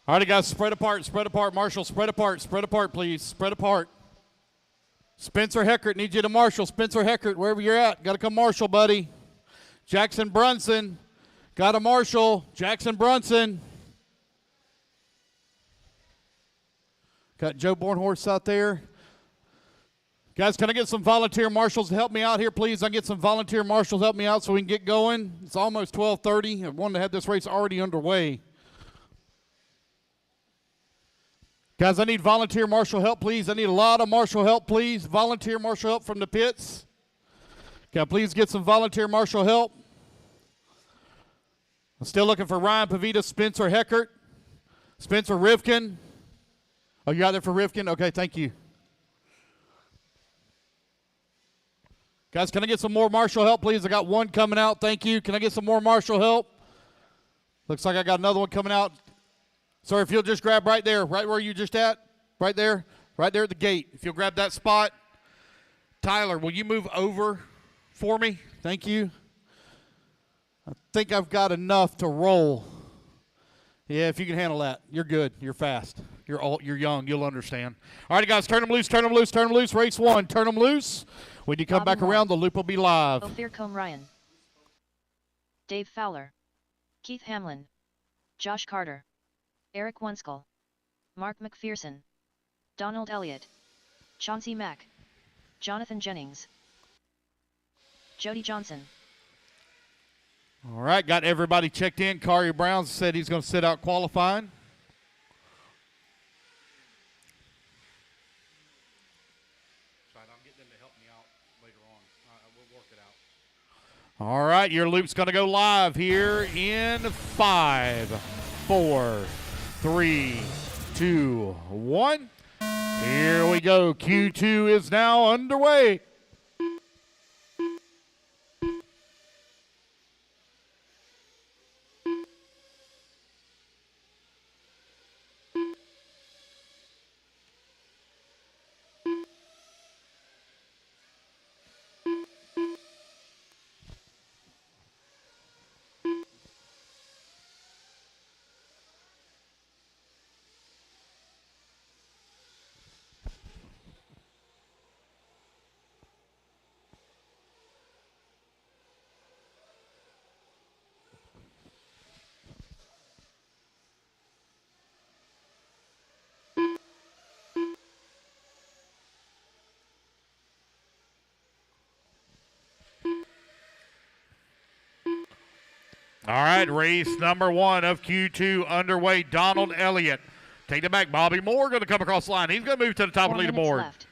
All right, guys, spread apart. Marshall, spread apart, please. Spread apart. Spencer Heckert needs you to marshal. Spencer Heckert, wherever you're at, got to come marshal, buddy. Jackson Brunson, got to marshal. Jackson Brunson. Got Joe Bornhorst out there. Guys, can I get some volunteer marshals to help me out here, please? I get some volunteer marshals to help me out so we can get going. It's almost 12:30. I wanted to have this race already underway. Guys, I need volunteer marshal help, please. I need a lot of marshal help, please. Volunteer marshal help from the pits. Can I please get some volunteer marshal help? I'm still looking for Ryan Pavita, Spencer Heckert, Spencer Rivkin. Oh, you out there for Rivkin? Okay, thank you. Guys, can I get some more marshal help, please? I got one coming out. Thank you. Can I get some more marshal help? Looks like I got another one coming out. Sir, if you'll just grab right there, right where you just at, right there at the gate. If you'll grab that spot. Tyler, will you move over for me? Thank you. I think I've got enough to roll. Yeah, if you can handle that, you're good. You're fast. You're young. You'll understand. All right, guys, turn them loose. Race 1, turn them loose. When you come back around, the loop will be live. Ophir Combe Ryan. Dave Fowler. Keith Hamlin. Josh Carter. Eric Wunskell. Mark McPherson. Donald Elliott. Chauncey Mack. Jonathan Jennings. Jody Johnson. All right, got everybody checked in. Kari Brown said he's going to sit out qualifying. All right, your loop's going to go live here in 5, 4, 3, 2, 1. Here we go. Q2 is now underway. All right, race number 1 of Q2 underway. Donald Elliott. Take it back. Bobby Moore going to come across the line. He's going to move to the top of the leaderboard. Left.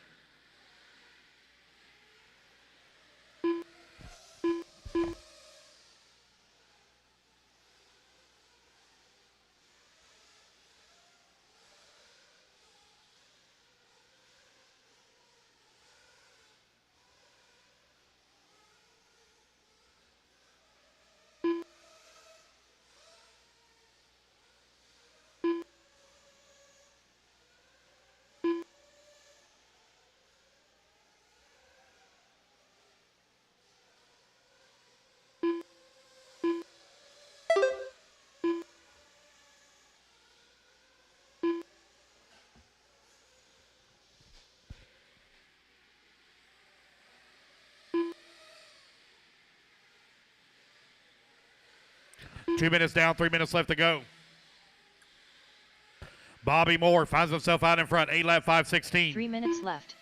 Two minutes down, 3 minutes left to go. Bobby Moore finds himself out in front, 8 lap 5:16. 3 minutes left.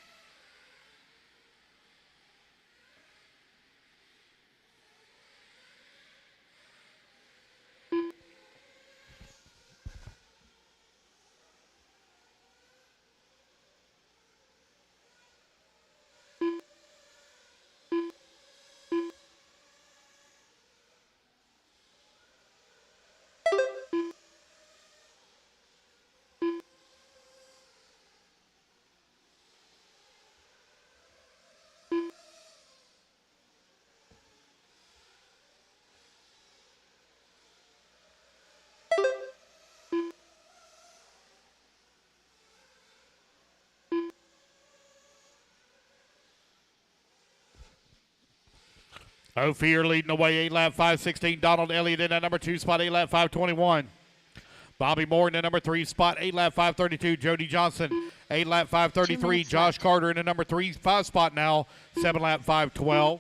Ophir leading away, 8 lap 5:16. Donald Elliott in that number 2 spot, 8 lap 5:21. Bobby Moore in the number 3 spot, 8 lap 532. Jody Johnson, 8 lap 533. 2 minutes Josh left. Carter in the number 5 spot now, 7 lap 512.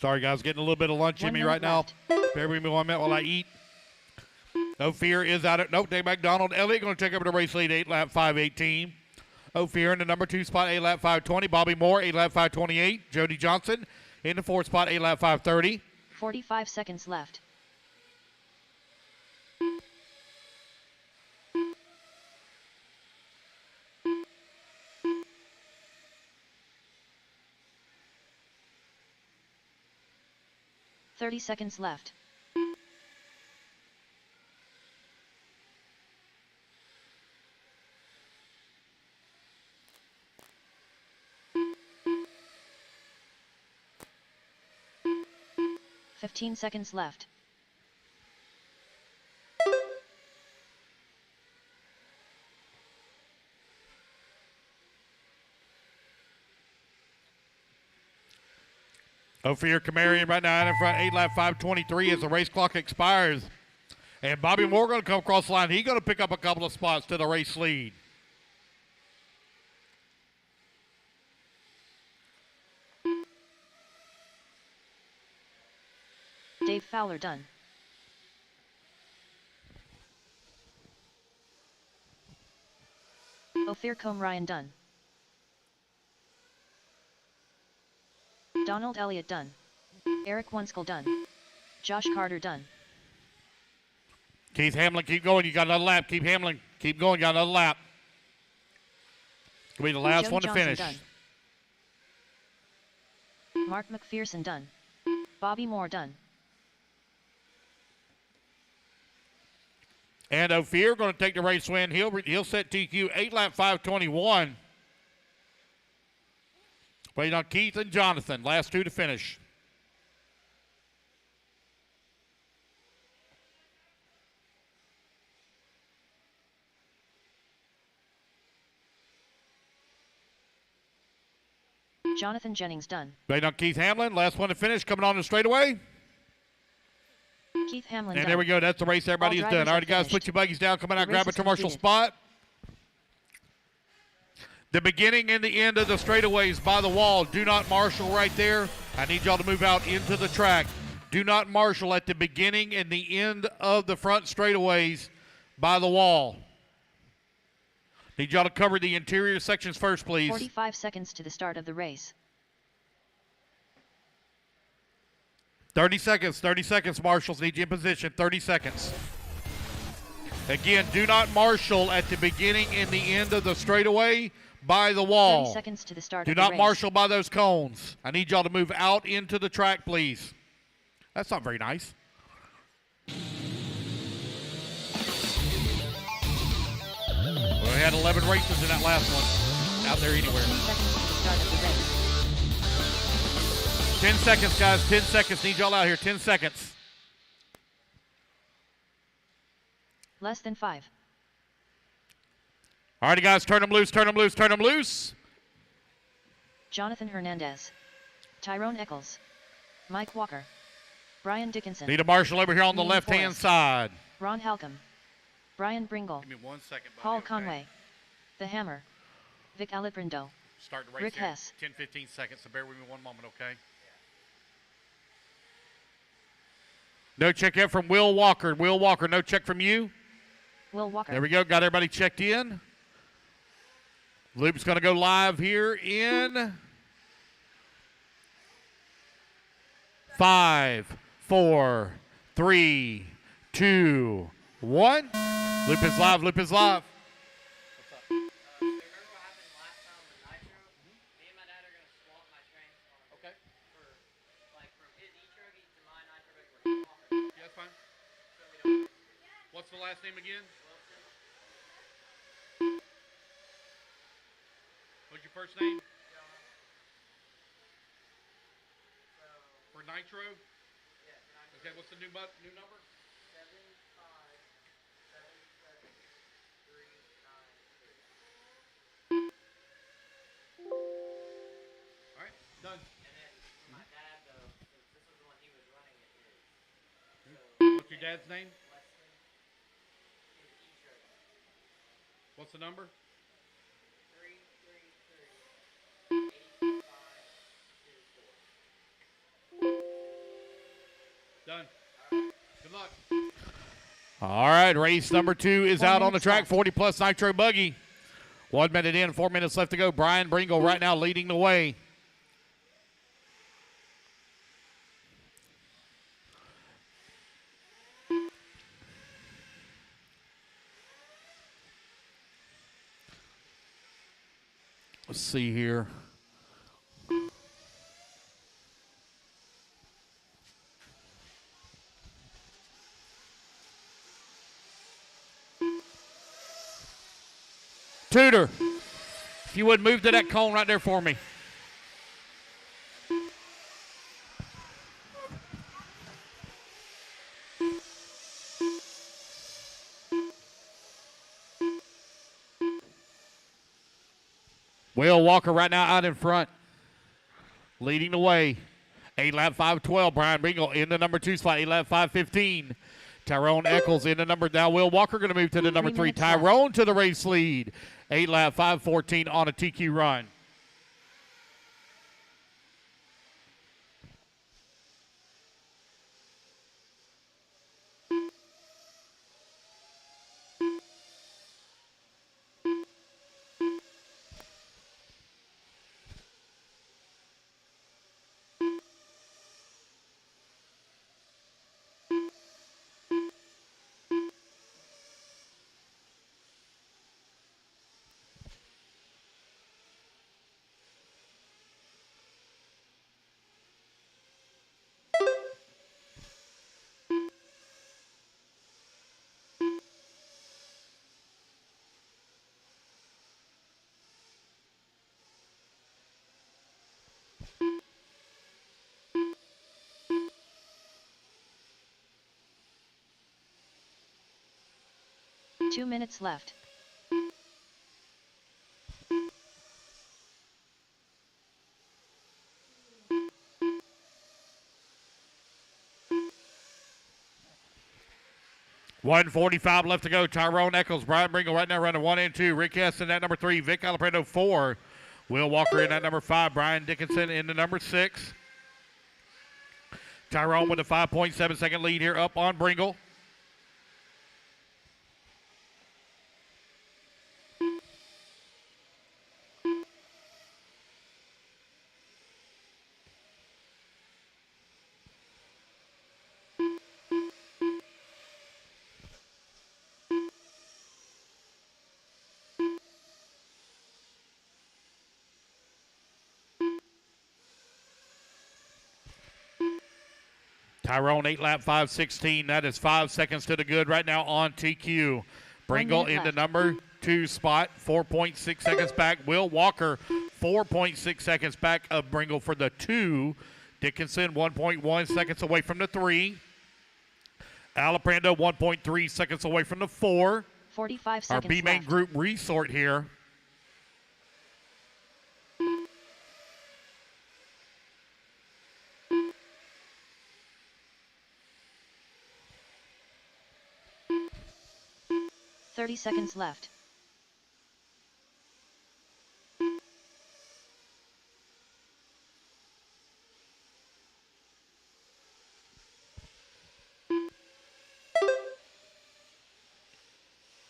Sorry, guys, getting a little bit of lunch 1 in me minute right left. now. Bear with me 1 minute while I eat. Ophir is out. Nope, Dave McDonald. Elliott going to take over the race lead, 8 lap 518. Ophir in the number 2 spot, 8 lap 520. Bobby Moore, 8 lap 528. Jody Johnson in the 4th spot, 8 lap 530. 45 seconds left. $30 left. $15 left. Ophir Camarian right now in front, 8 lap 523 as the race clock expires. And Bobby Moore going to come across the line. He's going to pick up a couple of spots to the race lead. Dave Fowler done. Ophir Ryan done. Donald Elliott done. Eric Wunschel done. Josh Carter done. Keith Hamlin, keep going. You got another lap. Keep Hamlin, keep going. You got another lap. It'll be the last Jody one to Johnson finish. done. Mark McPherson done. Bobby Moore done. And Ophir going to take the race win. He'll set TQ 8 lap 521. Waiting on Keith and Jonathan, last two to finish. Jonathan Jennings done. Waiting on Keith Hamlin, last one to finish, coming on the straightaway. Keith Hamlin And done. there we go. That's the race everybody All is done. drivers All are right, guys, finished. put your buggies down. Come on out, The grab a race is commercial completed. spot. The beginning and the end of the straightaways by the wall. Do not marshal right there. I need y'all to move out into the track. Do not marshal at the beginning and the end of the front straightaways by the wall. Need y'all to cover the interior sections first, please. 45 seconds to the start of the race. 30 seconds, marshals. Need you in position. 30 seconds. Again, do not marshal at the beginning and the end of the straightaway by the wall. 30 seconds to the start Do of the not race. marshal by those cones. I need y'all to move out into the track, please. That's not very nice. Well, we had 11 races in that last one. Out there anywhere. 10 seconds to the start of the race. 10 seconds, guys. 10 seconds. Need y'all out here. 10 seconds. Less than 5. All righty, guys. Turn them loose. Turn them loose. Turn them loose. Jonathan Hernandez. Tyrone Eccles. Mike Walker. Brian Dickinson. Need a marshal over here on the Ian left-hand Forrest. side. Ron Halcomb. Brian Bringle. Give me 1 second. Paul Conway. The Hammer. Vic Aliprindo. Start the race Rick here. Hess. 10, 15 seconds, so bear with me 1 moment, okay? No check yet from Will Walker. Will Walker, no check from you. Will Walker. There we go. Got everybody checked in. Loop's going to go live here in 5, 4, 3, 2, 1. Loop is live. Loop is live. Remember what happened last time with Nitro? Me and my dad are gonna swap my transform. Okay. For like from his e-truggy to my Nitro buggy. Yeah, that's fine. So we don't. What's the last name again? Wilson. What's your first name? John. So For Nitro? yeah, for Nitro. Okay, what's the new number? 7577393. All right, done. And then for my dad though, since this was the one he was running, it is. So What's your dad's name? Weston is e-truggy. What's the number? 333-8524. Done. Good luck. All right, race number 2 is 4 out on the minutes track. left. 40-plus Nitro buggy. 1 minute in, 4 minutes left to go. Brian Bringle right now leading the way. Let's see here. Tudor, if you would move to that cone right there for me. Will Walker right now out in front, leading the way. 8-lap 512. Brian Bringle in the number 2 spot. 8-lap 515. Tyrone Eccles in the number. Now Will Walker going to move to the number 3. 3 minutes left. Tyrone to the race lead. 8-lap 514 on a TQ run. Two minutes left. $1:45 left to go. Tyrone Eccles, Brian Bringle right now running 1 and 2. Rick Hess in that number 3. Vic Alaprado 4. Will Walker in that number 5. Brian Dickinson in the number 6. Tyrone with a 5.7 second lead here up on Bringle. Tyrone 8-lap 516. That is 5 seconds to the good right now on TQ. Bringle in the left. number 2 spot, 4.6 seconds back. Will Walker, 4.6 seconds back of Bringle for the 2. Dickinson, 1.1 seconds away from the 3. Alaprando, 1.3 seconds away from the 4. 45 Our seconds B-main left. group resort here. Thirty seconds left.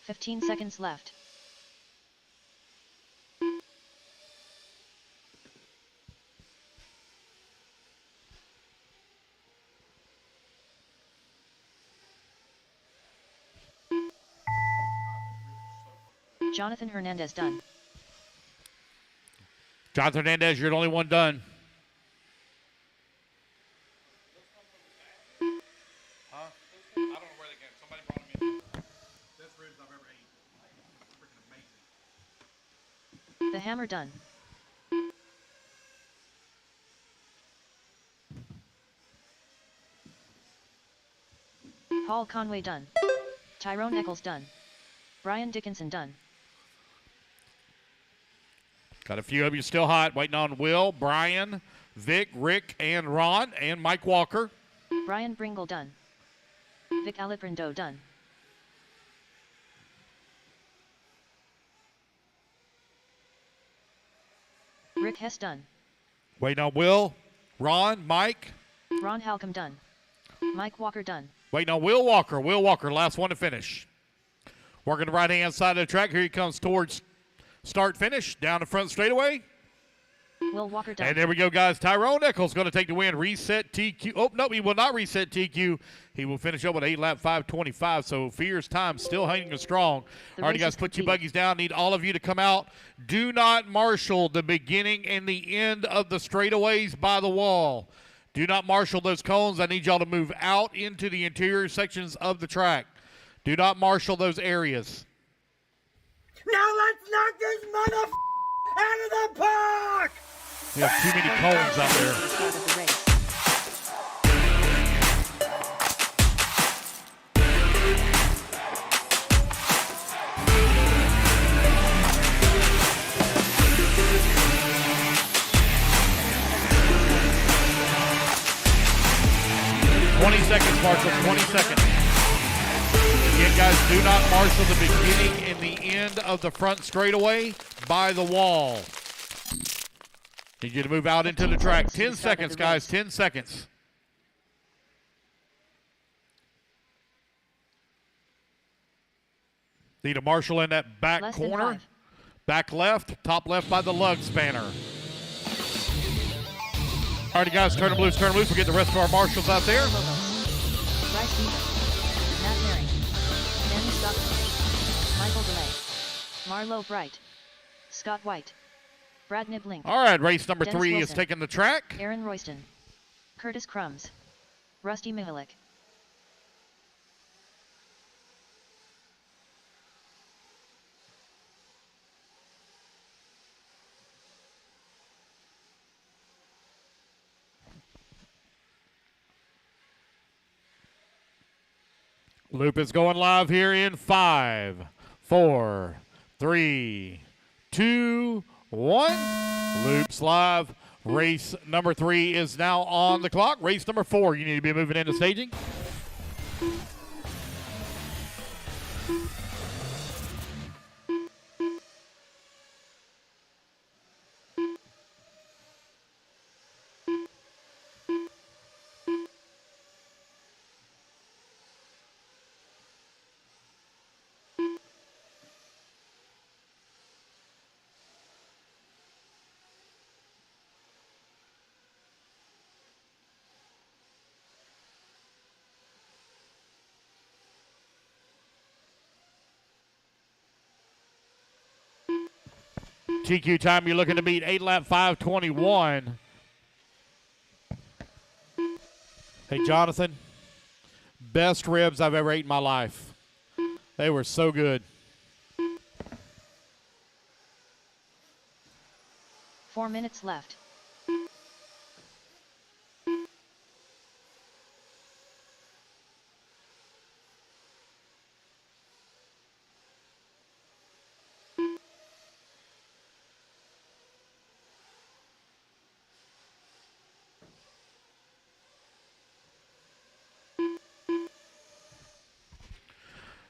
Fifteen seconds left. Jonathan Hernandez done. Jonathan Hernandez, you're the only one done. Huh? I don't know where they came. Somebody brought them in. Best ribs I've ever ate. Freaking amazing. The Hammer done. Paul Conway done. Tyrone Eccles done. Brian Dickinson done. Got a few of you still hot. Waiting on Will, Brian, Vic, Rick, and Ron, and Mike Walker. Brian Bringle done. Vic Aliprindo done. Rick Hess done. Waiting on Will, Ron, Mike. Ron Halcomb done. Mike Walker done. Waiting on Will Walker. Will Walker, last one to finish. Working the right-hand side of the track. Here he comes towards start-finish. Down the front straightaway. Will Walker done. And there we go, guys. Tyrone Eccles going to take the win. Reset TQ. Oh, no, he will not reset TQ. He will finish up with 8-lap 5:25. So Fear's time still hanging strong. All right, you guys, put your buggies down. Need all of you to come out. Do not marshal the beginning and the end of the straightaways by the wall. Do not marshal those cones. I need y'all to move out into the interior sections of the track. Do not marshal those areas. Now let's knock this mother out of the park! We have too many cones out there. Start of the race. 20 seconds, Marshall, 20 seconds. Again, guys, do not marshal the beginning and the end of the front straightaway by the wall. Need you to move out into the track. 10 seconds, guys, 10 seconds. Need a marshal in that back Less than corner. 5. Back left, top left by the lug spanner. All right, guys, turn them loose, turn them loose. We'll get the rest of our marshals out there. Lobo. Bryce Beaver. Matt Mary. Danny Stockton. Michael DeLay. Marlo Bright. Scott White. Brad Niblink. All right, race number Dennis 3 is Wilson. taking the track. Aaron Royston. Curtis Crumbs. Rusty Mihalik. Loop is going live here in 5, 4, 3, 2, 1. Loops live. Race number 3 is now on the clock. Race number 4, you need to be moving into staging. TQ time, you're looking to beat 8-lap 5:21. Hey, Jonathan, best ribs I've ever ate in my life. They were so good. 4 minutes left.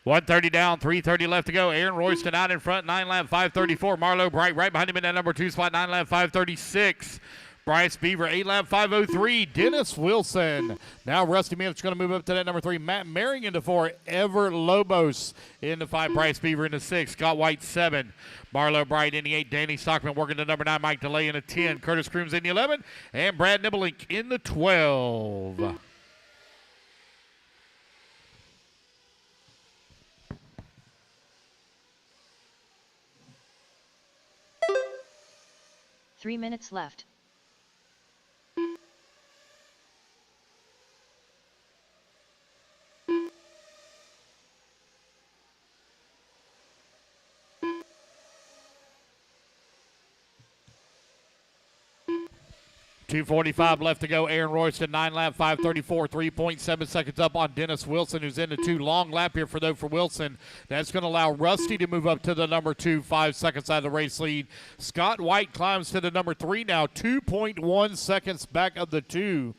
$130 down, $330 left to go. Aaron Royston out in front, 9-lap 5:34. Marlo Bright right behind him in that number 2 spot, 9-lap 5:36. Bryce Beaver, 8-lap 5:03. Dennis Wilson. Now Rusty Minut's going to move up to that number 3. Matt Merring into 4. Ever Lobos into 5. Bryce Beaver into 6. Scott White 7. Marlo Bright in the 8. Danny Stockman working to number 9. Mike DeLay in the 10. Curtis Crooms in the 11. And Brad Niblink in the 12. 3 minutes left. .245 left to go. Aaron Royston, 9-lap, 5:34, 3.7 seconds up on Dennis Wilson, who's in the 2. Long lap here for Wilson. That's going to allow Rusty to move up to the number 2, 5 seconds out of the race lead. Scott White climbs to the number 3 now, 2.1 seconds back of the 2.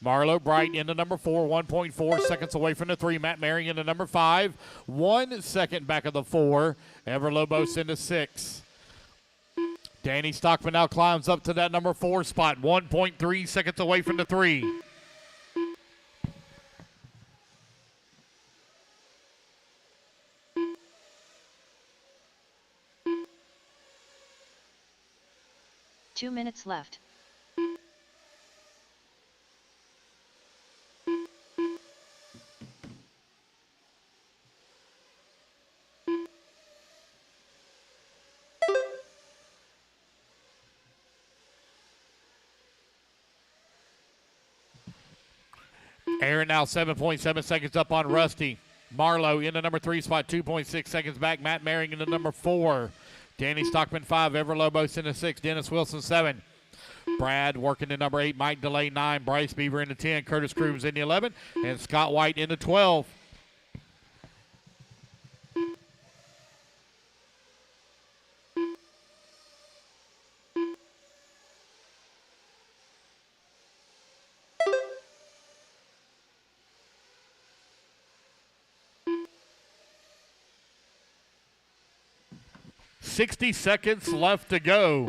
Marlo Bright into number 4, 1.4 seconds away from the 3. Matt Marion into number 5, 1 second back of the 4. Ever Lobos into 6. Danny Stockman now climbs up to that number 4 spot, 1.3 seconds away from the 3. Two minutes left. Aaron now 7.7 seconds up on Rusty. Marlowe in the number 3 spot, 2.6 seconds back. Matt Merring in the number 4. Danny Stockman 5. Ever Lobos in the 6. Dennis Wilson 7. Brad working the number 8. Mike DeLay 9. Bryce Beaver in the 10. Curtis Crooms in the 11. And Scott White in the 12. .60 seconds left to go.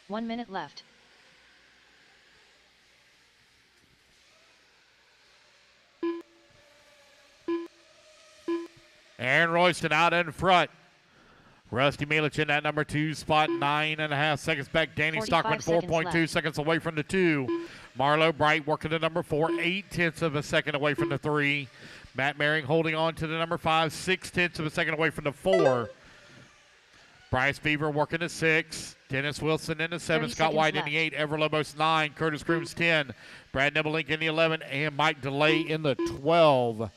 1 minute left. Aaron Royston out in front. Rusty Mielich in that number 2 spot, 9.5 seconds back. Danny Stockman 4.2 seconds away from the 2. Marlo Bright working the number 4, 0.8 of a second away from the 3. Matt Merring holding on to the number 5, 0.6 of a second away from the 4. Bryce Beaver working the 6. Dennis Wilson in the 7. Scott White in the 8. Ever Lobos 9. Curtis Crooms 10. Brad Nibelink in the 11. And Mike DeLay in the 12.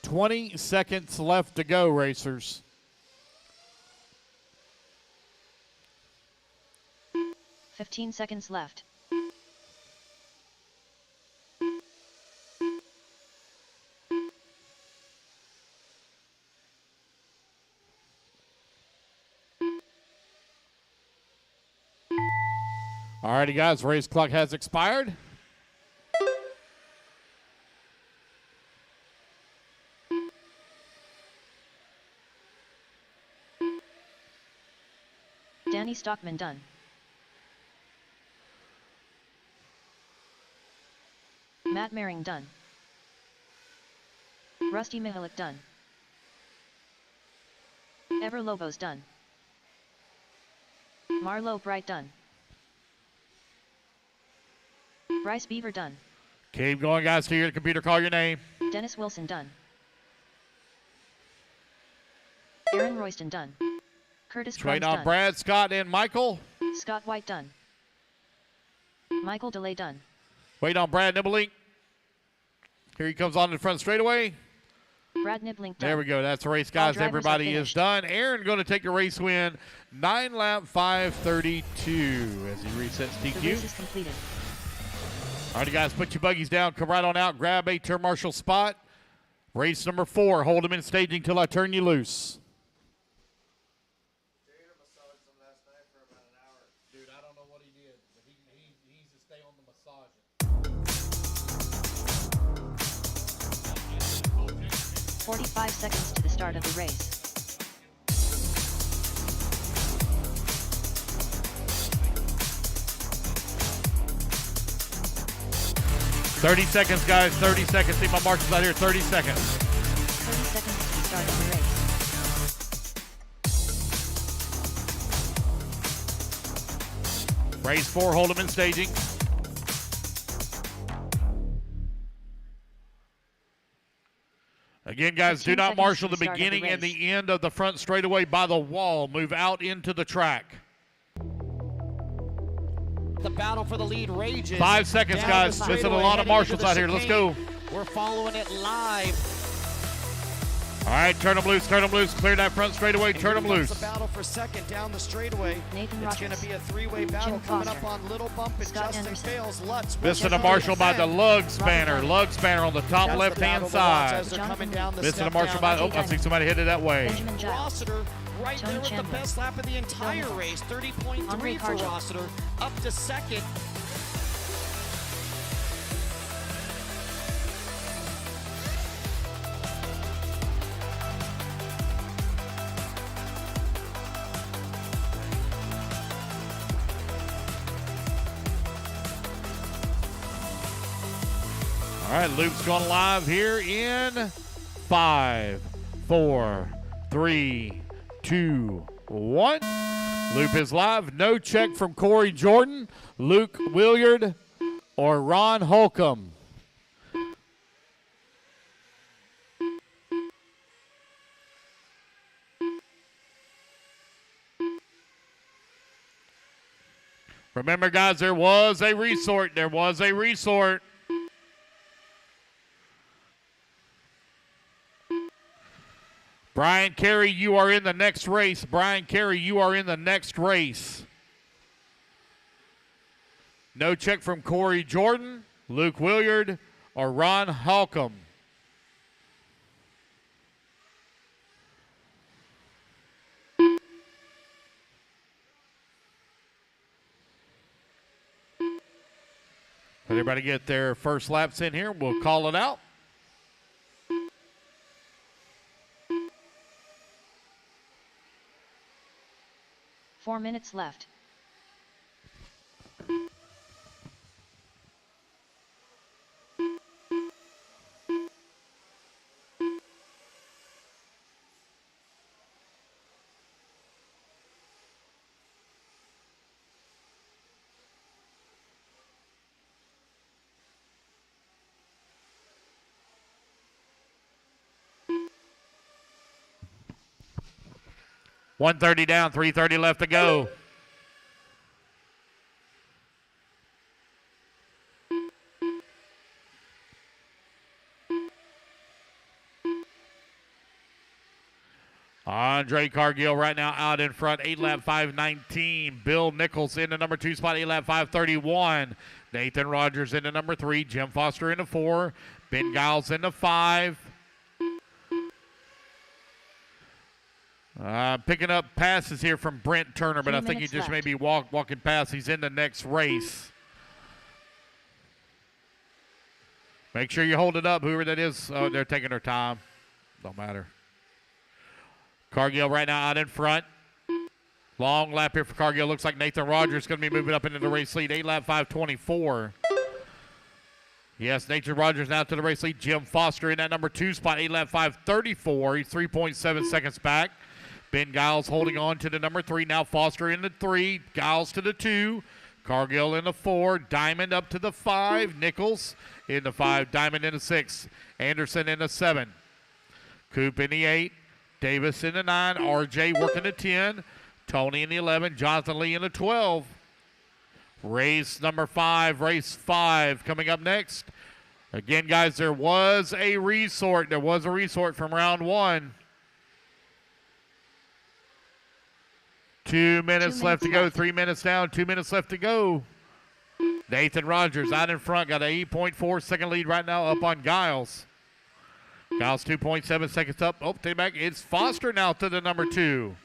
20 seconds left to go, racers. $15 seconds left. Alrighty, guys, race clock has expired. Danny Stockman done. Matt Merring done. Rusty Mihalik done. Ever Lobos done. Marlo Bright done. Bryce Beaver done. Keep going, guys, to your computer. Call your name. Dennis Wilson done. Aaron Royston done. Curtis Crooms Waiting on done. Brad, Scott, and Michael. Scott White done. Michael DeLay done. Waiting on Brad Nibelink. Here he comes on the front straightaway. Brad Nibelink done. There we go. That's the race, guys. drivers Everybody have is finished. done. Aaron going to take a race win. 9-lap 5:32 as he resets The DQ. race is completed. All right, guys, put your buggies down. Come right on out. Grab a turn marshal spot. Race number 4. Hold them in staging till I turn you loose. Dude, I don't know what he did, but he needs to stay on the massage. 45 seconds to the start of the race. 30 seconds, guys. 30 seconds. See my marshals out here. 30 seconds. 30 seconds to the start of the race. Race 4, hold them in staging. Again, guys, do 15 not seconds marshal to the the start of the beginning and race. the end of the front straightaway by the wall. Move out into the track. The battle for the lead rages. 5 seconds, down guys. the Missing a straightaway, lot of heading into marshals the out here. Let's go. chicane. We're following it live. All right, turn them loose, turn them loose. Clear that front straightaway, turn them loose. The battle for second down the straightaway. Nathan It's going Rogers. to be a three-way battle Jim coming Foster. up on Little Bump and Scott Justin Anderson. Fails. Lutz. Missing a Jeffrey marshal by the Fenn. lug spanner. Lug spanner on the top That's the left-hand battle of the lots side. as they're coming down the Missing a step marshal down. by, oh, I see somebody headed that way. Benjamin Giles. Rossiter right Tony there with Chandler. the best lap of the entire Bill race. Andre 30.3 for Cargill. Rossiter. Up to second. All right, loop's going live here in 5, 4, 3, 2, 1. Loop is live. No check from Corey Jordan, Luke Williard, or Ron Holcomb. Remember, guys, there was a resort. There was a resort. Brian Carey, you are in the next race. Brian Carey, you are in the next race. No check from Corey Jordan, Luke Williard, or Ron Holcomb. Everybody get their first laps in here. We'll call it out. Four minutes left. $130 down, $330 left to go. Andre Cargill right now out in front, 8-lap 5:19. Bill Nichols in the number 2 spot, 8-lap 5:31. Nathan Rogers into number 3. Jim Foster into 4. Ben Giles into 5. Picking up passes here from Brent Turner, but I think he minutes just left. may be walking past. He's in the next race. Make sure you hold it up, whoever that is. Oh, they're taking their time. Don't matter. Cargill right now out in front. Long lap here for Cargill. Looks like Nathan Rogers is going to be moving up into the race lead. 8-lap 5:24. Yes, Nathan Rogers now to the race lead. Jim Foster in that number 2 spot. 8-lap 5:34. He's 3.7 seconds back. Ben Giles holding on to the number 3. Now Foster in the 3. Giles to the 2. Cargill in the 4. Diamond up to the 5. Nichols in the 5. Diamond in the 6. Anderson in the 7. Coop in the 8. Davis in the 9. RJ working the 10. Tony in the 11. Jonathan Lee in the 12. Race number 5. Race 5 coming up next. Again, guys, there was a resort. There was a resort from round 1. 2 minutes left to go. 3 minutes down. 2 minutes left to go. Nathan Rogers out in front. Got an 8.4 second lead right now up on Giles. Giles 2.7 seconds up. Oh, take it back. It's Foster now to the number 2.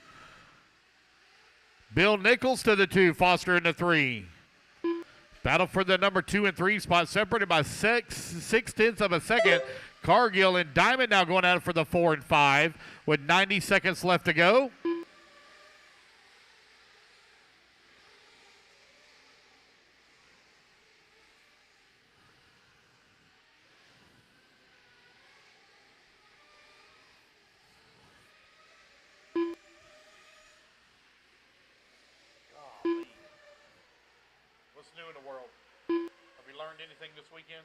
Bill Nichols to the 2. Foster in the 3. Battle for the number 2 and 3 spot separated by 6/6 of a second. Cargill and Diamond now going at it for the 4 and 5 with 90 seconds left to go. What's new in the world? Have we learned anything this weekend?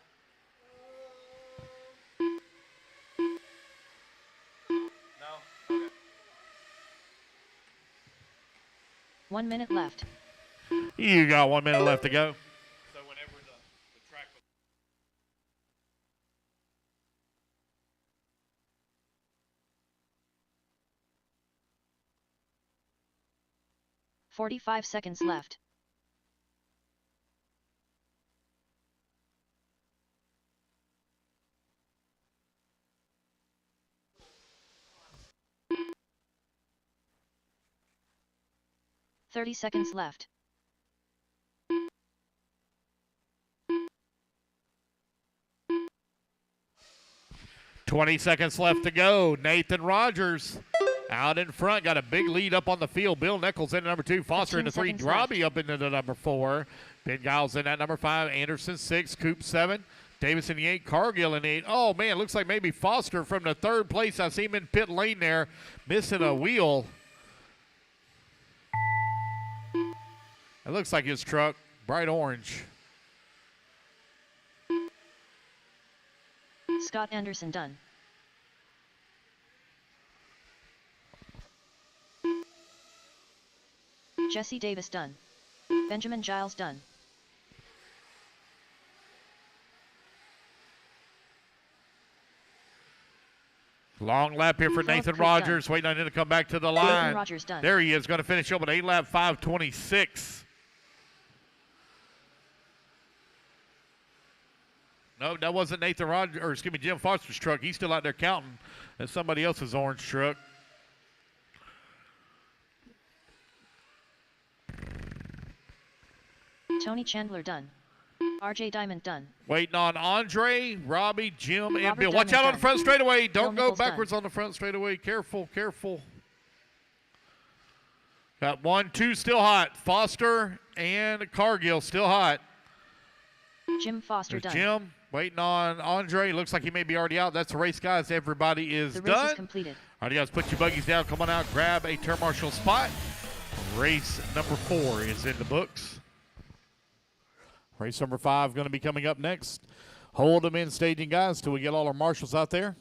No? Okay. 1 minute left. You got 1 minute left to go. So whenever the track. 45 seconds left. "30 seconds left. "20 seconds left to go. Nathan Rogers out in front. Got a big lead up on the field. Bill Nichols in at number 2. Foster in the 3. 15 seconds Drobby up into the number 4. Ben Giles in at number 5. Anderson 6. Coop 7. Davis in the 8. Cargill in the 8. Oh, man, looks like maybe Foster from the 3rd place. I see him in pit lane there, missing a wheel. It looks like his truck, bright orange. Scott Anderson done. Jesse Davis done. Benjamin Giles done. Long lap here for Philip Nathan Coop Rogers, done. waiting on him to come back to the Nathan line. Rogers done. There he is, going to finish up with 8 lap 5:26. No, that wasn't Nathan Rogers, or excuse me, Jim Foster's truck. He's still out there counting. That's somebody else's orange truck. Tony Chandler done. RJ Diamond done. Waiting on Andre, Robbie, Jim, and Robert Bill. Watch Diamond out on the done. front straightaway. Don't Bill go Nichols backwards done. on the front straightaway. Careful, careful. Got 1, 2 still hot. Foster and Cargill still hot. Jim Foster There's done. Jim waiting on Andre. Looks like he may be already out. That's the race, guys. Everybody is The race done. is completed. All right, guys, put your buggies down. Come on out. Grab a turn marshal spot. Race number 4 is in the books. Race number 5 going to be coming up next. Hold them in staging, guys, till we get all our marshals out there.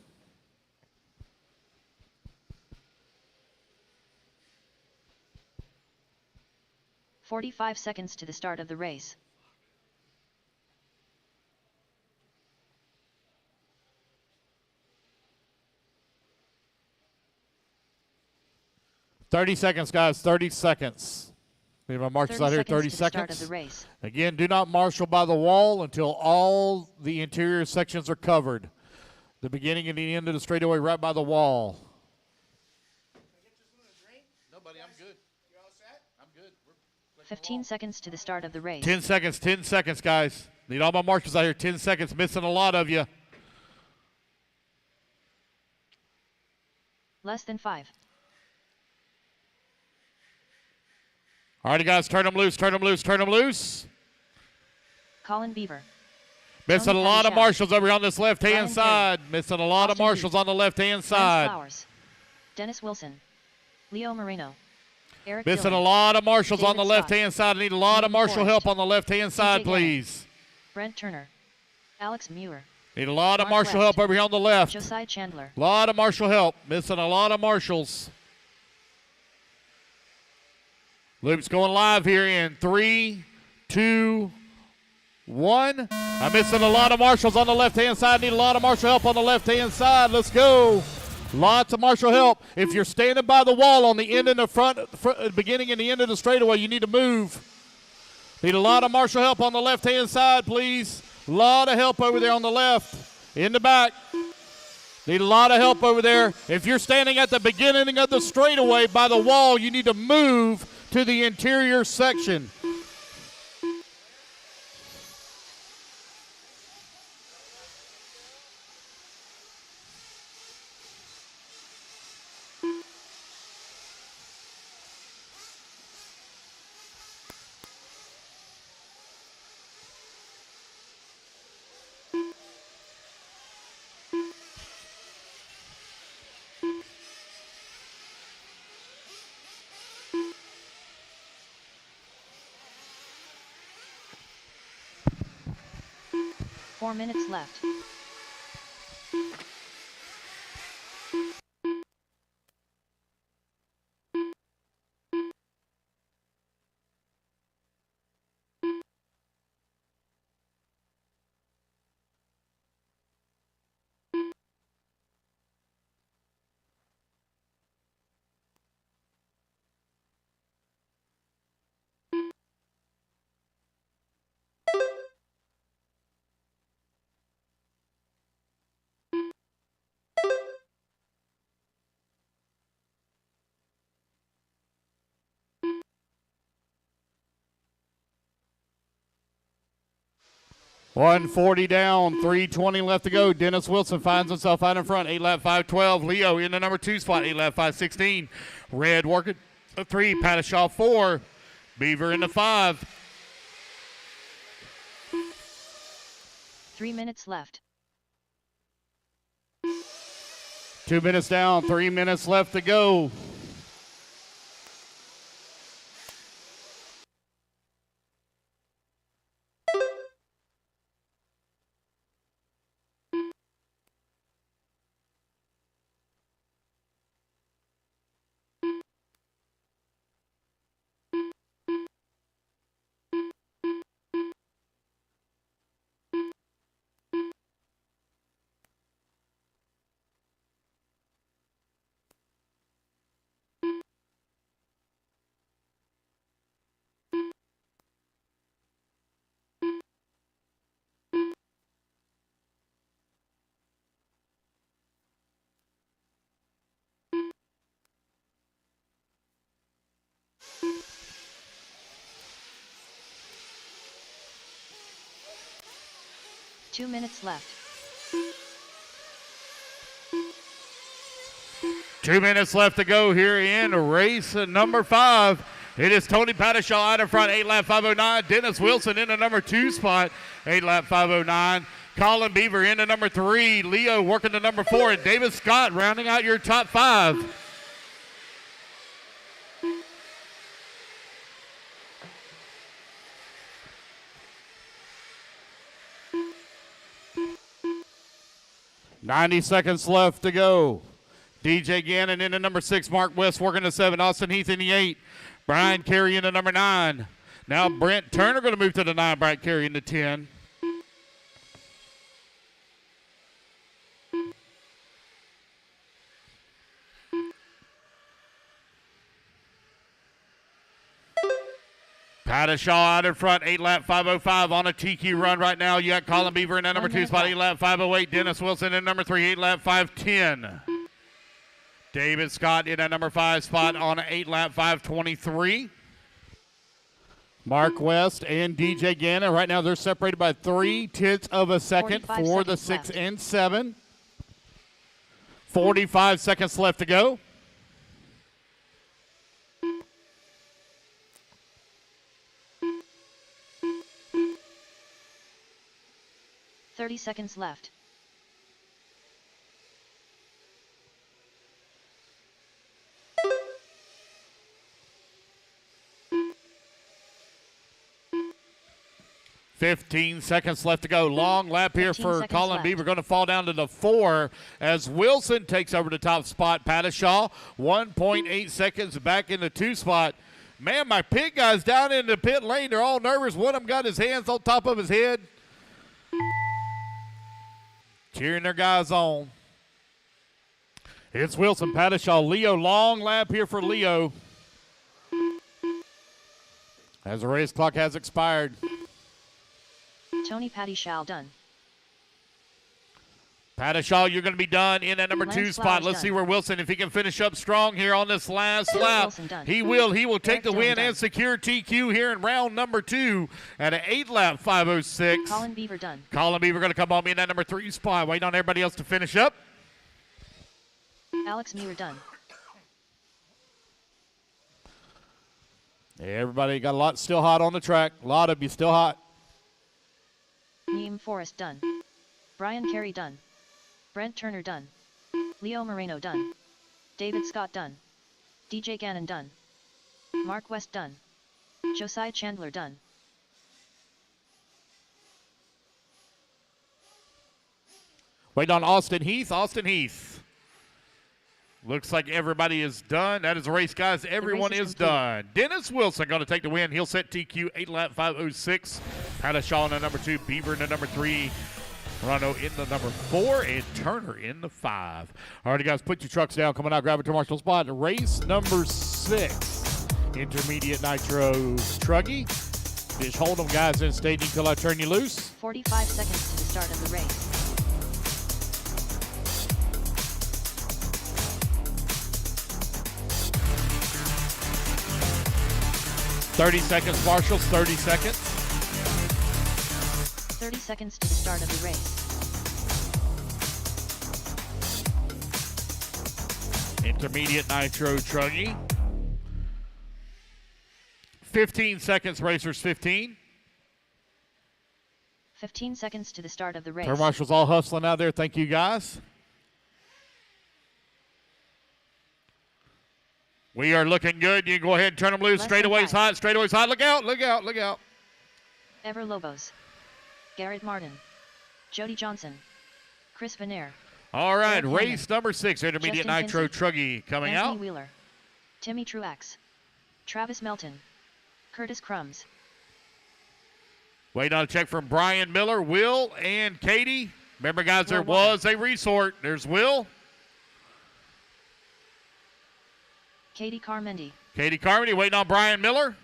"45 seconds to the start of the race. $30 seconds, guys. 30 seconds. Leave my marshals 30 out here. seconds 30 to the start of seconds. the race. Again, do not marshal by the wall until all the interior sections are covered. The beginning and the end of the straightaway right by the wall. 15 seconds to the start of the race. 10 seconds, 10 seconds, guys. Need all my marshals out here. 10 seconds, missing a lot of you. Less than 5. All righty, guys, turn them loose, turn them loose, turn them loose. Colin Beaver. Missing a Tony lot of Padishak. marshals over here on this left-hand Ryan side. Missing a lot of Austin marshals Heath. on the left-hand Lance side. Flowers. Dennis Wilson. Leo Moreno. Eric Missing Dillon. a lot of marshals on the David Scott. left-hand side. I need a lot of Ian marshal Forrest. help on the left-hand side, Gannon. please. Brent Turner. Alex Muir. Need a lot of Mark marshal West. help over here on the left. Josiah Chandler. A lot of marshal help. Missing a lot of marshals. Loop's going live here in 3, 2, 1. I'm missing a lot of marshals on the left-hand side. Need a lot of marshal help on the left-hand side. Let's go. Lots of marshal help. If you're standing by the wall on the end and the front beginning and the end of the straightaway, you need to move. Need a lot of marshal help on the left-hand side, please. A lot of help over there on the left. In the back. Need a lot of help over there. If you're standing at the beginning of the straightaway by the wall, you need to move to the interior section. Four minutes left. 140 down, 320 left to go. Dennis Wilson finds himself out in front, 8 lap 512. Leo in the number 2 spot, 8 lap 516. Red working a 3, Pattishaw 4, Beaver in the 5. 3 minutes left. 2 minutes down, 3 minutes left to go. Two minutes left. 2 minutes left to go here in race number 5. It is Tony Pattishaw out in front, 8 lap 509. Dennis Wilson in the number 2 spot, 8 lap 509. Colin Beaver in the number 3. Leo working the number 4. And David Scott rounding out your top 5. $90 left to go. DJ Gannon in the number 6. Mark West working the 7. Austin Heath in the 8. Brian Carey in the number 9. Now Brent Turner going to move to the 9. Brian Carey in the 10. Pattishaw out in front, 8 lap 505 on a TQ run right now. You got Colin Beaver in that number 2 spot, 8 lap 508. Dennis Wilson in number 3, 8 lap 510. David Scott in that number 5 spot on an 8 lap 523. Mark West and DJ Gannon. Right now they're separated by 0.3 of a second for the 6 and 7. 45 seconds left to go. 30 seconds left. $15 seconds left to go. Long lap here for Colin left. Beaver. Going to fall down to the 4 as Wilson takes over the top spot. Pattishaw, 1.8 seconds back in the 2 spot. Man, my pit guys down in the pit lane, they're all nervous. One of them got his hands on top of his head, cheering their guys on. It's Wilson, Pattishaw, Leo. Long lap here for Leo as the race clock has expired. Tony Pattishaw done. Pattishaw, you're going to be done in that number 2 spot. Let's see where Wilson, if he can finish up strong here on this last lap. He will. He will take the win and secure TQ here in round number 2 at an 8 lap 506. Colin Beaver done. Colin Beaver going to come on in that number 3 spot. Waiting on everybody else to finish up. Alex Muir done. Yeah, everybody got a lot still hot on the track. A lot of you still hot. Neem Forrest done. Brian Carey done. Brent Turner done. Leo Moreno done. David Scott done. DJ Gannon done. Mark West done. Josiah Chandler done. Waiting on Austin Heath. Austin Heath. Looks like everybody is done. That is the race, guys. Everyone is done. Dennis Wilson going to take the win. He'll set TQ 8 lap 506. Pattishaw in the number 2. Beaver in the number 3. Rondo in the number 4. And Turner in the 5. All right, guys, put your trucks down. Coming out, grab it to Marshall spot. Race number 6. Intermediate Nitro Truggy. Just hold them, guys, in staging until I turn you loose. 45 seconds to the start of the race. 30 seconds, Marshals, 30 seconds. 30 seconds to the start of the race. Intermediate nitro truggy. 15 seconds, racers 15. 15 seconds to the start of the race. Turn marshals all hustling out there. Thank you, guys. We are looking good. You can go ahead and turn them loose. Less than Straightaways 5. hot. Straightaways hot. Look out. Look out. Look out. Ever Lobos. Garrett Martin. Jody Johnson. Chris Venaire. All right. Eric Race Hammond. number 6. Intermediate Justin nitro Kinsey. truggy coming Anthony out. Wheeler. Timmy Truax. Travis Melton. Curtis Crumbs. Waiting on a check from Brian Miller, Will, and Katie. Remember, guys, there Will Warner. was a resort. There's Will. Katie Carmendi. Katie Carmody waiting on Brian Miller.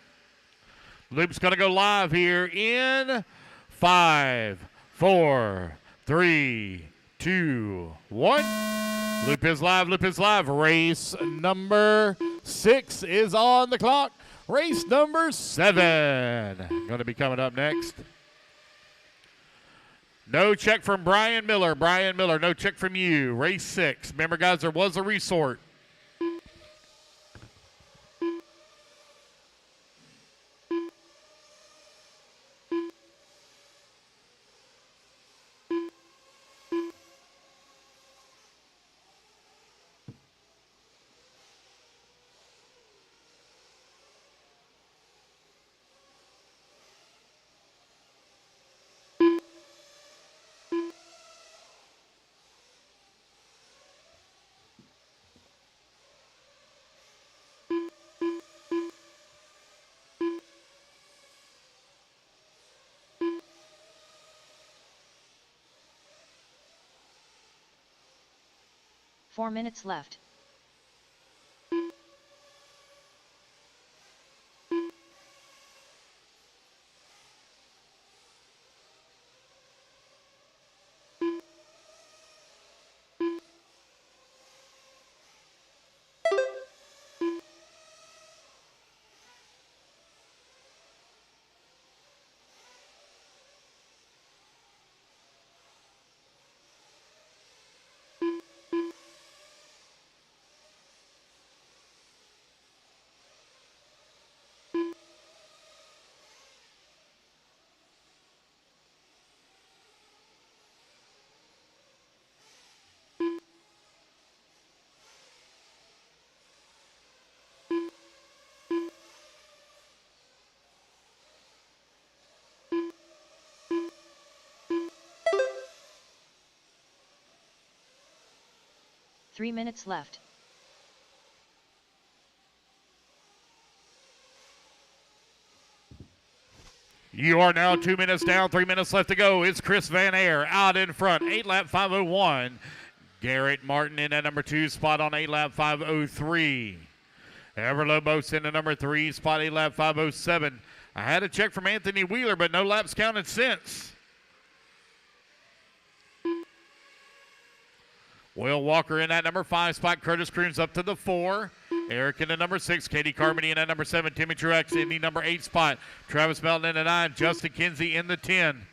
Loop's going to go live here in 5, 4, 3, 2, 1. Loop is live. Loop is live. Race number 6 is on the clock. Race number 7 going to be coming up next. No check from Brian Miller. Brian Miller, no check from you. Race 6. Remember, guys, there was a resort. Four minutes left. Three minutes left. You are now 2 minutes down, 3 minutes left to go. It's Chris Van Air out in front, 8-lap 501. Garrett Martin in at number 2 spot on 8-lap 503. Everlobos in the number 3 spot, 8-lap 507. I had a check from Anthony Wheeler, but no laps counted since. Will Walker in that number 5 spot. Curtis Croons up to the 4. Eric in the number 6. Katie Carmody in that number 7. Timmy Truex in the number 8 spot. Travis Melton in the 9. Justin Kinsey in the 10.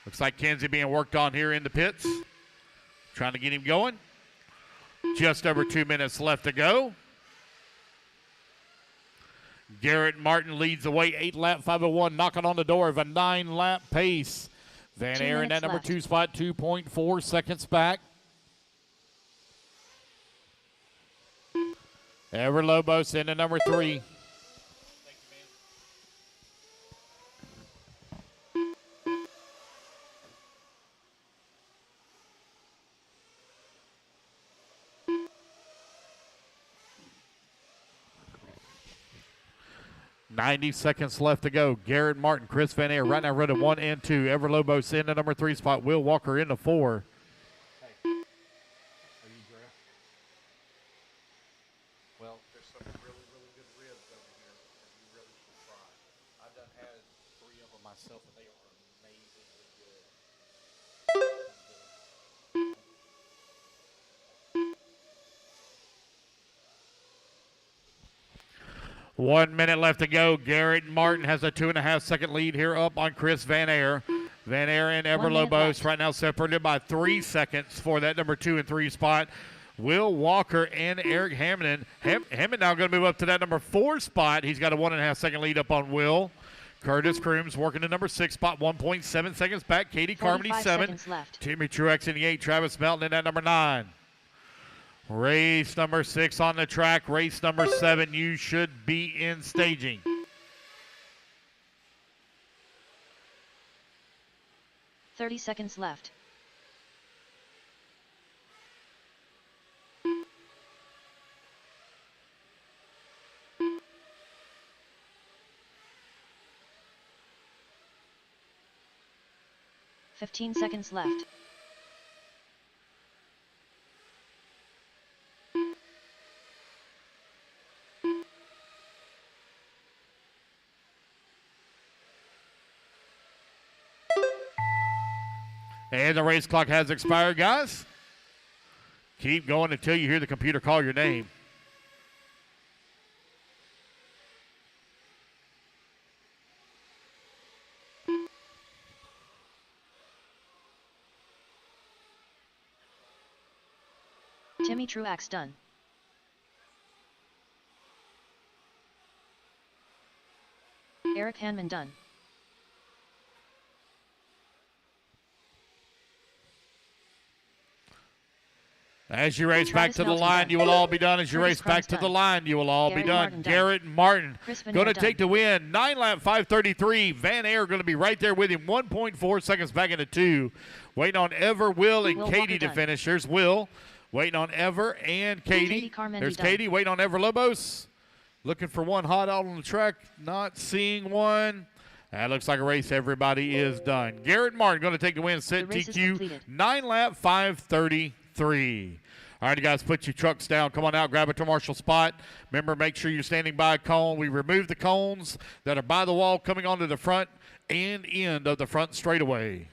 Looks like Kinsey being worked on here in the pits. Trying to get him going. Just over 2 minutes left to go. Garrett Martin leads the way, 8-lap 501, knocking on the door of a 9-lap pace. Van 2 Air in that minutes number left. 2 spot, 2.4 seconds back. Everlobos in the number 3. .90 seconds left to go. Garrett Martin, Chris Van Air right now running 1 and 2. Everlobos in the number 3 spot. Will Walker in the 4. Are you dressed? Well, there's some really, really good ribs over here that you really should try. I've done had 3 of them myself, and they are amazingly good. 1 minute left to go. Garrett Martin has a 2.5 second lead here up on Chris Van Air. Van Air and 1 minute Everlobos left. right now separated by 3 seconds for that number 2 and 3 spot. Will Walker and Eric Hammond. Hammond now going to move up to that number 4 spot. He's got a 1.5 second lead up on Will. Curtis Crooms working the number 6 spot, 1.7 seconds back. Katie Carmody 45 7. seconds left. Timmy Truex in the 8. Travis Melton in that number 9. Race number 6 on the track. Race number 7, you should be in staging. Thirty seconds left. Fifteen seconds left. And the race clock has expired, guys. Keep going until you hear the computer call your name. Timmy Truax done. Eric Hanman done. As you race back Travis to the Melton line, done. you will all be done. As you Curtis race back Crum's to the done. line, you will all be Garrett done. Martin done. Garrett Martin Chris Van going to Air take done. the win. 9 lap 5:33. Van Air going to be right there with him. 1.4 seconds back into 2. Waiting on Ever, Will, and Will Katie Walker to done. finish. There's Will. Waiting on Ever and Katie. Katie Carmendi There's done. Katie waiting on Ever Lobos. Looking for one hot out on the track. Not seeing one. That looks like a race. Everybody is done. Garrett Martin going to take the win. Set The race is TQ. completed. 9 lap 5:33. All right, you guys, put your trucks down. Come on out, grab a commercial spot. Remember, make sure you're standing by a cone. We remove the cones that are by the wall coming onto the front and end of the front straightaway.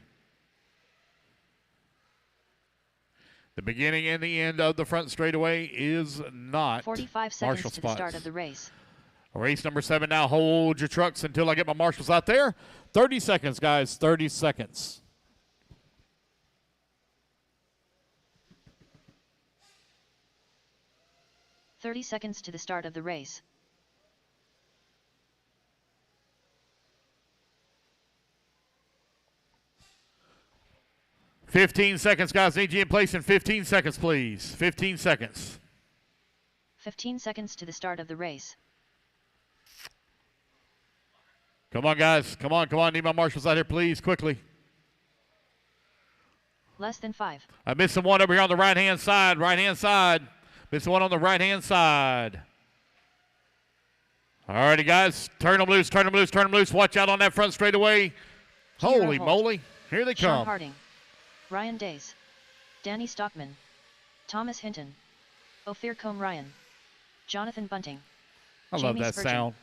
The beginning and the end of the front straightaway is not 45 seconds marshal to the spots. start of the race. Race number 7 now. Hold your trucks until I get my marshals out there. 30 seconds, guys. 30 seconds. "30 seconds to the start of the race. "15 seconds, guys. Need you in place in 15 seconds, please. 15 seconds. 15 seconds to the start of the race. Come on, guys. Come on, come on. Need my marshals out here, please, quickly. Less than 5. I'm missing one over here on the right-hand side. Right-hand side. Missing one on the right-hand side. All righty, guys. Turn them loose, turn them loose, turn them loose. Watch out on that front straightaway. Holy Holt. moly. Here they Sean come. Harding. Ryan Days. Danny Stockman. Thomas Hinton. Ophir Combe Ryan. Jonathan Bunting. I love Jamie that Spurgeon. sound.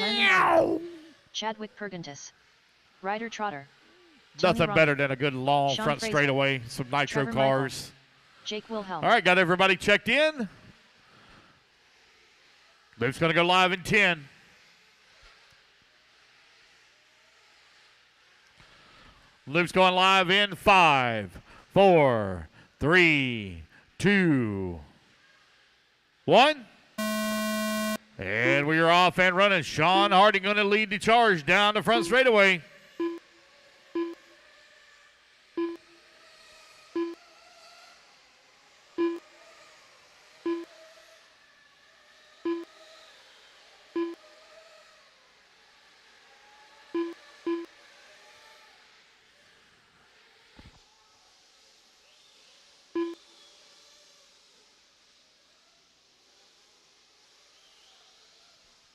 Landon Ryan. Chadwick Pergentis. Ryder Trotter. Tony Nothing Ron- better than a good long Sean front Fraser. straightaway. Some nitro Trevor cars. Jake Wilhelm. All right, got everybody checked in. Luke's going to go live in 10. Luke's going live in 5, 4, 3, 2, 1. And we are off and running. Sean Harding going to lead the charge down the front straightaway.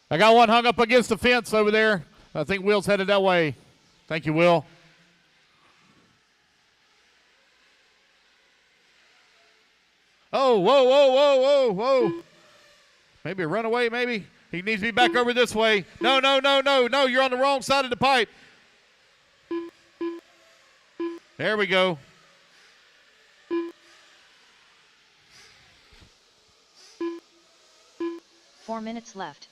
I got one hung up against the fence over there. I think Will's headed that way. Thank you, Will. Oh, whoa, whoa, whoa, whoa, whoa. Maybe a runaway, maybe. He needs to be back over this way. No, no, no, no, no. You're on the wrong side of the pipe. There we go. "4 minutes left.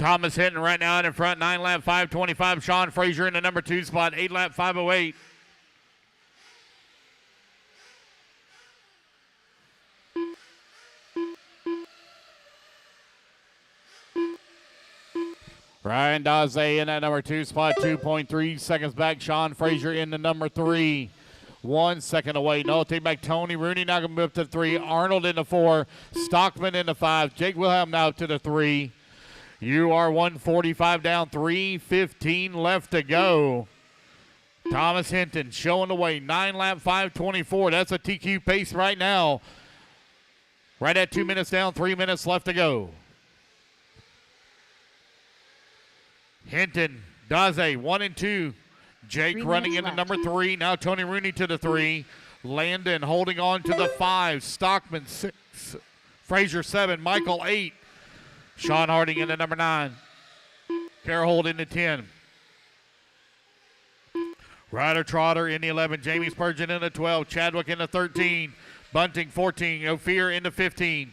Thomas Hinton right now out in front, 9 lap 5:25. Sean Frazier in the number 2 spot, 8 lap 5:08. Ryan Daze in that number 2 spot, 2.3 seconds back. Sean Frazier in the number 3. 1 second away. No, take back Tony Rooney now going to move up to the 3. Arnold in the 4. Stockman in the 5. Jake Wilhelm now to the 3. You are 145 down, 3:15 left to go. Thomas Hinton showing the way, 9 lap 5:24. That's a TQ pace right now. Right at 2 minutes down, 3 minutes left to go. Hinton, Daze, 1 and 2. Jake 3 running minutes into left. number 3. Now Tony Rooney to the 3. Landon holding on to the 5. Stockman 6. Frazier 7. Michael 8. Sean Harding in the number 9. Carohold in the 10. Ryder Trotter in the 11. Jamie Spurgeon in the 12. Chadwick in the 13. Bunting 14. Ophir in the 15.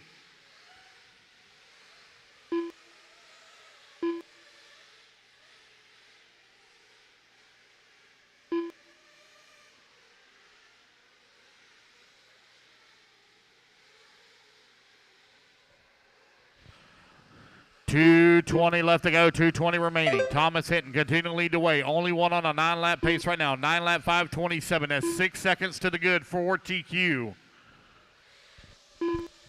.220 left to go, 2:20 remaining. Thomas Hinton continuing to lead the way. Only one on a 9-lap pace right now. 9 lap 5:27. That's 6 seconds to the good for TQ.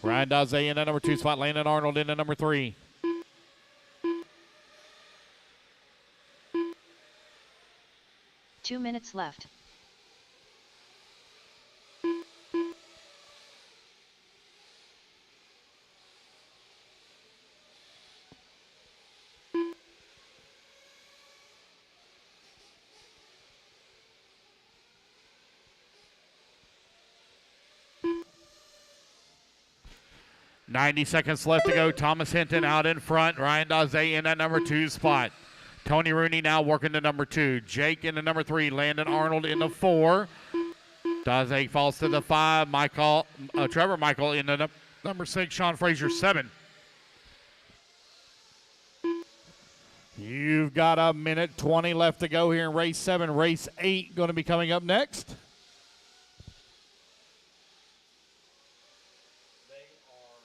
Ryan Daze in the number 2 spot. Landon Arnold in the number 3. Two minutes left. .90 seconds left to go. Thomas Hinton out in front. Ryan Daze in that number 2 spot. Tony Rooney now working the number 2. Jake in the number 3. Landon Arnold in the 4. Daze falls to the 5. Trevor Michael in the number 6. Sean Frazier 7. You've got a minute 20 left to go here in race 7. Race 8 going to be coming up next. They are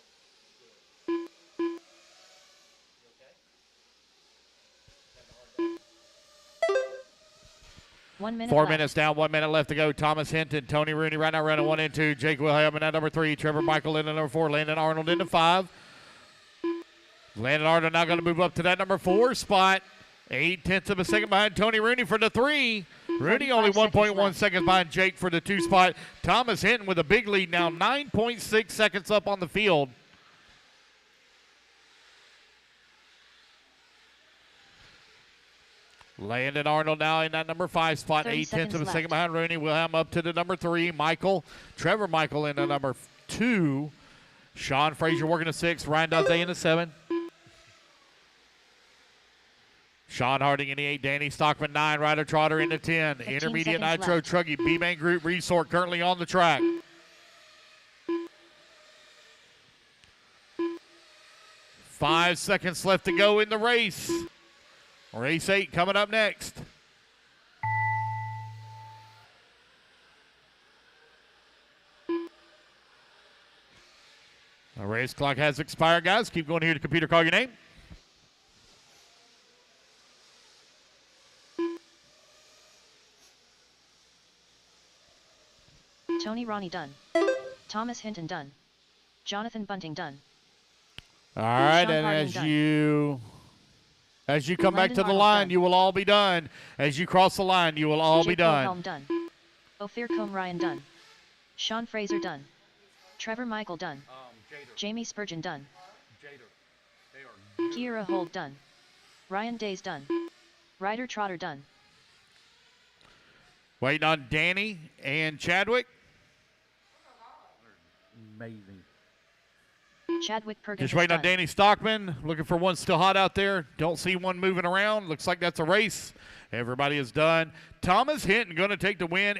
good. You okay? Having a hard day? 1 minute 4 left. minutes down, 1 minute left to go. Thomas Hinton, Tony Rooney right now running 1 and 2. Jake Wilhelm in at number 3. Trevor Michael in at number 4. Landon Arnold into 5. Landon Arnold now going to move up to that number 4 spot. 0.8 of a second behind Tony Rooney for the 3. Rooney only 1.1 seconds behind Jake for the 2 spot. Thomas Hinton with a big lead now, 9.6 seconds up on the field. Landon Arnold now in that number 5 spot, 30 0.8 seconds of a second left. behind Rooney. Wilhelm up to the number 3. Trevor Michael in the number 2. Sean Frazier working the 6. Ryan Daze in the 7. Sean Harding in the 8. Danny Stockman 9. Ryder Trotter in the 10. 15 Intermediate seconds Nitro left. Truggy B-Main Group Resort currently on the track. Five seconds left to go in the race. Race 8 coming up next. The race clock has expired, guys. Keep going here to computer. Call your name. Tony Ronnie done. Thomas Hinton done. Jonathan Bunting done. All right, Sean and Harding as you come back Landon to the Arnold line, done. you will all be done. As you cross the line, you will all be Jake done. Wilhelm done. Ophir Combe Ryan done. Sean Fraser done. Trevor Michael done. Jader. Jamie Spurgeon done. Jader. They are good. Kiera Holt done. Ryan Days done. Ryder Trotter done. Waiting on Danny and Chadwick. Amazing. Chadwick Perkins Just waiting on done. Danny Stockman. Looking for one still hot out there. Don't see one moving around. Looks like that's a race. Everybody is done. Thomas Hinton going to take the win.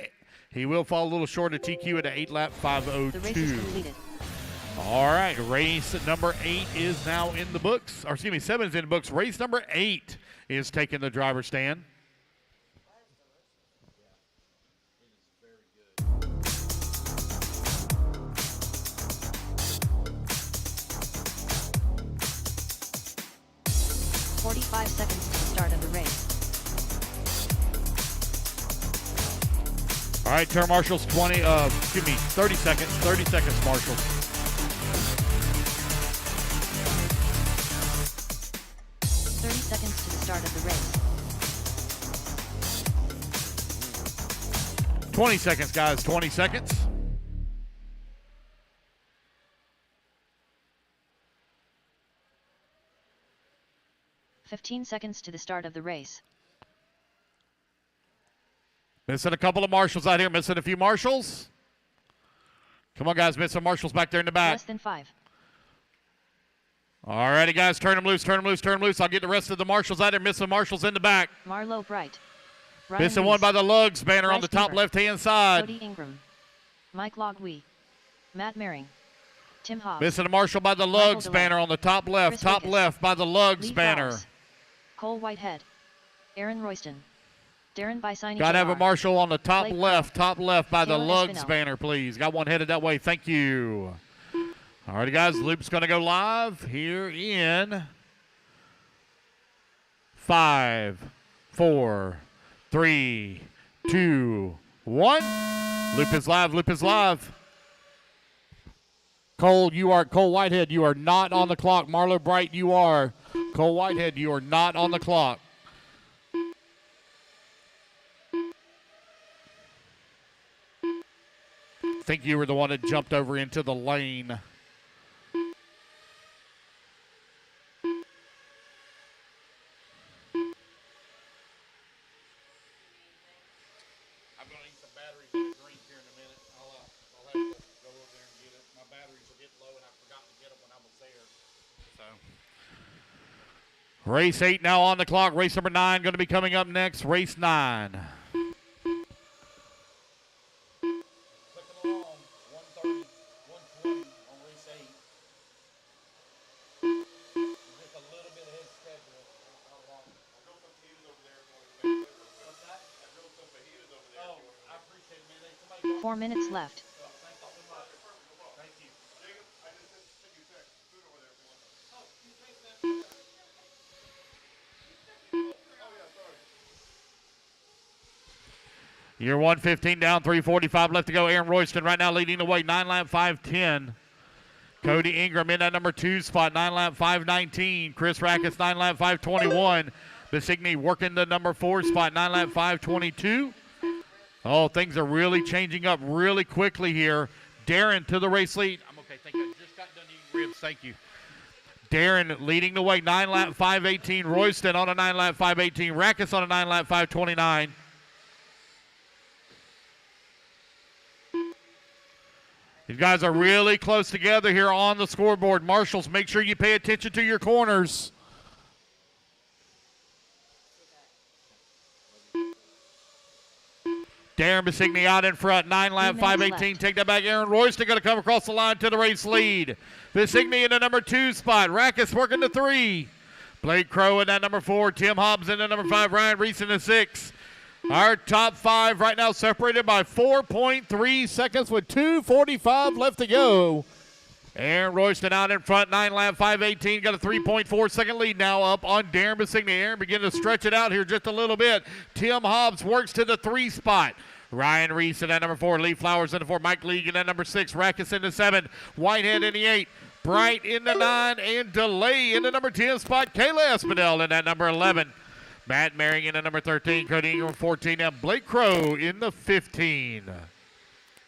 He will fall a little short of TQ at an 8 lap The race is 5:02. completed. All right, race number 8 is now in the books. Or excuse me, 7 is in the books. Race number 8 is taking the driver's stand. "45 seconds to the start of the race. All right, turn marshals 30 seconds. 30 seconds, marshals. 30 seconds to the start of the race. 20 seconds, guys. 20 seconds. "15 seconds to the start of the race. Missing a couple of marshals out here. Missing a few marshals. Come on, guys. Missing marshals back there in the back. Less than 5. All righty, guys. Turn them loose. Turn them loose. Turn them loose. I'll get the rest of the marshals out there. Missing marshals in the back. Marlo Bright. Ryan Missing one Reese, by the lugs banner on Bryce the top Beaver, left-hand side. Cody Ingram. Mike Logwee. Matt Mering. Tim Hobbs. Missing a marshal by the Michael lugs DeLay. banner on the top left. Chris Top Wickes. left by the lugs Lee banner. Flowers. Cole Whitehead. Aaron Royston. Darren Bisini. Got to have a Jr. marshal on the top Blake left by the Taylor lugs Espinel. banner, please. Got one headed that way. Thank you. All righty, guys. Loop's going to go live here in 5, 4, 3, 2, 1. Loop is live. Loop is live. Cole Whitehead, you are not on the clock. Marlo Bright, you are. Cole Whitehead, you are not on the clock. I think you were the one that jumped over into the lane. I'm going to need some batteries and a drink here in a minute. I'll have to go over there and get it. My batteries are getting low, and I forgot to get them when I was there. So, race 8 now on the clock. Race number 9 going to be coming up next. Race 9. Clicking along. 130, 120 on race 8. Just a little bit ahead of schedule. How long? I drove some fajitas over there. What's that? I drove some fajitas over there. Oh, I appreciate it, man. Somebody 4 minutes left. Thank you so much. Thank you. Jacob, I just sent you a text. Food over there if you want some. Oh, you take that? Oh, yeah, sorry. You're 115 down, 345 left to go. Aaron Royston right now leading the way, 9 lap 510. Cody Ingram in that number 2 spot, 9 lap 519. Chris Rackets, 9 lap 521. Besigny working the number 4 spot, 9 lap 522. Oh, things are really changing up really quickly here. Darren to the race lead. I'm okay, thank you. I just got done eating ribs, thank you. Darren leading the way, 9 lap 518. Royston on a 9 lap 518. Rackets on a 9 lap 529. These guys are really close together here on the scoreboard. Marshals, make sure you pay attention to your corners. Darren Besigny out in front, 9 lap 518. left. Take that back. Aaron Royston going to come across the line to the race lead. Besigny in the number 2 spot. Rackets working the 3. Blake Crow in that number 4. Tim Hobbs in the number 5. Ryan Reese in the 6. Our top 5 right now separated by 4.3 seconds with 2:45 left to go. Aaron Royston out in front, 9 lap 518. Got a 3.4 second lead now up on Darren Besigny. Aaron beginning to stretch it out here just a little bit. Tim Hobbs works to the 3 spot. Ryan Reese in that number 4. Lee Flowers in the 4. Mike League in that number 6. Rackets in the 7. Whitehead in the 8. Bright in the 9. And Delay in the number 10 spot. Kayla Espinel in that number 11. Matt Mering in the number 13. Cody Ingram 14. And Blake Crow in the 15.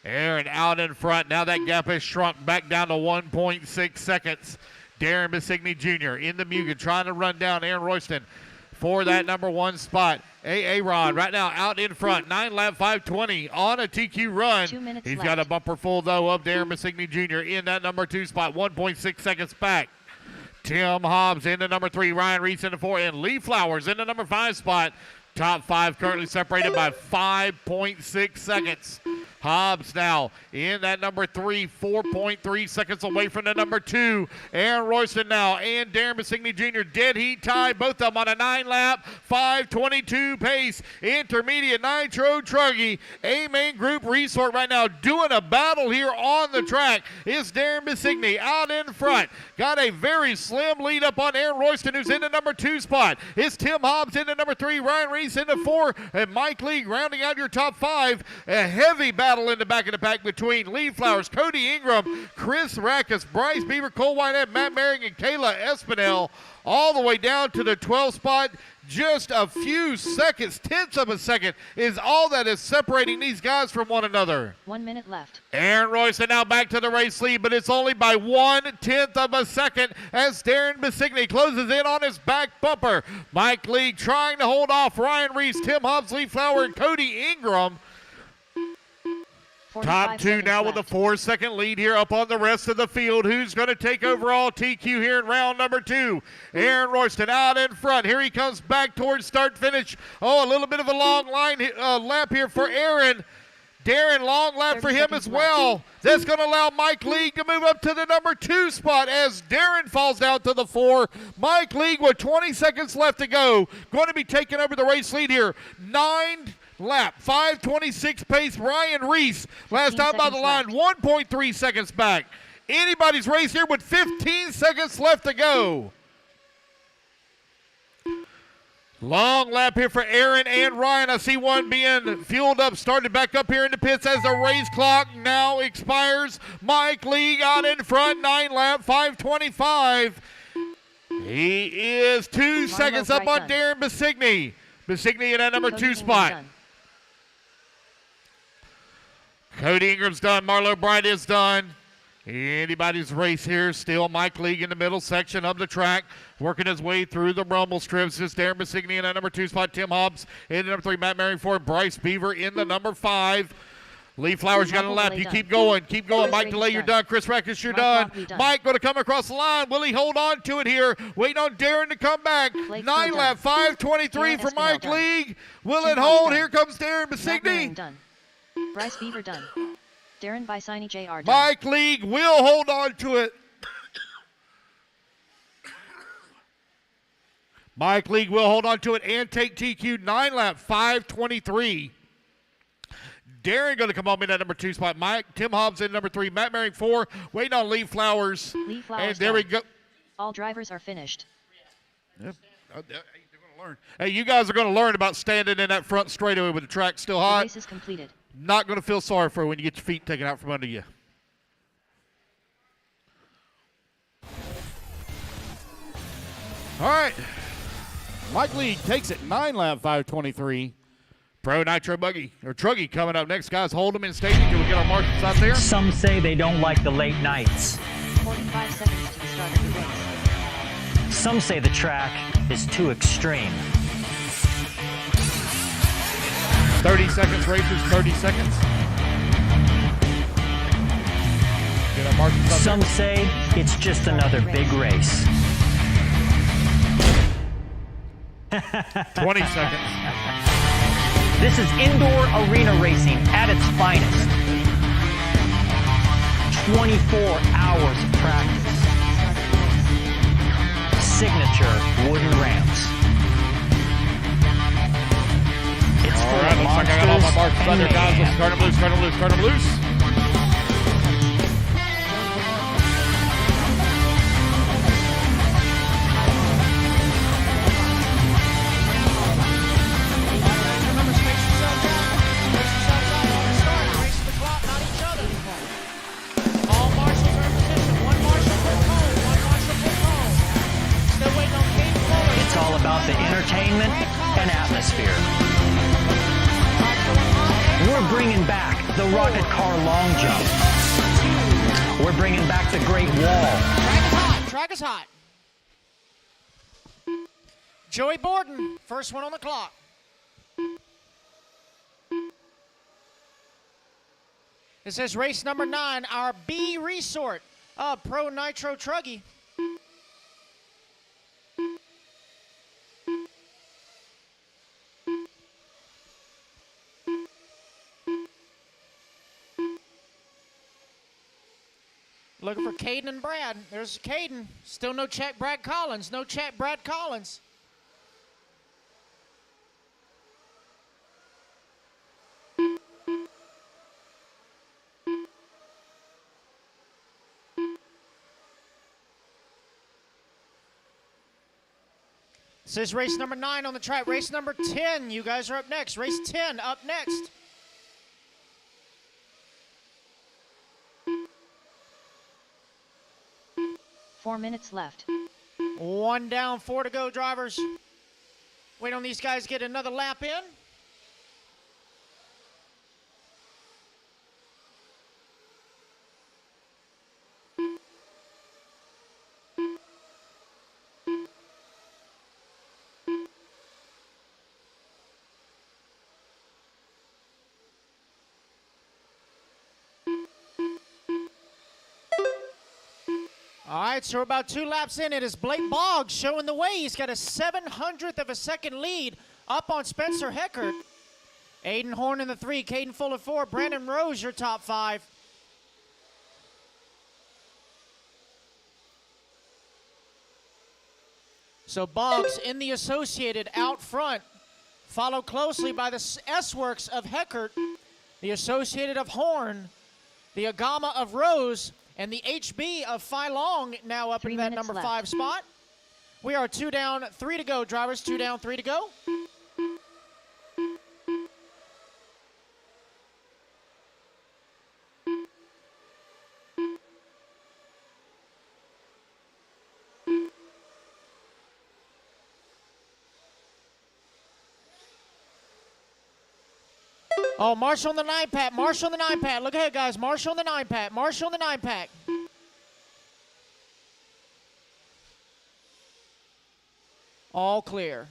Aaron out in front. Now that gap has shrunk back down to 1.6 seconds. Darren Besigny Jr. in the Mugen trying to run down Aaron Royston for that number 1 spot. Rod right now out in front. 9 lap 520 on a TQ run. 2 minutes He's left. got a bumper full, though, of Darren Besigny Jr. in that number 2 spot. 1.6 seconds back. Tim Hobbs in the number 3. Ryan Reese in the 4. And Lee Flowers in the number 5 spot. Top 5 currently separated by 5.6 seconds. Hobbs now in that number 3, 4.3 seconds away from the number 2. Aaron Royston now and Darren Massigny Jr. dead heat tie, both of them on a 9-lap, 5:22 pace. Intermediate Nitro Truggy, A-Main Group Resort right now doing a battle here on the track. Is Darren Massigny out in front. Got a very slim lead up on Aaron Royston, who's in the number 2 spot. It's Tim Hobbs in the number 3, Ryan Reese in the 4, and Mike League rounding out your top 5. A heavy battle in the back of the pack between Lee Flowers, Cody Ingram, Chris Rackus, Bryce Beaver, Cole Whitehead, Matt Merring, and Kayla Espinel, all the way down to the 12th spot. Just a few seconds, tenths of a second, is all that is separating these guys from one another. 1 minute left. Aaron Royston now back to the race lead, but it's only by 1/10 of a second as Darren Massigny closes in on his back bumper. Mike League trying to hold off Ryan Reese, Tim Hobbs, Lee Flower, and Cody Ingram. Top 2 now with a 4-second lead here up on the rest of the field. Who's going to take overall TQ here in round number 2? Aaron Royston out in front. Here he comes back towards start finish. Oh, a little bit of a long line lap here for Aaron. Darren, long lap for him as well. That's going to allow Mike League to move up to the number 2 spot as Darren falls down to the 4. Mike League with 20 seconds left to go. Going to be taking over the race lead here. 9-lap, 5:26 pace. Ryan Reese, last time by the line, 1.3 seconds back. Anybody's race here with 15 seconds left to go. Long lap here for Aaron and Ryan. I see one being fueled up, started back up here in the pits as the race clock now expires. Mike League out in front, 9-lap, 5:25. He is 2 seconds up on Darren Massigny. Massigny in that number 2 spot. Cody Ingram's done. Marlo Bright is done. Anybody's race here. Still Mike League in the middle section of the track, working his way through the rumble strips. Just Darren Massigny in that number 2 spot. Tim Hobbs in the number 3. Matt Merring 4. Bryce Beaver in the number 5. Lee Flowers, you got a lap. You keep going. Keep going. Mike DeLay, you're done. Chris Rackus, you're done. Mike going to come across the line. Will he hold on to it here? Waiting on Darren to come back. 9-lap, 5:23 for Mike League. Will it hold? Here comes Darren Massigny. Done. Bryce Beaver done. Darren Bisini Jr. done. Mike League will hold on to it. Mike League will hold on to it and take TQ. 9-lap, 5:23. Darren going to come up in that number 2 spot. Tim Hobbs in number 3. Matt Merring 4. Waiting on Lee Flowers. Lee Flowers and there we go. All drivers are finished. Yep. They're going to learn. Hey, you guys are going to learn about standing in that front straightaway with the track still hot. The race is completed. Not going to feel sorry for you when you get your feet taken out from under you. All right. Mike League takes it. 9-lap, 5:23. Pro Nitro Buggy or Truggy coming up next, guys. Hold them in staging. Can we get our marshals out there? Some say they don't like the late nights. 45 seconds to the start of the race. Some say the track is too extreme. 30 seconds, racers, 30 seconds. Get our marshals out Some there. say it's just another big race. 20 seconds. This is indoor arena racing at its finest. 24 hours of practice. Signature wooden ramps. It's All full right, of looks like I got all my marshals out and there, guys. Let's mayhem. start them loose, start them loose, start them loose. Remember, space yourselves out. Space yourselves out on the start. Race the clock, not each other. All marshals are in position. One marshal per cone. One marshal per cone. Still waiting on Kate Fuller. It's all about the entertainment and atmosphere. We're bringing back the rocket car long jump. We're bringing back the Great Wall. Track is hot. Track is hot. Joey Borden, first one on the clock. This is race number 9, our B Resort of Pro Nitro Truggy. Looking for Caden and Brad. There's Caden. Still no check Brad Collins. No check Brad Collins. This is race number 9 on the track. Race number 10, you guys are up next. Race 10 up next. Four minutes left. 1 down, 4 to go, drivers. Wait on these guys to get another lap in. All right, so we're about 2 laps in. It is Blake Boggs showing the way. He's got a 700th of a second lead up on Spencer Heckert. Aiden Horn in the 3, Caden Fuller 4, Brandon Rose your top 5. So Boggs in the Associated out front, followed closely by the S-Works of Heckert, the Associated of Horn, the Agama of Rose, and the HB of Phi Long now up 3 in that minutes number left. 5 spot. We are 2 down, 3 to go, drivers. 2 down, 3 to go. Oh, Marshall on the 9-pack. Marshall on the 9-pack. Look ahead, guys. Marshall on the 9-pack. Marshall on the 9-pack. All clear.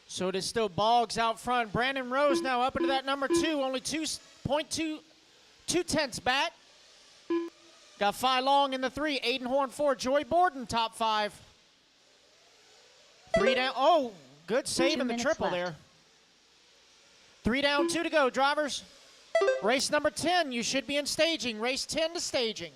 So it is still Boggs out front. Brandon Rose now up into that number 2. Only 2.2 tenths back. Got Phi Long in the 3. Aiden Horn 4. Joy Borden top 5. 3 down. Oh, good save 2 in the minutes triple left. there. 3 down, 2 to go, drivers. Race number 10, you should be in staging. Race 10 to staging.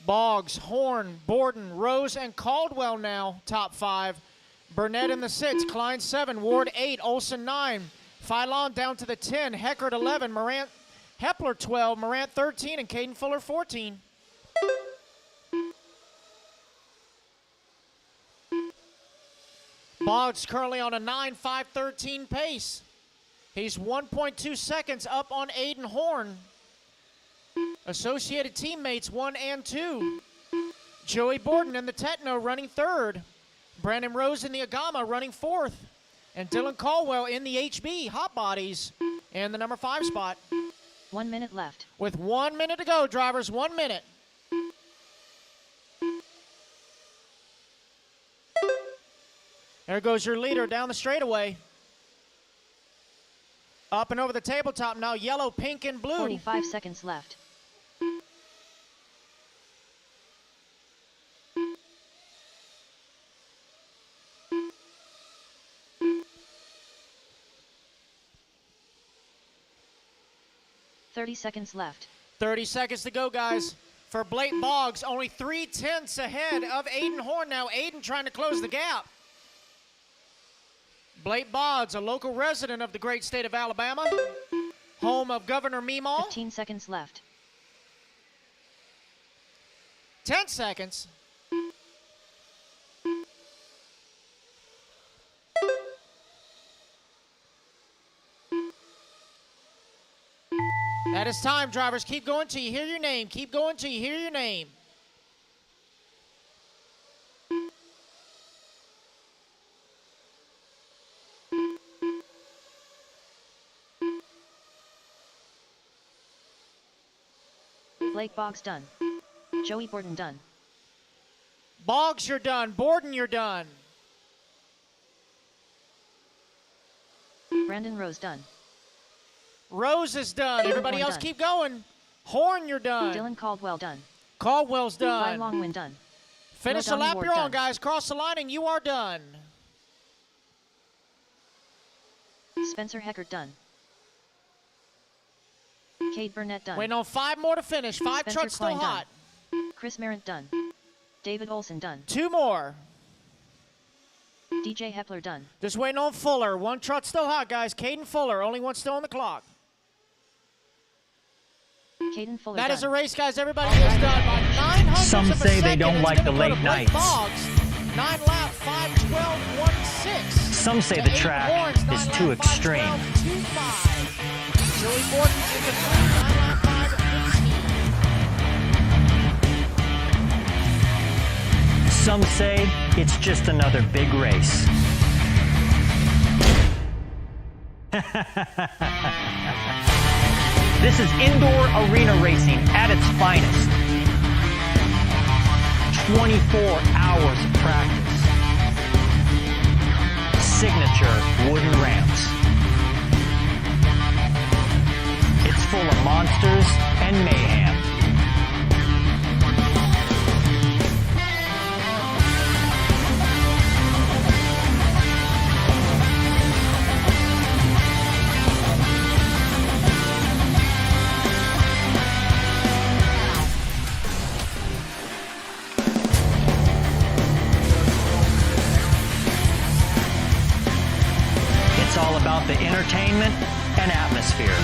Boggs, Horn, Borden, Rose, and Caldwell now top 5. Burnett in the 6, Klein 7, Ward 8, Olson 9, Philon down to the 10, Heckert 11, Morant, Hepler 12, Morant 13, and Caden Fuller 14. Boggs currently on a 9.513 pace. He's 1.2 seconds up on Aiden Horn. Associated teammates 1 and 2. Joey Borden in the Techno running 3rd. Brandon Rose in the Agama running 4th. And Dylan Caldwell in the HB Hot Bodies in the number 5 spot. 1 minute left. With 1 minute to go, drivers, 1 minute. There goes your leader down the straightaway. Up and over the tabletop now, yellow, pink, and blue. 45 seconds left. $30 left. 30 seconds to go, guys. For Blake Boggs, only 3 tenths ahead of Aiden Horn now. Aiden trying to close the gap. Blake Boggs, a local resident of the great state of Alabama, home of Governor Meemaw. 15 seconds left. 10 seconds. That is time, drivers. Keep going till you hear your name. Keep going till you hear your name. Blake Boggs done. Joey Borden done. Boggs, you're done. Borden, you're done. Brandon Rose done. Rose is done. Everybody Horn else done. keep going. Horn, you're done. Dylan Caldwell done. Caldwell's Vi done. Longwin done. Finish the Rodani lap Ward you're on, done. guys. Cross the line and you are done. Spencer Heckert done. Cade Burnett done. Waiting on 5 more to finish. 5 Spencer trucks still Klein done. hot. Chris Merritt done. David Olson done. 2 more. DJ Hepler done. Just waiting on Fuller. 1 truck still hot, guys. Caden Fuller, only one still on the clock. Caden Fuller That done. is a race, guys. Everybody is done by 900 Some of a say they second. don't It's like gonna the go to late Blake nights. Boggs. 9 lap, 5:12.16. Some say To the 8 track Horns, is 9 too lap, extreme. 5:12.25. Joey Borden's in the 3, 9 lap, 5:15. Some say it's just another big race. This is indoor arena racing at its finest. 24 hours of practice. Signature wooden ramps. It's full of monsters and mayhem. It's all about the entertainment and atmosphere.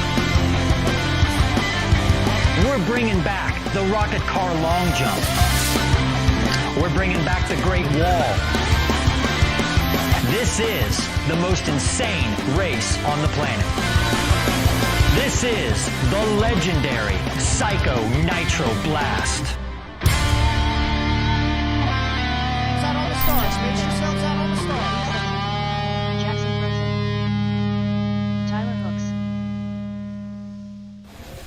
We're bringing back the rocket car long jump. We're bringing back the Great Wall. This is the most insane race on the planet. This is the legendary Psycho Nitro Blast. It's out on the start. Space yourselves out on the start. Jackson Brunson. Tyler Hooks.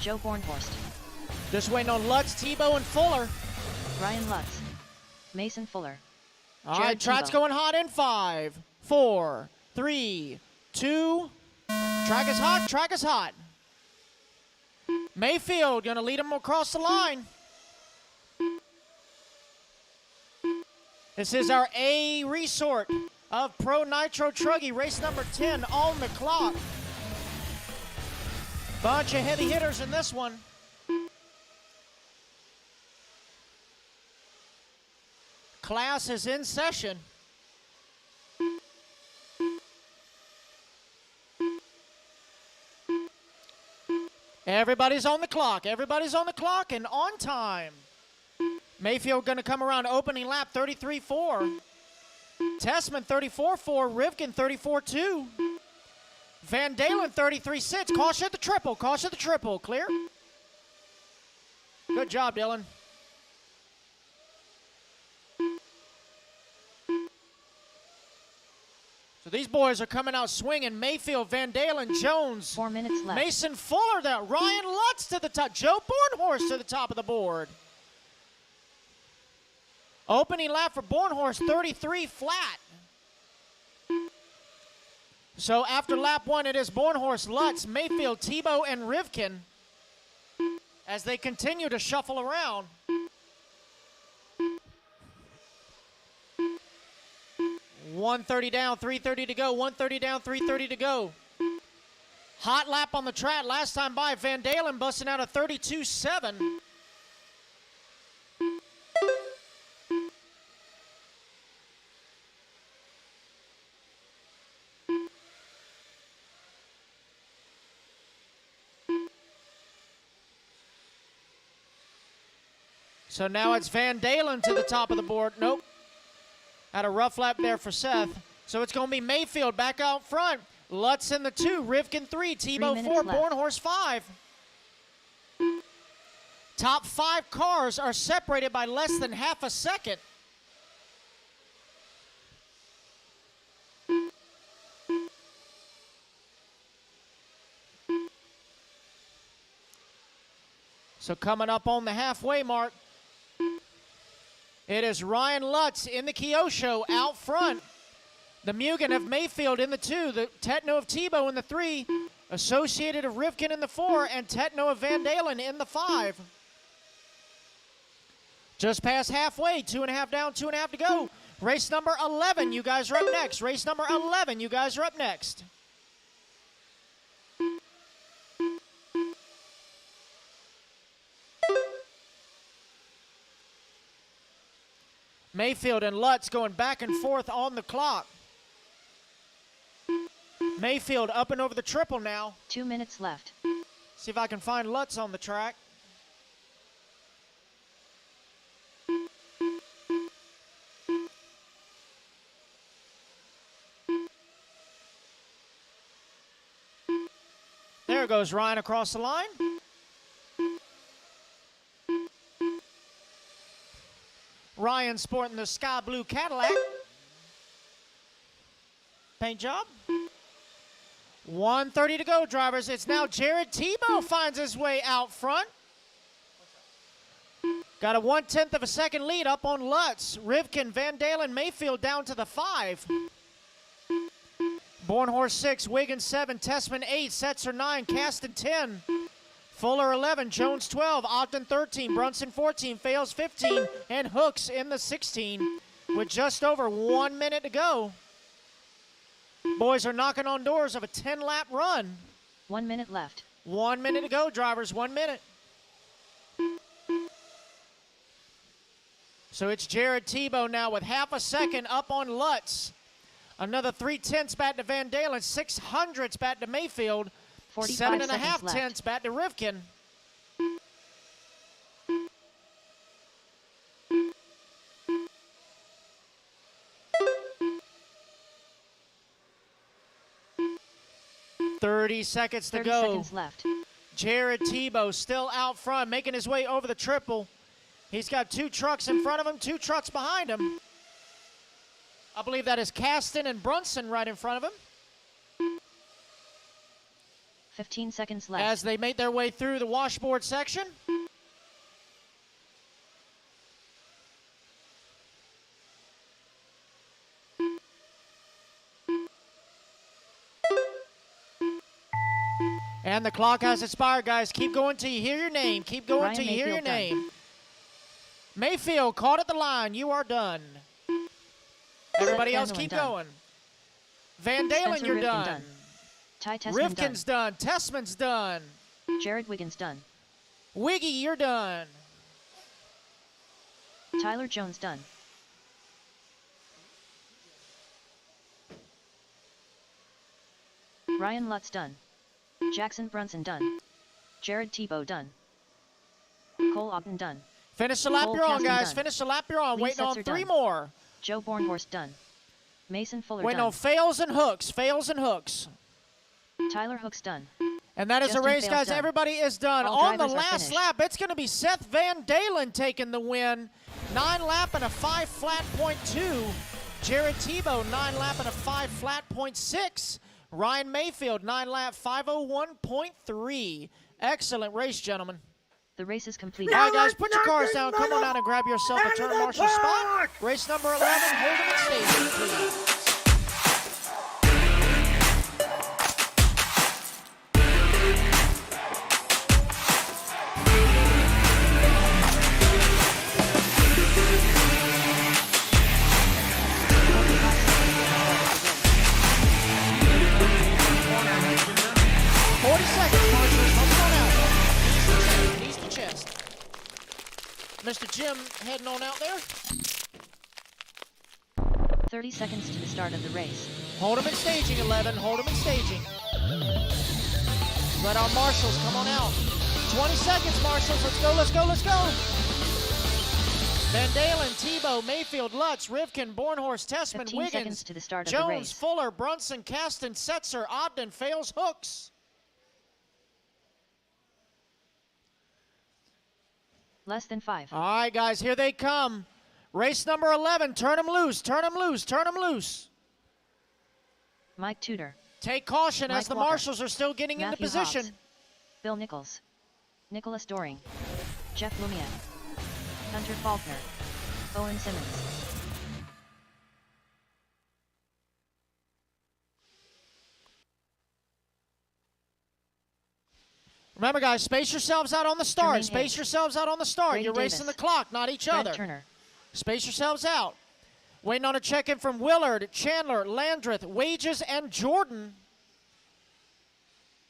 Joe Bornhorst. Just waiting on Lutz, Tebow, and Fuller. Ryan Lutz. Mason Fuller. All Jared right, track's Tebow. going hot in 5, 4, 3, 2. Track is hot, track is hot. Mayfield gonna lead them across the line. This is our A resort of Pro Nitro Truggy, race number 10 on the clock. Bunch of heavy hitters in this one. Class is in session. Everybody's on the clock. Everybody's on the clock and on time. Mayfield going to come around opening lap 33.4. Tessman 34.4. Rivkin 34.2. Van Dalen 33.6. Caution at the triple. Caution at the triple. Clear. Good job, Dylan. So these boys are coming out swinging. Mayfield, Van Dalen, Jones, 4 minutes left. Mason Fuller, that Ryan Lutz to the top. Joe Bornhorst to the top of the board. Opening lap for Bornhorst, 33 flat. So after lap 1, it is Bornhorst, Lutz, Mayfield, Tebow, and Rivkin as they continue to shuffle around. .130 down, 3:30 to go. 1:30 down, 3:30 to go. Hot lap on the track. Last time by, Van Dalen busting out a 32.7. So now it's Van Dalen to the top of the board. Nope. Had a rough lap there for Seth. So it's going to be Mayfield back out front. Lutz in the 2, Rivkin 3, Tebow 3 4, minutes left. Bornhorst 5. Top 5 cars are separated by less than half a second. So coming up on the halfway mark, it is Ryan Lutz in the Kyosho out front. The Mugen of Mayfield in the 2, the Techno of Tebow in the 3, Associated of Rivkin in the 4 and Techno of Van Dalen in the 5. Just past halfway, 2.5 down, 2.5 to go. Race number 11, you guys are up next. Race number 11, you guys are up next. Mayfield and Lutz going back and forth on the clock. Mayfield up and over the triple now. 2 minutes left. See if I can find Lutz on the track. There goes Ryan across the line. Ryan sporting the sky blue Cadillac. Paint job. 1:30 to go, drivers. It's now Jared Tebow finds his way out front. Got a 1/10 of a second lead up on Lutz. Rivkin, Van Dalen, Mayfield down to the 5. Bornhorst 6, Wiggins 7, Tessman 8, Setzer 9, Caston 10, Fuller 11, Jones 12, Ogden 13, Brunson 14, Fales 15, and Hooks in the 16 with just over 1 minute to go. Boys are knocking on doors of a 10-lap run. 1 minute left. 1 minute to go, drivers, 1 minute. So it's Jared Tebow now with half a second up on Lutz. Another 3/10 back to Van Dalen, 600s back to Mayfield, 45 7.5 seconds left. tenths back to Rivkin. Thirty seconds to 30 go. seconds left. Jared Tebow still out front, making his way over the triple. He's got 2 trucks in front of him, 2 trucks behind him. I believe that is Caston and Brunson right in front of him 15 seconds left. as they make their way through the washboard section. And the clock has expired, guys. Keep going till you hear your name. Keep going Ryan till you hear your Mayfield done. name. Mayfield caught at the line. You are done. Everybody Van else Dalen keep done. going. Van Dalen, Spencer you're Rivkin done. Ty Tessman Rivkin's done. Tessman's done. done. Jared Wiggins done. Wiggy, you're done. Tyler Jones done. Ryan Lutz done. Jackson Brunson done. Jared Tebow done. Cole Ogden done. Finish the lap Cole you're on, Caston guys. done. Finish the lap you're on. Lee Waiting on Setzer 3 done. more. Joe Bornhorst done. Mason Fuller Waiting done. on fails and hooks. Fails and hooks. Tyler Hooks done. And that is Justin the race, Fails guys. done. Everybody is done. All On the drivers are last finished. lap, it's going to be Seth Van Dalen taking the win. 9 lap and a 5 flat .2. Jared Tebow, 9 lap and a 5 flat .6. Ryan Mayfield, 9 lap, 501.3. Excellent race, gentlemen. The race is completed. All right, guys, let's put your knock cars this down. Come on out and grab yourself a out of turn the marshal spot. park! Race number 11, hold them at station, please. Mr. Jim heading on out there. 30 seconds to the start of the race. Hold them in staging, 11. Hold them in staging. Let our marshals come on out. 20 seconds, marshals. Let's go, let's go, let's go. Van Dalen, Tebow, Mayfield, Lutz, Rivkin, Bornhorst, Tessman, 15 Wiggins, seconds to the start of the Jones, race. Fuller, Brunson, Caston, Setzer, Ogden, Fales, Hooks. Less than 5. All right, guys, here they come. Race number 11. Turn them loose, turn them loose, turn them loose. Mike Tudor. Take caution as Mike the Walker. marshals are still getting into Matthew position. Hobbs. Bill Nichols. Nicholas Doring. Jeff Lumiere. Hunter Faulkner. Owen Simmons. Remember, guys, space yourselves out on the start. Jermaine Space Hayes. yourselves out on the start. Brady You're racing Davis. the clock, not each Brent other. Turner. Space yourselves out. Waiting on a check-in from Willard, Chandler, Landreth, Wages, and Jordan.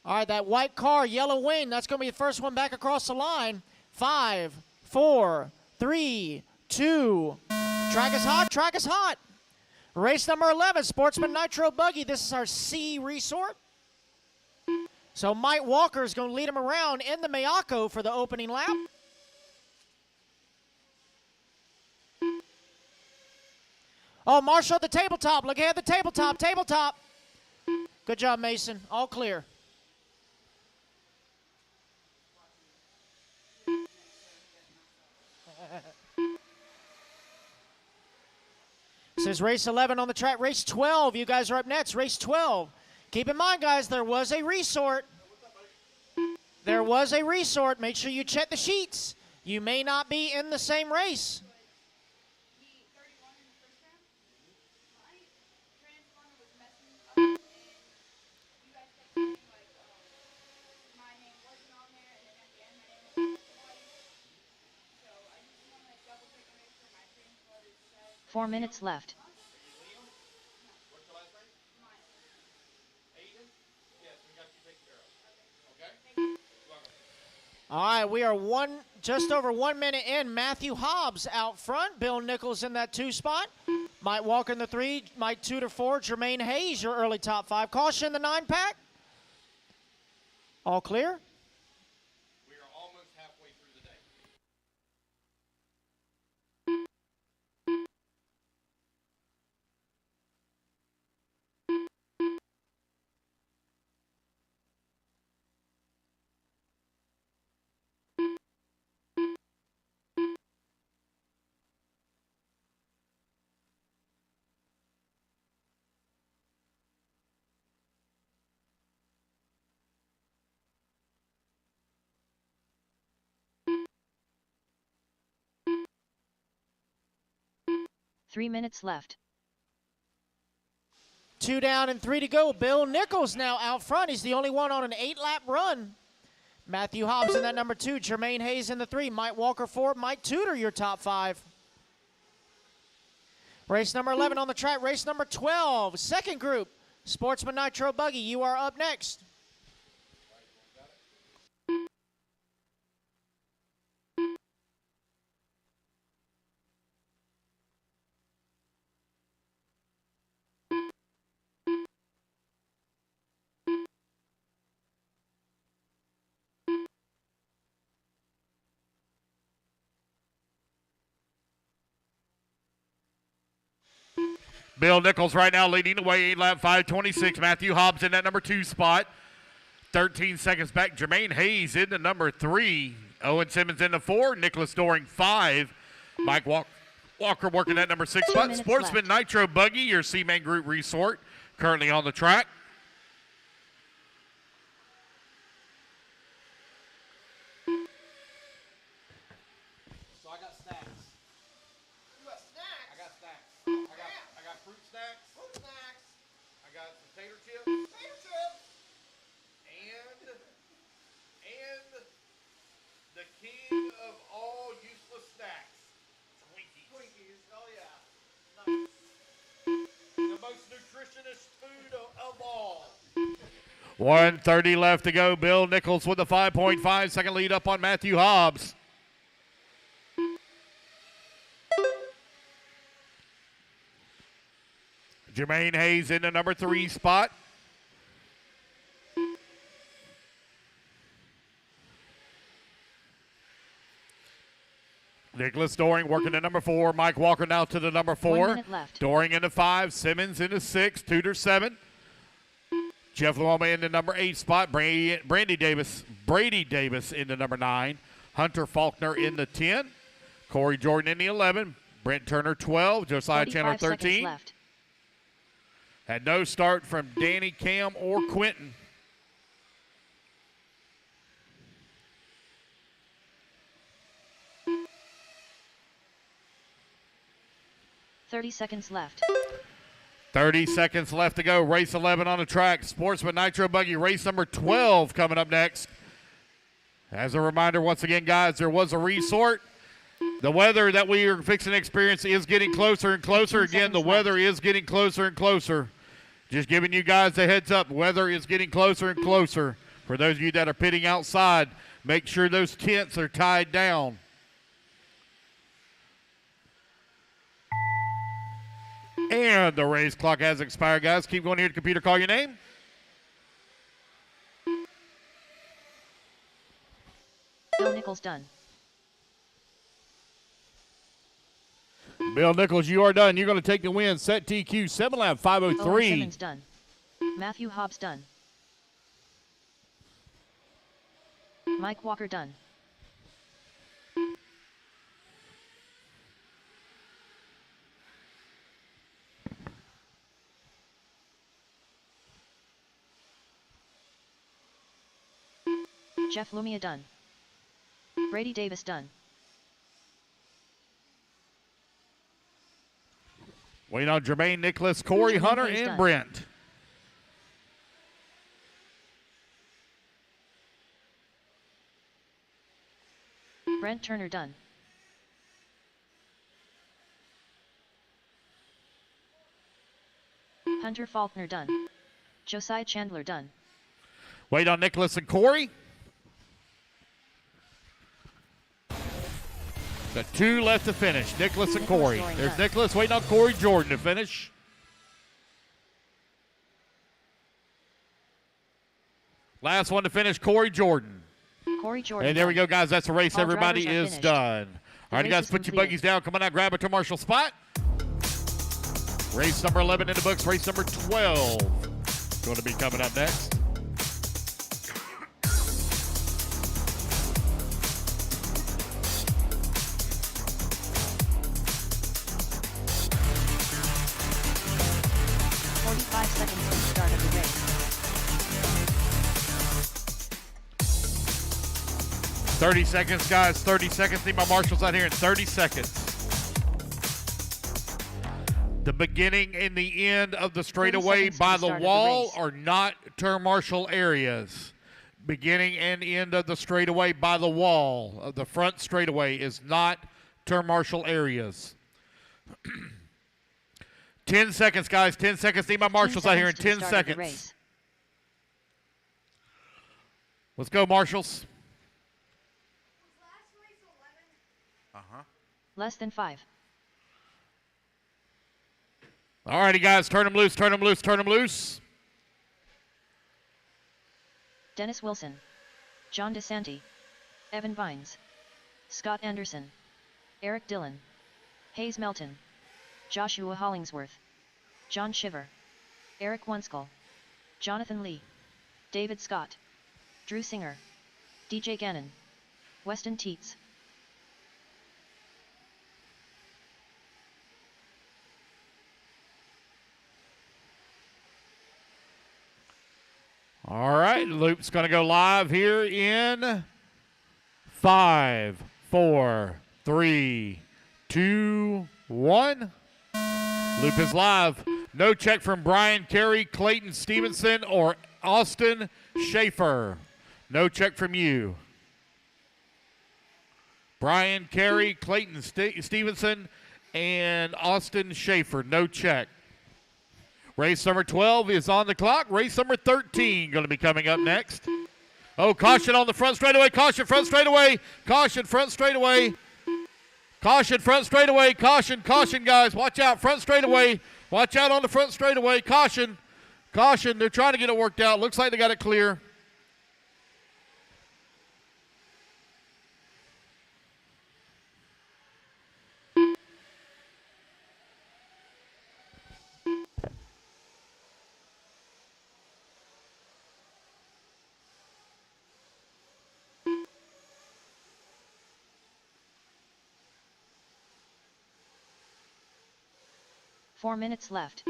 All right, that white car, yellow wing, that's going to be the first one back across the line. 5, 4, 3, 2. Track is hot, track is hot. Race number 11, Sportsman Nitro Buggy. This is our C resort. So Mike Walker is going to lead him around in the Miyako for the opening lap. Oh, Marshall at the tabletop. Look ahead at the tabletop, tabletop. Good job, Mason. All clear. Says race 11 on the track. Race 12, you guys are up next. Race 12. Keep in mind, guys, there was a resort. There was a resort. Make sure you check the sheets. You may not be in the same race. Four minutes left. All right, we are just over 1 minute in. Matthew Hobbs out front. Bill Nichols in that 2 spot. Mike Walker in the 3. Mike Tudor 4. Jermaine Hayes, your early top 5. Caution in the 9-pack. All clear. We are almost halfway through the day. 3 minutes left. 2 down and 3 to go. Bill Nichols now out front. He's the only one on an 8-lap run. Matthew Hobbs in that number 2. Jermaine Hayes in the 3. Mike Walker 4. Mike Tudor, your top 5. Race number 11 on the track. Race number 12. Second group. Sportsman Nitro Buggy, you are up next. Bill Nichols right now leading the way, 8-lap 5:26. Matthew Hobbs in that number 2 spot. 13 seconds back. Jermaine Hayes in the number 3. Owen Simmons in the 4. Nicholas Doring 5. Mike Walker working that number 6 spot. Sportsman Nitro Buggy, your C-Main Group resort, currently on the track. So I got snacks. You got snacks? I got snacks. I got fruit snacks. Fruit snacks. I got some tater chips. Potato chips. And the king of all useless snacks, Twinkies. Twinkies. Oh yeah. The most nutritious food of all. 1:30 left to go. Bill Nichols with the 5.5 second lead up on Matthew Hobbs. Jermaine Hayes in the number 3 spot. Nicholas Doring working the number 4. Mike Walker now to the number 4. 1 minute left. Doring into 5. Simmons into 6. Tudor 7. Jeff Luoma in the number 8 spot. Brady Davis in the number 9. Hunter Faulkner in the 10. Corey Jordan in the 11. Brent Turner 12. Josiah Chandler 45 seconds 13. left. Had no start from Danny, Cam, or Quentin. Thirty seconds left. 30 seconds left to go. Race 11 on the track. Sportsman Nitro Buggy race number 12 coming up next. As a reminder, once again, guys, there was a resort. The weather that we are fixing to experience is getting closer and closer. 15 Again, the seconds weather left. is getting closer and closer. Just giving you guys a heads up. Weather is getting closer and closer. For those of you that are pitting outside, make sure those tents are tied down. And the race clock has expired, guys. Keep going here to computer. Call your name. Bill Nichols done. Bill Nichols, you are done. You're going to take the win. Set TQ 7 lap Owen 503. Simmons done. Matthew Hobbs done. Mike Walker done. Jeff Lumia done. Brady Davis done. Waiting on Jermaine, Nicholas, Corey, Jermaine Hunter, Hayes and done. Brent. Brent Turner done. Hunter Faulkner done. Josiah Chandler done. Wait on Nicholas and Corey. Got 2 left to finish. Nicholas and Nicholas Corey. Doring There's done. Nicholas waiting on Corey Jordan to finish. Last one to finish, Corey Jordan. Corey Jordan. And there we done. go, guys. That's the race. All Everybody drivers are is finished. done. All right, you race guys, is put your completed. buggies down. Come on out, grab a commercial spot. Race number 11 in the books. Race number 12 going to be coming up next. .45 seconds to the start of the race. 30 seconds, guys. 30 seconds. Need my marshals out here in 30 seconds. The beginning and the end of the straightaway seconds to by the the start of the wall race. are not turn marshal areas. Beginning and end of the straightaway by the wall of the front straightaway is not turn marshal areas. 10 seconds, guys. 10 seconds. Need my marshals out here in 10 seconds. Let's go, marshals. Less than 5. All righty, guys. Turn them loose, turn them loose, turn them loose. Dennis Wilson. John DeSanti. Evan Vines. Scott Anderson. Eric Dillon. Hayes Melton. Joshua Hollingsworth. John Shiver. Eric Oneskell. Jonathan Lee. David Scott. Drew Singer. DJ Gannon. Weston Teets. All right, loop's going to go live here in 5, 4, 3, 2, 1. Loop is live. No check from Brian Carey, Clayton Stevenson, or Austin Schaefer. No check from you. Brian Carey, Clayton Stevenson, and Austin Schaefer. No check. Race number 12 is on the clock. Race number 13 going to be coming up next. Oh, caution on the front straightaway. Caution, front straightaway. Caution, front straightaway. Caution, front straightaway. Caution, caution, guys. Watch out, front straightaway. Watch out on the front straightaway. Caution, caution. They're trying to get it worked out. Looks like they got it clear. Four minutes left.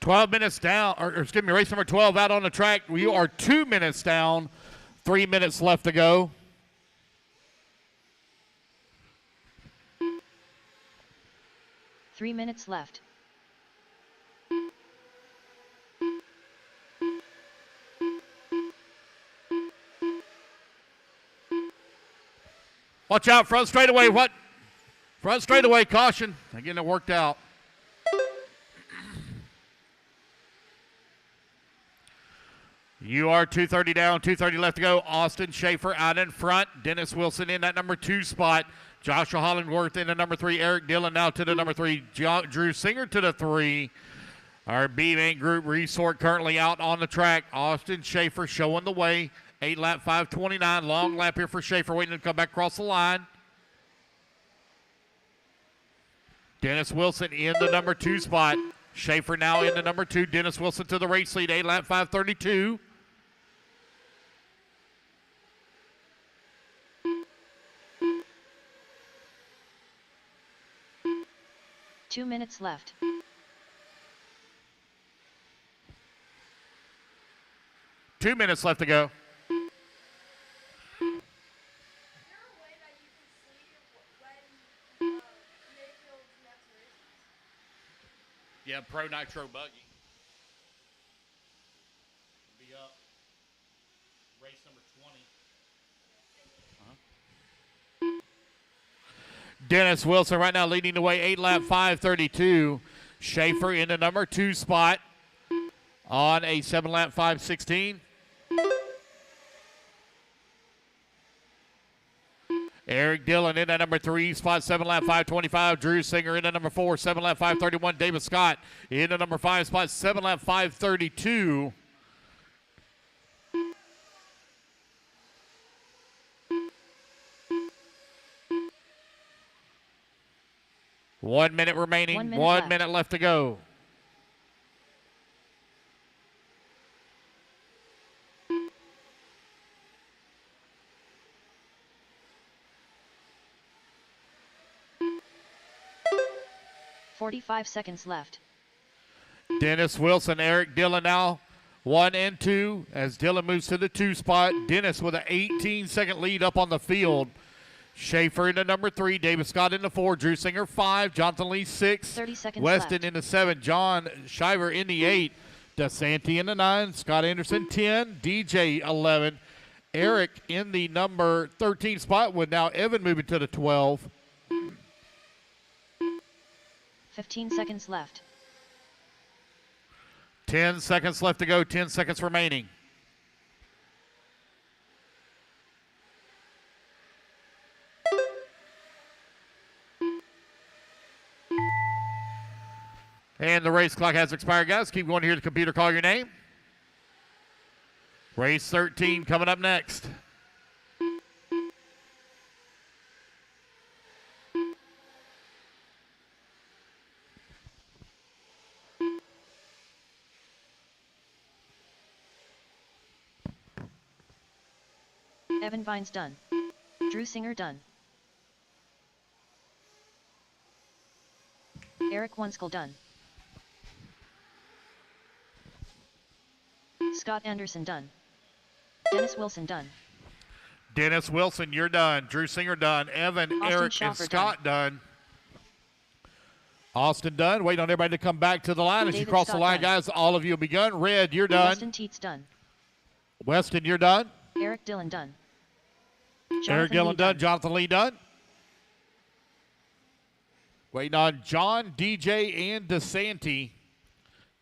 12 minutes down, or excuse me, race number 12 out on the track. You are 2 minutes down, 3 minutes left to go. Three minutes left. Watch out, front straightaway. What? Front straightaway, caution. They're getting it worked out. You are 230 down, 230 left to go. Austin Schaefer out in front. Dennis Wilson in that number 2 spot. Joshua Hollingworth in the number 3. Eric Dillon now to the number 3. Drew Singer to the 3. Our B-main group resort currently out on the track. Austin Schaefer showing the way. 8 lap 529. Long lap here for Schaefer waiting to come back across the line. Dennis Wilson in the number 2 spot. Schaefer now in the number 2. Dennis Wilson to the race lead. 8 lap 532. Two minutes left. Two minutes left to go. Yeah, Pro Nitro buggy. Be up. Race number 20. Dennis Wilson right now leading the way, 8 lap 532. Schaefer in the number 2 spot on a 7 lap 516. Eric Dillon in that number 3 spot, 7 lap 525. Drew Singer in the number 4, 7 lap 531. David Scott in the number 5 spot, 7 lap 532. One minute remaining. 1 minute One left. minute left to go. "45 seconds left. Dennis Wilson, Eric Dillon now 1 and 2 as Dillon moves to the 2 spot. Dennis with an 18-second lead up on the field. Schaefer in the number 3, David Scott in the 4, Drew Singer 5, Jonathan Lee 6, 30 seconds Weston left. in the 7, John Shiver in the 8, DeSanti in the 9, Scott Anderson 10, DJ 11, Eric in the number 13 spot with now Evan moving to the 12. 15 seconds left. 10 seconds left to go, 10 seconds remaining. And the race clock has expired, guys. Keep going here. The computer call your name. Race 13 coming up next. Evan Vines done. Drew Singer done. Eric Wunschel done. Scott Anderson done. Dennis Wilson done. Dennis Wilson, you're done. Drew Singer done. Evan, Austin Eric, and Schaffer Scott done. Austin done. Waiting on everybody to come back to the line. As you David cross the Scott line, done. guys, all of you will be done. Red, you're done. Weston Teets done. Weston, you're done. Eric Dillon done. Eric Jonathan Dillon Lee done. Jonathan Lee done. Waiting on John, DJ, and DeSanti.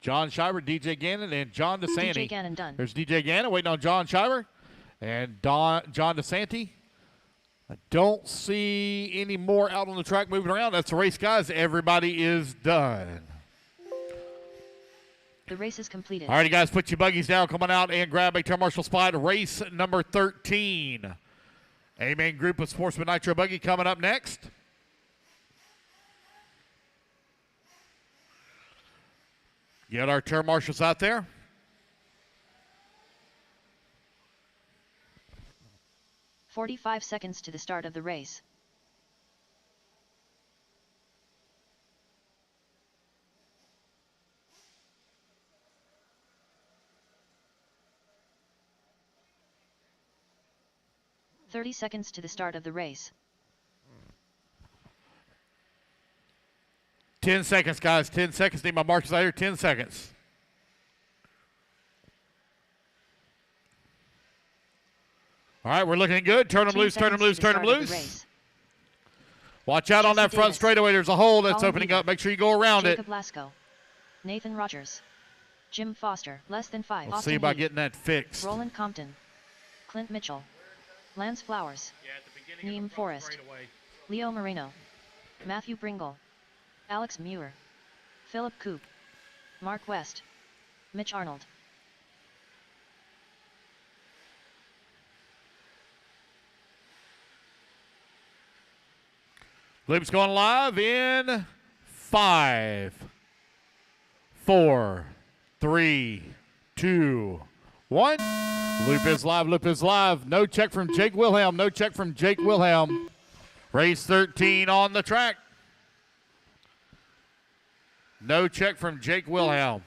John Shiver, DJ Gannon, and John DeSanti. DJ Gannon done. There's DJ Gannon waiting on John Shiver and John DeSanti. I don't see any more out on the track moving around. That's the race, guys. Everybody is done. The race is completed. All right, guys, put your buggies down. Come on out and grab a turn marshal spot. Race number 13. A-main group of Sportsman Nitro Buggy coming up next. Get our turn marshals out there. "45 seconds to the start of the race. 30 seconds to the start of the race. 10 seconds, guys. 10 seconds. Need my markers out here. 10 seconds. All right, we're looking good. Turn them 15 loose, turn them seconds to loose, the turn them start of the loose. race. Watch out on Jesse that front Davis. straightaway. There's a hole that's Colin opening Beaver. up. Make sure you go around Jacob it. Lasco. Nathan Rogers. Jim Foster, less than 5. We'll Austin see about Heath. getting that fixed. Roland Compton. Clint Mitchell. Lance Flowers. Yeah, at the beginning Neem Forrest. Leo Moreno. Matthew Bringle. Alex Muir. Philip Coop. Mark West. Mitch Arnold. Loop's going live in 5, 4, 3, 2, 1. Loop is live, loop is live. No check from Jake Wilhelm, no check from Jake Wilhelm. Race 13 on the track. No check from Jake Wilhelm.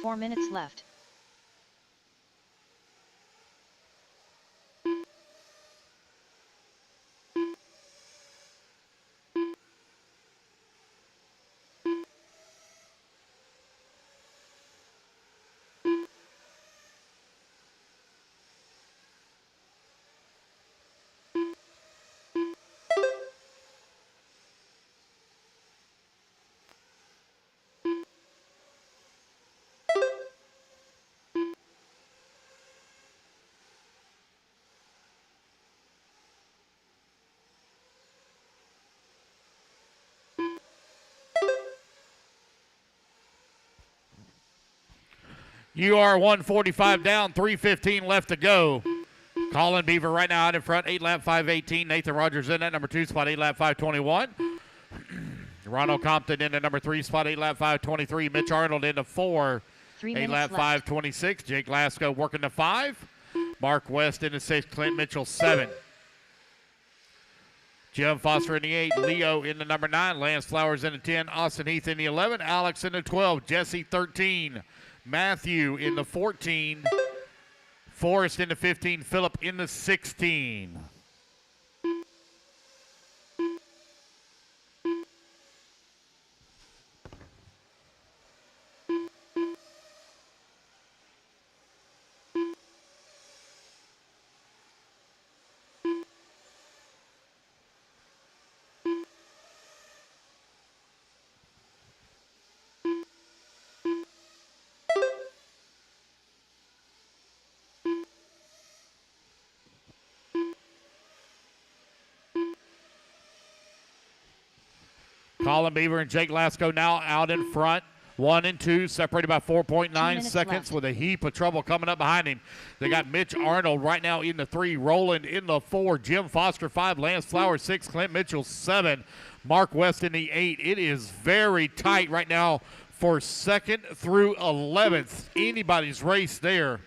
Four minutes left. You are 145 down, 3:15 left to go. Colin Beaver right now out in front, 8 lap 5:18. Nathan Rogers in that number 2 spot, 8 lap 5:21. Ronald Compton in the number 3 spot, 8 lap 5:23. Mitch Arnold in the 4, 3 8 minutes lap left. 5:26. Jake Lasco working the 5. Mark West in the 6, Clint Mitchell 7. Jim Foster in the 8, Leo in the number 9, Lance Flowers in the 10, Austin Heath in the 11, Alex in the 12, Jesse 13, Matthew in the 14, Forrest in the 15, Philip in the 16. Colin Beaver and Jake Lasco now out in front. 1 and 2, separated by 4.9 minutes seconds left. with a heap of trouble coming up behind him. They got Mitch Arnold right now in the 3, Roland in the 4, Jim Foster 5, Lance Flowers 6, Clint Mitchell 7, Mark West in the 8. It is very tight right now for 2nd through 11th. Anybody's race there.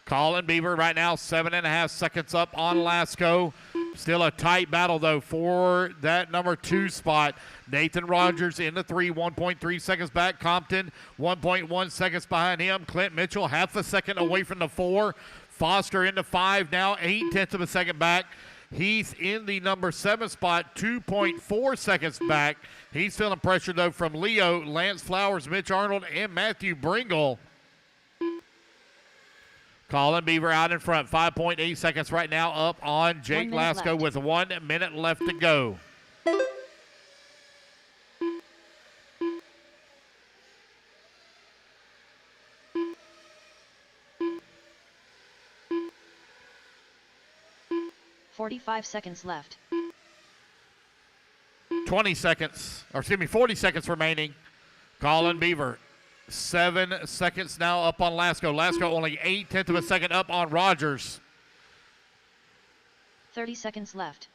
Colin Beaver right now 7.5 seconds up on Lasco. Still a tight battle, though, for that number 2 spot. Nathan Rogers in the 3, 1.3 seconds back. Compton, 1.1 seconds behind him. Clint Mitchell, half a second away from the 4. Foster in the 5 now, 0.8 of a second back. Heath in the number 7 spot, 2.4 seconds back. He's feeling pressure, though, from Leo, Lance Flowers, Mitch Arnold, and Matthew Bringle. Colin Beaver out in front. 5.8 seconds right now up on Jake 1 minute Lasco left. with 1 minute left to go. .45 seconds left. 20 seconds, or excuse me, 40 seconds remaining. Colin Beaver, 7 seconds now up on Lasco. Lasco only 0.8 of a second up on Rogers. 30 seconds left.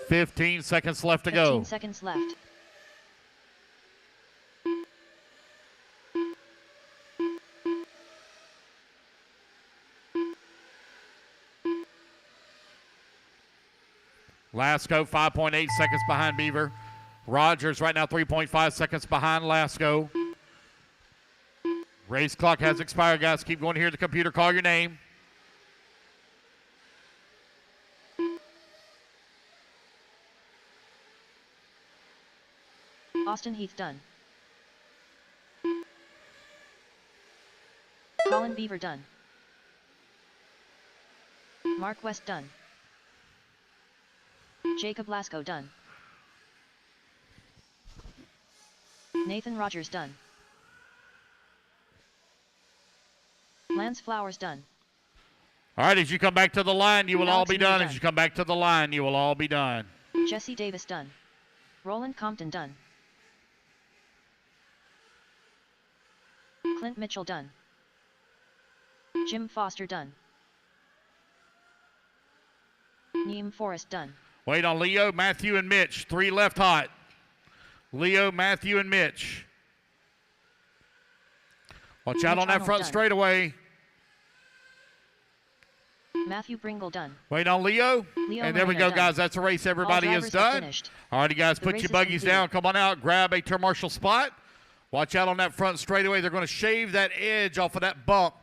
$15 seconds left to 15 go. seconds left. Lasco 5.8 seconds behind Beaver. Rogers right now 3.5 seconds behind Lasco. Race clock has expired, guys. Keep going here. The computer call your name. Austin Heath done. Colin Beaver done. Mark West done. Jacob Lasco done. Nathan Rogers done. Lance Flowers done. All right, as you come back to the line, you will all Alex be done. Miller As done. you come back to the line, you will all be done. Jesse Davis done. Roland Compton done. Clint Mitchell done. Jim Foster done. Neem Forrest done. Wait on Leo, Matthew, and Mitch. 3 left hot. Leo, Matthew, and Mitch. Watch out Mitch on that Arnold front done. straightaway. Matthew Bringle done. Wait on Leo. Leo And there we Moreno go, done. guys. That's a race everybody All has drivers have done. finished. All righty, guys. The Put race your is buggies completed. down. Come on out. Grab a turn marshal spot. Watch out on that front straightaway. They're going to shave that edge off of that bump.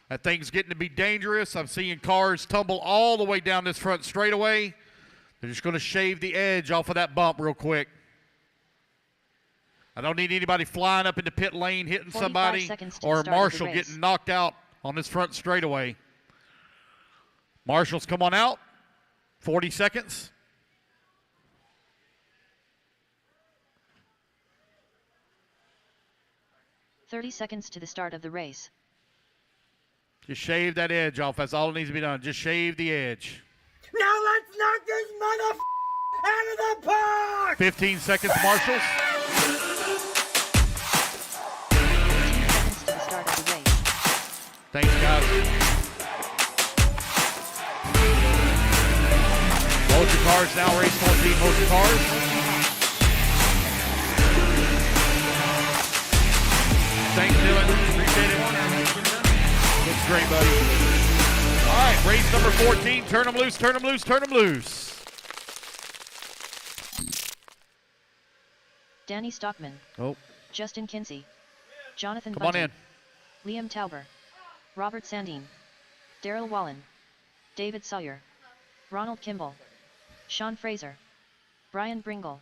That thing's getting to be dangerous. I'm seeing cars tumble all the way down this front straightaway. They're just going to shave the edge off of that bump real quick. I don't need anybody flying up into pit lane, hitting 45 somebody, seconds to the or start of the Marshall race. getting knocked out on this front straightaway. Marshall's come on out. 40 seconds. .30 seconds to the start of the race. Just shave that edge off. That's all that needs to be done. Just shave the edge. Now let's knock this mother out of the park! 15 seconds, Marshall. 15 seconds to the start of the race. Thanks, guys. Hold your cars now. Race 14. Hold your cars. Thanks, Dylan. Appreciate it. Looks great, buddy. All right, race number 14. Turn them loose, turn them loose, turn them loose. Danny Stockman. Oh, Justin Kinsey. Jonathan come on Bunting. in. Liam Tauber. Robert Sandine. Daryl Wallen. David Sawyer. Ronald Kimball. Sean Fraser. Brian Bringle.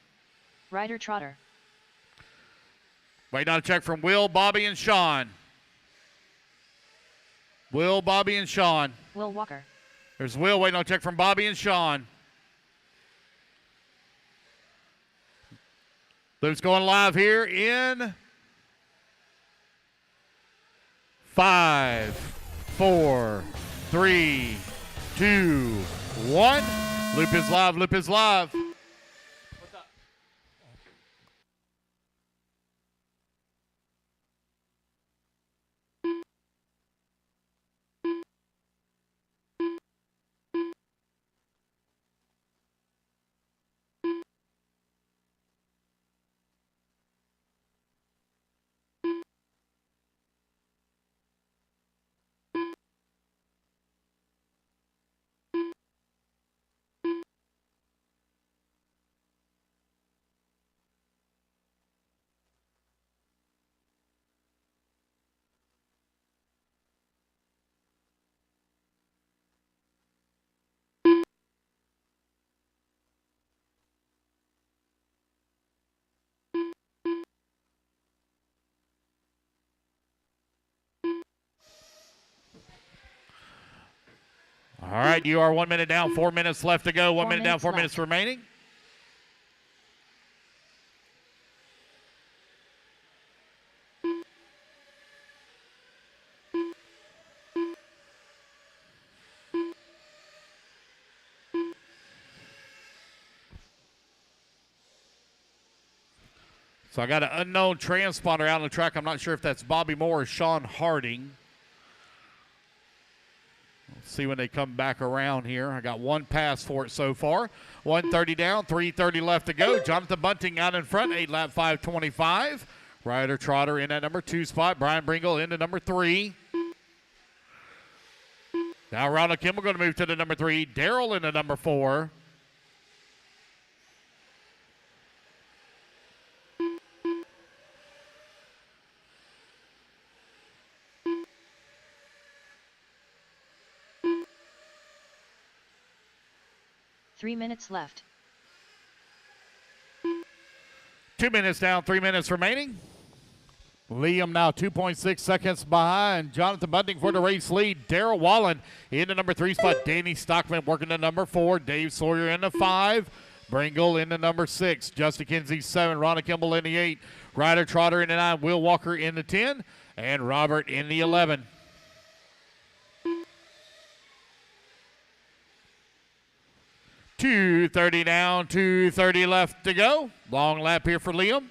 Ryder Trotter. Waiting on a check from Will, Bobby, and Sean. Will, Bobby, and Sean. Will Walker. There's Will waiting on a check from Bobby and Sean. Luke's going live here in 5, 4, 3, 2, 1. Loop is live, Loop is live. All right, you are 1 minute down, 4 minutes left to go. 1 minute down, 4 minutes remaining. So I got an unknown transponder out on the track. I'm not sure if that's Bobby Moore or Sean Harding. Let's see when they come back around here. I got one pass for it so far. 130 down, 3:30 left to go. Jonathan Bunting out in front, 8-lap 5:25. Ryder Trotter in at number 2 spot. Brian Bringle into number 3. Now Ronald Kimball going to move to the number 3. Darrell into number 4. Three minutes left. 2 minutes down, 3 minutes remaining. Liam now 2.6 seconds behind. Jonathan Bunting for the race lead. Darrell Wallen in the number 3 spot. Danny Stockman working the number 4. Dave Sawyer in the 5. Bringle in the number 6. Justin Kinsey 7. Ronald Kimball in the 8. Ryder Trotter in the 9. Will Walker in the 10. And Robert in the 11. .230 down, 2:30 left to go. Long lap here for Liam.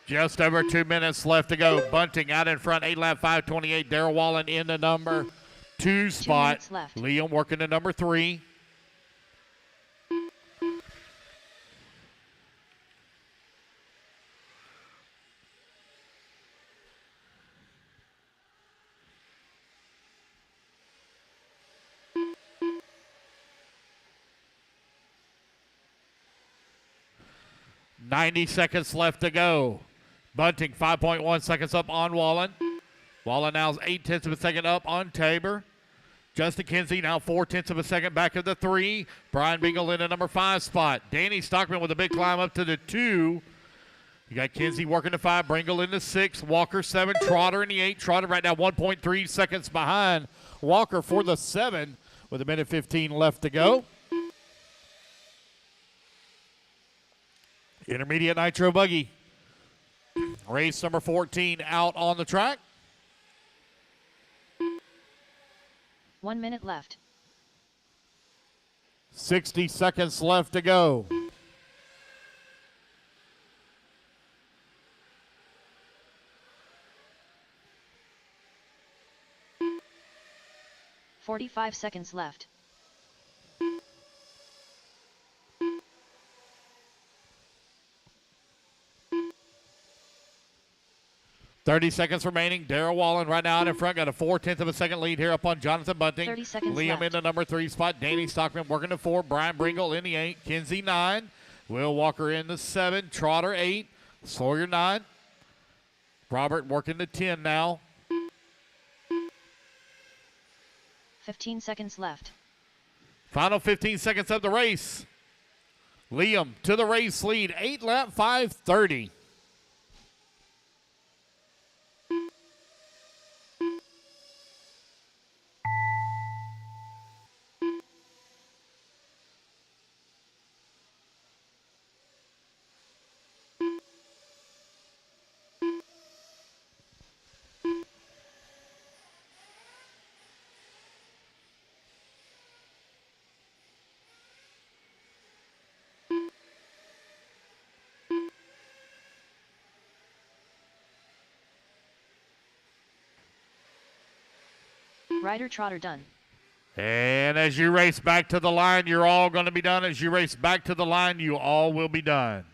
Just over 2 minutes left to go. Bunting out in front, 8-lap 5:28. Darrell Wallen in the number 2 spot. Liam working the number 3. .90 seconds left to go. Bunting 5.1 seconds up on Wallen. Wallen now is 0.8 of a second up on Tabor. Justin Kinsey now 0.4 of a second back of the 3. Brian Bingle in the number 5 spot. Danny Stockman with a big climb up to the 2. You got Kinsey working the 5, Bringle in the 6, Walker 7, Trotter in the 8. Trotter right now 1.3 seconds behind Walker for the 7 with 1:15 left to go. Intermediate Nitro Buggy. Race number 14 out on the track. 1 minute left. 60 seconds left to go. .45 seconds left. 30 seconds remaining. Darrell Wallen right now out in front. Got a 0.4 of a second lead here up on Jonathan Bunting. 30 seconds Liam left. in the number 3 spot. Danny Stockman working the 4. Brian Bringle in the 8. Kinsey 9. Will Walker in the 7. Trotter 8. Sawyer 9. Robert working the 10 now. 15 seconds left. Final 15 seconds of the race. Liam to the race lead. 8-lap 5:30. Ryder Trotter done. And as you race back to the line, you're all going to be done. As you race back to the line, you all will be done.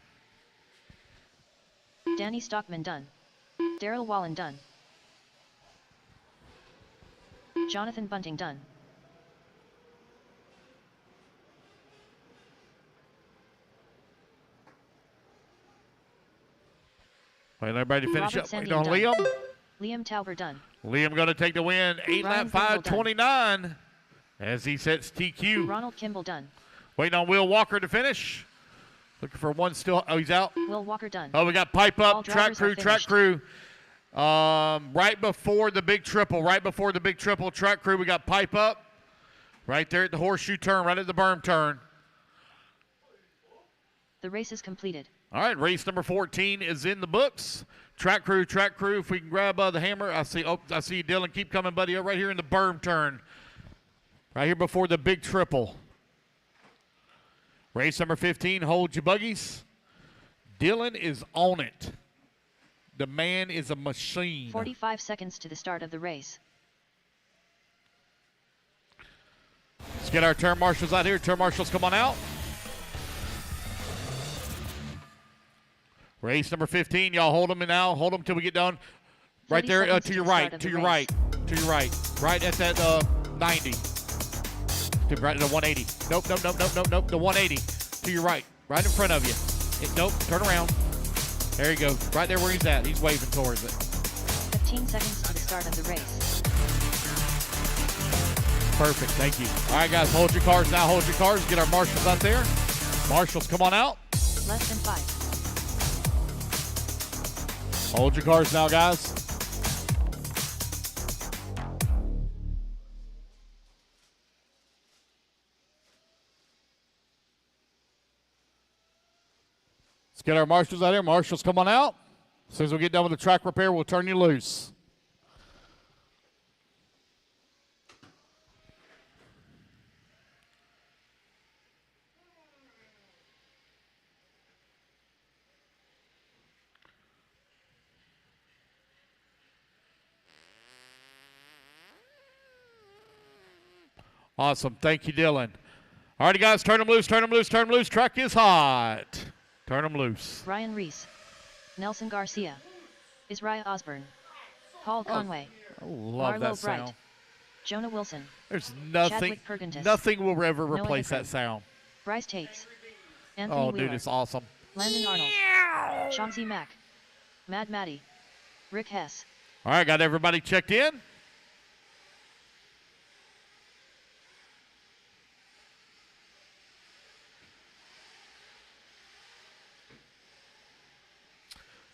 Danny Stockman done. Darrell Wallen done. Jonathan Bunting done. Wait, everybody finish Robert up. Wait Sandian on done. Liam. Liam Tauber done. Liam going to take the win. 8 lap Ryan Kimball 5:29 as he sets TQ. Ronald Kimball done. Waiting on Will Walker to finish. Looking for one still. Oh, he's out. Will Walker done. Oh, we got pipe All up, track drivers are crew. finished. Right before the big triple, track crew, we got pipe up. Right there at the horseshoe turn, right at the berm turn. The race is completed. All right, race number 14 is in the books. Track crew, if we can grab the hammer. I see you, Dylan. Keep coming, buddy. Right here in the berm turn. Right here before the big triple. Race number 15, hold your buggies. Dylan is on it. The man is a machine. 45 seconds to the start of the race. Let's get our turn marshals out here. Turn marshals, come on out. Race number 15, y'all hold them now. Hold them till we get done. Right 30 there seconds to to your the right, start of to the your race. right, to your right. Right at that 90. To right at the 180. Nope, the 180. To your right, right in front of you. Nope, turn around. There you go. Right there where he's at. He's waving towards it. 15 seconds to the start of the race. Perfect, thank you. All right, guys, hold your cars now. Hold your cars. Get our marshals out there. Marshals, come on out. Less than 5. Hold your cars now, guys. Let's get our marshals out here. Marshals, come on out. As soon as we get done with the track repair, we'll turn you loose. Awesome. Thank you, Dylan. All righty, guys, turn them loose. Track is hot. Turn them loose. Ryan Reese. Nelson Garcia. Isaiah Osborne. Paul Conway. I love Marlo that Bright. sound. Jonah Wilson. There's nothing, Chadwick Pergentis. nothing will ever Noah replace Ephraim. that sound. Bryce Tates. Anthony Oh, Wheeler. dude, it's awesome. Landon Arnold. Chauncey Mack. Mad Matty. Rick Hess. All right, got everybody checked in?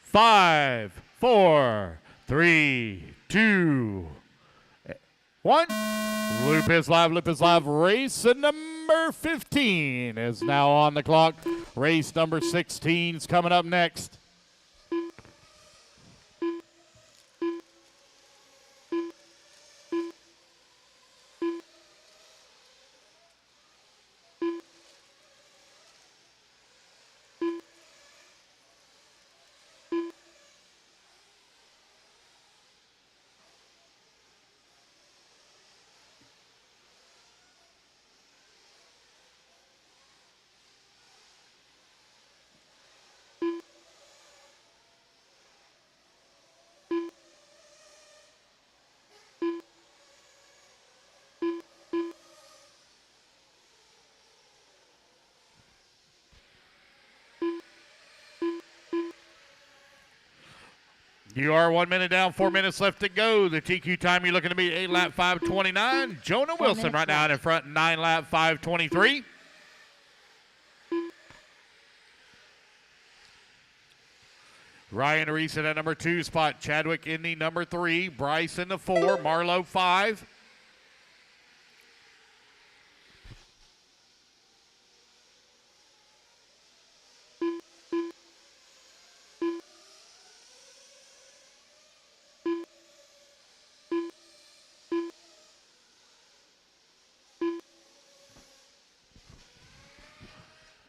Five, 4, 3, 2, 1. Loop is live. Race number 15 is now on the clock. Race number 16 is coming up next. You are 1 minute down, 4 minutes left to go. The TQ time you're looking to be 8 lap 5:29. Jonah 4 Wilson right minutes now left. in front, 9 lap 5:23. Ryan Reese in that number 2 spot. Chadwick in the number 3. Bryce in the 4. Marlo 5.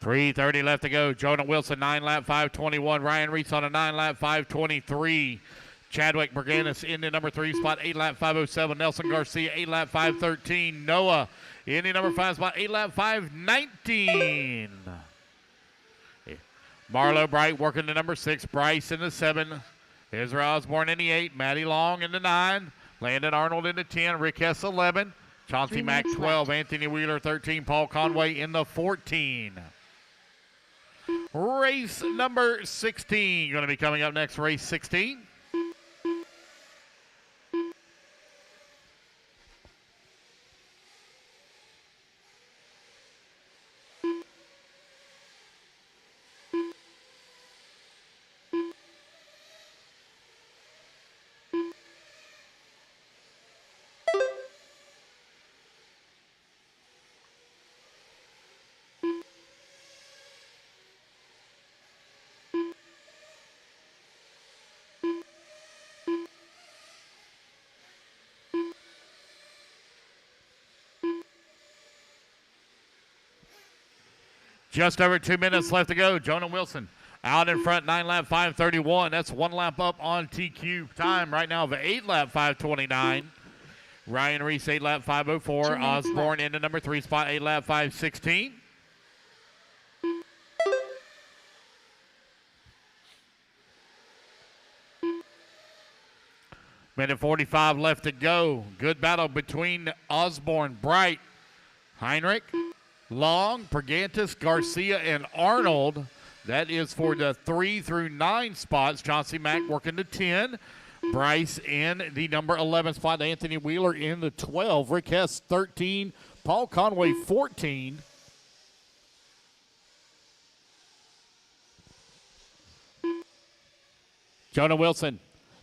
.330 left to go. Jonah Wilson, 9 lap 5:21. Ryan Reese on a 9 lap 5:23. Chadwick Berganis in the number 3 spot, 8 lap 5:07. Nelson Garcia, 8 lap 5:13. Noah in the number 5 spot, 8 lap 5:19. Marlo Bright working the number 6. Bryce in the 7. Israel Osborne in the 8. Matty Long in the 9. Landon Arnold in the 10. Rick Hess 11. Chauncey 3 Mack minutes 12. left. Anthony Wheeler 13. Paul Conway in the 14. Race number 16 going to be coming up next. Race 16. Just over 2 minutes left to go. Jonah Wilson out in front, 9-lap 5:31. That's 1 lap up on TQ time right now of 8-lap 5:29. Ryan Reese, 8-lap 5:04. 2 minutes Osborne left. into number 3 spot, 8-lap 5:16. Minute 45 left to go. Good battle between Osborne, Bright, Heinrich, Long, Pergantis, Garcia, and Arnold. That is for the 3 through 9 spots. Chauncey Mack working the 10. Bryce in the number 11 spot. Anthony Wheeler in the 12. Rick Hess 13. Paul Conway 14. Jonah Wilson,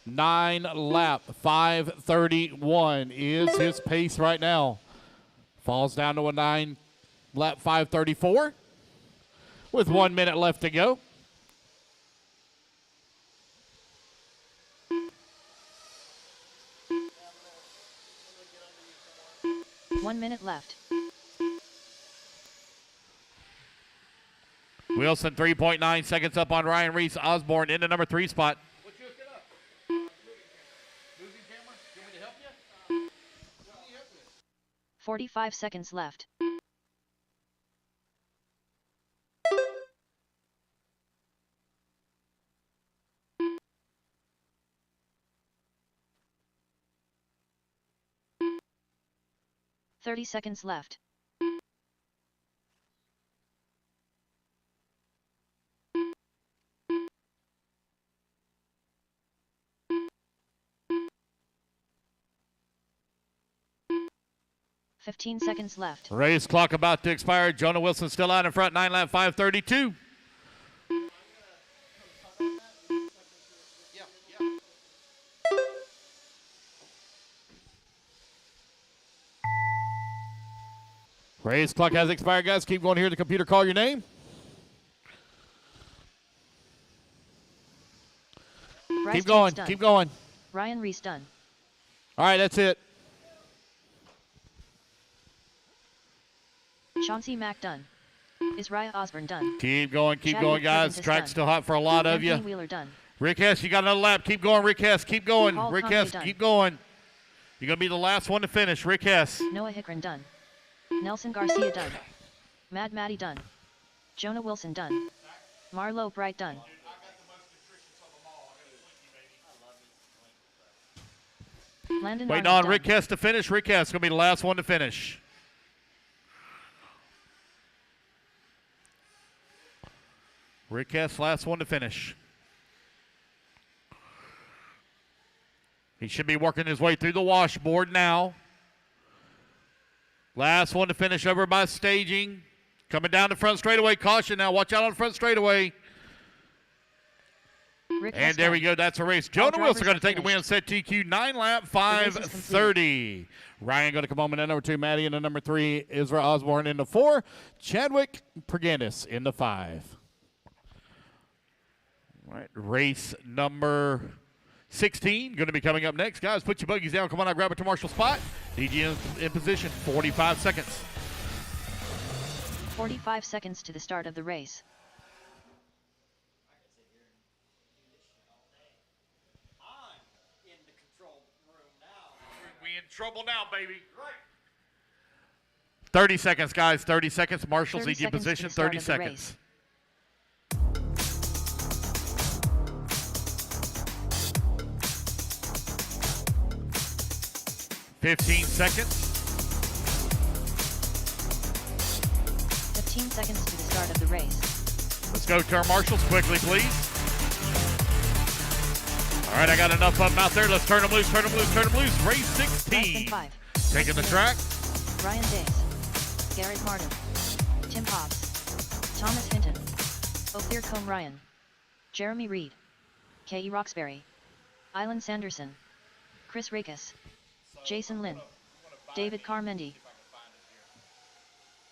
9-lap 5:31 is his pace right now. Falls down to a 9-lap 5:34 with 1 minute left to go. One minute left. Wilson 3.9 seconds up on Ryan Reese. Osborne into number 3 spot. 45 seconds left. $30 left. $15 left. Race clock about to expire. Jonah Wilson still out in front, 9-lap 5:32. Race clock has expired, guys. Keep going here. The computer call your name. Bryce Keep going. James done. Keep going. Ryan Reese done. All right, that's it. Chauncey Mack done. Isaiah Osborne done. Keep going. Keep Chadwick going, guys. Perkins Track's done. still hot for a lot of you. Anthony Wheeler done. Rick Hess, you got another lap. Keep going, Rick Hess. Keep going. Paul Rick Conway Hess, done. keep going. You're going to be the last one to finish. Rick Hess. Noah Hickren done. Nelson Garcia done. Mad Matty done. Jonah Wilson done. Marlo Bright done. Landon Waiting Arnold on Rick done. Hess to finish. Rick Hess going to be the last one to finish. Rick Hess, last one to finish. He should be working his way through the washboard now. Last one to finish over by staging. Coming down the front straightaway. Caution now. Watch out on the front straightaway. Rick And Hess there done. we go. That's a race. All Jonah drivers Wilson going are to take the win. finished. Set TQ 9-lap race is 5:30. Ryan going to come home in at number 2. Maddie in the number 3. Israel Osborne in the 4. Chadwick Pergantis in the 5. All right. Race number 16 going to be coming up next. Guys, put your buggies down. Come on out. Grab it to Marshall spot. DG in position. 45 seconds. 45 seconds to the start of the race. We in trouble now, baby. 30 seconds, guys. 30 seconds. Marshall's 30 DG in seconds to position. the start 30 of the seconds. race. 15 seconds. 15 seconds to the start of the race. Let's go to our marshals quickly, please. All right, I got enough of them out there. Let's turn them loose, turn them loose, turn them loose. Race Less than 16. 5. Taking the track. Ryan Days. Garrett Martin. Tim Hobbs. Thomas Hinton. Ophir Combe Ryan. Jeremy Reed. K.E. Roxbury. Island Sanderson. Chris Rakes. Jason Lynn. David Carmendi.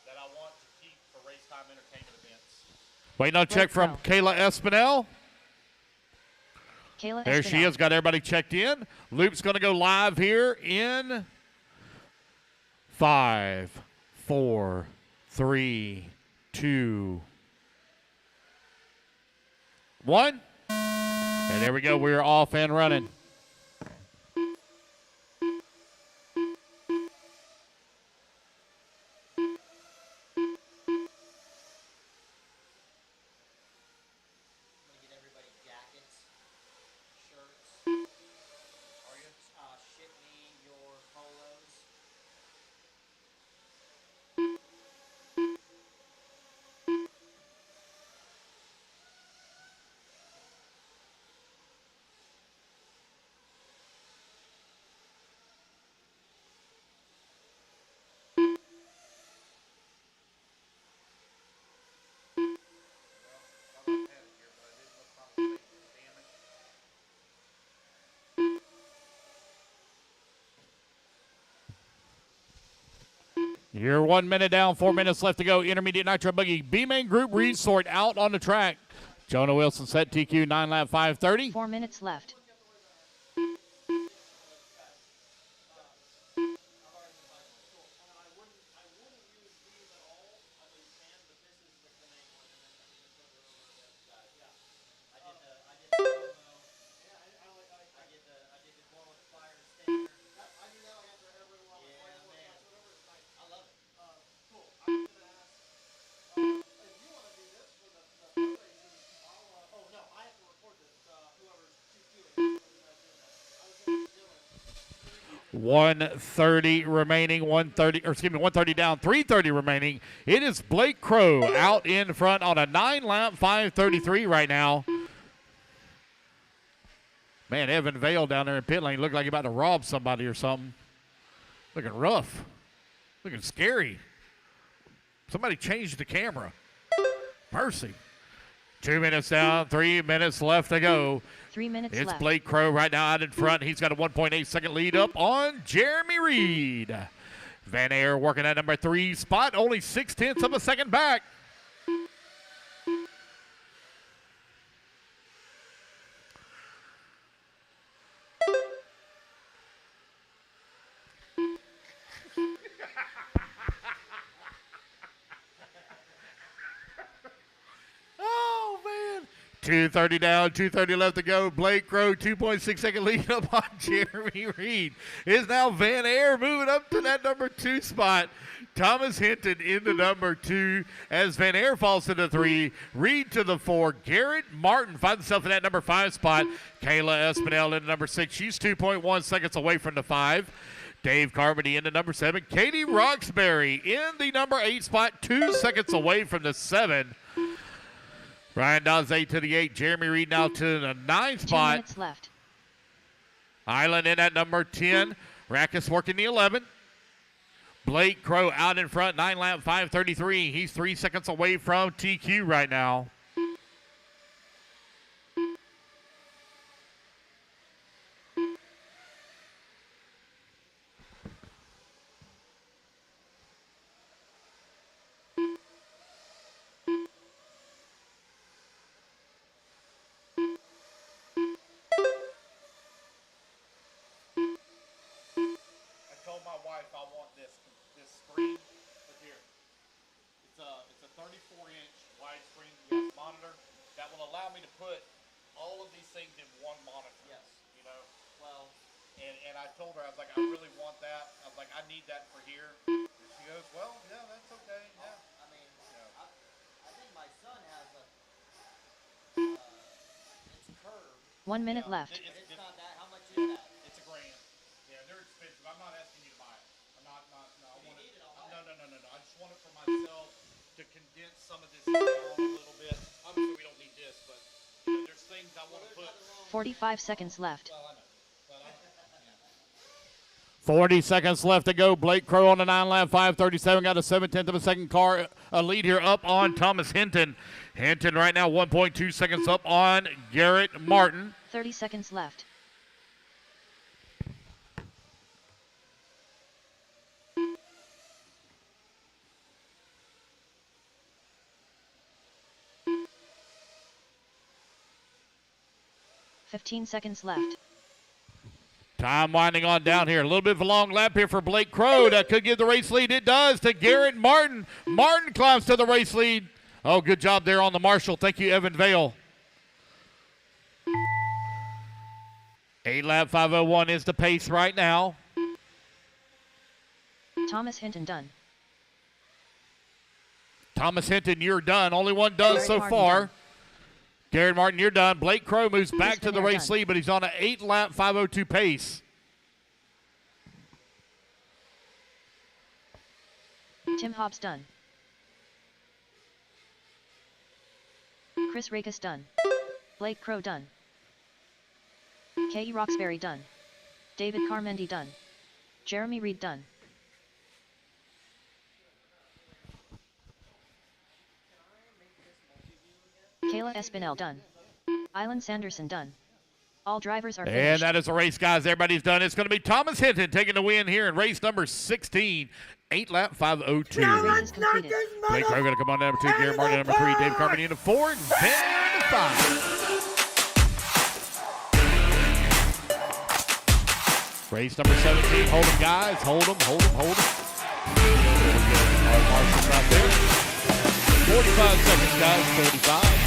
That I want to keep for RaceTime entertainment events. Waiting on check from Kayla Espinel. Kayla There she Espinal. is. Got everybody checked in. Loop's going to go live here in 5, 4, 3, 2, 1. And there we go. We're off and running. Ship me your polos. Thought I had it here, but I didn't look my mistake. Damn it. You're 1 minute down, 4 minutes left to go. Intermediate Nitro Buggy B-Main Group resort out on the track. Jonah Wilson set TQ 9 lap 5:30. 4 minutes left. .130 remaining, 130 down, 3:30 remaining. It is Blake Crow out in front on a 9 lap 5:33 right now. Man, Evan Vale down there in pit lane looked like he about to rob somebody or something. Looking rough. Looking scary. Somebody changed the camera. Mercy. 2 minutes down, 3 minutes left to go. 3 minutes It's left. Blake Crow right now out in front. He's got a 1.8 second lead up on Jeremy Reed. Van Air working at number 3 spot, only 0.6 of a second back. Oh, man. 2:30 down, 2:30 left to go. Blake Crow, 2.6 second lead up on Jeremy Reed. Is now Van Air moving up to that number 2 spot. Thomas Hinton into number 2 as Van Air falls to the 3. Reed to the 4. Garrett Martin finds himself in that number 5 spot. Kayla Espinel into number 6. She's 2.1 seconds away from the 5. Dave Carmody into number 7. Katie Roxbury in the number 8 spot, 2 seconds away from the 7. Ryan Daze to the 8. Jeremy Reed now to the 9 2 spot. minutes left. Island in at number 10. Rackus working the 11. Blake Crow out in front, 9 lap 5:33. He's 3 seconds away from TQ right now. I told my wife I want this screen. Look here. It's a 34-inch widescreen monitor that will allow me to put all of these things in one monitor. Yes. You know. Well, And I told her, I was like, I really want that. I was like, I need that for here. And she goes, well, yeah, that's okay. Yeah. I mean, Yeah. I think my son has a. It's curved. 1 minute Yeah. left. But it's not that. How much is that? It's $1,000. Yeah, they're expensive. I'm not asking you to buy it. I'm not. No, I want it. need it, I'll buy No. I just want it for myself to condense some of this down a little bit. Obviously, we don't need this, but you know, there's things I want to put. 45 seconds left. Well, I know. But 40 seconds left to go. Blake Crow on the 9 lap 5:37. Got a 0.7 of a second car lead here up on Thomas Hinton. Hinton right now 1.2 seconds up on Garrett Martin. 30 seconds left. .15 seconds left. Time winding on down here. A little bit of a long lap here for Blake Crow. That could give the race lead. It does to Garrett Martin. Martin climbs to the race lead. Oh, good job there on the Marshall. Thank you, Evan Vale. 8-lap 5:01 is the pace right now. Thomas Hinton done. Thomas Hinton, you're done. Only one done Garrett so Martin far. done. Garrett Martin, you're done. Blake Crow moves back to the Pinero race done. lead, but he's on an 8-lap 5:02 pace. Tim Hobbs done. Chris Rakes done. Blake Crow done. K.E. Roxbury done. David Carmendi done. Jeremy Reed done. Kayla Espinel done. Island Sanderson done. All drivers are And finished. that is a race, guys. Everybody's done. It's going to be Thomas Hinton taking the win here in race number 16, 8-lap 5:02. Now Race let's is knock completed. this Blake Crow mother going to come on to number 2, Garrett Martin number 3, Dave Carmody into 4, and 10 to 5. Race number 17, hold them, guys. Hold them, hold them, hold them. Marshall's out there. 45 seconds, guys. 45.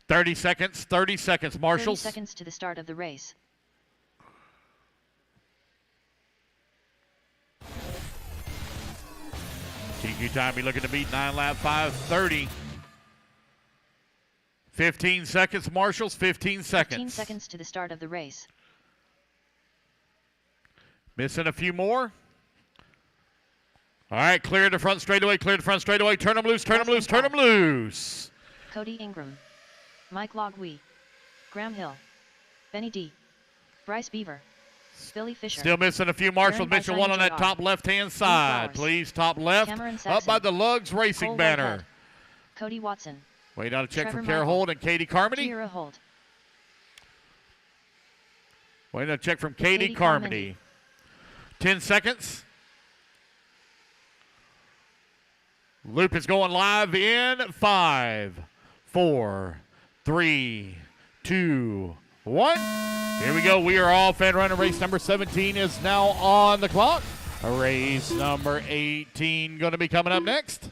Thirty seconds, 30 seconds, 30 Marshall. seconds to the start of the race. TQ time, you're looking to beat 9-lap 5:30. 15 seconds, Marshalls, 15 seconds. 15 seconds to the start of the race. Missing a few more. All right, clear the front straightaway, clear the front straightaway. Turn them loose, turn them loose, turn them loose. Cody Ingram. Mike Logwee. Graham Hill. Benny D. Bryce Beaver. Billy Fisher. Still missing a few, Marshalls. Aaron by Mention one on that Jr. top left-hand side. Flowers. Please, top left. Cameron Up Saxon. by the Lugs Racing Cole banner. Whitehead. Cody Watson. Wait on a check Trevor from Kara Michael. Holt and Katie Carmody. Kira Holt. Wait on a check from Katie Katie Carmody. 10 seconds. Loop is going live in 5, 4, 3, 2, 1. Here we go. We are off and running. Race number 17 is now on the clock. Race number 18 going to be coming up next.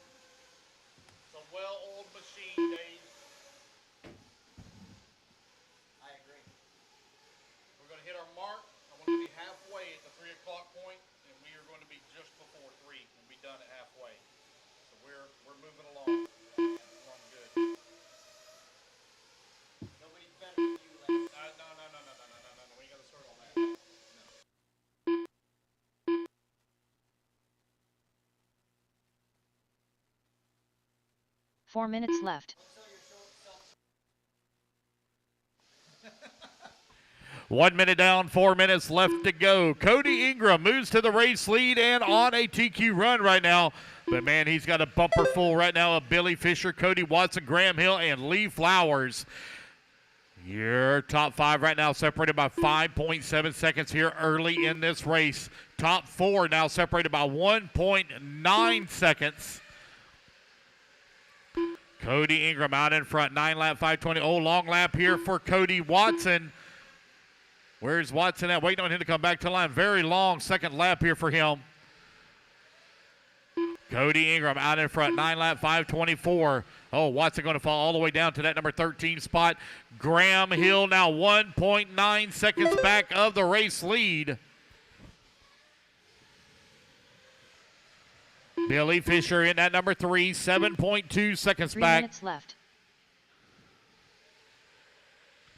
It's a well-oiled machine, Dave. I agree. We're going to hit our mark. I want to be halfway at the 3 o'clock point, and we are going to be just before 3 and be done at halfway. So we're moving along. Along good. Nobody's better than you, Lance. No. We ain't got to start on that. No. 4 minutes left. 1 minute down, 4 minutes left to go. Cody Ingram moves to the race lead and on a TQ run right now. But, man, he's got a bumper full right now of Billy Fisher, Cody Watson, Graham Hill, and Lee Flowers. Your top 5 right now separated by 5.7 seconds here early in this race. Top 4 now separated by 1.9 seconds. Cody Ingram out in front, 9-lap 5:20. Oh, long lap here for Cody Watson. Where's Watson at? Waiting on him to come back to the line. Very long second lap here for him. Cody Ingram out in front, 9-lap 5:24. Oh, Watson going to fall all the way down to that number 13 spot. Graham Hill now 1.9 seconds back of the race lead. Billy Fisher in at number 3, 7.2 seconds 3 back. minutes left.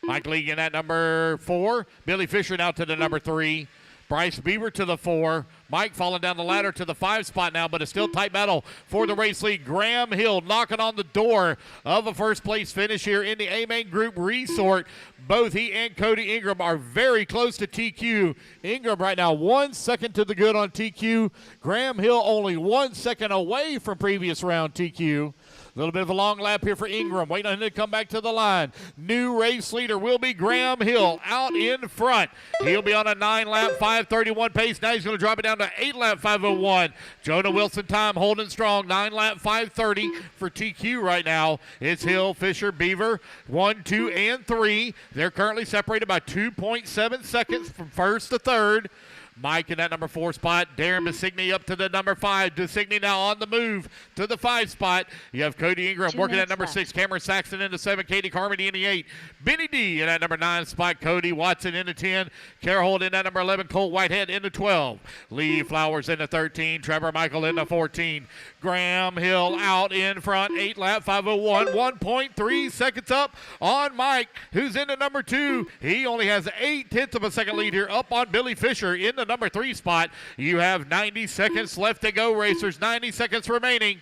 Mike League in at number 4. Billy Fisher now to the number 3. Bryce Beaver to the 4. Mike falling down the ladder to the 5 spot now, but it's still tight battle for the race lead. Graham Hill knocking on the door of a first place finish here in the A-Main Group Resort. Both he and Cody Ingram are very close to TQ. Ingram right now 1 second to the good on TQ. Graham Hill only 1 second away from previous round TQ. A little bit of a long lap here for Ingram. Waiting on him to come back to the line. New race leader will be Graham Hill out in front. He'll be on a 9-lap 5:31 pace. Now he's going to drop it down to 8-lap 5:01. Jonah Wilson time holding strong. 9-lap 5:30 for TQ right now. It's Hill, Fisher, Beaver, 1, 2, and 3. They're currently separated by 2.7 seconds from first to third. Mike in that number 4 spot. Darren Besigny up to the number 5. Besigny now on the move to the 5 spot. You have Cody Ingram 2 working at minutes number left. 6. Cameron Saxton into 7. Katie Carmody in the 8. Benny D in that number 9 spot. Cody Watson into 10. Carroll in that number 11. Cole Whitehead into 12. Lee Flowers into 13. Trevor Michael into 14. Graham Hill out in front. 8-lap 5:01. 1.3 seconds up on Mike, who's into number 2. He only has 0.8 of a second lead here up on Billy Fisher in the number 3 spot. You have 90 seconds left to go, racers. 90 seconds remaining.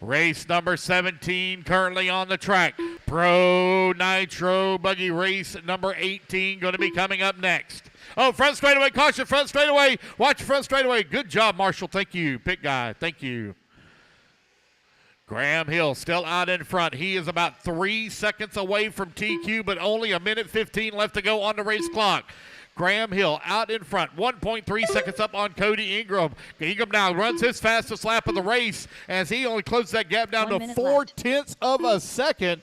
Race number 17 currently on the track. Pro Nitro Buggy race number 18 going to be coming up next. Oh, front straightaway, caution, front straightaway. Watch front straightaway. Good job, Marshall. Thank you. Pit guy, thank you. Graham Hill still out in front. He is about 3 seconds away from TQ, but only a minute 15 left to go on the race clock. Graham Hill out in front, 1.3 seconds up on Cody Ingram. Ingram now runs his fastest lap of the race as he only closes that gap down 1 to minute 0.4 of a second.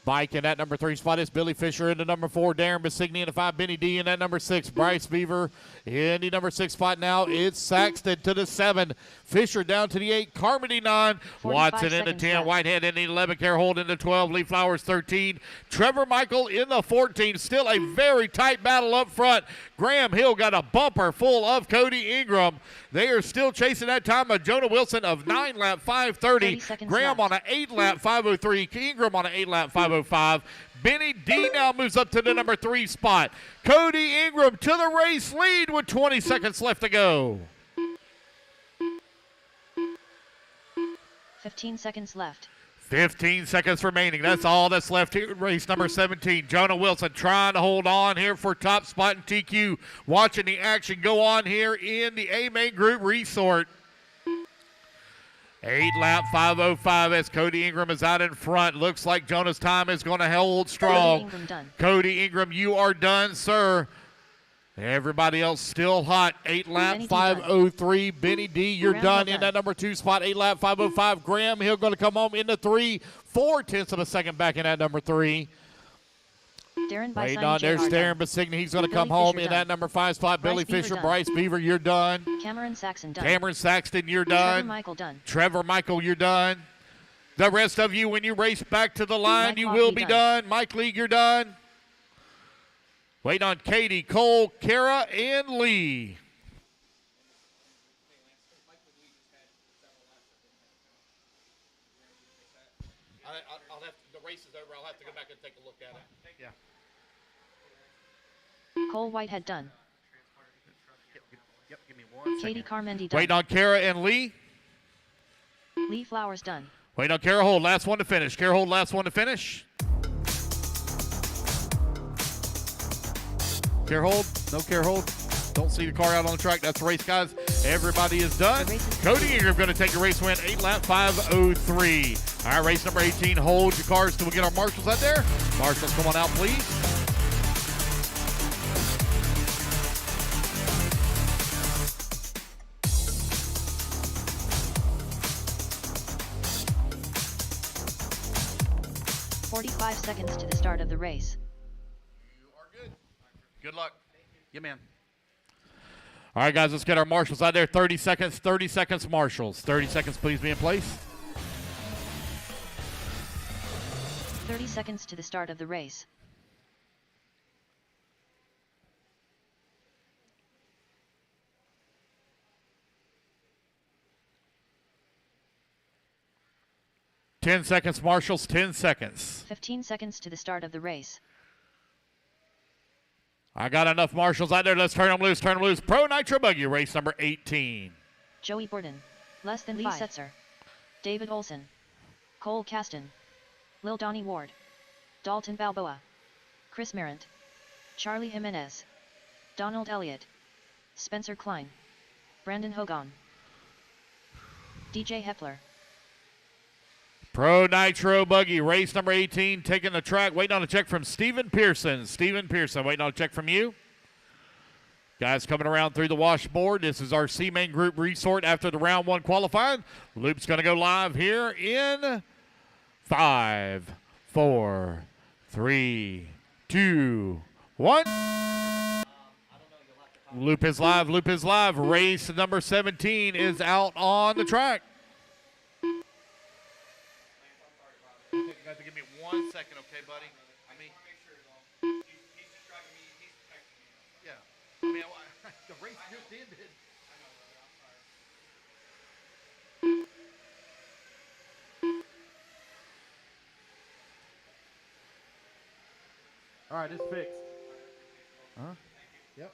Mike in that number 3 spot is Billy Fisher in the number 4. Darren Besigny in the 5. Benny D in that number 6. Bryce Beaver in the number 6 spot now. It's Saxton to the 7. Fisher down to the 8. Carmody 9. 45 Watson in the seconds 10. left. Whitehead in the 11. Carehold in the 12. Lee Flowers 13. Trevor Michael in the 14. Still a very tight battle up front. Graham Hill got a bumper full of Cody Ingram. They are still chasing that time of Jonah Wilson of 9-lap 30 5:30. seconds Graham left. on an 8-lap 5:03. Ingram on an 8-lap 5:05. Benny D now moves up to the number 3 spot. Cody Ingram to the race lead with 20 seconds left to go. 15 seconds left. 15 seconds remaining. That's all that's left here in race number 17. Jonah Wilson trying to hold on here for top spot in TQ. Watching the action go on here in the A-Main Group Resort. 8-lap 5:05 as Cody Ingram is out in front. Looks like Jonah's time is going to hold Cody strong. Ingram done. Cody Ingram, you are done, sir. Everybody else still hot. 8-lap Benny D 5:03. Benny D, you're Graham done Hill in done. that number 2 spot. 8-lap 5:05. Graham Hill going to come home into 3. 0.4 of a second back in that number 3. Darren by Waiting on, there's Darren Besigny. He's going to come Billy home Fisher in done. that number 5 spot. Bryce Billy Beaver Fisher, done. Bryce Beaver, you're done. Cameron Saxon done. Cameron Saxton, you're Trevor done. Michael done. Trevor Michael, you're done. The rest of you, when you race back to the line, Mike you Lockey will be done. done. Mike League, you're done. Waiting on Katie, Cole, Kara, and Lee. The race is over. I'll have to go back and take a look at it. Yeah. Cole Whitehead done. Yep, give me 1 Katie Carmendi done. Waiting on Kara and Lee. Lee Flowers done. Waiting on Kara Hold, last one to finish. Kara Hold, last one to finish. Kara Hold, no Kara Hold. Don't see the car out on the track. That's the race, guys. Everybody is done. The race is Cody Ingram going to take a race win, 8-lap 5:03. All right, race number 18. Hold your cars till we get our marshals out there. Marshals, come on out, please. .45 seconds to the start of the race. You are good. Good luck. Yeah, man. All right, guys, let's get our marshals out there. 30 seconds, 30 seconds, marshals. 30 seconds, please be in place. 30 seconds to the start of the race. Ten seconds, marshals, 10 seconds. 15 seconds to the start of the race. I got enough marshals out there. Let's turn them loose, turn them loose. Pro Nitro Buggy, race number 18. Joey Borden. Less than Lee 5. Setzer. David Olson. Cole Caston. Lil Donnie Ward. Dalton Balboa. Chris Merritt. Charlie Jimenez. Donald Elliott. Spencer Klein. Brandon Hogan. DJ Hepler. Pro Nitro Buggy, race number 18, taking the track, waiting on a check from Steven Pearson. Steven Pearson, waiting on a check from you. Guys coming around through the washboard. This is our C-Main Group resort after the round 1 qualifying. Loop's going to go live here in 5, 4, 3, 2, 1. Loop is live, loop is live. Race number 17 is out on the track. You got to give me 1 second, okay, buddy? I mean, He's distracting me. He's texting me. yeah. I mean, the race just ended. All right, it's fixed. Huh? Yep.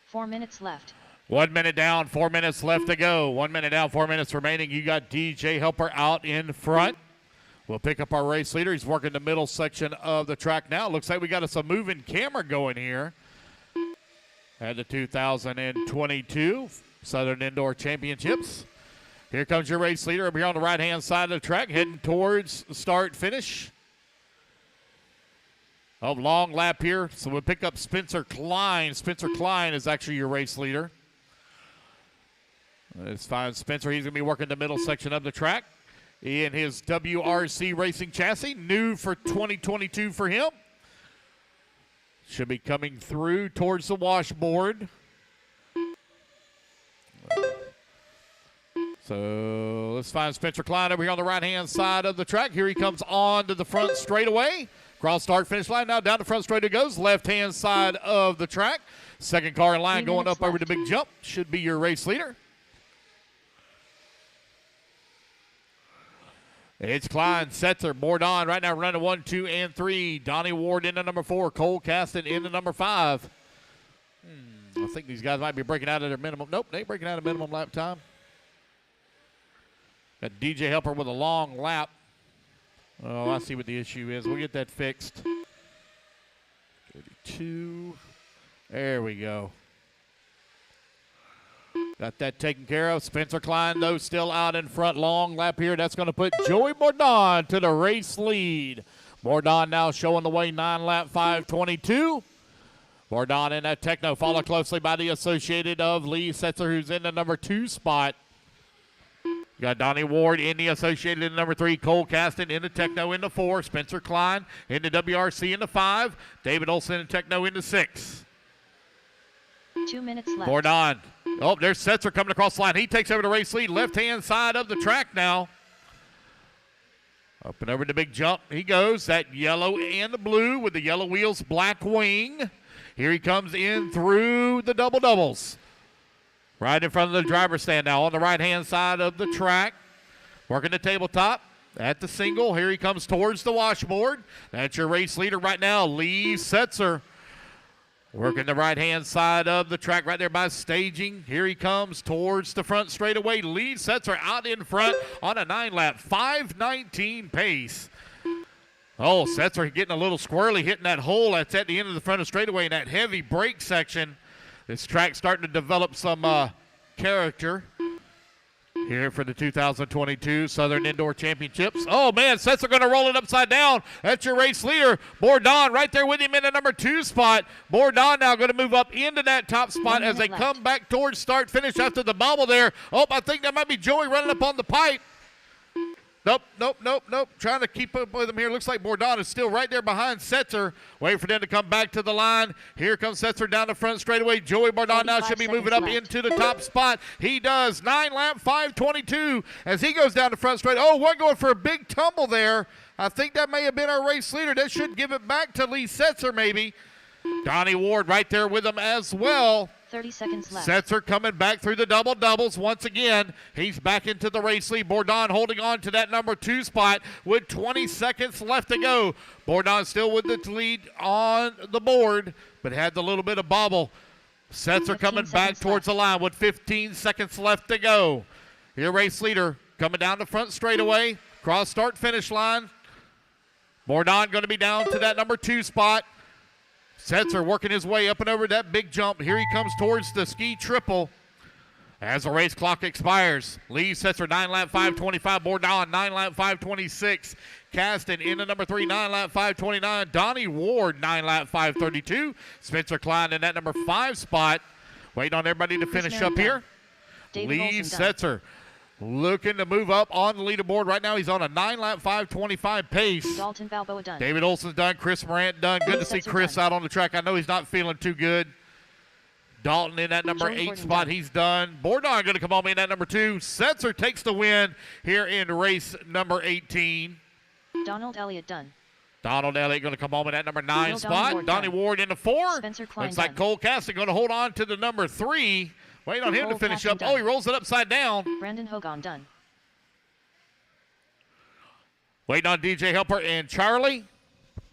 Four minutes left. 1 minute down, 4 minutes left to go. 1 minute down, 4 minutes remaining. You got DJ Helper out in front. We'll pick up our race leader. He's working the middle section of the track now. Looks like we got us a moving camera going here at the 2022 Southern Indoor Championships. Here comes your race leader up here on the right-hand side of the track, heading towards start finish. Oh, long lap here. So we'll pick up Spencer Klein. Spencer Klein is actually your race leader. Let's find Spencer. He's going to be working the middle section of the track in his WRC racing chassis. New for 2022 for him. Should be coming through towards the washboard. So let's find Spencer Klein over here on the right-hand side of the track. Here he comes on to the front straightaway. Cross start finish line. Now down the front straight it goes. Left-hand side of the track. Second car in line going up over the big jump. Should be your race leader. It's Klein, Setzer, Bordon right now running 1, 2, and 3. Donnie Ward into number 4. Cole Caston into number 5. I think these guys might be breaking out of their minimum. Nope, they ain't breaking out of minimum lap time. Got DJ Helper with a long lap. Oh, I see what the issue is. We'll get that fixed. 32. There we go. Got that taken care of. Spencer Klein, though, still out in front. Long lap here. That's going to put Joey Bordon to the race lead. Bordon now showing the way, 9-lap 5:22. Bordon in that techno, followed closely by the associated of Lee Setzer, who's in the number 2 spot. You got Donnie Ward in the associated in number 3. Cole Caston in the techno in the 4. Spencer Klein in the WRC in the 5. David Olson in techno in the 6. 2 minutes left. Bordon. Oh, there's Setzer coming across the line. He takes over the race lead. Left-hand side of the track now. Up and over the big jump. He goes. That yellow and the blue with the yellow wheels, black wing. Here he comes in through the double-doubles. Right in front of the driver's stand now on the right-hand side of the track. Working the tabletop at the single. Here he comes towards the washboard. That's your race leader right now, Lee Setzer. Working the right-hand side of the track right there by staging. Here he comes towards the front straightaway. Lee Setzer out in front on a 9-lap, 5:19 pace. Oh, Setzer getting a little squirrely, hitting that hole that's at the end of the front of straightaway in that heavy brake section. This track's starting to develop some character here for the 2022 Southern Indoor Championships. Oh, man, Setzer going to roll it upside down. That's your race leader, Bordon, right there with him in the number 2 spot. Bordon now going to move up into that top spot as they come back towards start-finish after the bobble there. Oh, I think that might be Joey running up on the pipe. Nope. Trying to keep up with him here. Looks like Bourdon is still right there behind Setzer. Waiting for them to come back to the line. Here comes Setzer down the front straightaway. Joey Bourdon now should be moving up into the top spot. He does. 9 lap 5:22 as he goes down the front straight. Oh, one going for a big tumble there. I think that may have been our race leader. That should give it back to Lee Setzer maybe. Donnie Ward right there with him as well. 30 seconds left. Setzer coming back through the double doubles once again. He's back into the race lead. Bourdon holding on to that number 2 spot with 20 seconds left to go. Bourdon still with the lead on the board, but had the little bit of bobble. Setzer coming back towards the line with 15 seconds left to go. Here, race leader coming down the front straightaway. Cross start finish line. Bourdon going to be down to that number 2 spot. Setzer working his way up and over that big jump. Here he comes towards the ski triple as the race clock expires. Lee Setzer 9 lap 5:25. Bourdon 9 lap 5:26. Caston in the number 3 9 lap 5:29. Donnie Ward 9 lap 5:32. Spencer Klein in that number 5 spot. Waiting on everybody to finish up here. Lee Setzer looking to move up on the leaderboard right now. He's on a 9 lap 5:25 pace. Dalton Balboa done. David Olson's done. Chris Morant done. Good to see Chris out on the track. I know he's not feeling too good. Dalton in that number 8 spot. He's done. Bourdon going to come on in that number 2. Setzer takes the win here in race number 18. Donald Elliott done. Donald Elliott going to come home in that number 9 spot. Donnie Ward in the 4. Spencer Klein Looks like Cole Caston going to hold on to the number 3. Wait on him to finish up. Oh, he rolls it upside down. Brandon Hogan done. Waiting on DJ Helper and Charlie.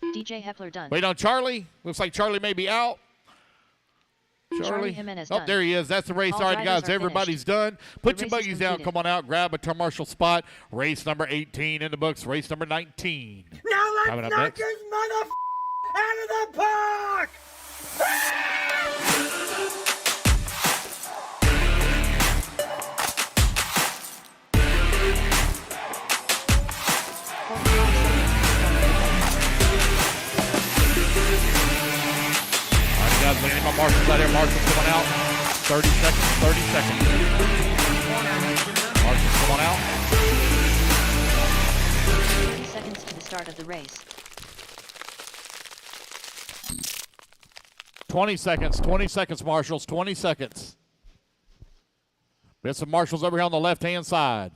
DJ Hepler done. Wait on Charlie. Looks like Charlie may be out. Charlie Jimenez Oh, done. there he is. That's the race. All All right, drivers guys, are everybody's done. Put The your race is buggies down. completed. Come on out. Grab a turn marshal spot. Race number 18 in the books. Race number 19. Now Coming let's up knock next. this out of the park! Guys, waiting on marshals out here. Marshals coming out. 30 seconds. 30 seconds. Marshals come on out. 30 seconds to the start of the race. 20 seconds. 20 seconds, marshals. 20 seconds. We have some marshals over here on the left-hand side.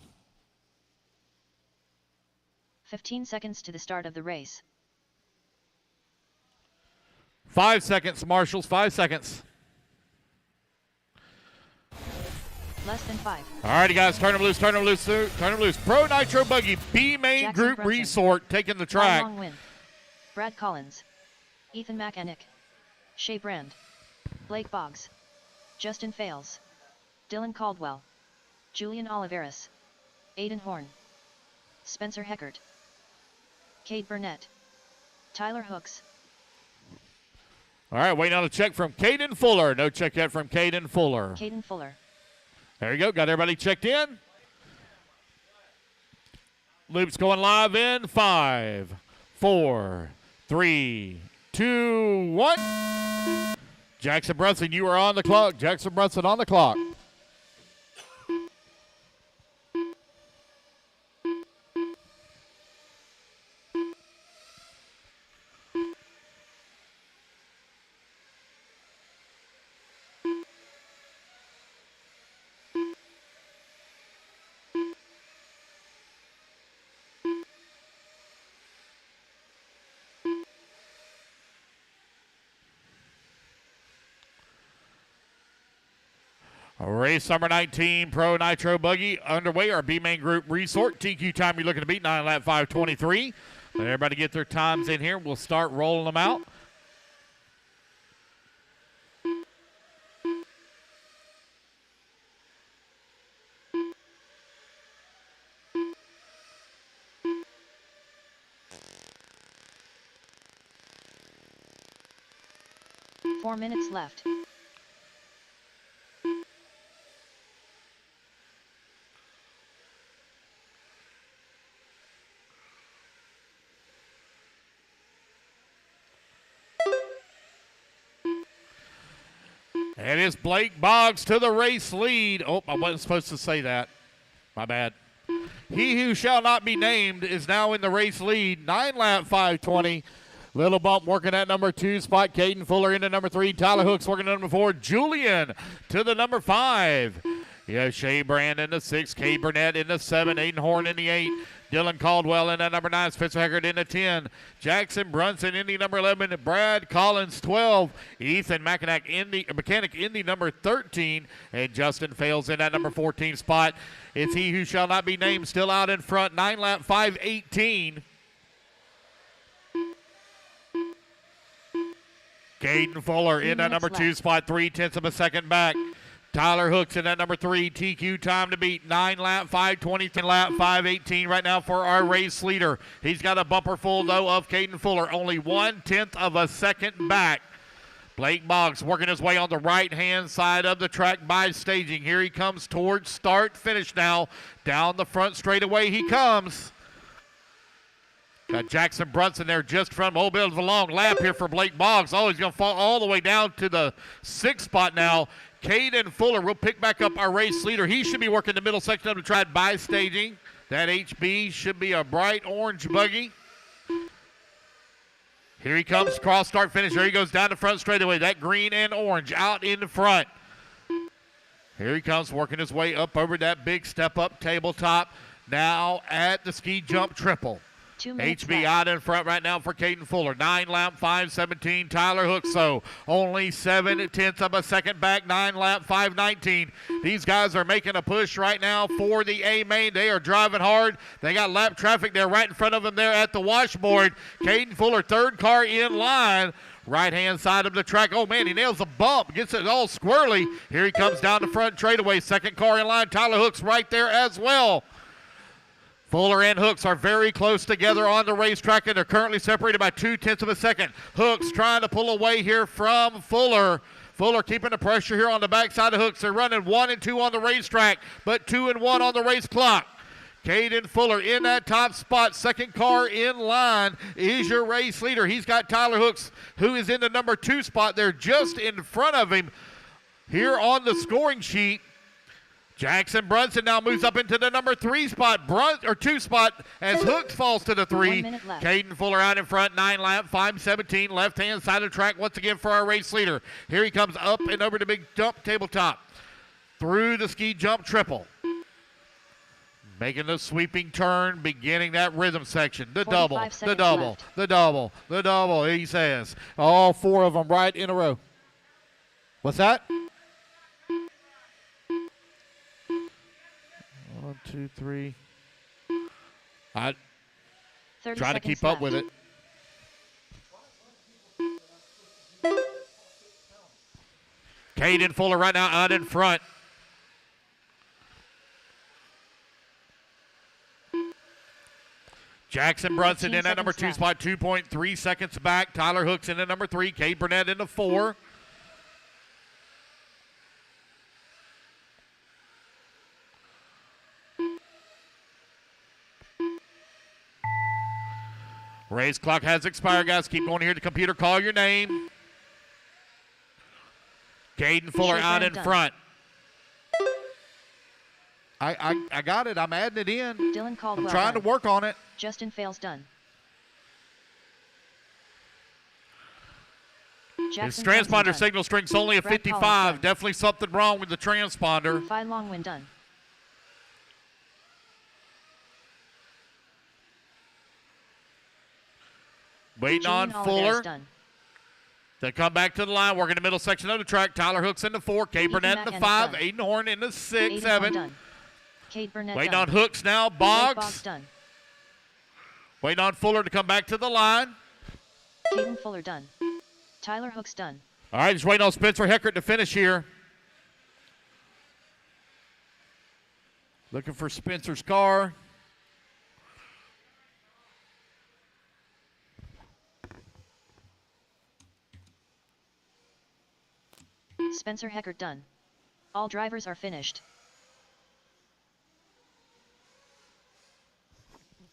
15 seconds to the start of the race. 5 seconds, marshals. 5 seconds. Less than 5. All righty, guys. Turn them loose. Turn them loose. Turn them loose. Pro Nitro Buggy B-Main Jackson Group Brunson. Resort taking the track. Long win. Brad Collins. Ethan McAnick. Shea Brand. Blake Boggs. Justin Fales. Dylan Caldwell. Julian Oliveras. Aiden Horn. Spencer Heckert. Cade Burnett. Tyler Hooks. All right, waiting on a check from Caden Fuller. No check yet from Caden Fuller. Caden Fuller. There you go. Got everybody checked in. Loop's going live in 5, 4, 3, 2, 1. Jackson Brunson, you are on the clock. Jackson Brunson on the clock. Race number 19, Pro Nitro Buggy underway. Our B-Main Group Resort. TQ time you're looking to beat, 9 lap 5:23. Let everybody get their times in here. We'll start rolling them out. Four minutes left. And it's Blake Boggs to the race lead. Oh, I wasn't supposed to say that. My bad. He who shall not be named is now in the race lead. 9-lap 520. Little bump working at number 2 spot. Caden Fuller into number 3. Tyler Hooks working at number 4. Julian to the number 5. Yeah, Shea Brand in the 6. Kay Burnett in the 7. Aiden Horn in the 8. Dylan Caldwell in at number 9. Spencer Heckert in the 10. Jackson Brunson in the number 11. Brad Collins 12. Ethan Mechanic in the number 13. And Justin Fales in that number 14 spot. It's he who shall not be named still out in front. 9-lap 518. Caden Fuller in that number 2 spot, 0.3 of a second back. Tyler Hooks in that number 3. TQ time to beat. 9-lap 520, 10-lap 518 right now for our race leader. He's got a bumper full, though, of Caden Fuller. Only 0.1 of a second back. Blake Boggs working his way on the right-hand side of the track by staging. Here he comes towards start-finish now. Down the front straightaway he comes. Got Jackson Brunson there just from a bit of a long lap here for Blake Boggs. Oh, he's going to fall all the way down to the 6th spot now. Caden Fuller will pick back up our race leader. He should be working the middle section of the track by staging. That HB should be a bright orange buggy. Here he comes, cross start finish. There he goes down the front straightaway. That green and orange out in the front. Here he comes working his way up over that big step up tabletop. Now at the ski jump triple. 2 minutes HB left. out in front right now for Caden Fuller. 9-lap 517. Tyler Hooks, so only 0.7 of a second back. 9-lap 519. These guys are making a push right now for the A main. They are driving hard. They got lap traffic there right in front of them there at the washboard. Caden Fuller, 3rd car in line. Right-hand side of the track. Oh, man, he nails a bump. Gets it all squirrely. Here he comes down the front straightaway. 2nd car in line. Tyler Hooks right there as well. Fuller and Hooks are very close together on the racetrack, and they're currently separated by 0.2 of a second. Hooks trying to pull away here from Fuller. Fuller keeping the pressure here on the backside of Hooks. They're running 1 and 2 on the racetrack, but 2 and 1 on the race clock. Caden Fuller in that top spot. 2nd car in line is your race leader. He's got Tyler Hooks, who is in the number 2 spot there just in front of him here on the scoring sheet. Jackson Brunson now moves up into the number 3 spot, 2 spot, as Hooks falls to the 3. 1 minute left. Caden Fuller out in front, 9-lap 517, left-hand side of the track once again for our race leader. Here he comes up and over the big jump tabletop, through the ski jump triple. Making the sweeping turn, beginning that rhythm section. The double, 45 the seconds double, left. the double, the double, he says. All 4 of them right in a row. What's that? 1, 2, 3. I 30 try to seconds keep up left. with it. Caden Fuller right now out in front. Jackson Brunson 15 in that number 2 seconds spot, 2.3 seconds back. Tyler Hooks in the number 3. Kate Burnett in the 4. Race clock has expired, guys. Keep going here. The computer call your name. Caden Fuller Shea out Brand in done. front. I got it. I'm adding it in. Dylan I'm Caldwell trying to done. work on it. Justin Fales done. His Jackson transponder Brunson done. signal strength's only a Brad 55. Collins done. Definitely something wrong with the transponder. Phi Longwin done. Waiting Julian on Olivares Fuller done. to come back to the line. Working the middle section of the track. Tyler Hooks in the 4. Kate Ethan Burnett in the Mack 5. done. Aiden Horn in the 6, Aiden Horn 7. done. Kate Burnett Waiting done. on Hooks now. Blake Boggs. done. Waiting on Fuller to come back to the line. Caden Fuller done. Tyler Hooks done. All right, just waiting on Spencer Heckert to finish here. Looking for Spencer's car. Spencer Heckert done. All drivers are finished.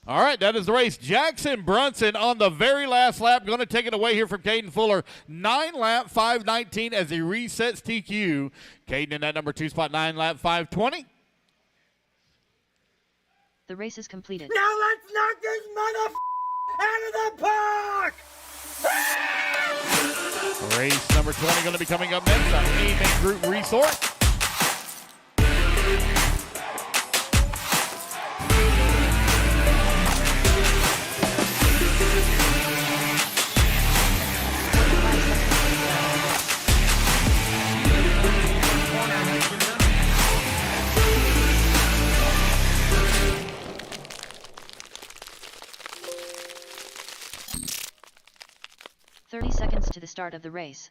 All right, that is the race. Jackson Brunson on the very last lap, going to take it away here from Caden Fuller. 9-lap 519 as he resets TQ. Caden in that number 2 spot, 9-lap 520. The race is completed. Now let's knock this out of the park! Race number 20 going to be coming up next on Amen Group Resort. Seconds to the start of the race.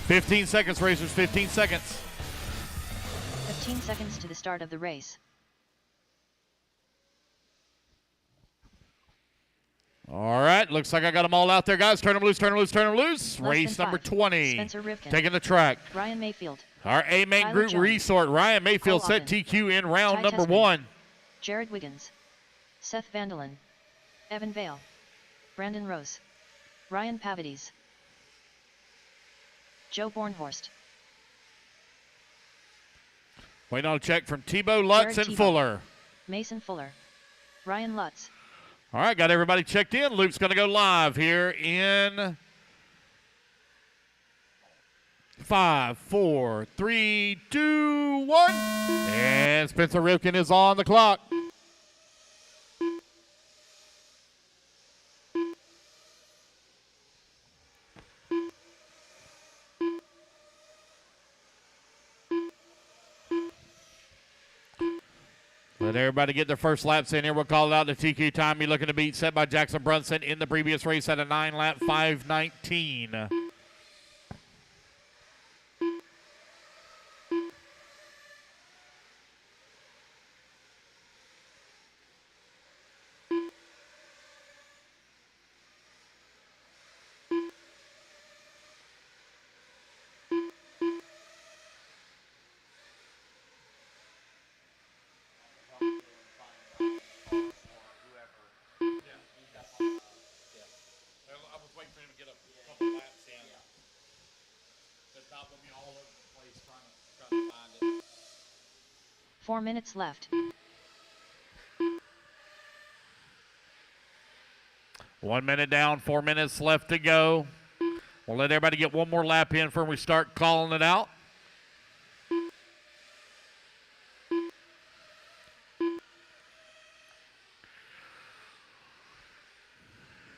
"15 seconds, racers, 15 seconds. 15 seconds to the start of the race. All right, looks like I got them all out there, guys. Turn them loose, turn them loose, turn them loose. Less Race than number 5. 20. Spencer Rivkin. Taking the track. Ryan Mayfield. Our Amen Tyler Group Jones. Resort. Ryan Mayfield Cole set Ogden. TQ in round Ty number Tessman. 1. Jared Wiggins. Seth Vandelin. Evan Vale. Brandon Rose. Ryan Pavides. Joe Bornhorst. Waiting on a check from Tebow, Lutz, Jared and Tebow. Fuller. Mason Fuller. Ryan Lutz. All right, got everybody checked in. Luke's going to go live here in 5, 4, 3, 2, 1. And Spencer Rivkin is on the clock. Let everybody get their first laps in here. We'll call it out. The TQ time you're looking to beat, set by Jackson Brunson in the previous race at a 9-lap 5:19. I was waiting for him to get a couple laps in. Because not we'll be all over the place trying to find it. 4 minutes left. 1 minute down, 4 minutes left to go. We'll let everybody get one more lap in before we start calling it out.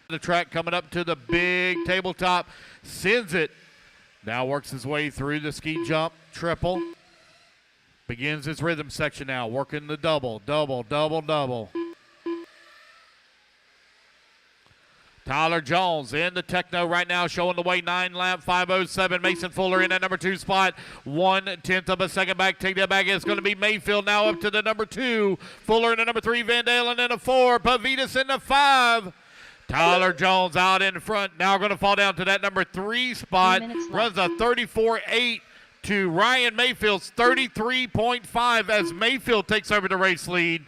The track coming up to the big tabletop, sends it. Now works his way through the ski jump, triple. Begins his rhythm section now, working the double, double, double, double. Tyler Jones in the techno right now, showing the way, 9-lap 5:07. Mason Fuller in that number 2 spot, 1/10 of a second back. Take that back. It's going to be Mayfield now up to the number 2. Fuller in the number 3. Van Dalen in the 4. Pavides in the 5. Tyler Jones out in front. Now going to fall down to that number 3 spot. 3 minutes Runs left. a 34.8 to Ryan Mayfield's 33.5 as Mayfield takes over the race lead.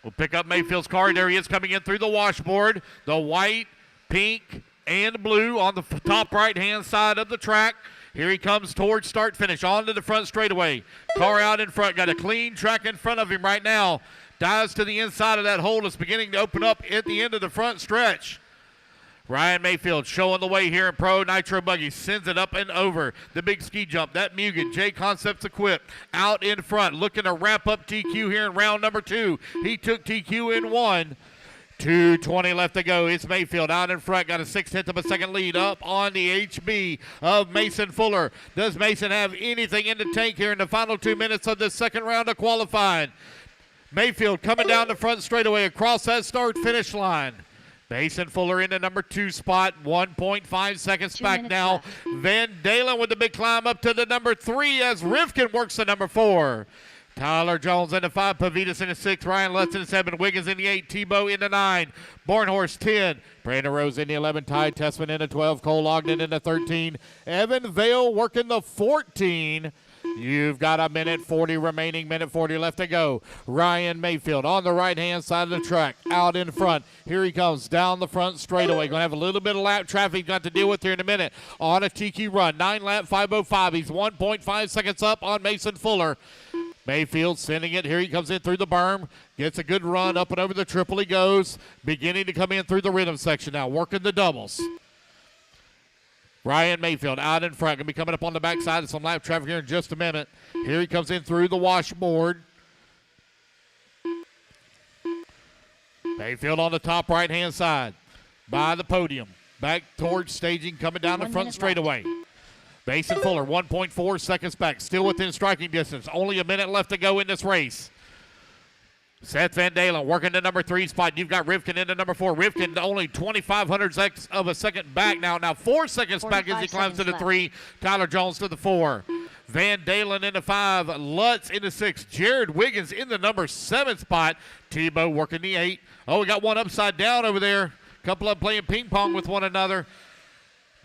We'll pick up Mayfield's car. There he is coming in through the washboard. The white, pink, and blue on the top right-hand side of the track. Here he comes towards start-finish onto the front straightaway. Car out in front. Got a clean track in front of him right now. Dives to the inside of that hole. It's beginning to open up at the end of the front stretch. Ryan Mayfield showing the way here in Pro Nitro Buggy. Sends it up and over the big ski jump. That Mugen, J Concepts equipped, out in front. Looking to wrap up TQ here in round number 2. He took TQ in 1. 2:20 left to go. It's Mayfield out in front. Got a 6/10 of a second lead up on the HB of Mason Fuller. Does Mason have anything in the tank here in the final 2 minutes of the second round of qualifying? Mayfield coming down the front straightaway across that start-finish line. Mason Fuller in the number 2 spot, 1.5 seconds 2 back minutes now. left. Van Dalen with the big climb up to the number 3 as Rivkin works the number 4. Tyler Jones in the 5, Pavides in the 6, Ryan Lutz in the 7, Wiggins in the 8, Tebow in the 9, Bornhorst 10, Brandon Rose in the 11, Ty Tessman in the 12, Cole Ogden in the 13, Evan Vale working the 14. You've got a minute 40 remaining, minute 40 left to go. Ryan Mayfield on the right-hand side of the track, out in front. Here he comes down the front straightaway. Going to have a little bit of lap traffic got to deal with here in a minute on a TQ run. 9-lap 5:05. He's 1.5 seconds up on Mason Fuller. Mayfield sending it. Here he comes in through the berm. Gets a good run up and over the triple. He goes. Beginning to come in through the rhythm section now. Working the doubles. Ryan Mayfield out in front. Going to be coming up on the backside of some lap traffic here in just a minute. Here he comes in through the washboard. Mayfield on the top right-hand side by the podium. Back towards staging, coming down the front straightaway. Mason Fuller, 1.4 seconds back, still within striking distance. Only a minute left to go in this race. Seth Van Dalen working the number 3 spot. You've got Rivkin into number 4. Rivkin only 2,500 of a second back now. Now 4 seconds back as he climbs to the 3. Tyler Jones to the 4. Van Dalen into 5. Lutz into 6. Jared Wiggins in the number 7 spot. Tebow working the 8. Oh, we got one upside down over there. A couple of them playing ping pong with one another.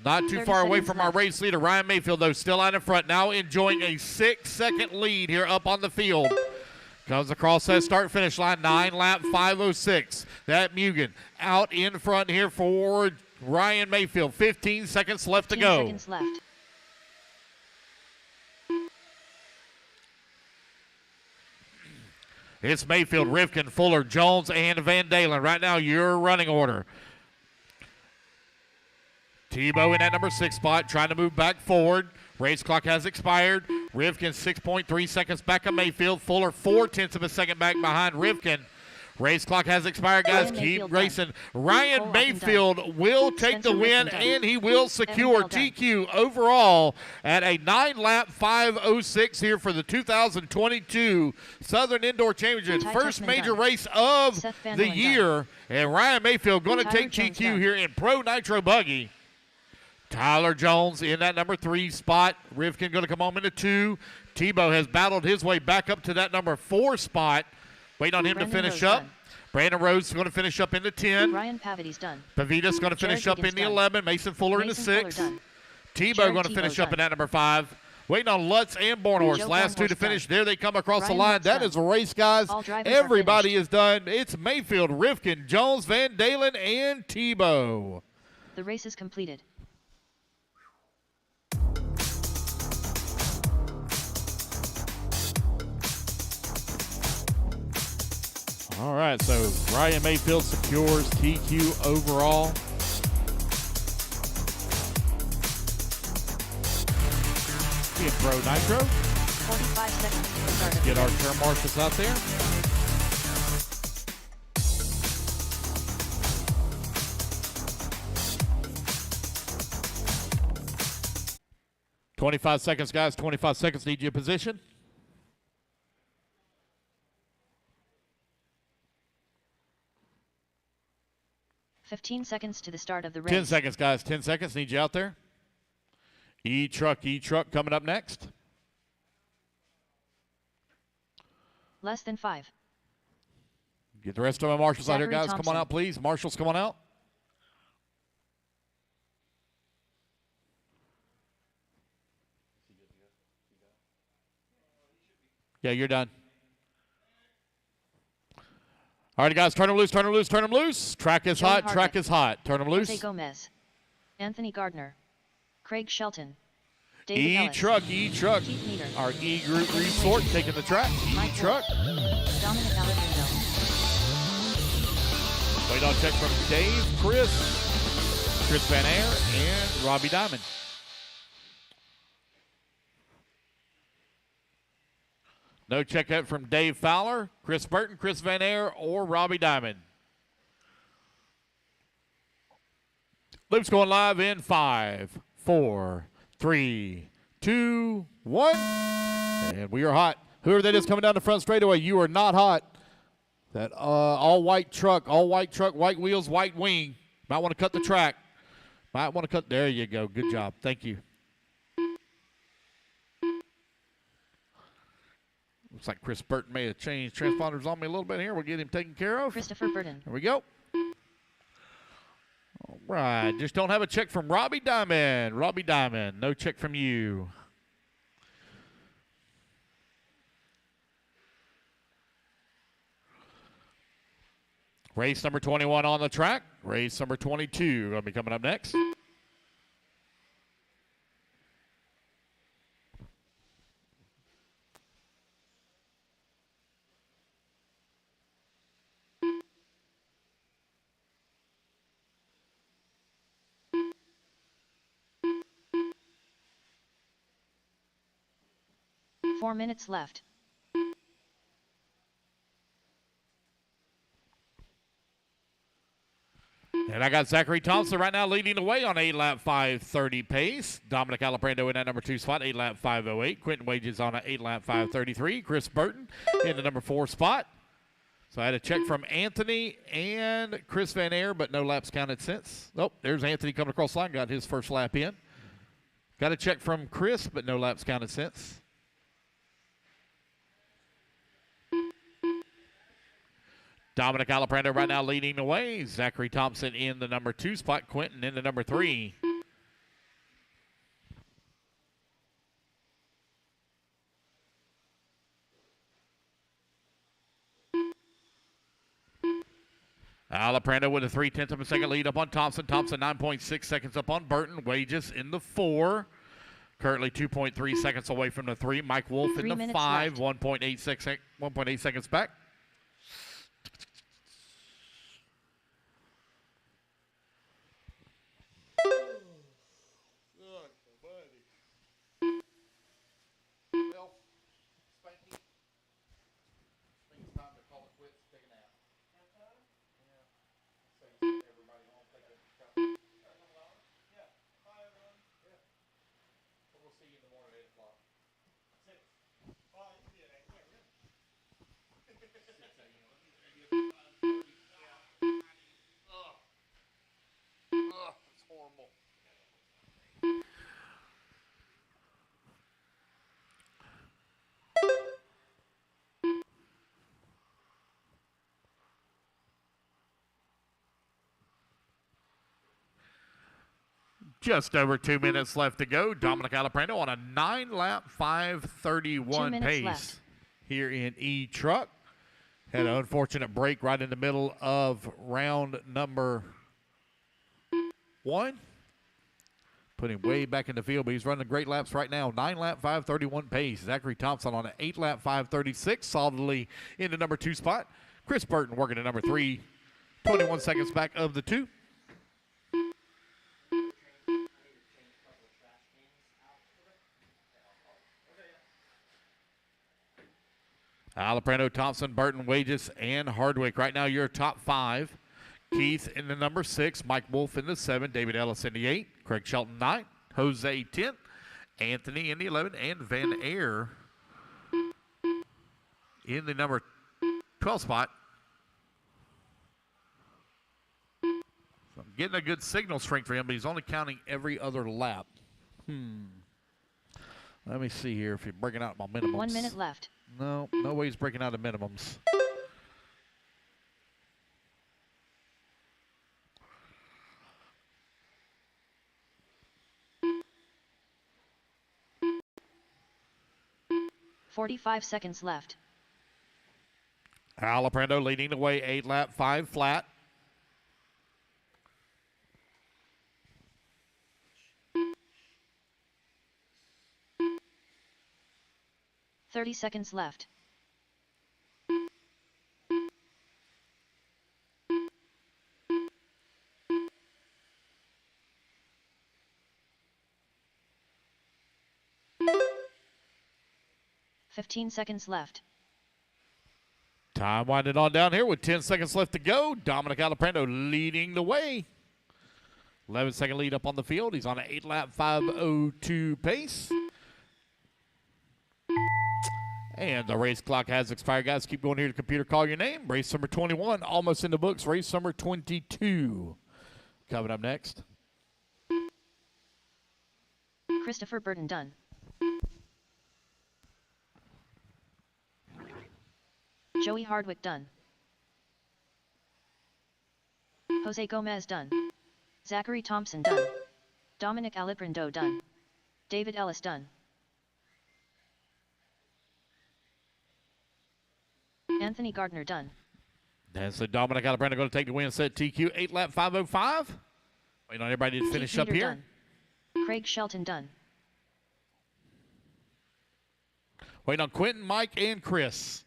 Not too far away from our race leader. Ryan Mayfield, though, still out in front. Now enjoying a 6-second lead here up on the field. Comes across that start-finish line, 9-lap 5:06. That Mugen out in front here for Ryan Mayfield. 15 seconds left to go. 15 seconds left. It's Mayfield, Rivkin, Fuller, Jones, and Van Dalen. Right now, your running order. Tebow in that number 6 spot, trying to move back forward. Race clock has expired. Rivkin 6.3 seconds back on Mayfield. Fuller 0.4 of a second back behind Rivkin. Race clock has expired, guys. Keep racing. Ryan Mayfield will take the win, and he will secure TQ overall at a 9-lap 5:06 here for the 2022 Southern Indoor Championship. First major race of the year, and Ryan Mayfield going to take TQ here in Pro Nitro Buggy. Tyler Jones in that number 3 spot. Rivkin going to come home into 2. Tebow has battled his way back up to that number 4 spot. Waiting on him to finish up. Brandon Rose is going to finish up into 10. Ryan Pavity's done. Pavitas going to finish up in the 11. Mason Fuller into 6. Tebow going to finish up in that number 5. Waiting on Lutz and Bornhorst. Last 2 to finish. There they come across the line. That is a race, guys. Everybody is done. It's Mayfield, Rivkin, Jones, Van Dalen, and Tebow. The race is completed. All right, so Ryan Mayfield secures TQ overall. In Pro Nitro. 45 seconds to the start of Get our turn marshals out there. "25 seconds, guys. 25 seconds. Need you in position." 15 seconds to the start of the race. 10 seconds, guys. 10 seconds. Need you out there. E-Truck coming up next. Less than 5. Get the rest of my marshals out here, Zachary guys. Come on Thompson. out, please. Marshals, come on out. Yeah, you're done. All right, guys, turn them loose, turn them loose, turn them loose. Track is Joey hot, Harvick. track is hot. Turn them loose. Jose Gomez. Anthony Gardner. Craig Shelton. David Ellis. E-Truck. Keith Meter. Our E-Group Resort taking the track. Mike E-Truck. Dominic Alejandro. Wait on check from Dave, Chris Van Air, and Robbie Diamond. No checkout from Dave Fowler, Chris Burton, Chris Van Air, or Robbie Diamond. Loop's going live in 5, 4, 3, 2, 1. And we are hot. Whoever that is coming down the front straightaway, you are not hot. That all-white truck, white wheels, white wing. Might want to cut the track. There you go. Good job. Thank you. Looks like Chris Burton may have changed transponders on me a little bit here. We'll get him taken care of. Christopher Burton. There we go. All right. Just don't have a check from Robbie Diamond. Robbie Diamond. No check from you. Race number 21 on the track. Race number 22 going to be coming up next. Four minutes left. And I got Zachary Thompson right now leading the way on 8-lap 5:30 pace. Dominic Alaprando in that number 2 spot, 8-lap 5:08. Quentin Wages on an 8-lap 5:33. Chris Burton in the number 4 spot. So I had a check from Anthony and Chris Van Air, but no laps counted since. Oh, there's Anthony coming across the line, got his first lap in. Got a check from Chris, but no laps counted since. Dominic Alaprando right now leading the way. Zachary Thompson in the number 2 spot. Quentin in the number 3. Alaprando with a 0.3 of a second lead up on Thompson. Thompson 9.6 seconds up on Burton. Wages in the 4. Currently 2.3 seconds away from the 3. Mike Wolf in the 5. 1.8 seconds back. It's horrible. Just over 2 minutes left to go. Dominic Alaprando on a 9-lap 5:31 pace left. here in E-Truck. Had an unfortunate break right in the middle of round number 1. Put him way back in the field, but he's running great laps right now. 9-lap 5:31 pace. Zachary Thompson on an 8-lap 5:36, solidly in the number 2 spot. Chris Burton working at number 3, 21 seconds back of the 2. Alaprando, Thompson, Burton, Wages, and Hardwick. Right now, your top 5. Keith in the number 6, Mike Wolf in the 7, David Ellis in the 8, Craig Shelton 9, Jose 10, Anthony in the 11, and Van Air in the number 12 spot. So I'm getting a good signal strength for him, but he's only counting every other lap. Let me see here if he's breaking out my minimums. 1 minute left. No way he's breaking out the minimums. "45 seconds left. Alaprando leading the way, 8-lap 5 flat. "30 seconds left. "15 seconds left. Time winding on down here with 10 seconds left to go. Dominic Alaprando leading the way. 11-second lead up on the field. He's on an 8-lap 5:02 pace. And the race clock has expired, guys. Keep going here to the computer. Call your name. Race number 21, almost in the books. Race number 22 coming up next. Christopher Burton done. Joey Hardwick done. Jose Gomez done. Zachary Thompson done. Dominic Alaprando done. David Ellis done. Anthony Gardner done. And so Dominic Alabama going to take the win set TQ 8-lap 5:05. Waiting on everybody to finish up here. Done. Craig Shelton done. Waiting on Quentin, Mike, and Chris.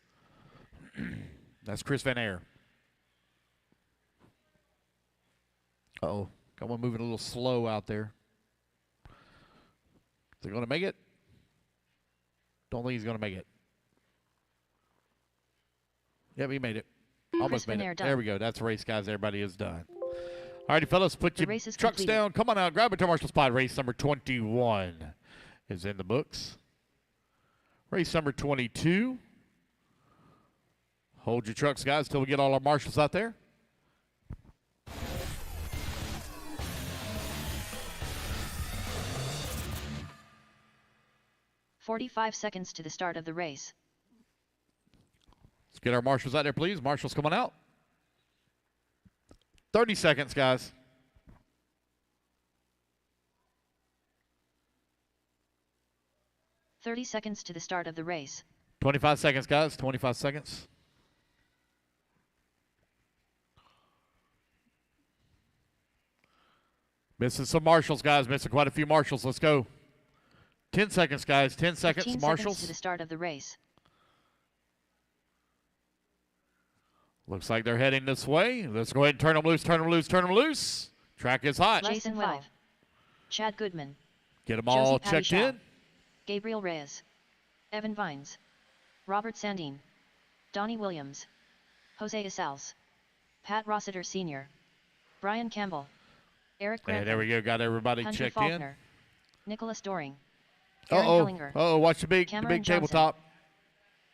That's Chris Van Air. Uh-oh. Got one moving a little slow out there. Is he going to make it? Don't think he's going to make it. Yep, he made it. Almost made it. There we go. That's the race, guys. Everybody is done. All righty, fellas. Put your trucks down. Come on out. Grab a turn marshal spot. Race number 21 is in the books. Race number 22. Hold your trucks, guys, till we get all our marshals out there. "45 seconds to the start of the race. Let's get our marshals out there, please. Marshals, come on out. 30 seconds, guys. "30 seconds to the start of the race. 25 seconds, guys. 25 seconds. Missing some marshals, guys. Missing quite a few marshals. Let's go. 10 seconds, guys. 10 seconds, 15 marshals. seconds to the start of the race. Looks like they're heading this way. Let's go ahead and turn them loose, turn them loose, turn them loose. Track is hot. Jason 5. Chad Goodman. Get them all Josie checked Padishah. in. Gabriel Reyes. Evan Vines. Robert Sandine. Donnie Williams. Jose Isals. Pat Rossiter Sr. Brian Campbell. Eric Grantham. And there we go. Got everybody Hunter checked Faulkner. Nicholas Doring. Aaron Hellinger. Uh-oh. Watch the big Cameron tabletop.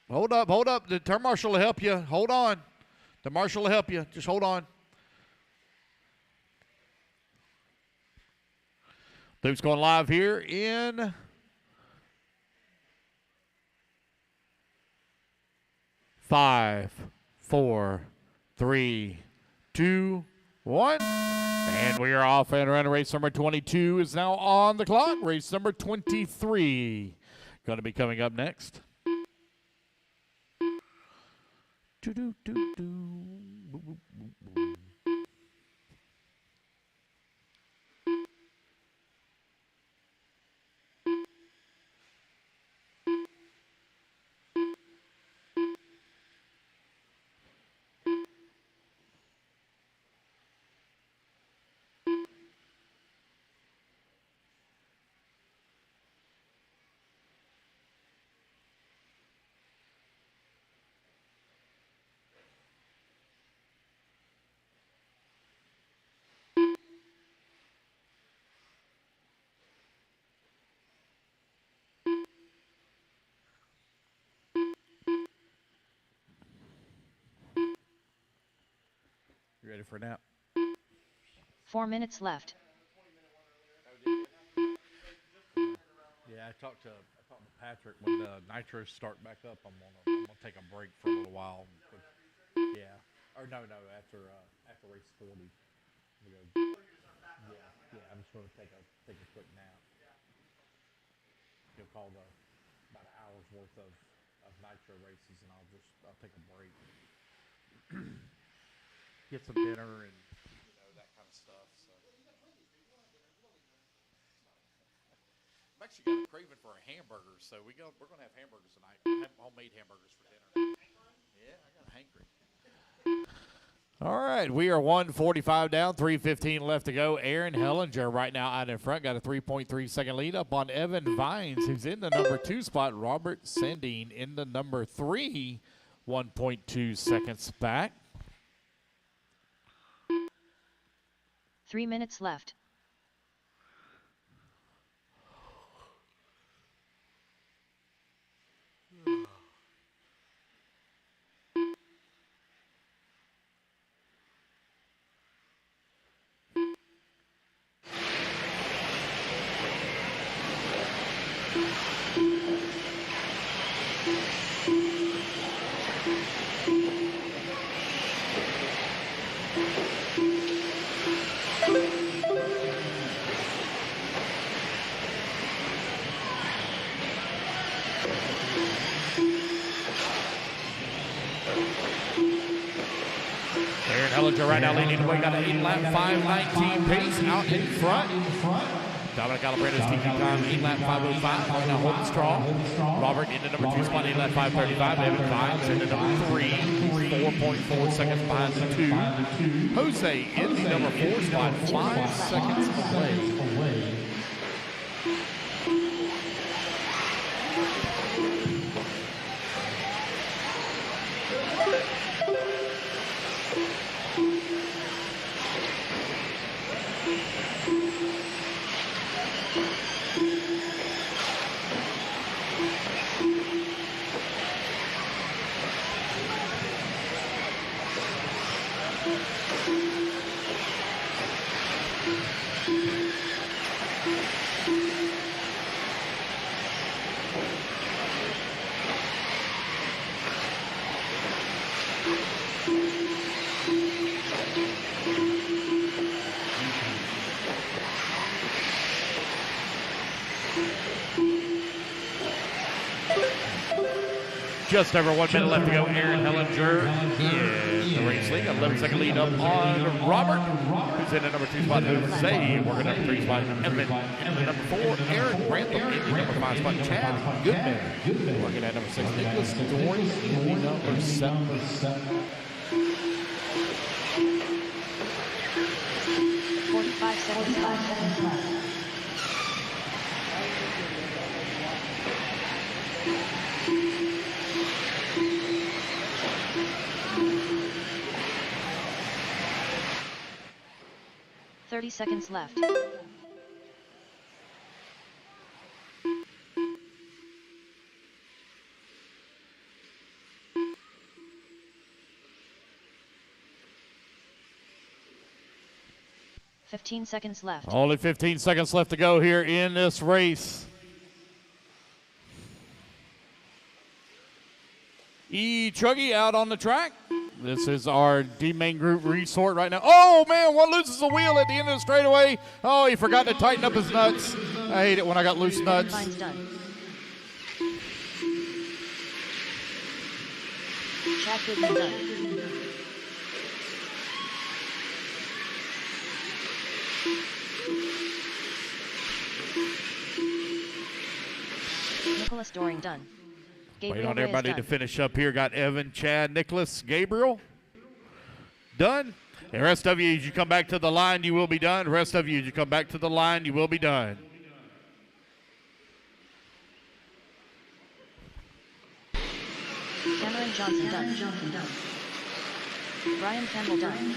Hold up, hold up. The turn marshal will help you. Hold on. The marshal will help you. Just hold on. Loop's going live here in 5, 4, 3, 2, 1. And we are off and running. Race number 22 is now on the clock. Race number 23 going to be coming up next. You ready for a nap? 4 minutes left. Yeah, I talked to Patrick when the nitros start back up. I'm gonna take a break for a little while. But, yeah, or no, after race 40. Yeah, I'm just gonna take a quick nap. You'll call about an hour's worth of nitro races, and I'll take a break. Get some dinner and that kind of stuff. So I've actually got a craving for a hamburger, so we're gonna have hamburgers tonight. Homemade hamburgers for dinner. Yeah, I got hangry. All right, we are 1:45 down, 3:15 left to go. Aaron Hellinger right now out in front, got a 3.3 second lead up on Evan Vines, who's in the number 2 spot. Robert Sandine in the number 3, 1.2 seconds back. 3 minutes left. Aaron Hellinger right now leading the way. Got an 8-lap, 5:19 pace out in front. Dominic Alabrando's TQ time, 8-lap, 5:05. Right now holding strong. Robert into number 2 spot, 8-lap, 5:35. Evan Vines into number 3. 4.4 seconds behind the 2. Jose in the number 4 spot, 5 seconds away. Just over 1 minute left to go. Aaron Hellinger in the race lead. 11-second lead up on Robert, who's in the number 2 spot. Jose working number 3 spot. Evan in the number 4. Eric Grantham in the number 5 spot. Chad Goodman working at number 6. Nicholas Dorian in the number 7. 45 seconds left. 30 seconds left. Fifteen seconds left. Only 15 seconds left to go here in this race. Chuggy out on the track. This is our D-Main Group resort right now. Oh, man, one loses a wheel at the end of the straightaway. Oh, he forgot to tighten up his nuts. I hate it when I got loose nuts. Vine's done. Chad Goodman done. Nicholas Doring done. Wait on everybody to finish up here. Got Evan, Chad, Nicholas, Gabriel done. The rest of you, as you come back to the line, you will be done. The rest of you, as you come back to the line, you will be done. Cameron Johnson done. Brian Campbell done.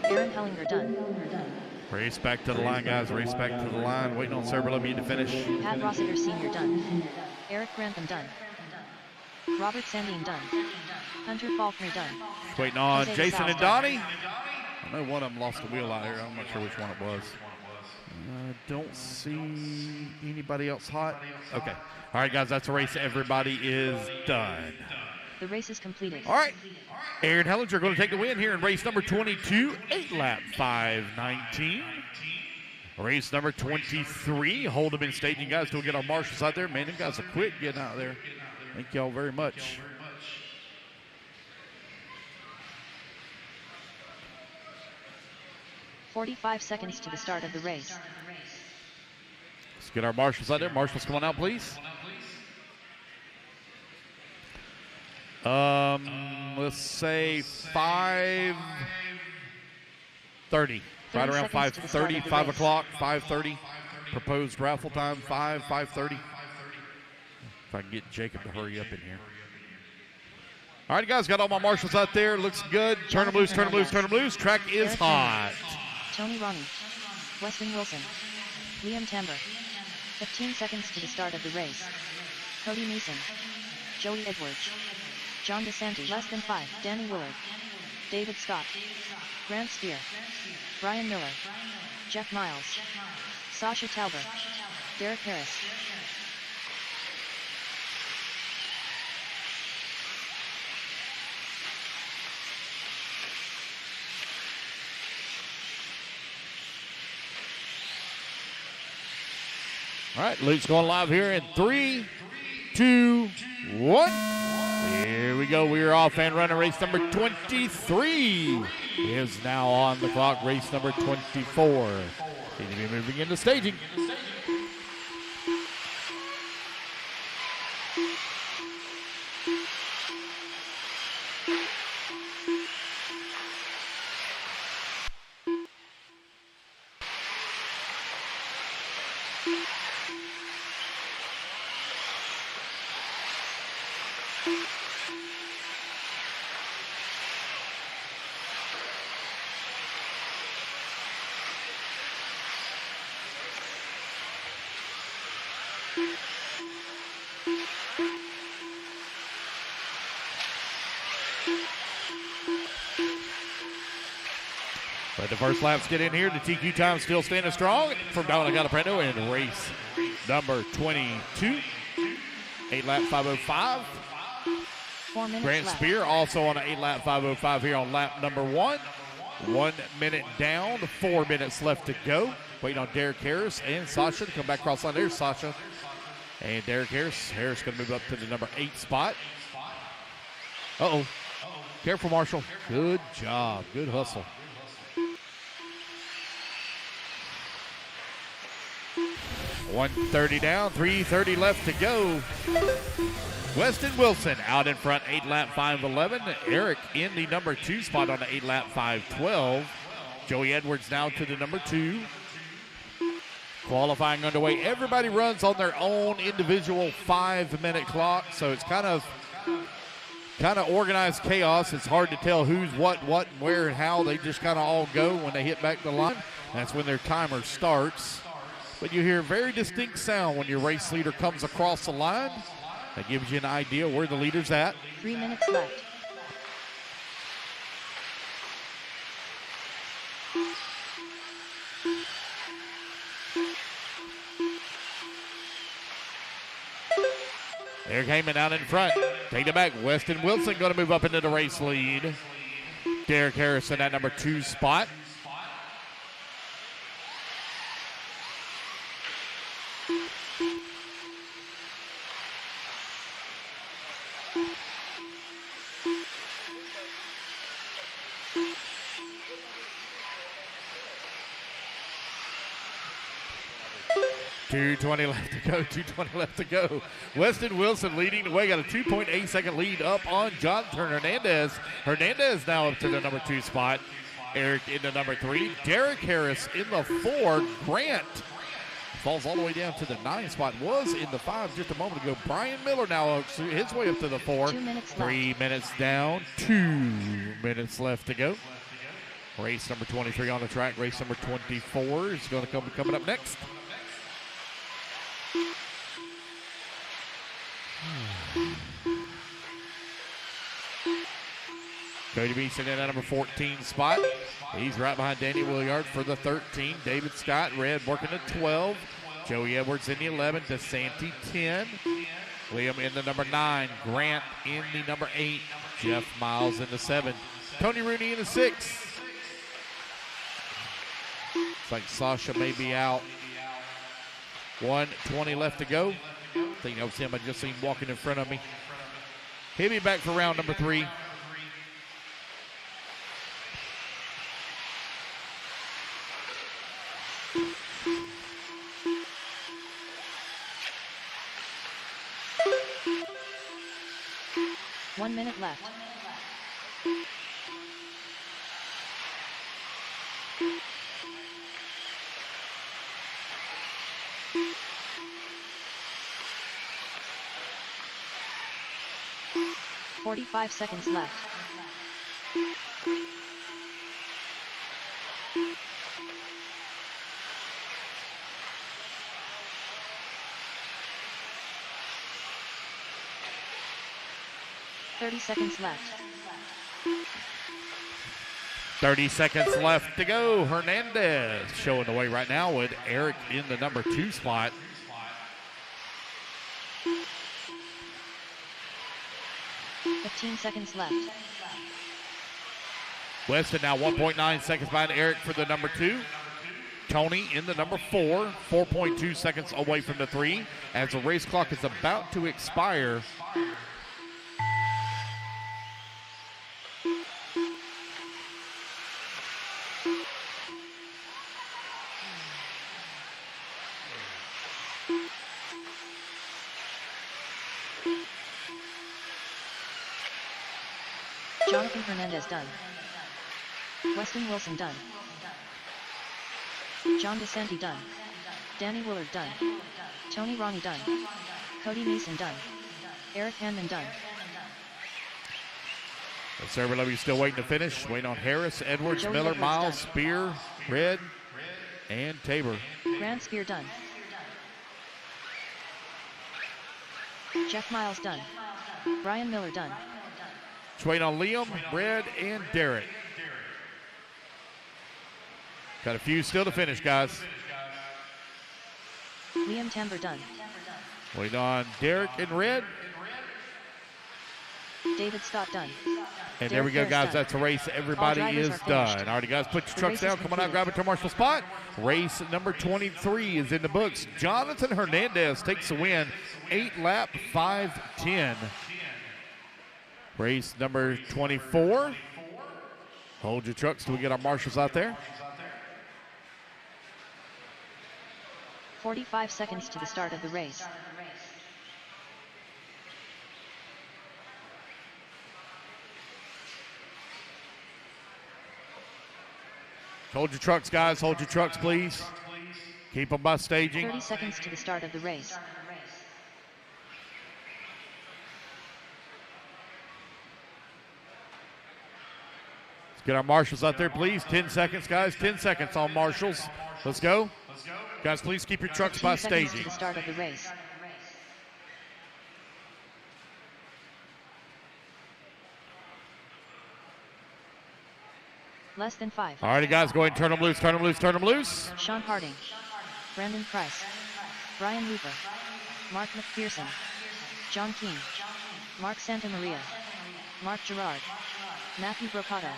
Aaron Hellinger done. Race back to the line, guys. Race back to the line. Waiting on Cerber Levy to finish. Pat Rossiter Sr. done. Eric Grantham done. Robert Sandine done. Hunter Faulkner done. Waiting on Jose Jason Gonzalez and Donnie. I know one of them lost a wheel out here. I'm not sure which one it was. Don't see anybody else hot. Okay. All right, guys, that's a race. Everybody is done. The race is completed. All right. Aaron Hellinger going to take the win here in race number 22, 8-lap 5:19. Race number 23, hold them in staging, guys, till we get our marshals out there. Man, them guys are quick getting out there. Thank y'all very much. "45 seconds to the start of the race. Let's get our marshals out there. Marshals, come on out, please. Let's say 5:30. Right around 5:30, 5 o'clock, 5:30. Proposed raffle time, 5:30. If I can get Jacob to hurry up in here. All right, guys, got all my marshals out there. Looks good. Turn them loose, turn them loose, turn them loose. Track is hot. Tony Ronnie. Weston Wilson. Liam Tamber. 15 seconds to the start of the race. Cody Neeson. Joey Edwards. John DeSanti. Less than 5. Danny Willard. David Scott. Grant Spear. Brian Miller. Jeff Miles. Sasha Tauber. Derek Harris. All right, Luke's going live here in 3, 2, 1. Here we go. We are off and running. Race number 23 is now on the clock. Race number 24. Seem to be moving into staging. But the first laps get in here. The TQ time still standing strong from Dominic Prendo in race number 22. 8-lap 5:05. 4 minutes Grant left. Spear also on an 8-lap 5:05 here on lap number 1. 1 minute down, 4 minutes left to go. Waiting on Derek Harris and Sasha to come back across line. There's Sasha and Derek Harris. Harris going to move up to the number 8 spot. Uh-oh. Careful, Marshall. Good job. Good hustle. .130 down, 3:30 left to go. Weston Wilson out in front, 8-lap 5:11. Eric in the number 2 spot on the 8-lap 5:12. Joey Edwards now to the number 2. Qualifying underway. Everybody runs on their own individual 5-minute clock, so it's kind of organized chaos. It's hard to tell who's what, and where, and how. They just kind of all go when they hit back the line. That's when their timer starts. But you hear a very distinct sound when your race leader comes across the line. That gives you an idea where the leader's at. 3 minutes left. Eric Heyman out in front. Take it back. Weston Wilson going to move up into the race lead. Derek Harrison at number 2 spot. .220 left to go. 2:20 left to go. Weston Wilson leading the way. Got a 2.8-second lead up on Jonathan Hernandez. Hernandez now up to the number 2 spot. Eric in the number 3. Derek Harris in the 4. Grant falls all the way down to the 9 spot. Was in the 5 just a moment ago. Brian Miller now his way up to the 4. 2 minutes left. 3 minutes down. 2 minutes left to go. Race number 23 on the track. Race number 24 is going to come coming up next. Cody Beeson in at number 14 spot. He's right behind Danny Williard for the 13. David Scott, red, working at 12. Joey Edwards in the 11. DeSanti, 10. Liam in the number 9. Grant in the number 8. Jeff Miles in the 7. Tony Rooney in the 6. Looks like Sasha may be out. 1:20 left to go. I think that was him. I just seen him walking in front of me. He'll be back for round number 3. One minute left. .45 seconds left. .30 seconds left. 30 seconds left to go. Hernandez showing the way right now with Eric in the number 2 spot. .15 seconds left. Weston now 1.9 seconds behind Eric for the number 2. Tony in the number 4, 4.2 seconds away from the 3 as the race clock is about to expire. Jonathan Hernandez done. Weston Wilson done. John DeSanti done. Danny Willard done. Tony Ronnie done. Cody Mason done. Eric Hanman done. The server levy still waiting to finish. Waiting on Harris, Edwards, Joey Miller, Edwards Miles, done. Spear, Red, and Tabor. Grant Spear done. Jeff Miles done. Brian Miller done. Just waiting on Liam, Red, and Derek. Got a few still to finish, guys. Liam Tamber done. Waiting on Derek and Red. David Scott done. And there we go, Derek guys. Harris done. That's a race. Everybody All drivers is are finished. done. All right, guys, put your The trucks race down. is Come on out, concluded. grab it to Marshall spot. Race number 23 is in the books. Jonathan Hernandez takes the win. 8-lap, 5:10. Race number 24. Hold your trucks till we get our marshals out there. 45 seconds to the start of the race. Hold your trucks, guys. Hold your trucks, please. Keep them by staging. 30 seconds to the start of the race. Let's get our marshals out there, please. 10 seconds, guys. 10 seconds on marshals. Let's go. Guys, please keep your trucks 15 by seconds staging. to the start of the race. Less than 5. All righty, guys, go ahead and turn them loose, turn them loose, turn them loose. Sean Harding. Brandon Price. Brian Hooper. Mark McPherson. John Keane. Mark Santamaria. Mark Gerard. Matthew Brocato.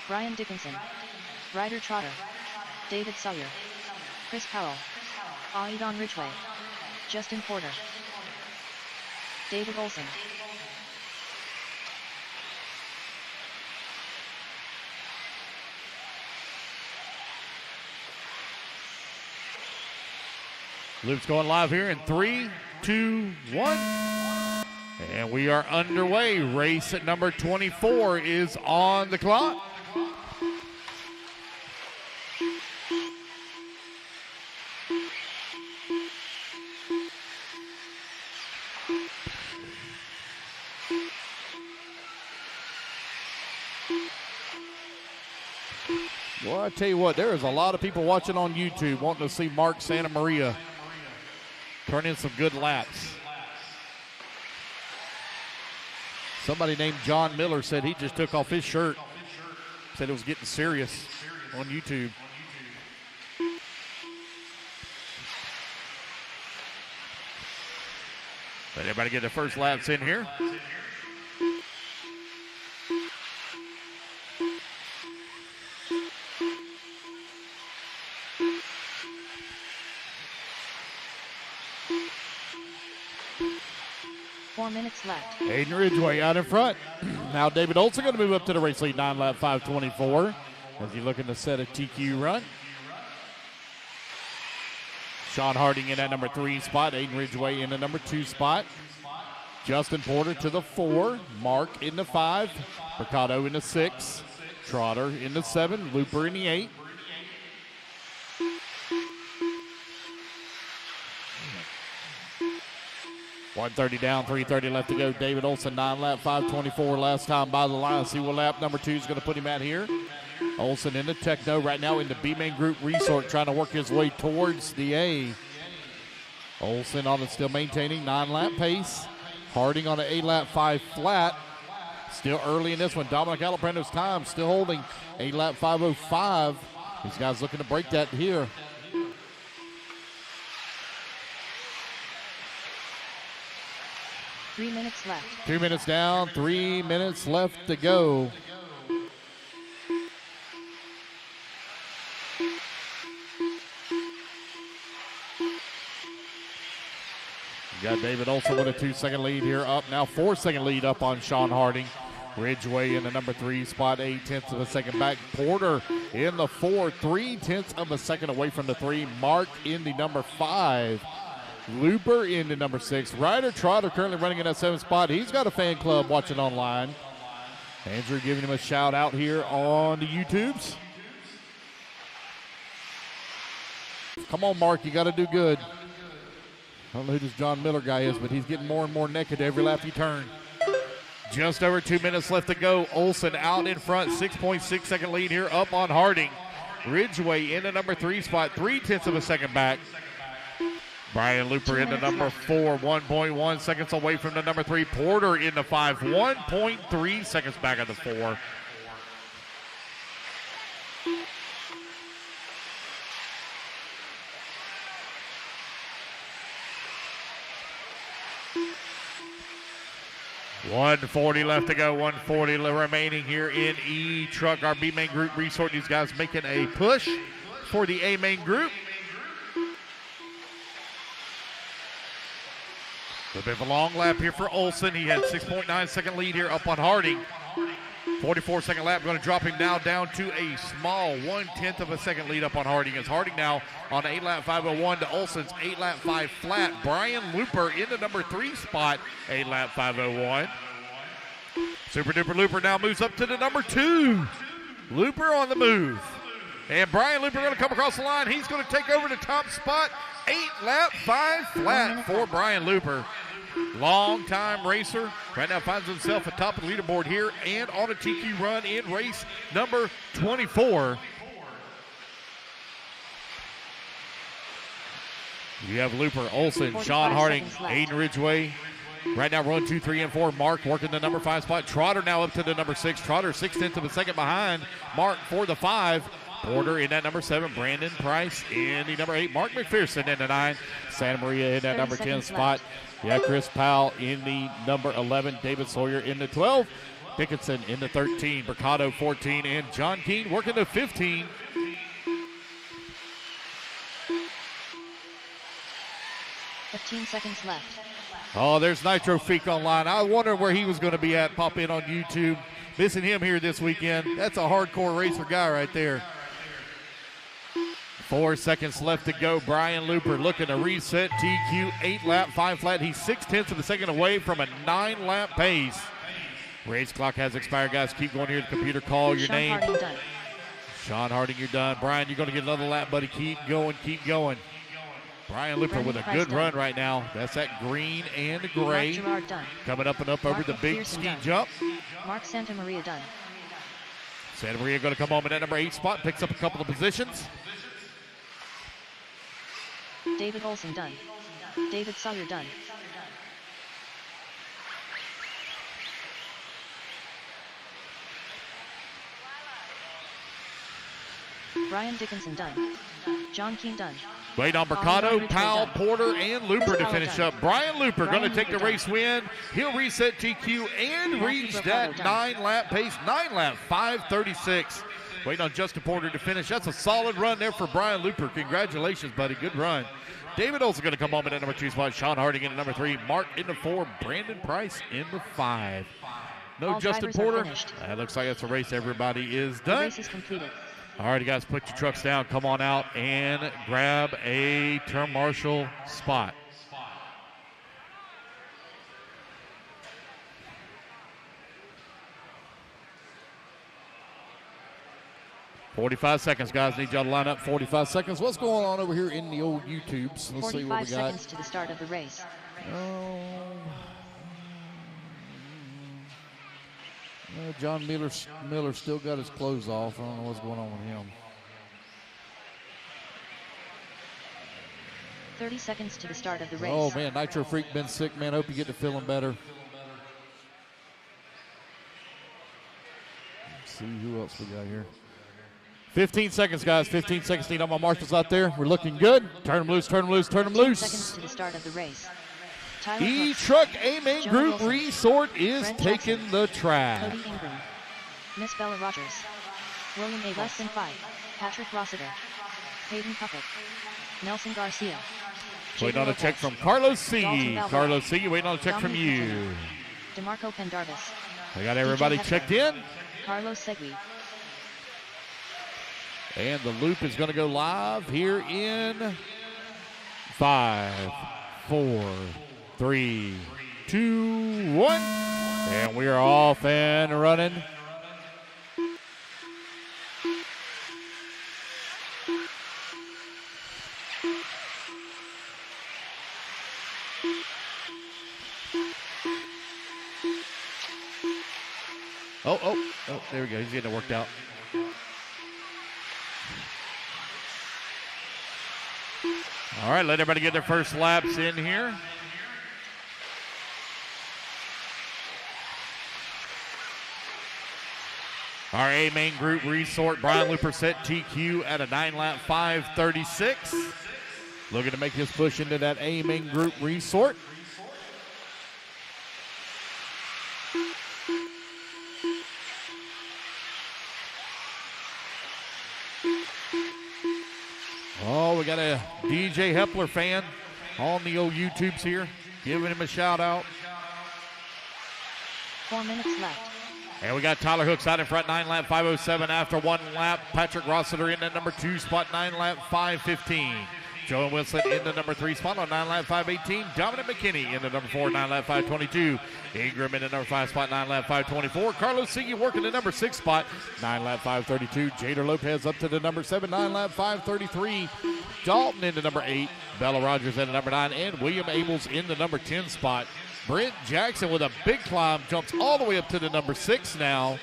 Brian Dickinson. Ryder Trotter. David Sawyer. Chris Powell. Aidon Ridgway. Justin Porter. David Olson. Loop's going live here in 3, 2, 1. And we are underway. Race at number 24 is on the clock. Well, I tell you what, there is a lot of people watching on YouTube wanting to see Mark Santamaria turn in some good laps. Somebody named John Miller said he just took off his shirt. Said it was getting serious on YouTube. Let everybody get their first laps in here. Minutes left. Aiden Ridgway out in front. Now David Olson going to move up to the race lead, 9-lap 5:24 as he's looking to set a TQ run. Sean Harding in that number 3 spot. Aiden Ridgway in the number 2 spot. Justin Porter to the 4. Mark in the 5. Mercado in the 6. Trotter in the 7. Looper in the 8. .130 down, 3:30 left to go. David Olson, 9-lap 5:24 last time by the line. See what lap number 2 is going to put him at here. Olson in the Techno right now in the B-Main Group Resort, trying to work his way towards the A. Olson on it, still maintaining 9-lap pace. Harding on an 8-lap 5 flat. Still early in this one. Dominic Alaprando's time still holding 8-lap 5:05. These guys looking to break that here. Three minutes left. 2 minutes down, 3 minutes left to go. Got David Olson with a 2-second lead here, up now 4-second lead up on Sean Harding. Ridgway in the number 3 spot, 0.8 of a second back. Porter in the 4, 0.3 of a second away from the 3. Mark in the number 5. Looper in the number 6. Ryder Trotter currently running in that 7th spot. He's got a fan club watching online. Andrew giving him a shout out here on the YouTubes. Come on, Mark, you got to do good. I don't know who this John Miller guy is, but he's getting more and more naked every lap you turn. Just over 2 minutes left to go. Olson out in front, 6.6 second lead here up on Harding. Ridgway in the number 3 spot, 0.3 of a second back. Brian Looper in the number 4, 1.1 seconds away from the number 3. Porter in the 5, 1.3 seconds back of the 4. .140 left to go, 140 remaining here in E Truck. Our B main group resort. These guys making a push for the A main group. A bit of a long lap here for Olson. He had 6.9 second lead here up on Harding. 44 second lap, going to drop him now down to a small 1/10 of a second lead up on Harding. As Harding now on 8 lap 501 to Olson's 8 lap 5 flat. Brian Looper in the number 3 spot, 8 lap 501. Super Duper Looper now moves up to the number 2. Looper on the move. And Brian Looper going to come across the line. He's going to take over the top spot. 8 lap 5 flat for Brian Looper. Long-time racer. Right now finds himself atop the leaderboard here and on a TQ run in race number 24. You have Looper, Olson, Sean Harding, Aiden Ridgway. Right now run 2, 3, and 4. Mark working the number 5 spot. Trotter now up to the number 6. Trotter 0.6 of a second behind Mark for the 5. Porter in that number 7. Brandon Price in the number 8. Mark McPherson in the 9. Santa Maria in that number 10 spot. Yeah, Chris Powell in the number 11. David Sawyer in the 12. Dickinson in the 13. Mercado 14. And John Keene working the 15. Seconds left. Oh, there's Nitro Freak online. I wonder where he was going to be at. Pop in on YouTube. Missing him here this weekend. That's a hardcore racer guy right there. 4 seconds left to go. Brian Looper looking to reset TQ. 8 lap 5 flat. He's 0.6 of a second away from a 9 lap pace. Race clock has expired, guys. Keep going here. The computer call your name. Harding done. Sean Harding, you're done. Brian, you're going to get another lap, buddy. Keep going, keep going. Brian Looper with a good run right now. That's that green and gray. Mark Gerard done. Coming up and up over Mark the big McPherson ski done. jump. Mark Santa Maria done. Santa Maria going to come home in that number 8 spot. Picks up a couple of positions. David Olson done. David Sawyer done. Brian Dickinson done. John Keene done. Wait on Mercado, Powell, Porter, and Looper to finish up. Brian Looper going to take the race win. He'll reset TQ and reach that 9 lap pace. 9 lap 5:36. Waiting on Justin Porter to finish. That's a solid run there for Brian Looper. Congratulations, buddy. Good run. David also going to come home in at number 2 spot. Sean Harding in at number 3. Mark in the 4. Brandon Price in the 5. No All Justin drivers are Porter. finished. That looks like it's a race. Everybody is The done. race is completed. All right, guys, put your trucks down. Come on out and grab a turn marshal spot. $45 seconds, guys. Need y'all to line up 45 seconds. What's going on over here in the old YouTubes? Let's see what 45 we got. seconds to the start of the race. John Miller still got his clothes off. I don't know what's going on with him. 30 seconds to the start of the race. Oh, man, Nitro Freak been sick, man. Hope you get to feeling better. Let's see who else we got here. 15 seconds, guys. 15 seconds. Need all my marshals out there. We're looking good. Turn them loose, turn them loose, turn them 15 loose. seconds to the start of the race. Tyler Hook, E-Truck A-Main Joe Group Wilson, Resort is Brent taking Jackson, the track. Cody Ingram, Miss Bella Rogers, William A. Less than 5, Patrick Rossiter, Hayden Puckett, Nelson Garcia, Waiting on a check from Carlos C. Carlos C, waiting on a check from you. DeMarco Pendarvis. We got everybody DJ checked Hepler. in. Carlos Segui. And the loop is going to go live here in 5, 4, 3, 2, 1. And we are off and running. Oh, there we go. He's getting it worked out. All right, let everybody get their first laps in here. Our A main group resort, Brian Looper set TQ at a 9-lap 5:36. Looking to make his push into that A main group resort. Oh, we got a DJ Hepler fan on the old YouTubes here, giving him a shout out. 4 minutes left. And we got Tyler Hooks out in front, 9-lap 5:07 after 1 lap. Patrick Rossiter in that number 2 spot, 9-lap 5:15. Joe Wilson in the number 3 spot on 9-lap 5:18. Dominic McKinney in the number 4, 9-lap 5:22. Ingram in the number 5 spot, 9-lap 5:24. Carlos Sigui working the number 6 spot, 9-lap 5:32. Jader Lopez up to the number 7, 9-lap 5:33. Dalton in the number 8. Bella Rogers in the number 9. And William Abels in the number 10 spot. Brent Jackson with a big climb, jumps all the way up to the number 6 now.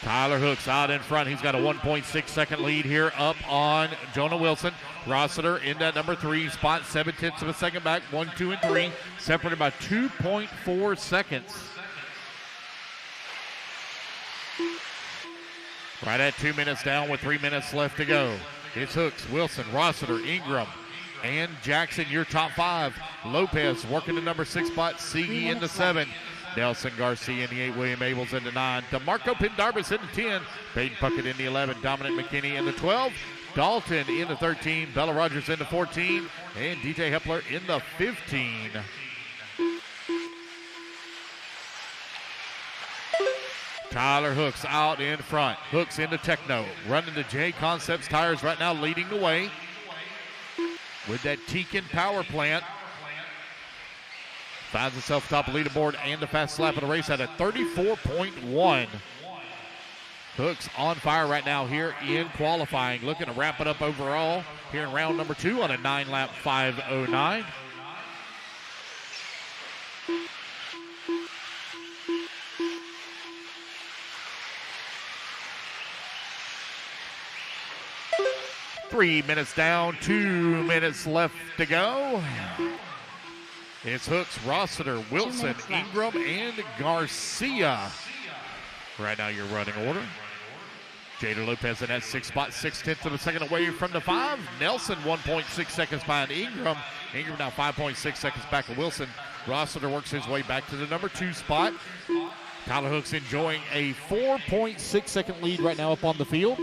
Tyler Hooks out in front. He's got a 1.6 second lead here up on Jonah Wilson. Rossiter in that number 3 spot, 0.7 of a second back, 1, 2, and 3, separated by 2.4 seconds. Right at 2 minutes down with 3 minutes left to go. It's Hooks, Wilson, Rossiter, Ingram, and Jackson, your top 5. Lopez working the number 6 spot, Sigui in the 7. Nelson Garcia in the 8, William Abels in the 9, DeMarco Pendarvis in the 10, Peyton Puckett in the 11, Dominic McKinney in the 12, Dalton in the 13, Bella Rogers in the 14, and DJ Hepler in the 15. Tyler Hooks out in front. Hooks into Techno, running the J Concepts tires right now, leading the way with that Tekin power plant. Finds himself top of the leaderboard and the fastest lap of the race at a 34.1. Hooks on fire right now here in qualifying. Looking to wrap it up overall here in round number 2 on a 9-lap 5:09. Three minutes down, 2 minutes left to go. It's Hooks, Rossiter, Wilson, Ingram, and Garcia. Right now, your running order. Jader Lopez in that 6 spot, 0.6 of a second away from the 5. Nelson 1.6 seconds behind Ingram. Ingram now 5.6 seconds back of Wilson. Rossiter works his way back to the number 2 spot. Tyler Hooks enjoying a 4.6 second lead right now up on the field.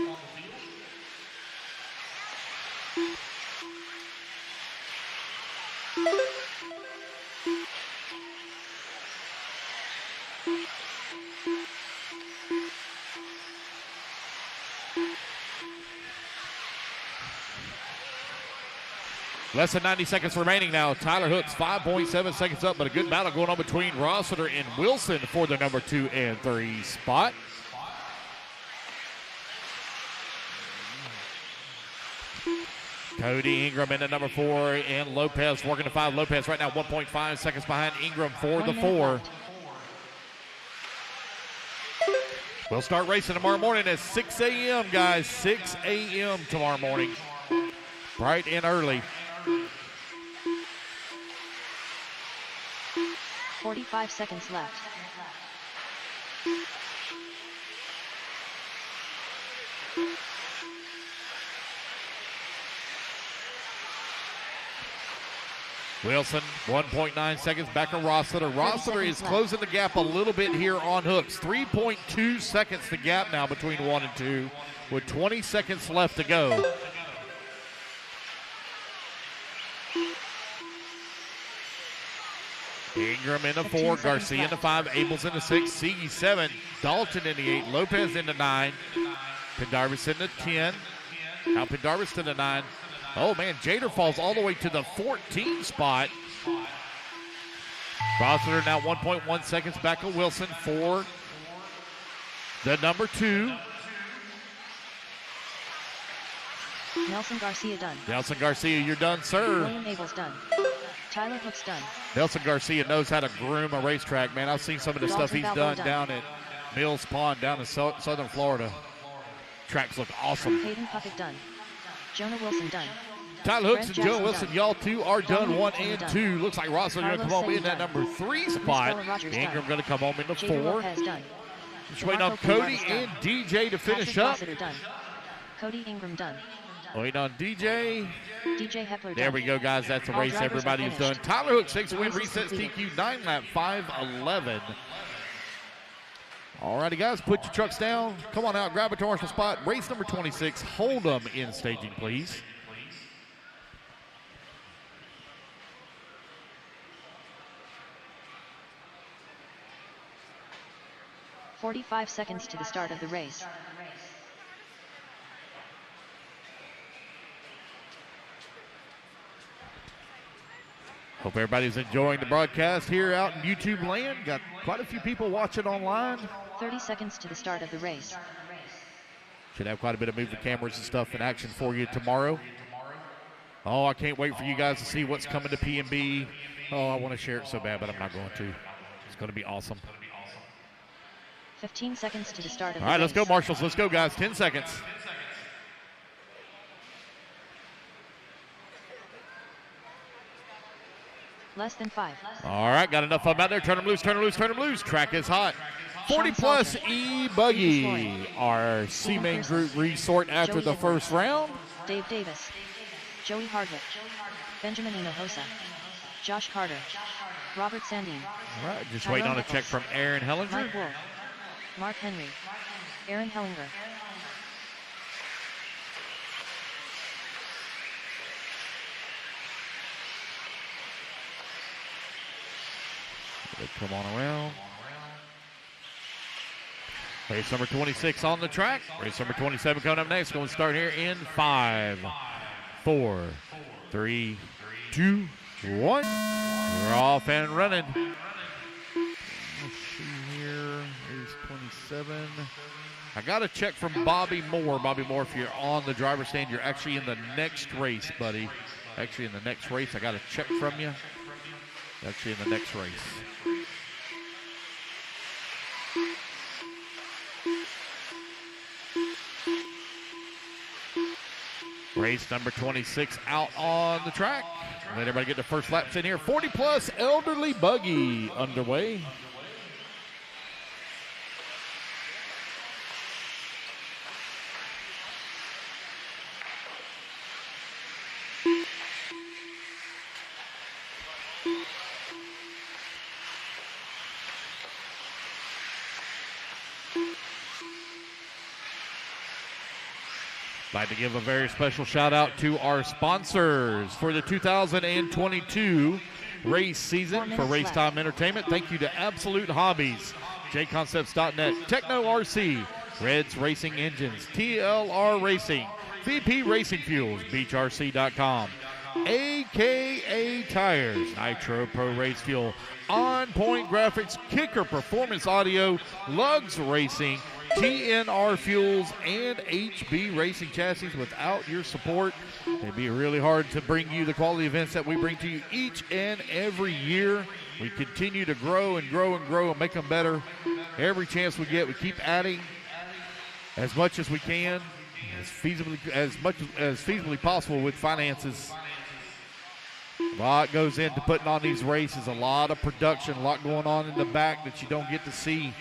Less than 90 seconds remaining now. Tyler Hooks 5.7 seconds up, but a good battle going on between Rossiter and Wilson for the number 2 and 3 spot. Cody Ingram in the number 4 and Lopez working the 5. Lopez right now 1.5 seconds behind Ingram for the 4. We'll start racing tomorrow morning at 6 a.m., guys. 6 a.m. tomorrow morning. Bright and early. 45 seconds left. Wilson, 1.9 seconds back of Rossiter. Rossiter is closing the gap a little bit here on Hooks. 3.2 seconds the gap now between 1 and 2 with 20 seconds left to go. Ingram in the 15 4, seconds Garcia in left. the 5, Abels in the 6, Seege 7, Dalton in the 8, Lopez in the 9, Pendarvis in the 10. Now Pendarvis to the 9. Oh, man, Jader falls all the way to the 14 spot. Rossiter now 1.1 seconds back of Wilson for the number 2. Nelson Garcia done. Nelson Garcia, you're done, sir. William Abels done. Tyler Hooks done. Nelson Garcia knows how to groom a racetrack, man. I've seen some of the stuff Dalton he's Balboa done done. down at Mills Pond down in southern Florida. Tracks look awesome. Hayden Puckett done. Jonah Wilson done. Tyler Hooks Brent and Joe Jackson Wilson, done. y'all two are done, Dominic 1 Taylor and done. 2. Looks like Ross is going to Carlos come home in Sagan that done. number 3 Miss spot. Bella Rogers Ingram done. going to come home in the J.D. 4. Lopez done. Just waiting on DeMarco Cody Pendarvis and done. DJ to finish Patrick up. Rossiter done. Cody Ingram done. Waiting on DJ. DJ Hepler There done. we go, guys. That's a All race drivers are everybody has done. finished. Tyler Hook, 6-win Race is resets completed. TQ 9-lap 5:11. Alrighty, guys, put your trucks down. Come on out, grab a commercial spot. Race number 26, Hold'em in staging, please. "45 seconds to the start of the race. Hope everybody's enjoying the broadcast here out in YouTube land. Got quite a few people watching online. 30 seconds to the start of the race. Should have quite a bit of moving cameras and stuff in action for you tomorrow. Oh, I can't wait for you guys to see what's coming to PNB. Oh, I want to share it so bad, but I'm not going to. It's going to be awesome. 15 seconds to the start of All the right, race. let's go, Marshals. Let's go, guys. 10 seconds. Less than 5. All right, got enough of them out there. Turn them loose, turn them loose, turn them loose. Track is hot. 40 plus E-Buggy, our C-Main Group resort after the first round. Dave Davis. Joey Hardwick. Benjamin Hinojosa. Josh Carter. Robert Sandine. All right, just waiting on a check from Aaron Hellinger. Mike Wolf. Mark Henry. Aaron Hellinger. They come on around. Race number 26 on the track. Race number 27 coming up next. Going to start here in 5, 4, 3, 2, 1. We're off and running. Let's see here. Here's 27. I got a check from Bobby Moore. Bobby Moore, if you're on the driver's stand, you're actually in the next race, buddy. Actually in the next race. I got a check from you. Actually in the next race. Race number 26 out on the track. Let everybody get their first laps in here. 40 plus elderly buggy underway. Like to give a very special shout out to our sponsors for the 2022 race season for RaceTime Entertainment. Thank you to Absolute Hobbies, JConcepts.net, Techno RC, Reds Racing Engines, TLR Racing, VP Racing Fuels, BeachRC.com, AKA Tires, Nitro Pro Race Fuel, On Point Graphics, Kicker Performance Audio, Lugs Racing, TNR Fuels, and HB Racing Chassis. Without your support, it'd be really hard to bring you the quality events that we bring to you each and every year. We continue to grow and grow and grow and make them better. Every chance we get, we keep adding as much as we can, as much as feasibly possible with finances. A lot goes into putting on these races, a lot of production, a lot going on in the back that you don't get to see.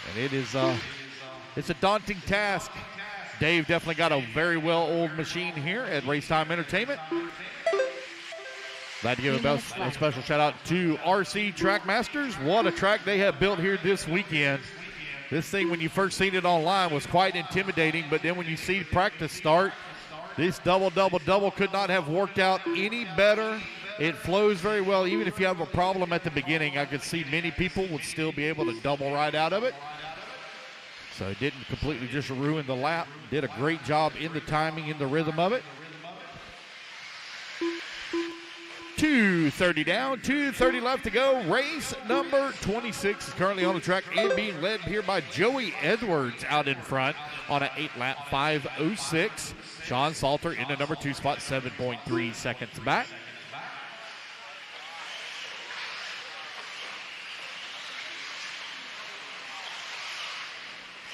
And it is it's a daunting task. Dave definitely got a very well-oiled machine here at RaceTime Entertainment. Glad to give a special shout-out to RC Trackmasters. What a track they have built here this weekend. This thing, when you first seen it online, was quite intimidating, but then when you see practice start, this double could not have worked out any better. It flows very well. Even if you have a problem at the beginning, I could see many people would still be able to double right out of it. So it didn't completely just ruin the lap. Did a great job in the timing, in the rhythm of it. 2:30 down, 2:30 left to go. Race number 26 is currently on the track and being led here by Joey Edwards out in front on an 8-lap 5:06. Sean Salter in the number 2 spot, 7.3 seconds back.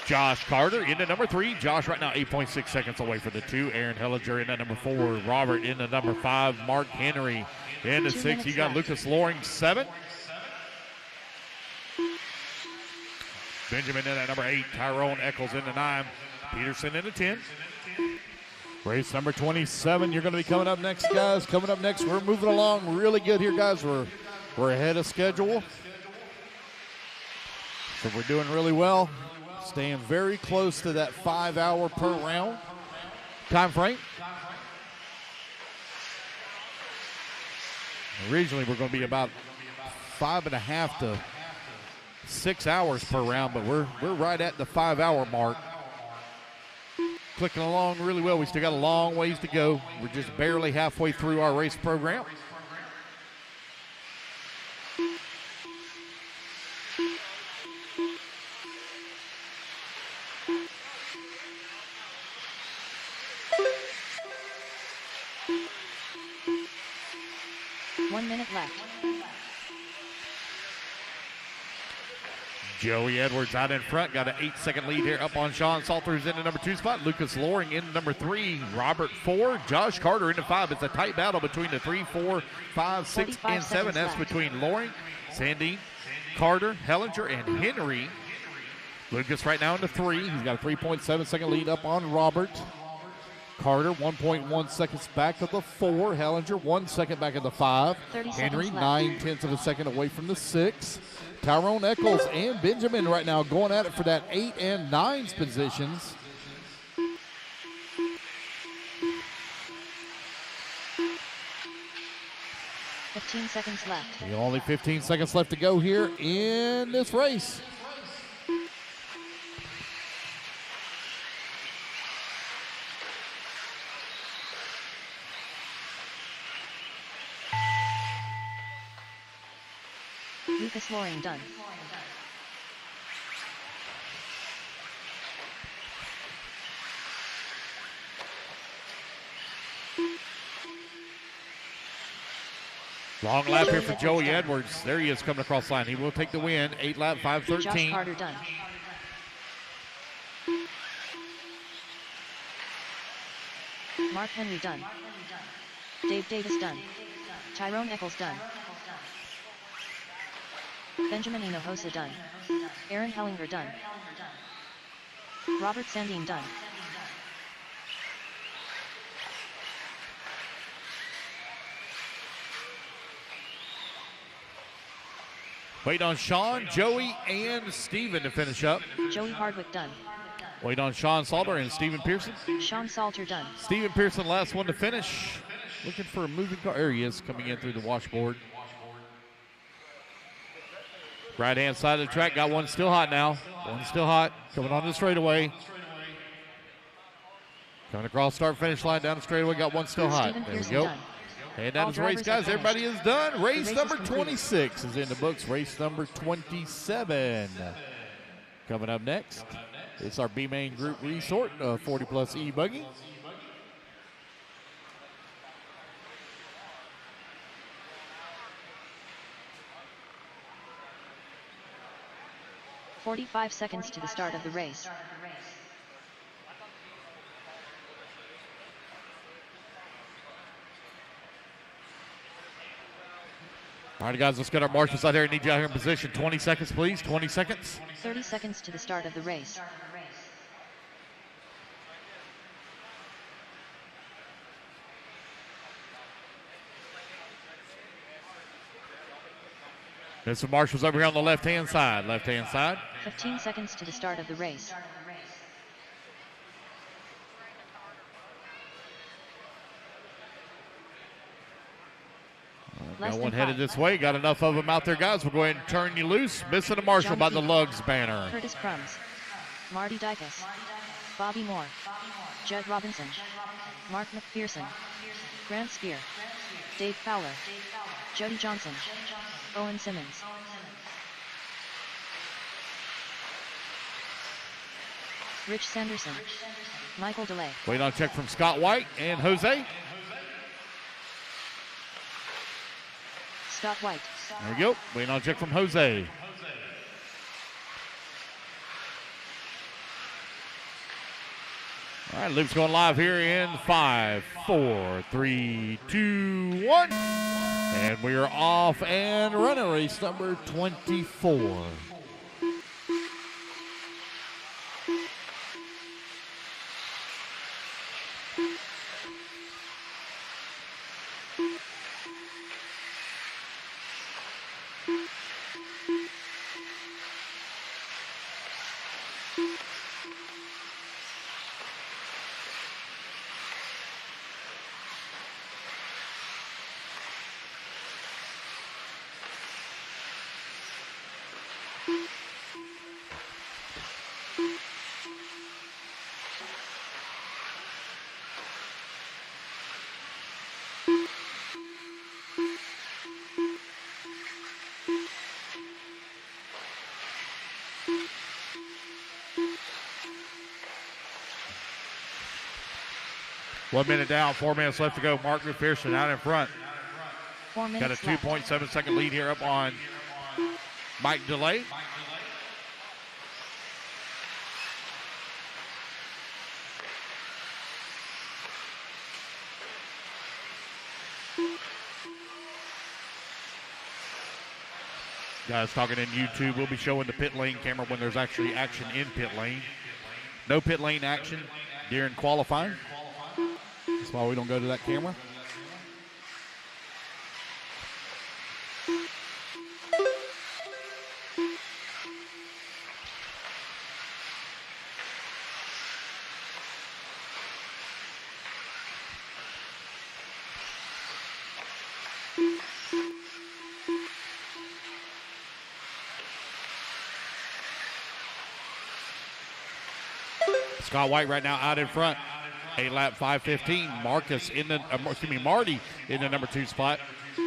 Josh Carter into number 3. Josh right now 8.6 seconds away from the 2. Aaron Hellinger in the number 4. Robert in the number 5. Mark Henry in the 6. You got Lucas Loring 7. Benjamin in the number 8. Tyrone Eccles in the 9. Peterson in the 10. Race number 27. You're going to be coming up next, guys. Coming up next. We're moving along really good here, guys. We're ahead of schedule. So we're doing really well. Staying very close to that 5 hour per round time frame. Originally, we're going to be about 5.5 to 6 hours per round, but we're right at the 5 hour mark. Clicking along really well. We still got a long ways to go. We're just barely halfway through our race program. Left. Joey Edwards out in front, got an 8-second lead here up on Sean Salter, who's in the number 2 spot. Lucas Loring in number 3, Robert 4, Josh Carter in the 5. It's a tight battle between the 3, 4, 5, 6, and 7. That's between Loring, Sandy, Carter, Hellinger, and Henry. Lucas right now in the 3. He's got a 3.7-second lead up on Robert. Carter, 1.1 seconds back of the 4. Hellinger, 1 second back of the 5. Henry, 9/10 of a second away from the 6. Tyrone Eccles and Benjamin right now going at it for that 8 and 9's positions. $15 left. Only 15 seconds left to go here in this race. Lucas Loring done. Long lap here for Joey Edwards. There he is coming across the line. He will take the win. 8-lap 5:13. Josh Carter done. Mark Henry done. Dave Davis done. Tyrone Eccles done. Benjamin Hinojosa done. Aaron Hellinger done. Robert Sandine done. Wait on Sean, Joey, and Steven to finish up. Joey Hardwick done. Wait on Sean Salter and Steven Pearson. Sean Salter done. Steven Pearson, last one to finish. Looking for a moving car. There he is, coming in through the washboard. Right-hand side of the track, got one still hot now. One still hot, coming on the straightaway. Coming across start-finish line down the straightaway, got one still hot. There we go. Done. And that is race, guys. Everybody is done. Race number 26 is in the books. Race number 27. Coming up next, it's our B-Main Group Resort 40-plus E-Buggy. $45 seconds to the start of the race. All right, guys, let's get our marshals out here. I need you out here in position. 20 seconds, please. 20 seconds. 30 seconds to the start of the race. There's some marshals over here on the left-hand side. Left-hand side. 15 seconds to the start of the race. Less Got than one headed 5. this way. Got enough of them out there, guys. We'll go ahead and turn you loose. Missing a marshal Johnny by the E. lugs banner. Curtis Crumbs. Marty Dykus. Bobby Moore. Judd Robinson. Mark McPherson. Grant Spear. Dave Fowler. Jody Johnson. Owen Simmons. Rich Sanderson. Michael DeLay. Wait on check from Scott White and Jose. Scott White. There we go. Waiting on check from Jose. All right, loop's going live here in 5, 4, 3, 2, 1. And we are off and running race number 24. One minute down, 4 minutes left to go. Mark McPherson out in front. 4 minutes Got a 2.7 second lead here up on Mike DeLay. Guys talking in YouTube, we'll be showing the pit lane camera when there's actually action in pit lane. No pit lane action during qualifying. That's why we don't go to that camera. Scott White right now out in front. 8-lap 5:15. Marcus in the, Marty in the number 2 spot.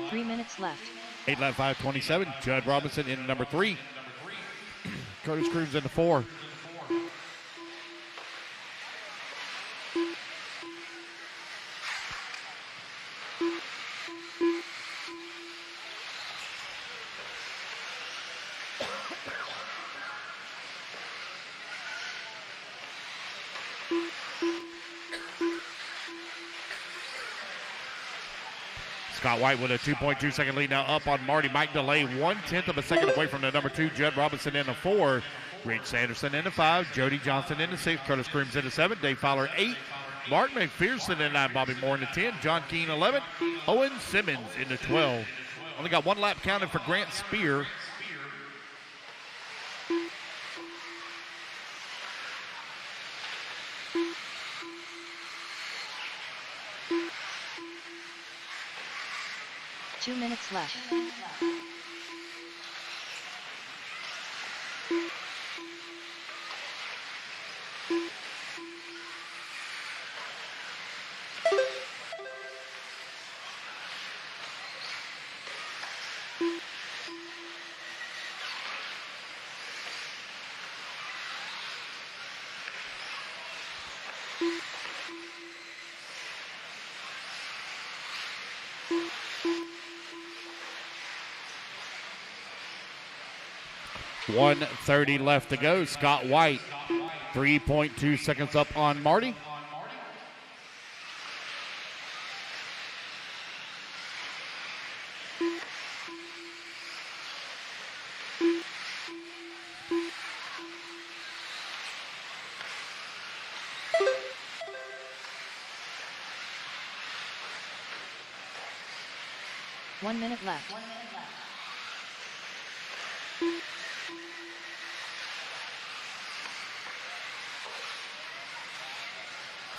3 minutes left. 8-lap 5:27. Judd Robinson in the number 3. Curtis Cruz in the 4. Scott White with a 2.2 second lead now up on Marty. Mike DeLay 1/10 of a second away from the number 2. Judd Robinson in the 4. Rich Sanderson in the 5. Jody Johnson in the 6. Curtis Crooms in the 7. Dave Fowler 8. Mark McPherson in 9. Bobby Moore in the 10. John Keane 11. Owen Simmons in the 12. Only got 1 lap counted for Grant Spear. Two minutes left. .130 left to go. Scott White, 3.2 seconds up on Marty. One minute left.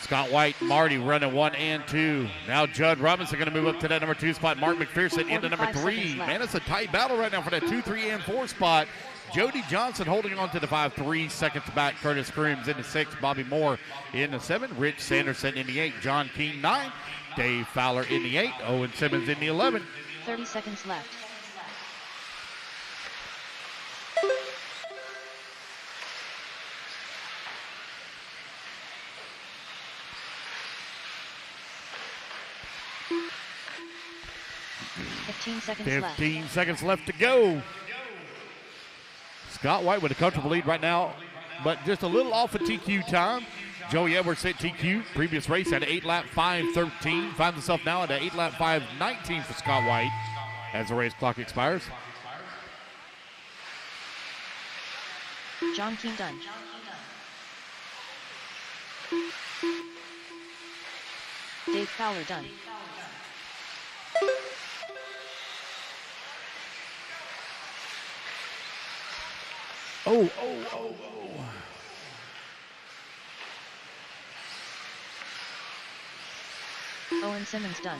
Scott White, Marty running 1 and 2. Now Judd Robinson going to move up to that number 2 spot. Mark McPherson into number 45 3. seconds left. Man, it's a tight battle right now for that 2, 3, and 4 spot. Jody Johnson holding on to the 5, 3 seconds back. Curtis Crooms in the 6. Bobby Moore in the 7. Rich Sanderson in the 8. John King 9. Dave Fowler in the 8. Owen Simmons in the 11. 30 seconds left. Seconds 15 seconds left to go. Scott White with a comfortable lead right now, but just a little off of TQ time. Joey Edwards at TQ. Previous race had an 8-lap 5:13. Finds himself now at an 8-lap 5:19 for Scott White as the race clock expires. John King done. Dave Fowler done. Oh. Owen Simmons done.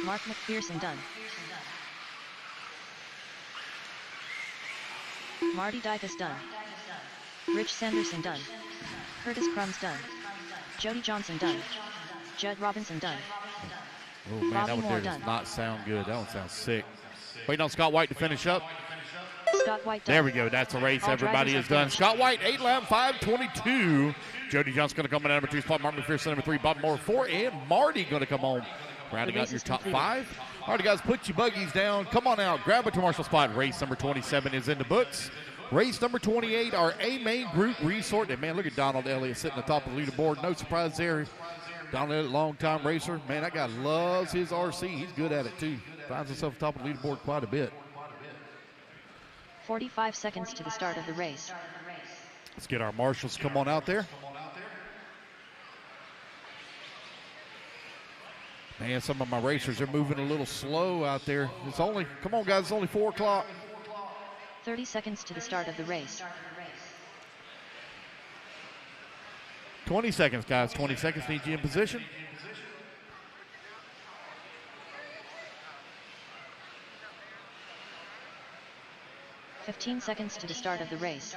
Mark McPherson done. Marty Dykus done. Rich Sanderson done. Curtis Crumbs done. Jody Johnson done. Judd Robinson done. Oh, man, Bobby that one Moore there does done. not sound good. That one sounds sick. Waiting on Scott White to finish up. Scott White done. There we go. That's a race. All Everybody drivers is are done. finished. Scott White, 8-lap 5:22. Jody Johnson going to come in at number 2 spot. Mark McPherson, number 3. Bob Moore, 4. And Marty going to come on, rounding The out race your is top completed. 5. All right, guys, put your buggies down. Come on out. Grab a commercial spot. Race number 27 is in the books. Race number 28, our A-Main Group Resort. And, man, look at Donald Elliott sitting at the top of the leaderboard. No surprise there. Donald Elliott, long-time racer. Man, that guy loves his RC. He's good at it, too. Finds himself at the top of the leaderboard quite a bit. 45 seconds to the start of the race. Let's get our marshals come on out there. Man, some of my racers are moving a little slow out there. It's only, come on guys, it's only 4 o'clock. 30 seconds to the start of the race. 20 seconds, guys. 20 seconds, need you in position. Fifteen seconds to the start of the race.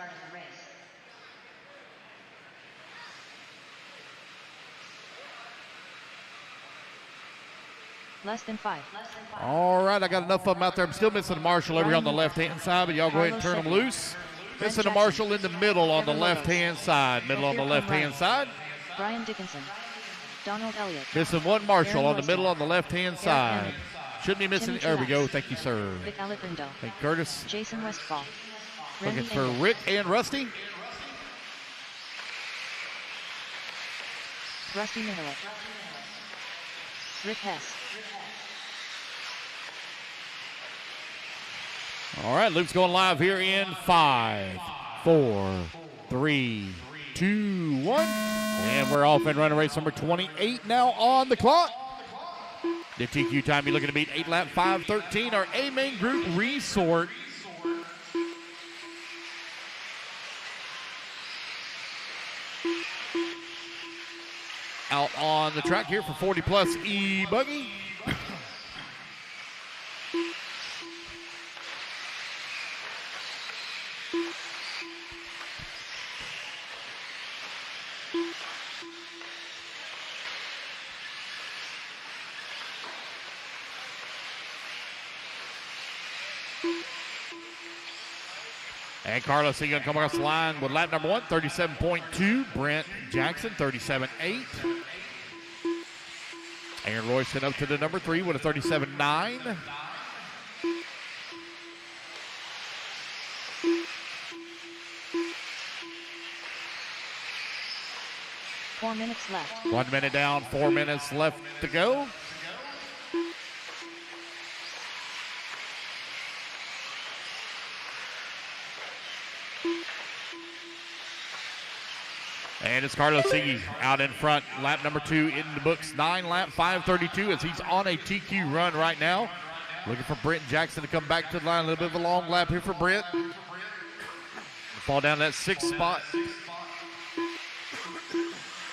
Less than 5. All right, I got enough of them out there. I'm still missing the marshal over here on the left-hand side, but y'all go ahead and turn them loose. Missing the marshal in the middle on the left-hand side. Middle on the left-hand side. Brian Dickinson. Donald Elliott. Missing one marshal Aaron on the Royster. middle on the left-hand side. Hammond. Shouldn't be missing. Jimmy There we go. Truax. Thank you, sir. Vic Aliprindo. Thank you, Curtis. Jason Westfall. Looking Randy for Engel. Rick and Rusty. Rusty Mihalik. Rick Hess. All right, Luke's going live here in 5, 4, 3, 2, 1. And we're off and running race number 28 now on the clock. The TQ time, you're looking to beat 8-lap 5:13. Our A-Main Group Resort. Out on the track here for 40-plus E-Buggy. And Carlos Egan coming across the line with lap number 1, 37.2. Brent Jackson, 37.8. Aaron Royston up to the number 3 with a 37.9. Four minutes left. 1 minute down, 4 minutes left to go. And it's Carlos Siggy out in front. Lap number 2 in the books. 9-lap 5:32 as he's on a TQ run right now. Looking for Brent Jackson to come back to the line. A little bit of a long lap here for Brent. Fall down that 6th spot.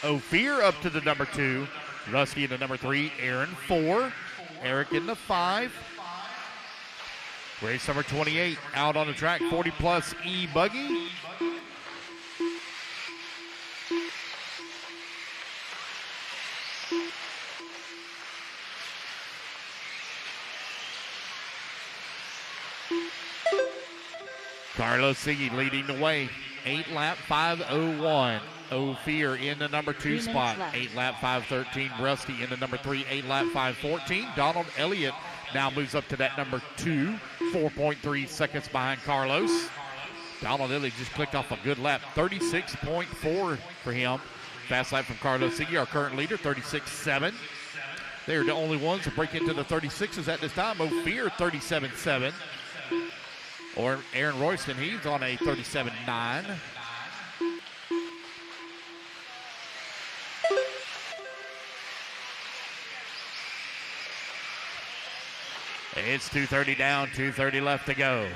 Ophir up to the number 2. Rusty in the number 3. Aaron 4. Eric in the 5. Race number 28 out on the track. 40 plus E-Buggy. Carlos Siggy leading the way. 8 lap 5:01. Ophir in the number 2 spot. 8 lap 5:13. Rusty in the number 3. 8 lap 5:14. Donald Elliott now moves up to that number 2. 4.3 seconds behind Carlos. Donald Elliott just clicked off a good lap. 36.4 for him. Fast lap from Carlos Siggy, our current leader. 36.7. They're the only ones to break into the 36s at this time. Ophir 37.7. Or Aaron Royston, he's on a 37.9. It's 2:30 down, 2:30 left to go.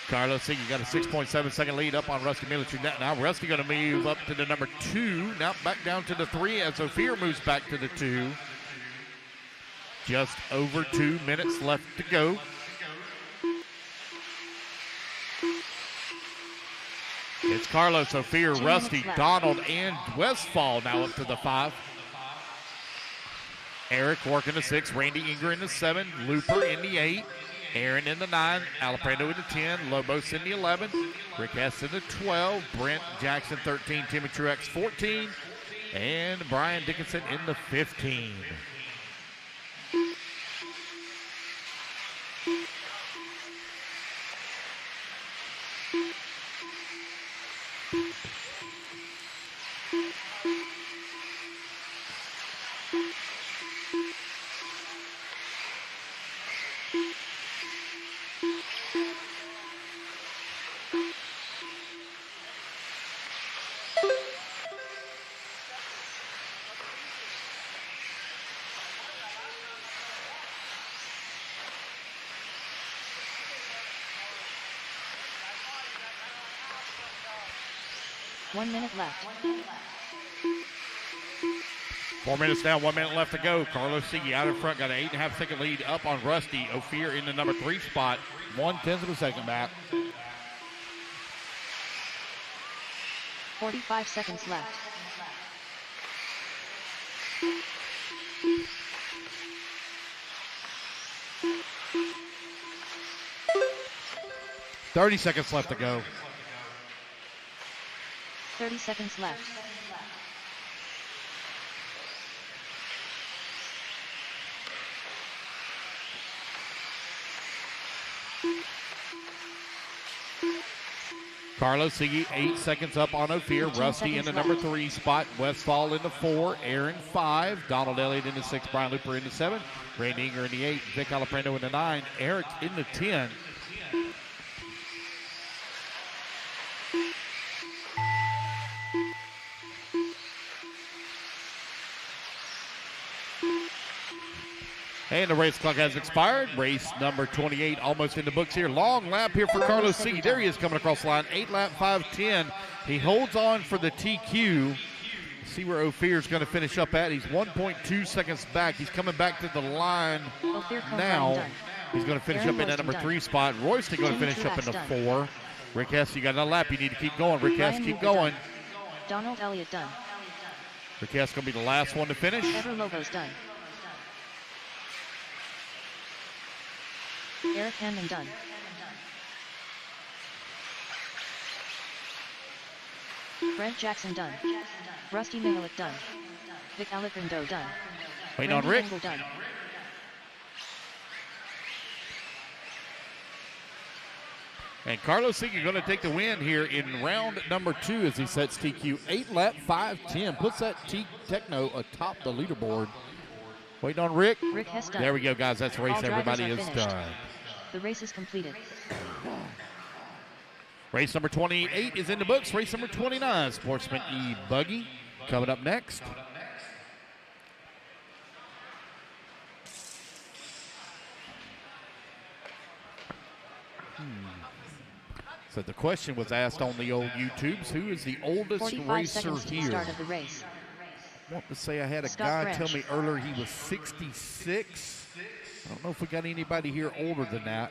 Carlos Siggy got a 6.7 second lead up on Rusty Military. Now Rusty going to move up to the number 2. Now back down to the 3 as Ophir moves back to the 2. Just over 2 minutes left to go. It's Carlos, Ophir, Rusty, Donald, and Westfall now up to the 5. Eric working the 6, Randy Inger in the 7, Looper in the 8, Aaron in the 9, Alaprando in the 10, Lobos in the 11, Rick Hess in the 12, Brent Jackson 13, Timmy Truex 14, and Brian Dickinson in the 15. One minute left. 4 minutes down, 1 minute left to go. Carlos Siggy out in front, got an 8.5 second lead up on Rusty. Ophir in the number 3 spot, 1/10 of a second back. 45 seconds left. $30 seconds left to go. 30 seconds left. Carlos Siggy 8 seconds up on Ophir. 10 Rusty in the seconds number left. 3 spot. Westfall in the 4. Aaron 5. Donald Elliott in the 6. Brian Looper in the 7. Randy Inger in the 8. Vic Alaprando in the 9. Eric in the 10. And the race clock has expired. Race number 28 almost in the books here. Long lap here for Carlos Siggy. There he is coming across the line. 8 lap 5:10. He holds on for the TQ. See where Ophir's going to finish up at. He's 1.2 seconds back. He's coming back to the line Ophir comes now. running done. He's going to finish Aaron up in that Royston number done. 3 spot. Royston going to Timmy finish up in the Truex 4. Rick Hess, you got another lap. You need to keep going. Rick Hess, Brian keep Hoover going. done. Donald Elliott done. Rick Hess going to be the last one to finish. Ever Lobos done. Eric Hanman done. Brent Jackson done. Rusty Minowick done. Vic Alaprando done. Waiting on Randy Rick. Engel done. And Carlos Siggy going to take the win here in round number 2 as he sets TQ 8 lap 5:10. Puts that Techno atop the leaderboard. Waiting on Rick. Rick Hess done. There we go, guys. That's the race. All drivers Everybody are is finished. done. The race is completed. Race number 28 is in the books. Race number 29, Sportsman E-Buggy. Coming up next. So the question was asked on the old YouTubes, who is the oldest 45 racer seconds to the here? start of the race. I want to say I had a Scott guy Branch. tell me earlier he was 66. I don't know if we got anybody here older than that.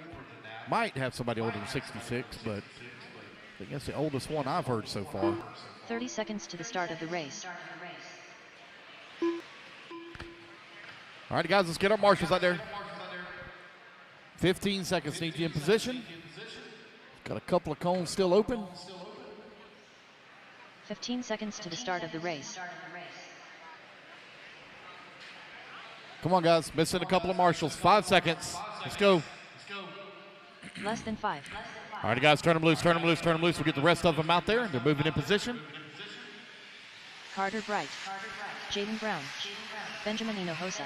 Might have somebody older than 66, but I think that's the oldest one I've heard so far. 30 seconds to the start of the race. All right, guys, let's get our marshals out there. 15 seconds need you in position. Got a couple of cones still open. 15 seconds to the start of the race. Come on, guys. Missing a couple of marshals. 5 seconds. Let's go. Less than 5. All right, guys, turn them loose, turn them loose, turn them loose. We'll get the rest of them out there. They're moving in position. Carter Bright. Jaden Brown. Benjamin Hinojosa.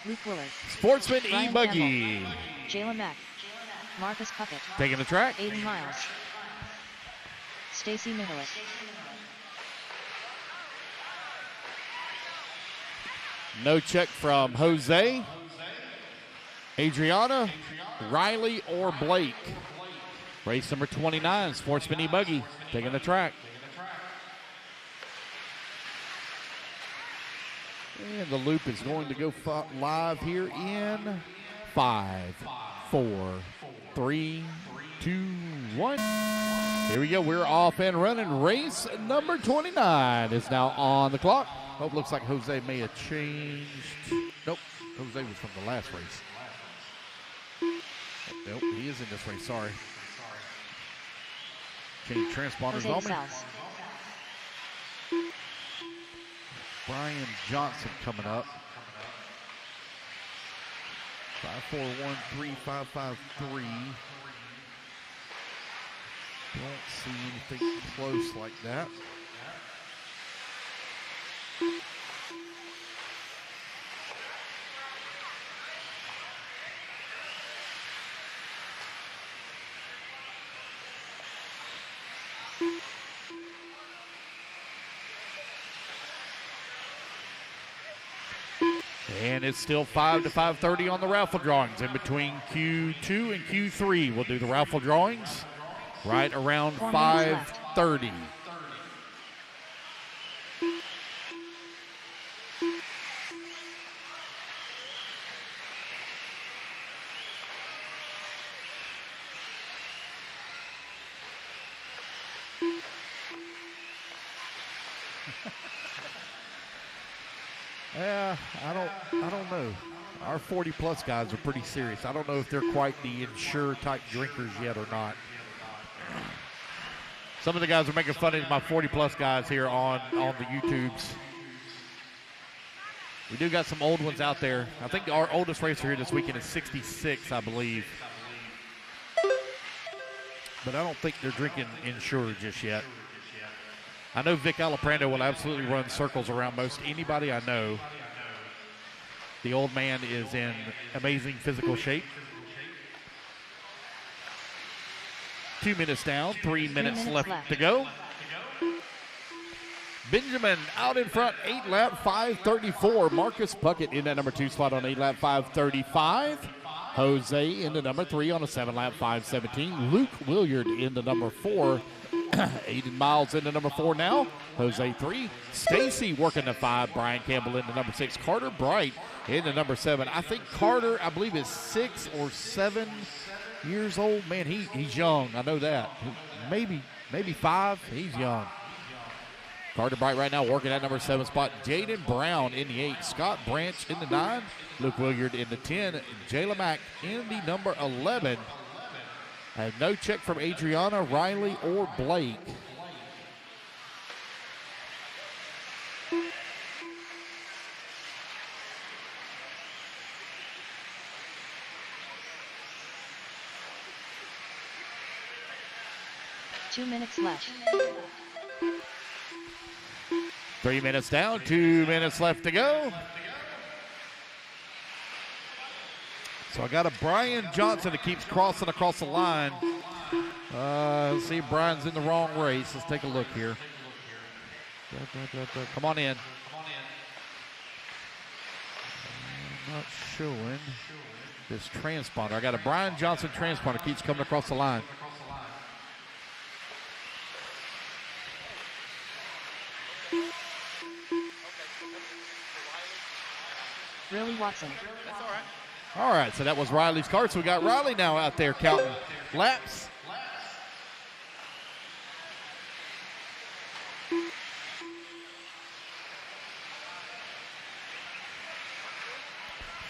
Luke Willard. Sportsman Brian E-Buggy. Jayla Mack. Marcus Puckett. Taking the track. Aiden Miles. Stacy Mihalik. No check from Jose, Adriana, Riley, or Blake. Race number 29, Sportsman E-Buggy, taking the track. And the loop is going to go live here in 5, 4, 3, 2, 1. Here we go. We're off and running. Race number 29 is now on the clock. Oh, looks like Jose may have changed. Nope, Jose was from the last race. Nope, he is in this race, sorry. Change transponders Jose on me. South. Brian Johnson coming up. 5413553. Don't see anything close like that. And it's still 5 to 5:30 on the raffle drawings. In between Q2 and Q3, we'll do the raffle drawings right around 4 minutes left. 5:30. Yeah, I don't know. Our 40-plus guys are pretty serious. I don't know if they're quite the insure-type drinkers yet or not. Some of the guys are making fun of my 40-plus guys here on the YouTubes. We do got some old ones out there. I think our oldest racer here this weekend is 66, I believe. But I don't think they're drinking insure just yet. I know Vic Alaprando will absolutely run circles around most anybody I know. The old man is in amazing physical shape. 2 minutes down, 3 minutes left to go. Benjamin out in front, 8 lap 5:34. Marcus Puckett in that number 2 spot on 8 lap 5:35. Jose in the number 3 on a 7 lap 5:17. Luke Williard in the number 4. Aiden Miles in the number 4 now. Jose 3. Stacy working the 5. Brian Campbell in the number 6. Carter Bright in the number 7. I think Carter, I believe, is 6 or 7 years old. Man, he's young. I know that. Maybe 5. He's young. Carter Bright right now working at number 7 spot. Jaden Brown in the 8. Scott Branch in the 9. Luke Williard in the 10. Jayla Mack in the number 11. I have no check from Adriana, Riley, or Blake. Two minutes left. 3 minutes down, 2 minutes left to go. So I got a Brian Johnson that keeps crossing across the line. Let's see if Brian's in the wrong race. Let's take a look here. Come on in. I'm not showing this transponder. I got a Brian Johnson transponder keeps coming across the line. Riley Watson. That's all right. All right, so that was Riley's card. So we got Riley now out there counting laps.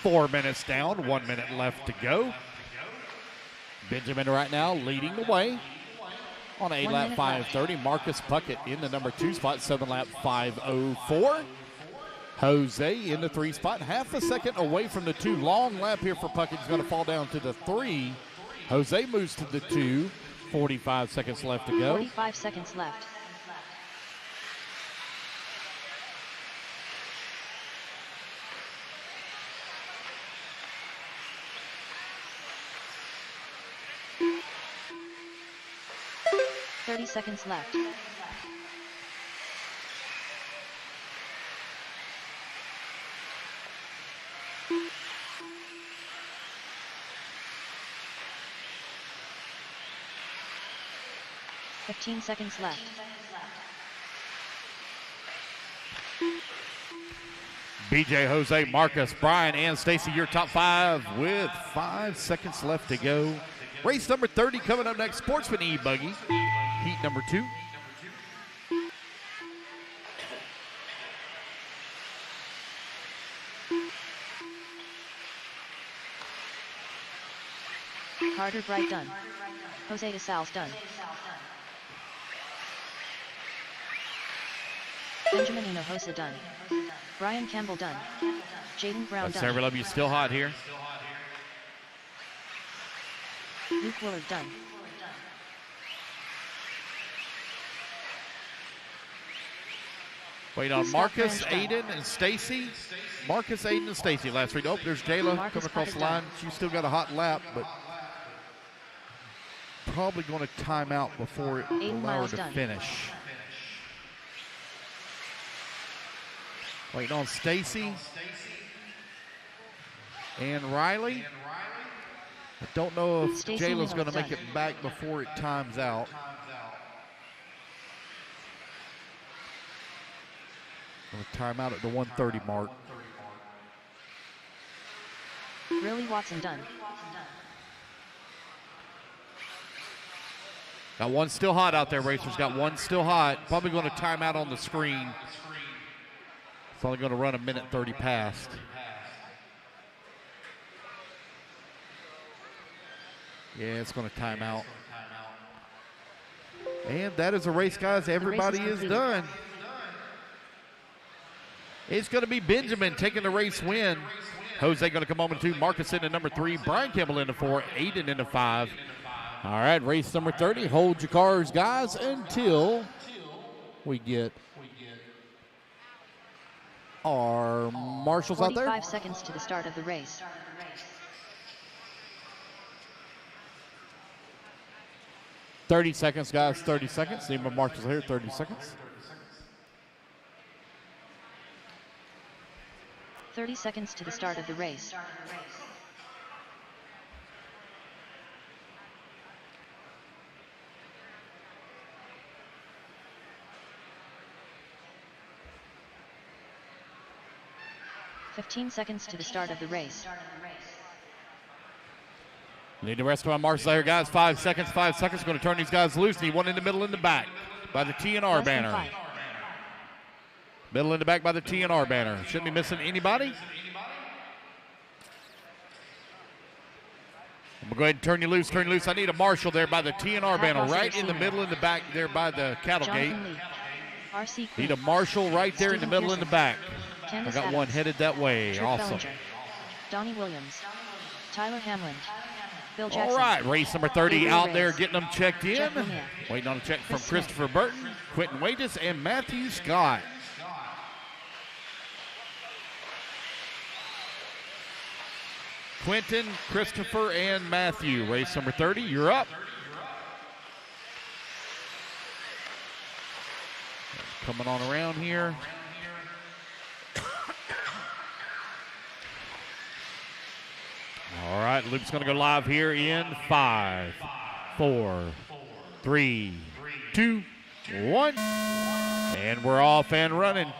Four minutes down, 1 minute left to go. Benjamin right now leading the way on 1 8-lap minute 5:30. Marcus Puckett in the number 2 spot, 7-lap 5:04. Jose in the 3 spot, half a second away from the 2. Long lap here for Puckett. He's going to fall down to the 3. Jose moves to the 2. 45 seconds left to go. 45 seconds left. Seconds left. Fifteen seconds left. BJ, Jose, Marcus, Brian, and Stacy, your top 5 with 5 seconds left to go. Race number 30 coming up next. Sportsman E-Buggy, heat number 2. Carter Bright done. Jose de Sal's done. Benjamin Hinojosa done. Brian Campbell done. Jaden Brown done. Several of you still hot here. Luke Willard done. Wait on Scott Marcus, Branch done. Aiden, and Stacy. Marcus, Aiden, and Stacy. Last read. Oh, there's Jayla Marcus coming across Puckett the line. done. She's still got a hot lap, but probably going to time out before it Aiden allow her Miles to done. finish. Waiting on Stacy and Riley. I don't know if Stacy Jayla's going to Middle's make done. it back before it times out. Going to time out at the 1:30 mark. Riley Watson done. Got one still hot out there, racers. Got one still hot. Probably going to time out on the screen. It's only going to run a minute 30 past. Yeah, it's going to time out. And that is a race, guys. Everybody is completed. done. It's going to be Benjamin taking the race win. Jose going to come home in 2. Marcus in at number 3. Brian Campbell into 4. Aiden into 5. All right, race number 30. Hold your cars, guys, until we get our marshals out there. 45 seconds to the start of the race. Thirty seconds, guys. 30 seconds. Need my marshals here. 30 seconds. 30 seconds to the start of the race. "15 seconds to the start of the race. Need the rest of my marshals out here, guys. 5 seconds. 5 seconds. Going to turn these guys loose. Need one in the middle and the back by the TNR Less than banner. 5. Middle and the back by the TNR banner. Shouldn't be missing anybody. I'm going to go ahead and turn you loose. Turn you loose. I need a marshal there by the TNR banner, Rossi right in the Senior. middle and the back there by the cattle gate. Jonathan Lee. RC Queen. Need a marshal right there in the Stephen middle and the back. I Candace got Adams. one headed that way. Tripp Awesome. Bellinger. Donnie Williams. Tyler Hamlin. Bill Jackson. All right, race number 30 Gabriel out there Reyes. getting them checked in. Jeff Lemire. Waiting on a check from Chris Smith. Christopher Burton, Quentin Wages, and Matthew Scott. Quentin, Christopher, and Matthew. Race number 30, you're up. Coming on around here. All right, Luke's going to go live here in 5, 4, 3, 2, 1. And we're off and running.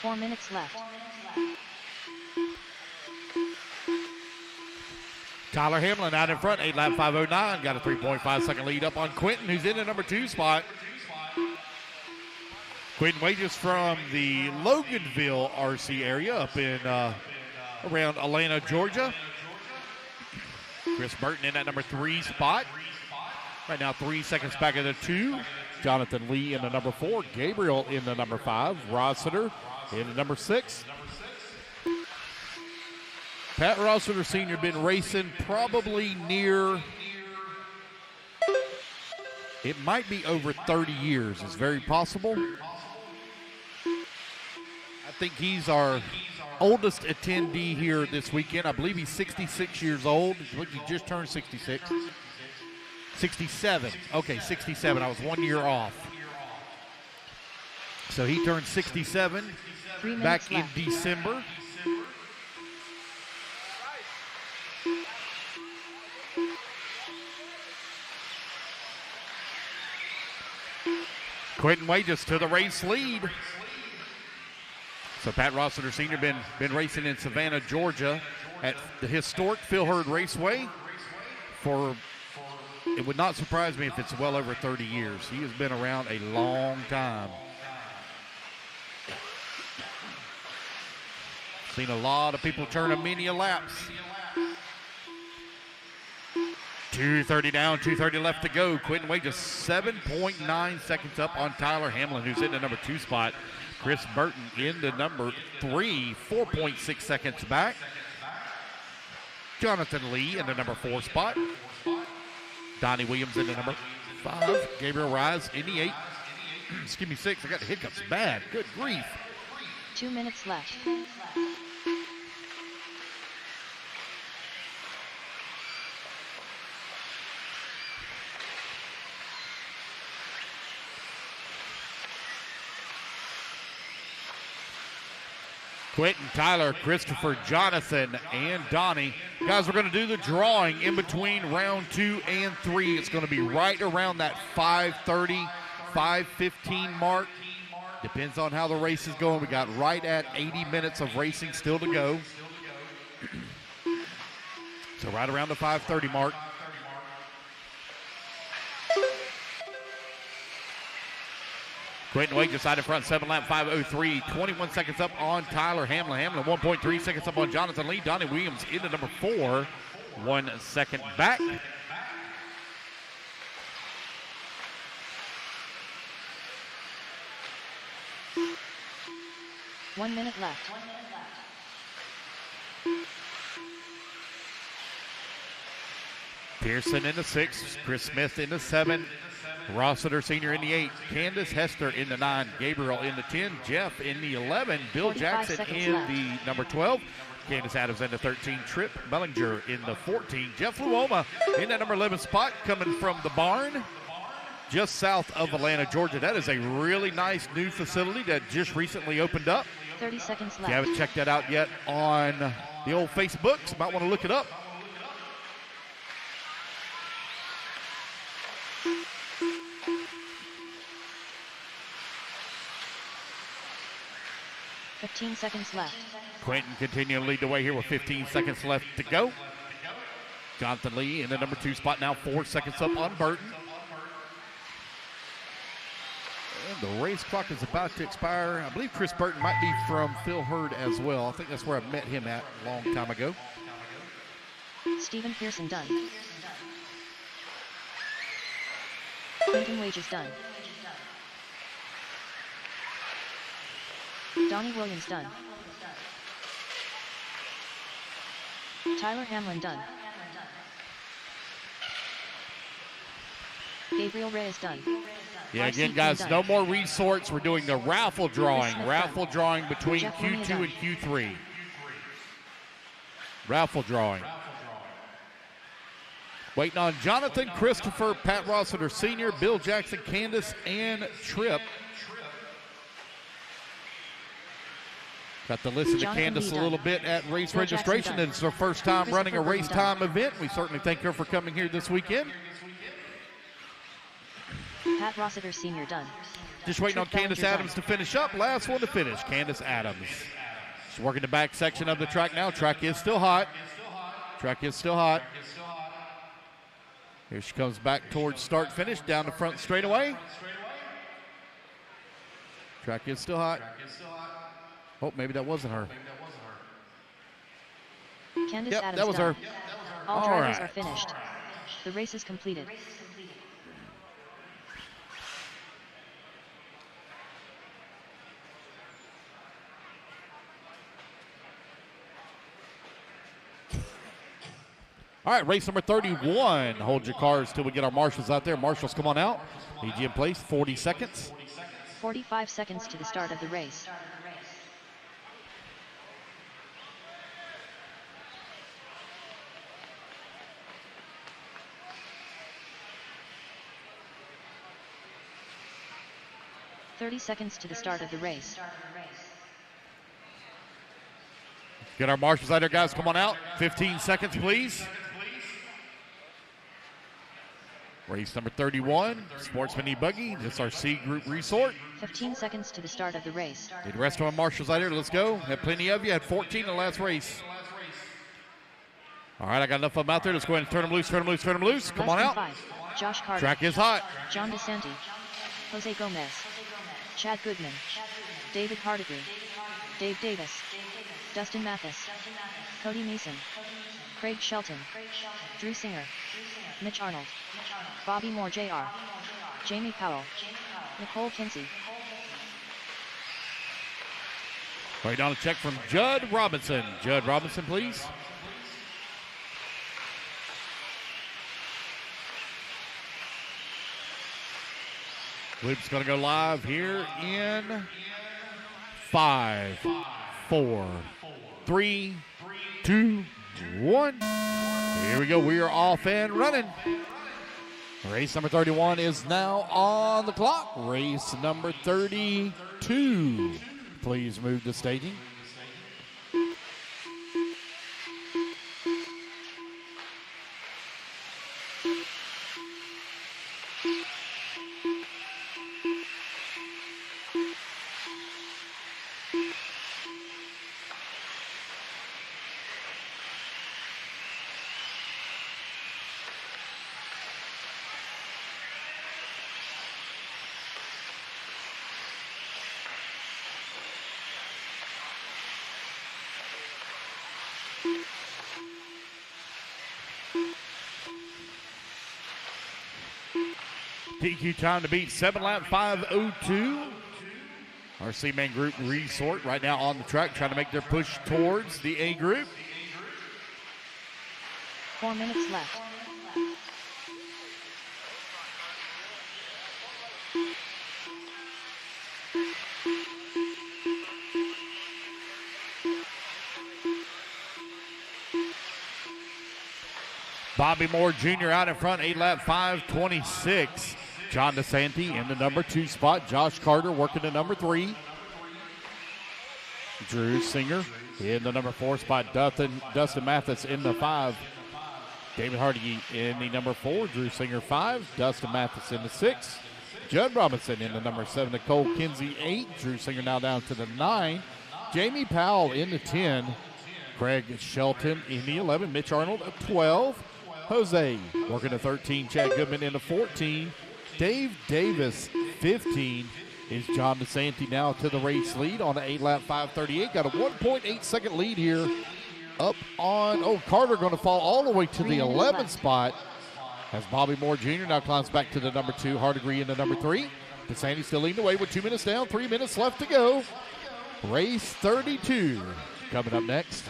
4 minutes left. Tyler Hamlin out in front, 8 lap 509. Got a 3.5 second lead up on Quentin, who's in the number 2 spot. Quentin Wages from the Loganville RC area up in around Atlanta, Georgia. Chris Burton in that number 3 spot. Right now 3 seconds back of the 2. Jonathan Lee in the number 4. Gabriel in the number 5. Rossiter in the number 6. Pat Rossiter Sr. been racing probably near, it might be over 30 years. It's very possible. I think he's our oldest attendee here this weekend. I believe he's 66 years old. He just turned 66. 67. Okay, 67. I was 1 year off. So he turned 67 back in December. Quentin Wages to the race lead. So Pat Rossiter Sr. been racing in Savannah, Georgia at the historic Phil Hurd Raceway for, it would not surprise me if it's well over 30 years. He has been around a long time. Seen a lot of people turn a many laps. 2:30 down, 2:30 left to go. Quentin Wages 7.9 seconds up on Tyler Hamlin, who's in the number 2 spot. Chris Burton in the number 3, 4.6 seconds back. Jonathan Lee in the number 4 spot. Donnie Williams in the number 5. Gabriel Rise in the 8. Excuse me, 6. I got the hiccups bad. Good grief. 2 minutes left. Quentin, Tyler, Christopher, Jonathan, and Donnie. Guys, we're going to do the drawing in between round 2 and 3. It's going to be right around that 5:30, 5:15 mark. Depends on how the race is going. We got right at 80 minutes of racing still to go. So right around the 5:30 mark. Quentin Wages out in front, 7 lap 5:03, 21 seconds up on Tyler Hamlin. Hamlin 1.3 seconds up on Jonathan Lee. Donnie Williams into number 4, 1 second back. One minute left. Pearson in the 6, Chris Smith in the 7, Rossiter Sr. in the 8, Candace Hester in the 9, Gabriel in the 10, Jeff in the 11, Bill Jackson in the number 12, Candace Adams in the 13, Trip Bellinger in the 14, Jeff Luoma in that number 11 spot, coming from the barn just south of Atlanta, Georgia. That is a really nice new facility that just recently opened up. 30 seconds If you left. haven't checked that out yet on the old Facebooks, you might want to look it up. Fifteen seconds left. Quentin continuing to lead the way here with 15 seconds left to go. Jonathan Lee in the number 2 spot now, 4 seconds up on Burton. And the race clock is about to expire. I believe Chris Burton might be from Phil Hurd as well. I think that's where I met him at a long time ago. Stephen Pearson done. Quentin Wages done. Donnie Williams done. Tyler Hamlin done. Gabriel Reyes done. Yeah, RC again, guys, done. no more resorts. We're doing the raffle drawing. Raffle drawing between Jeff Q2 Lemire and Q3. Raffle drawing. Waiting on Jonathan, Christopher, Pat Rossiter Sr., Bill Jackson, Candace, and Tripp. Got to listen to Jonathan Candace Lee a little done. bit at race Bill Jackson registration. done. It's her first time running a Christopher RaceTime done. event. We certainly thank her for coming here this weekend. Pat Rossiter Sr. done. Just waiting on Tripp Candace Bellinger Adams done. to finish up. Last one to finish, Candace Adams. She's working the back section of the track now. Track is still hot. Track is still hot. Here she comes back towards start finish down the front straightaway. Track is still hot. Oh, maybe that wasn't her. Candace Yep, Adams that was done. her. All All drivers right. are finished. The race is completed. All right, race number 31. Hold your cars till we get our marshals out there. Marshals, come on out. EG in place, 40 seconds. 45 seconds to the start of the race. .30 seconds to the start of the race. Get our marshals out there, guys. Come on out. 15 seconds, please. Race number 31, Sportsman E-Buggy. This is our C Group Resort. 15 seconds to the start of the race. Get the rest of our marshals out here. Let's go. Had plenty of you. Had 14 in the last race. All right, I got enough of them out there. Let's go ahead and turn them loose, turn them loose, turn them loose. Come Less on than out. 5. Josh Carter. Track is hot. John DeSanti. Jose Gomez. Chad Goodman. David Hardigree. Dave Davis. Dustin Mathis. Cody Mason. Craig Shelton. Drew Singer. Mitch Arnold. Bobby Moore Jr. Jamie Powell. Nicole Kinsey. Right on a check from Judd Robinson. Judd Robinson, please. Loop's going to go live here in 5, 4, 3, 2, 1. Here we go. We are off and running. Race number 31 is now on the clock. Race number 32. Please move to staging. PQ time to beat 7 lap 5:02. Our C-Man Group Resort right now on the track trying to make their push towards the A group. 4 minutes left. Bobby Moore Jr. out in front, 8 lap 5:26. John DeSanti in the number 2 spot. Josh Carter working the number 3. Drew Singer in the number 4 spot. Dustin Mathis in the 5. David Hardigree in the number 4. Drew Singer 5. Dustin Mathis in the 6. Judd Robinson in the number 7. Nicole Kinsey 8. Drew Singer now down to the 9. Jamie Powell in the 10. Craig Shelton in the 11. Mitch Arnold at 12. Jose working the 13. Chad Goodman in the 14. Dave Davis 15 is John DeSanti now to the race lead on an 8 lap 5:38. Got a 1.8 second lead here up on, Carter going to fall all the way to 3 the minutes 11th left. spot as Bobby Moore Jr. now climbs back to the number 2. Hardigree in the number 3. DeSanti still leading the way with 2 minutes down, 3 minutes left to go. Race 32 coming up next.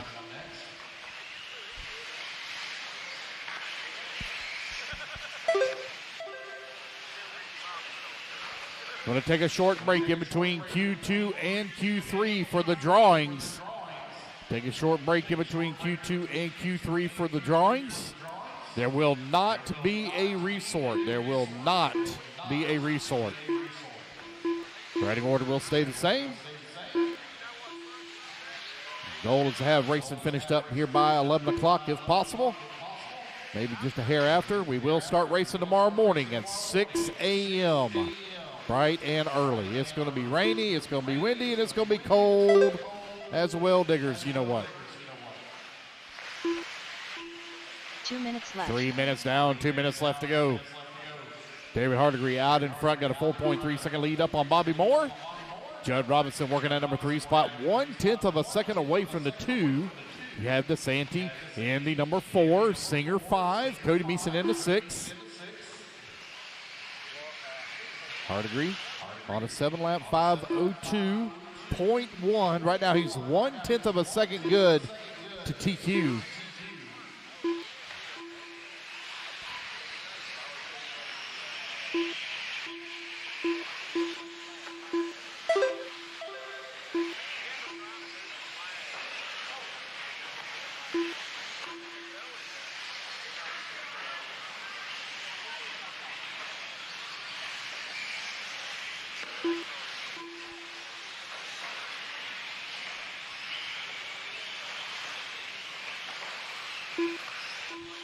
Going to take a short break in between Q2 and Q3 for the drawings. Take a short break in between Q2 and Q3 for the drawings. There will not be a resort. There will not be a resort. Riding order will stay the same. Goal is to have racing finished up here by 11 o'clock if possible. Maybe just a hair after. We will start racing tomorrow morning at 6 a.m. Bright and early. It's going to be rainy, it's going to be windy, and it's going to be cold as well, diggers. You know what? 2 minutes left. 3 minutes down, 2 minutes left to go. David Hardigree out in front, got a 4.3 second lead up on Bobby Moore. Judd Robinson working at number 3 spot, 1/10 of a second away from the 2. You have DeSanti in the number 4, Singer 5, Cody Meeson in the 6. Hardigree on a 7-lap 5:02.1. Right now he's 1/10 of a second good to TQ.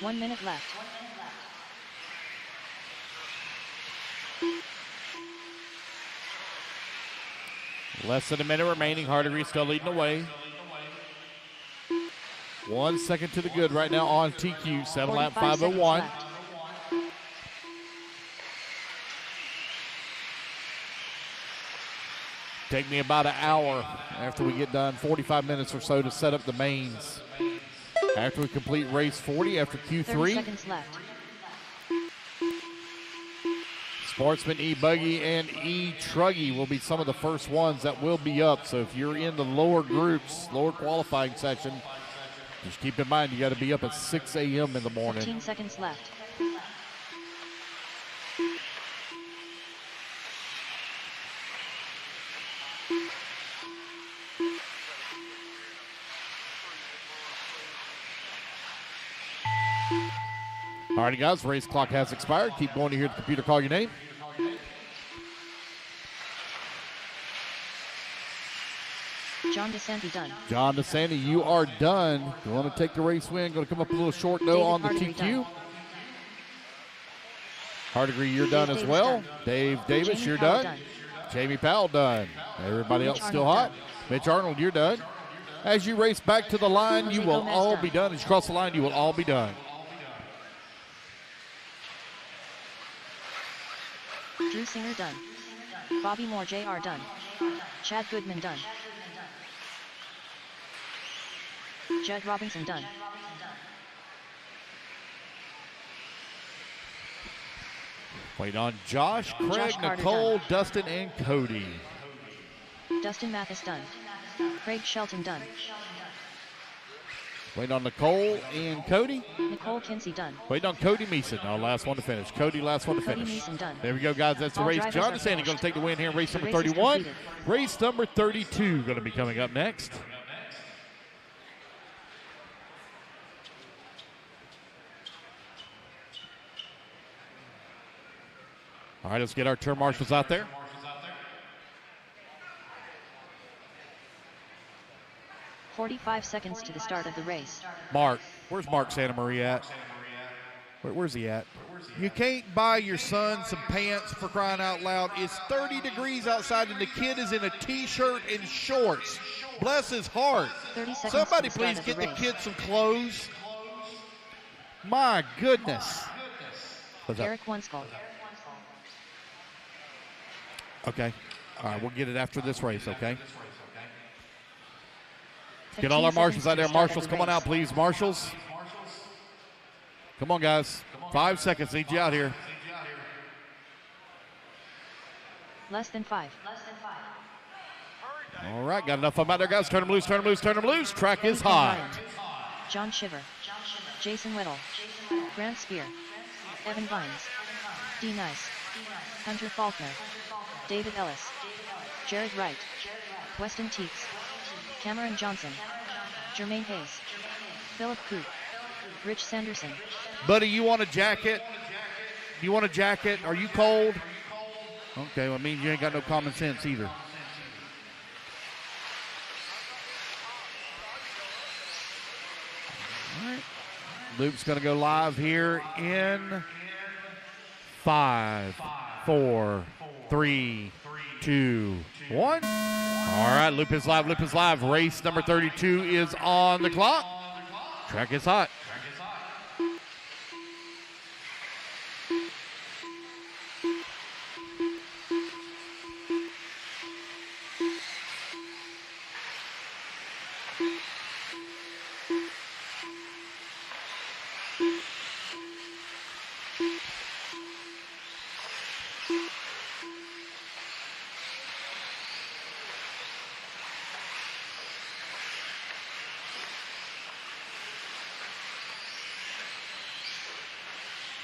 One minute left. Less than a minute remaining. Hardigree still leading the way. 1 second to the good right now on TQ. 7-lap 5:01. Take me about an hour after we get done, 45 minutes or so to set up the mains. After we complete race 40 after Q3. 30 seconds left. Sportsman, E-Buggy, and E-Truggy will be some of the first ones that will be up. So if you're in the lower groups, lower qualifying section, just keep in mind you got to be up at 6 a.m. in the morning. 15 seconds left. All righty, guys, race clock has expired. Keep going to hear the computer call your name. John DeSanti done. John DeSanti, you are done. You want to take the race win. Going to come up a little short, though, on the Hardigree TQ. done. Hardigree, you're done as Davis well. done. Dave Davis, Jamie you're Powell done. Jamie Powell done. Everybody Mitch else still Arnold hot. Mitch Arnold, you're done. As you race back to the line, you Jose will Gomez all done. be done. As you cross the line, you will all be done. Drew Singer done. Bobby Moore Jr. done. Chad Goodman done. Judd Robinson done. Wait on Josh, Craig, Josh Carter Nicole, done. Dustin, and Cody. Dustin Mathis done. Craig Shelton done. Wait on Nicole and Cody. Nicole Kinsey done. Wait on Cody Meeson. Oh, last one to finish. Cody, last one to Cody finish. Meeson done. There we go, guys. That's the All race. drivers John are DeSanti going finished. to take the win here in race The number race is 31. completed. Race number 32 going to be coming up next. All right, let's get our turn marshals out there. "45 seconds to the start of the race. Mark, where's Mark Santa Maria at? Where's he at? You can't buy your son some pants, for crying out loud. It's 30 degrees outside and the kid is in a t-shirt and shorts. Bless his heart. 30 seconds Somebody to the start please of get the the race. kid some clothes. My goodness. What's up? Eric Oneskal. Okay. All right, we'll get it after this race, okay? 15 Get all our marshals seconds out to there. the start of Marshals, the come on race. out, please. Marshals. Come on, guys. 5 seconds. Need you out here. Less than 5. All right, got enough of them out there, guys. Turn them loose, turn them loose, turn them loose. Track is Ethan hot. Ryan, John Shiver, Jason Whittle, Grant Spear, Evan Vines, D. Nice, Hunter Faulkner, David Ellis, Jared Wright, Weston Teets, Cameron Johnson, Jermaine Hayes, Philip Coop, Rich Sanderson, Buddy, you want a jacket? You want a jacket? Are you cold? Okay, well, it means you ain't got no common sense either. All right. Luke's going to go live here in 5, 4, 3, 2, 1. All right, Loop is live, Loop is live. Race number 32 is on the clock. Track is hot.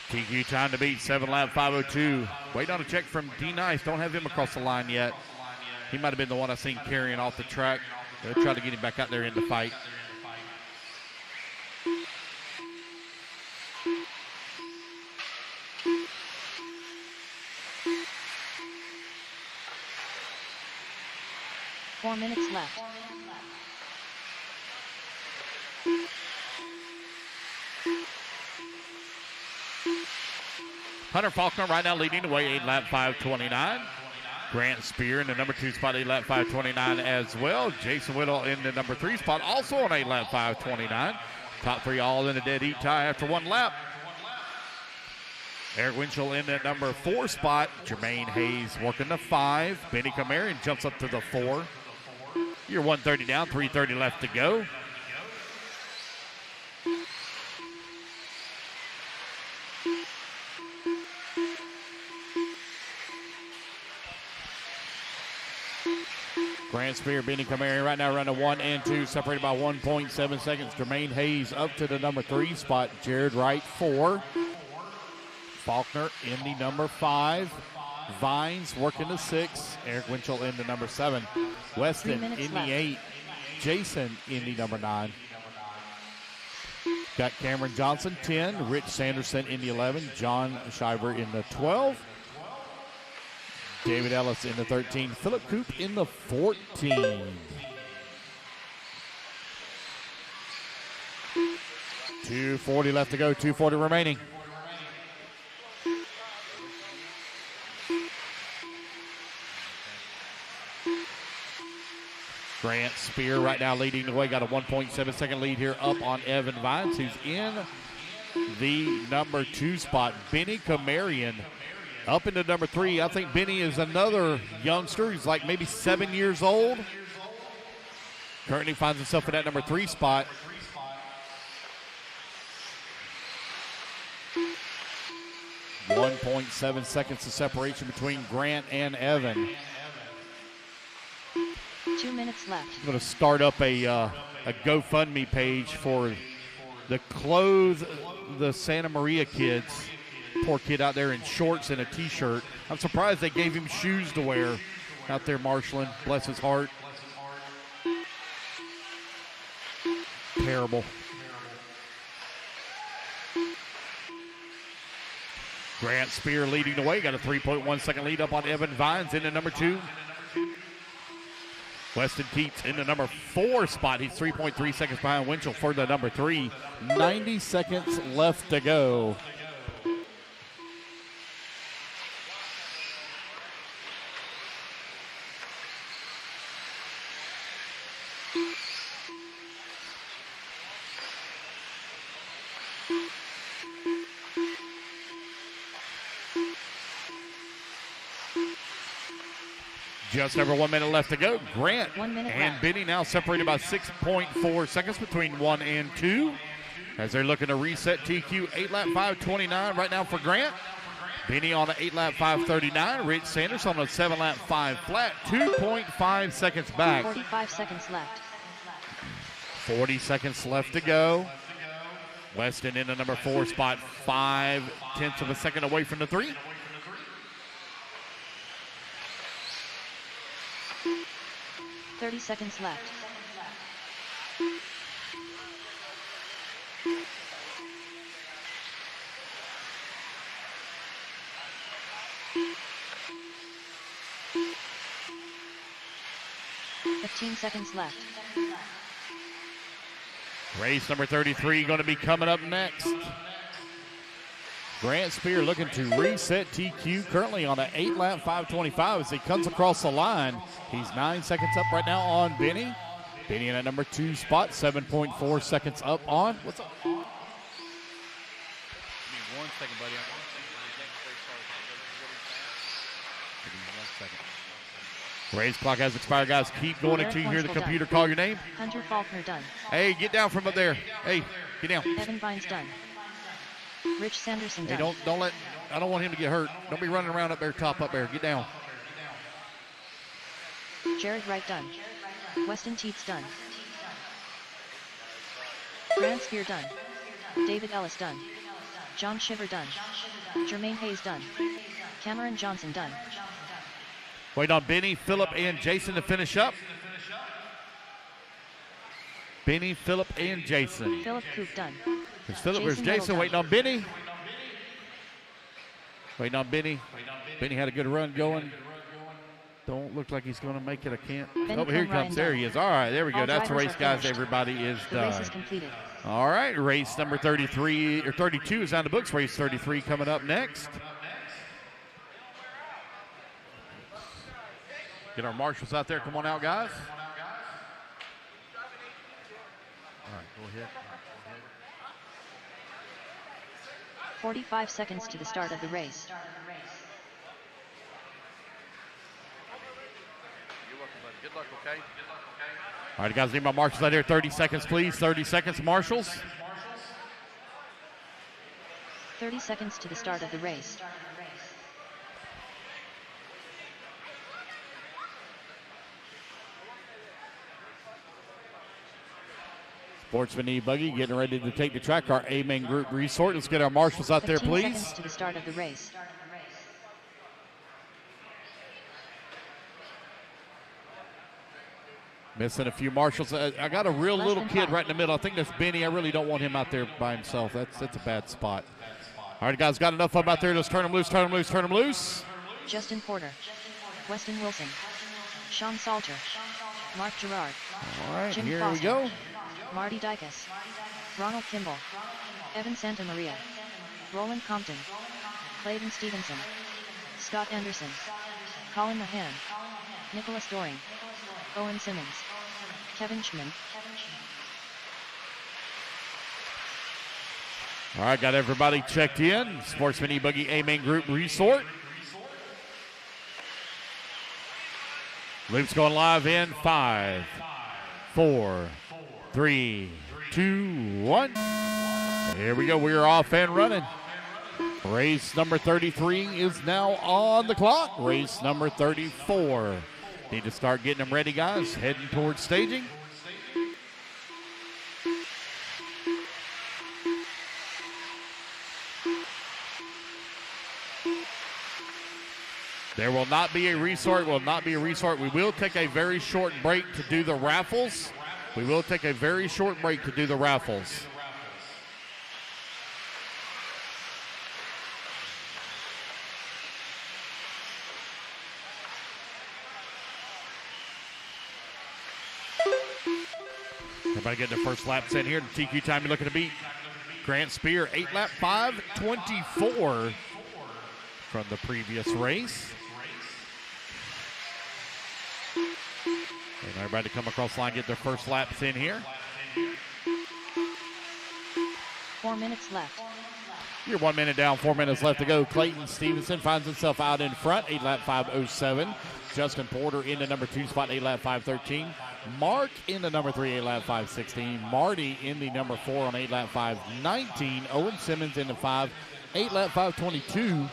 TQ time to beat, 7 lap 5:02. Wait on a check from D Nice. Don't have him across the line yet. He might have been the one I seen carrying off the track. They'll try to get him back out there in the fight. Four minutes left. Hunter Faulkner right now leading the way, 8 lap 5:29. Grant Spear in the number 2 spot, 8 lap 5:29 as well. Jason Whittle in the number 3 spot, also on 8 lap 5:29. Top 3 all in a dead heat tie after 1 lap. Eric Winchell in the number 4 spot. Jermaine Hayes working the 5. Benny Camarian jumps up to the 4. You're 130 down, 3:30 left to go. Grant Spear, Benny Camarian right now running 1 and 2, separated by 1.7 seconds. Jermaine Hayes up to the number 3 spot. Jared Wright 4. Faulkner in the number 5. Vines working the 6. Eric Winchell in the number 7. Weston in the 8. Jason in the number 9. Got Cameron Johnson 10. Rich Sanderson in the 11. John Shiver in the 12. David Ellis in the 13. Philip Coop in the 14. 2:40 left to go. 2:40 remaining. Grant Spear right now leading the way. Got a 1.7 second lead here up on Evan Vines, who's in the number 2 spot. Benny Camarian up into number 3. I think Benny is another youngster. He's like maybe 7 years old. Currently finds himself in that number 3 spot. .7 seconds of separation between Grant and Evan. 2 minutes left. I'm going to start up a GoFundMe page for the Clothe the Santa Maria kids. Poor kid out there in shorts and a t-shirt. I'm surprised they gave him shoes to wear out there marshaling. Bless his heart. Terrible. Grant Spear leading the way. Got a 3.1 second lead up on Evan Vines in the number 2. Weston Teets in the number 4 spot. He's 3.3 seconds behind Winchell for the number 3. 90 seconds left to go. Just over 1 minute left to go. Grant 1 minute and left. Benny now separated by 6.4 seconds between 1 and 2. As they're looking to reset TQ, 8 lap 5:29 right now for Grant. Benny on an 8-lap 5:39. Rich Sanders on a 7-lap 5 flat. 2.5 seconds back. 45 seconds left. 40 seconds left to go. Weston in the number 4 spot, 0.5 of a second away from the 3. Thirty seconds left. Fifteen seconds left. Race number 33 going to be coming up next. Grant Spear looking to reset TQ, currently on an 8-lap 5:25 as he comes across the line. He's 9 seconds up right now on Benny. Benny in at number 2 spot, 7.4 seconds up on. What's up? Give me 1 second, buddy. Give me 1 second. Race clock has expired, guys. Keep going until you hear the computer call your name. Hunter Faulkner done. Hey, get down from up there. Hey, get down. Evan Vines done. Rich Sanderson Hey, done. don't let. I don't want him to get hurt. Don't be running around up there, top up there. Get down. Jared Wright done. Weston Teets done. Grant Spear done. David Ellis done. John Shiver done. Jermaine Hayes done. Cameron Johnson done. Wait on Benny, Phillip, and Jason to finish up. Benny, Phillip, and Jason. Philip Coop done. There's Phillip, there's Jason Jason. Little Waiting on Benny. Waiting on Benny. Benny had a good run going. Don't look like he's going to make it. I can't. Benny Oh, here he Ryan comes. There done. he is. All right, there we go. All That's the drivers race, are guys. finished. Everybody is The done. race is completed. All right, race number 33 or 32 is on the books. Race 33 coming up next. Get our marshals out there. Come on out, guys. All right, go ahead. 45 seconds to the start of the race. Good luck, okay? All right, guys, need my marshals out here. 30 seconds, please. 30 seconds, marshals. 30 seconds to the start of the race. Sportsman E-Buggy getting ready to take the track. Our A-Main Group resort. Let's get our marshals out there, 15 please. seconds to the start of the race. Missing a few marshals. I got a real Less little than kid 5. right in the middle. I think that's Benny. I really don't want him out there by himself. That's a bad spot. All right, guys, got enough of them out there. Let's turn them loose, turn them loose, turn them loose. Justin Porter. Weston Wilson. Sean Salter. Mark Gerard. All right, Jim here Foster. we go. Marty Dykus. Ronald Kimball. Evan Santamaria. Roland Compton. Clayton Stevenson. Scott Anderson. Colin Mahan. Nicholas Doring. Owen Simmons. Kevin Schman. All right, got everybody checked in. Sportsman E-Buggy A-Main Group Resort. Loop's going live in 5, 4, 3, 2, 1. Here we go. We're off and running. Race number 33 is now on the clock. Race number 34. Need to start getting them ready, guys. Heading towards staging. There will not be a resort. Will not be a resort. We will take a very short break to do the raffles. We will take a very short break to do the raffles. Everybody getting their first laps in here. The TQ time you're looking to beat. Grant Spear, 8-lap 5:24 from the previous race. And everybody to come across the line, get their first laps in here. 4 minutes left. You're 1 minute down, 4 minutes left to go. Clayton Stevenson finds himself out in front, 8-lap 5:07. Justin Porter in the number 2 spot, 8-lap 5:13. Mark in the number 3, 8-lap 5:16. Marty in the number 4 on 8-lap 5:19. Owen Simmons in the 5, 8-lap 5:22.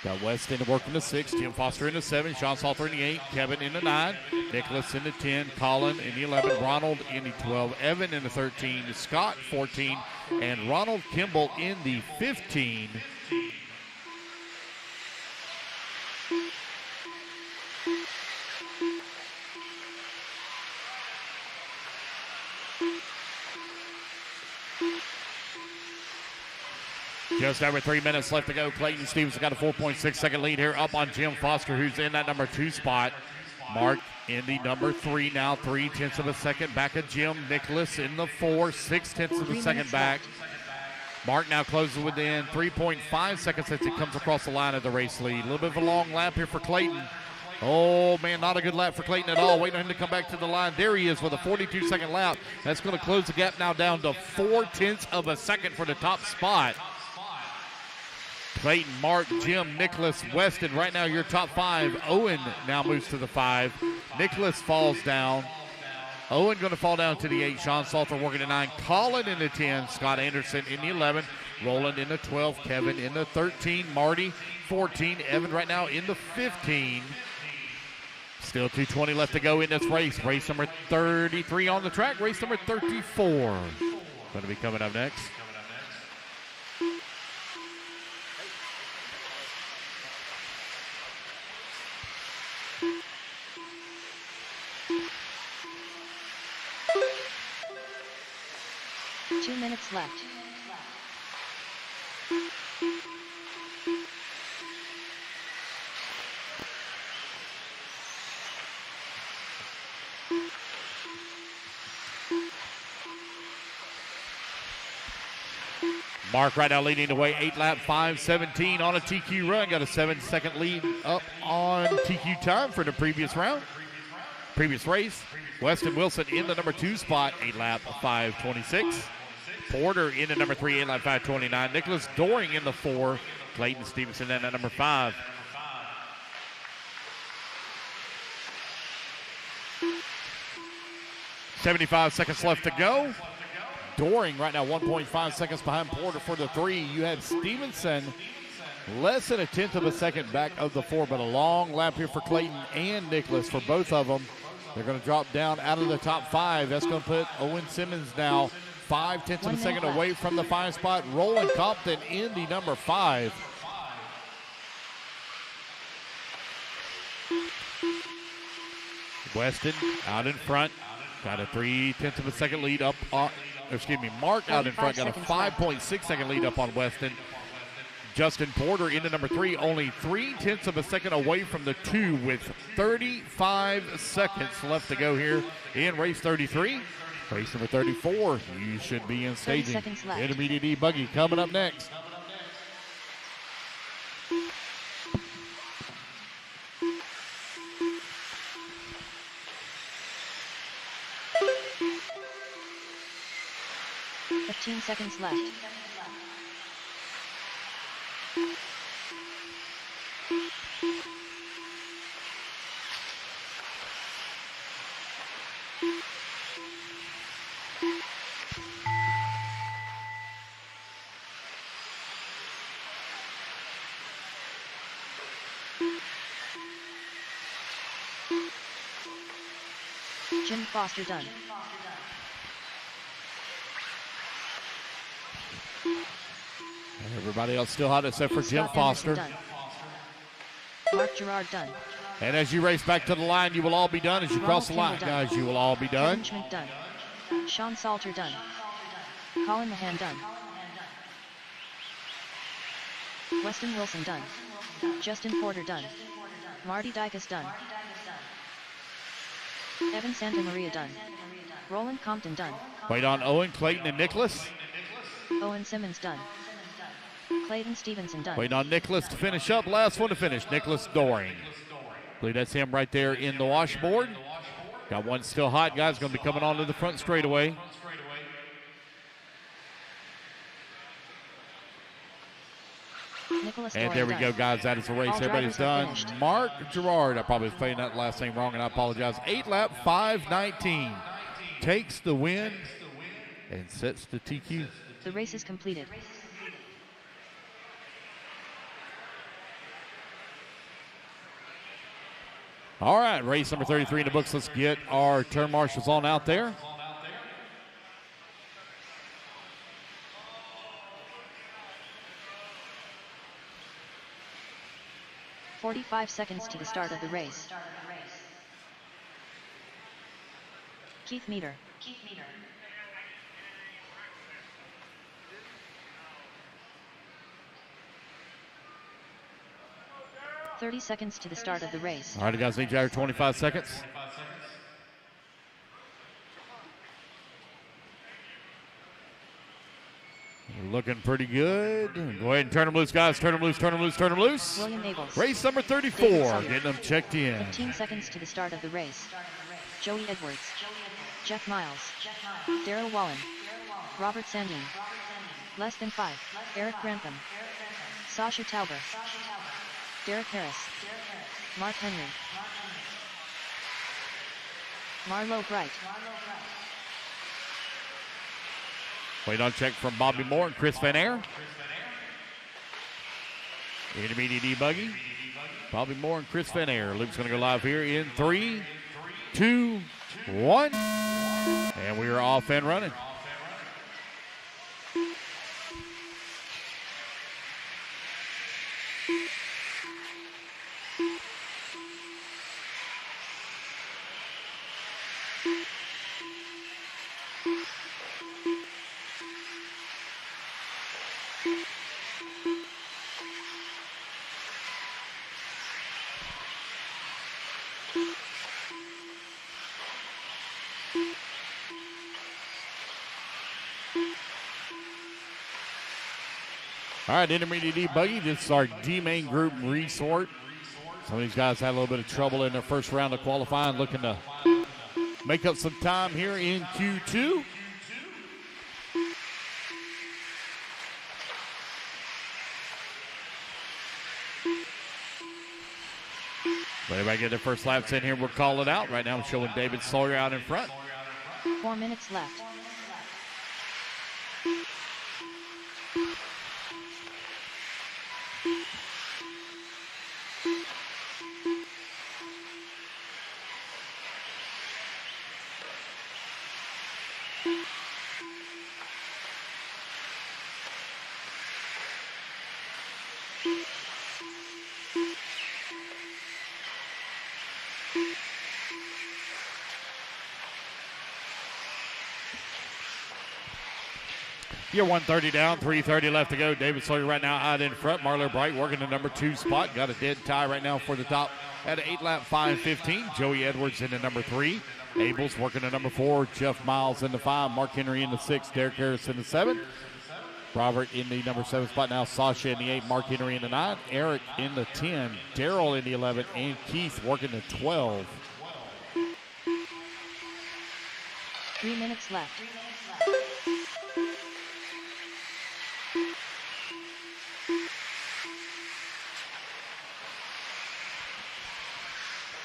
Got West in the work in the 6, Jim Foster in the 7, Sean Salter in the 8, Kevin in the 9, Nicholas in the 10, Colin in the 11, Ronald in the 12, Evan in the 13, Scott 14, and Ronald Kimball in the 15. Just over 3 minutes left to go. Clayton Stevens got a 4.6-second lead here up on Jim Foster, who's in that number 2 spot. Mark in the number 3 now, 0.3 of a second back of Jim. Nicholas in the 4, 0.6 of a second back. Mark now closes within 3.5 seconds as he comes across the line of the race lead. A little bit of a long lap here for Clayton. Oh, man, not a good lap for Clayton at all. Waiting on him to come back to the line. There he is with a 42-second lap. That's going to close the gap now down to 0.4 of a second for the top spot. Clayton, Mark, Jim, Nicholas, Weston, right now your top 5. Owen now moves to the 5. Nicholas falls down. Owen going to fall down to the 8. Sean Salter working the 9. Colin in the 10. Scott Anderson in the 11. Roland in the 12. Kevin in the 13. Marty 14. Evan right now in the 15. Still 2:20 left to go in this race. Race number 33 on the track. Race number 34 going to be coming up next. Two minutes left. Mark right now leading the way, 8 lap, 5:17 on a TQ run. Got a 7-second lead up on TQ time for the previous round, previous race. Weston Wilson in the number 2 spot, 8 lap, 5:26. Porter in the number 3, 8 lap, 5:29. Nicholas Doring in the 4. Clayton Stevenson in at number 5. $75 seconds left to go. Doring right now 1.5 seconds behind Porter for the 3. You had Stevenson less than 1/10 of a second back of the 4, but a long lap here for Clayton and Nicholas for both of them. They're going to drop down out of the top 5. That's going to put Owen Simmons now 0.5 of a second away from the 5 spot. Roland Compton in the number 5. Weston out in front. Got a 0.3 of a second lead up on, Mark out in front. Got a 5.6 second lead up on Weston. Justin Porter into number 3, only 0.3 of a second away from the 2 with 35 seconds left to go here in race 33. Race number 34, you should be in staging. Intermediate E buggy coming up next. Seconds left. Jim Foster done. Everybody else still hot except for Jim Foster. Done. Mark Gerard done. And as you race back to the line, you will all be done. As you cross the line, guys, you will all be done. Kevin Schmidt done. Sean Salter done. Colin Mahan done. Weston Wilson done. Justin Porter done. Marty Dykus done. Evan Santamaria done. Roland Compton done. Wait on Owen, Clayton, and Nicholas. Owen Simmons done. Clayton Stevenson done. Waiting on Nicholas to finish up. Last one to finish, Nicholas Doring. I believe that's him right there in the washboard. Got one still hot, guys. Going to be coming on to the front straightaway. And there we go, guys. That is the race. Everybody's done. Mark Gerard, I probably saying that last name wrong, and I apologize. 8 lap, 5:19. Takes the win and sets the TQ. The race is completed. All right, race number 33 in the books. Let's get our turn marshals on out there. "45 seconds to the start of the race. Keith Meter. 30 seconds to the start of the race. All right, you guys need you 25 seconds. Looking pretty good. Go ahead and turn them loose, guys. Turn them loose, turn them loose, turn them loose. William Abels. Race number 34, getting them checked in. 15 seconds to the start of the race. Joey Edwards. Jeff Miles. Daryl Wallen. Robert Sandin. Less than 5. Eric Grantham. Sasha Tauber. Derek Harris. Mark Henry. Marlo Bright. Wait on check from Bobby Moore and Chris Van Air. Intermediate E-Buggy. Bobby Moore and Chris Van Air. Luke's going to go live here in 3, 2, 1. And we are off and running. All right, intermediate D-Buggy. This is our D-Main Group resort. Some of these guys had a little bit of trouble in their first round of qualifying, looking to make up some time here in Q2. But everybody get their first laps in here, we'll call it out. Right now I'm showing David Sawyer out in front. 4 minutes left. You're 130 down, 3:30 left to go. David Sawyer right now out in front. Marlo Bright working the number 2 spot. Got a dead tie right now for the top at an 8-lap 5:15. Joey Edwards in the number 3. Abels working the number 4. Jeff Miles in the 5. Mark Henry in the 6. Derek Harris in the 7. Robert in the number 7 spot now. Sasha in the 8. Mark Henry in the 9. Eric in the 10. Daryl in the 11. And Keith working the 12. 3 minutes left.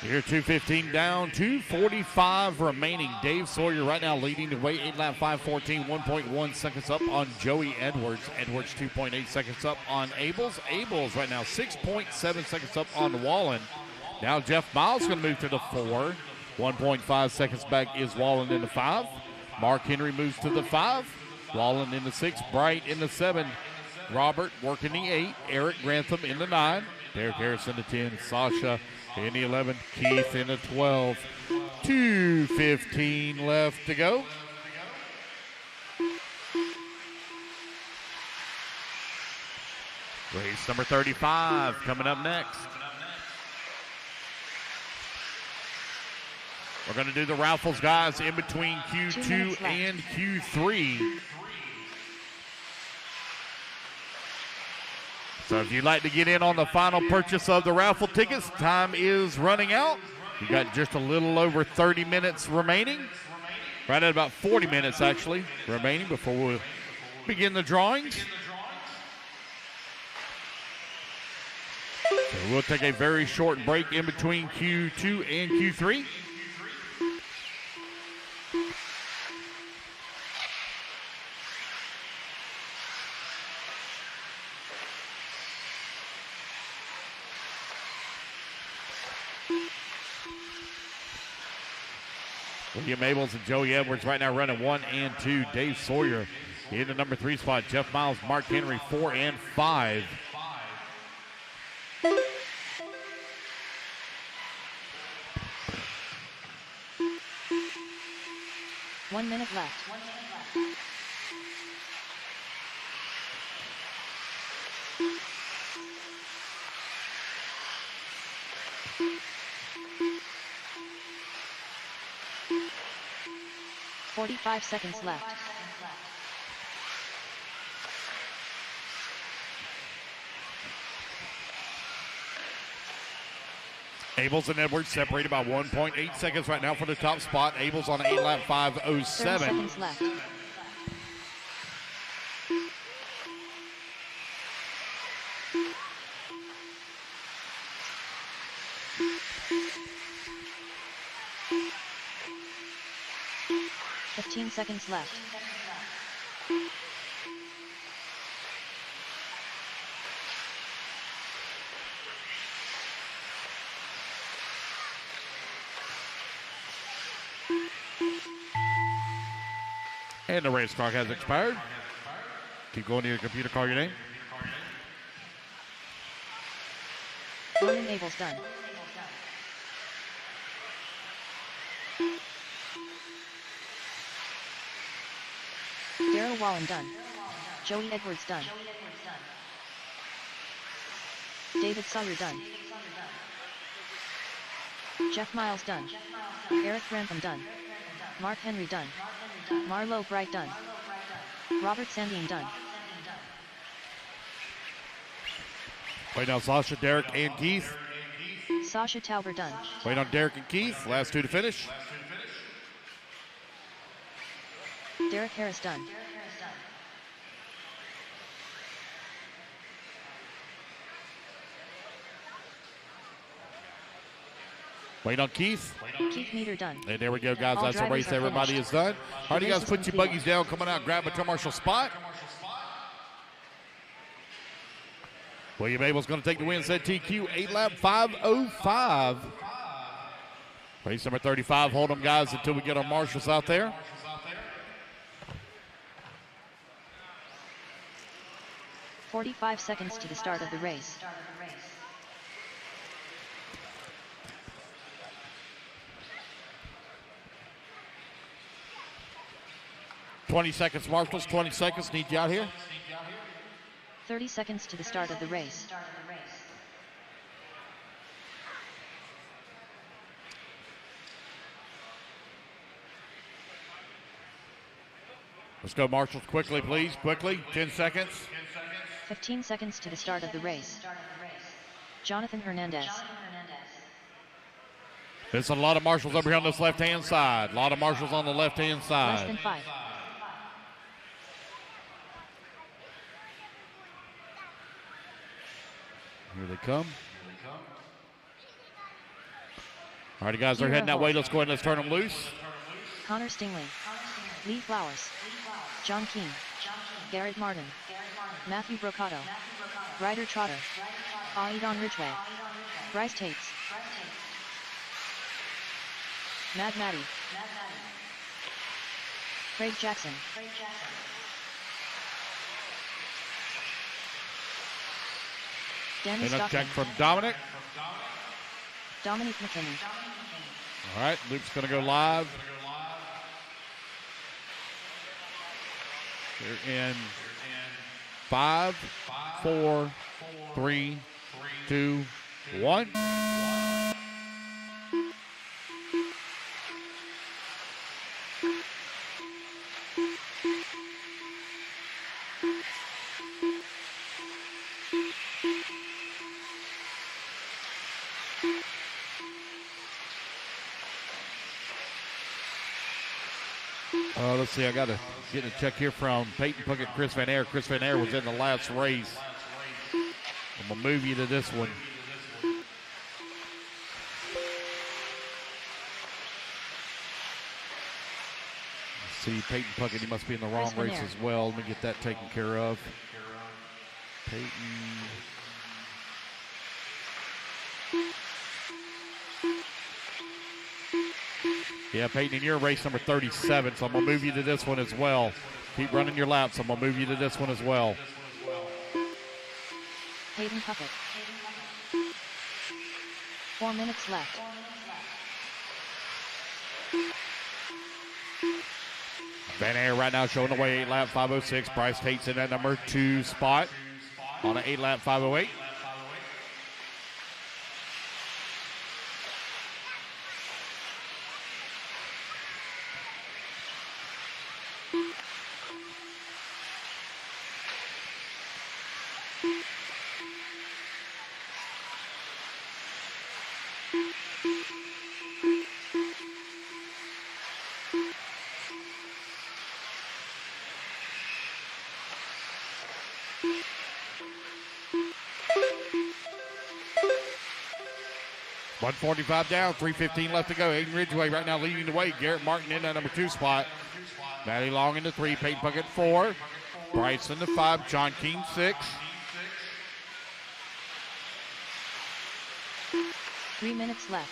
Here 2:15 down, 2:45 remaining. Dave Sawyer right now leading the way, 8-lap 5:14, 1.1 seconds up on Joey Edwards. Edwards 2.8 seconds up on Abels. Abels right now 6.7 seconds up on Wallen. Now Jeff Miles going to move to the 4. 1.5 seconds back is Wallen in the 5. Mark Henry moves to the 5. Wallen in the 6. Bright in the 7. Robert working the 8. Eric Grantham in the 9. Derek Harris in the 10. Sasha in the 11, Keith in the 12. 2:15 left to go. Race number 35 coming up next. We're going to do the raffles, guys, in between Q2 and Q3. So if you'd like to get in on the final purchase of the raffle tickets, time is running out. You got just a little over 30 minutes remaining. Right at about 40 minutes, actually, remaining before we begin the drawings. So we'll take a very short break in between Q2 and Q3. William Mabels and Joey Edwards right now running 1 and 2. Dave Sawyer in the number 3 spot. Jeff Miles, Mark Henry 4 and 5. One minute left. 45 seconds left. Abels and Edwards separated by 1.8 seconds right now for the top spot. Abels on 8 lap 30 5:07. seconds left. Fifteen seconds left. And the race clock has expired. Keep going to your computer, call your name. William Abels done. Darrell Wallen done. Joey Edwards done. David Sawyer done. Jeff Miles done. Eric Grantham done. Mark Henry done. Marlo Bright done. Robert Sandine done. Wait on Sasha, Derek, and Keith. Sasha Tauber done. Wait on Derek and Keith. Last two to finish. Derek Harris done. Wait on Keith. Keith Meter done. And there we go, guys. All That's the drivers race are everybody finished. is done. All right, you race guys is put your completed. buggies down, coming out, grab a commercial spot. William Abel's going to take the win, said TQ, 8 lap 5:05. Race number 35. Hold them, guys, until we get our marshals out there. "45 seconds to the start of the race. "20 seconds, marshals. 20 seconds. Need you out here. 30 seconds to the start of the race. Let's go, marshals, quickly, please. Quickly. 10 seconds. 15 seconds to the start of the race. Jonathan Hernandez. There's a lot of marshals over here on this left-hand side. A lot of marshals on the left-hand Less side. than 5. Here they come. All right, guys, they're heading that way. Let's go ahead and let's turn them loose. Connor Stingley. Lee Flowers. John Keane. Garrett Martin. Matthew Brocato. Ryder Trotter. Aidon Ridgway. Bryce Tates. Mad Matty. Craig Jackson. Danny And a Stockton. check from Dominic. Dominique McKinney. All right, Luke's going to go live. We're in 5, 4, 3, 2, 1. Let's see, I got to get a check here from Peyton Puckett, Chris Van Air. Chris Van Air was in the last race. I'm going to move you to this one. Let's see, Peyton Puckett, he must be in the wrong Chris Van race Aer. as well. Let me get that taken care of. Peyton. Yeah, Peyton, and you're in race number 37, so I'm going to move you to this one as well. Keep running your laps. I'm going to move you to this one as well. Hayden Puckett. 4 minutes left. Van Air right now showing the way, 8-lap 506. Bryce Tate's in that number 2 spot on an 8-lap 508. .145 down, 3:15 left to go. Aiden Ridgway right now leading the way. Garrett Martin in that number 2 spot. Matty Long in the 3, Peyton Puckett 4. Bryce in the 5, John Keane 6. 3 minutes left.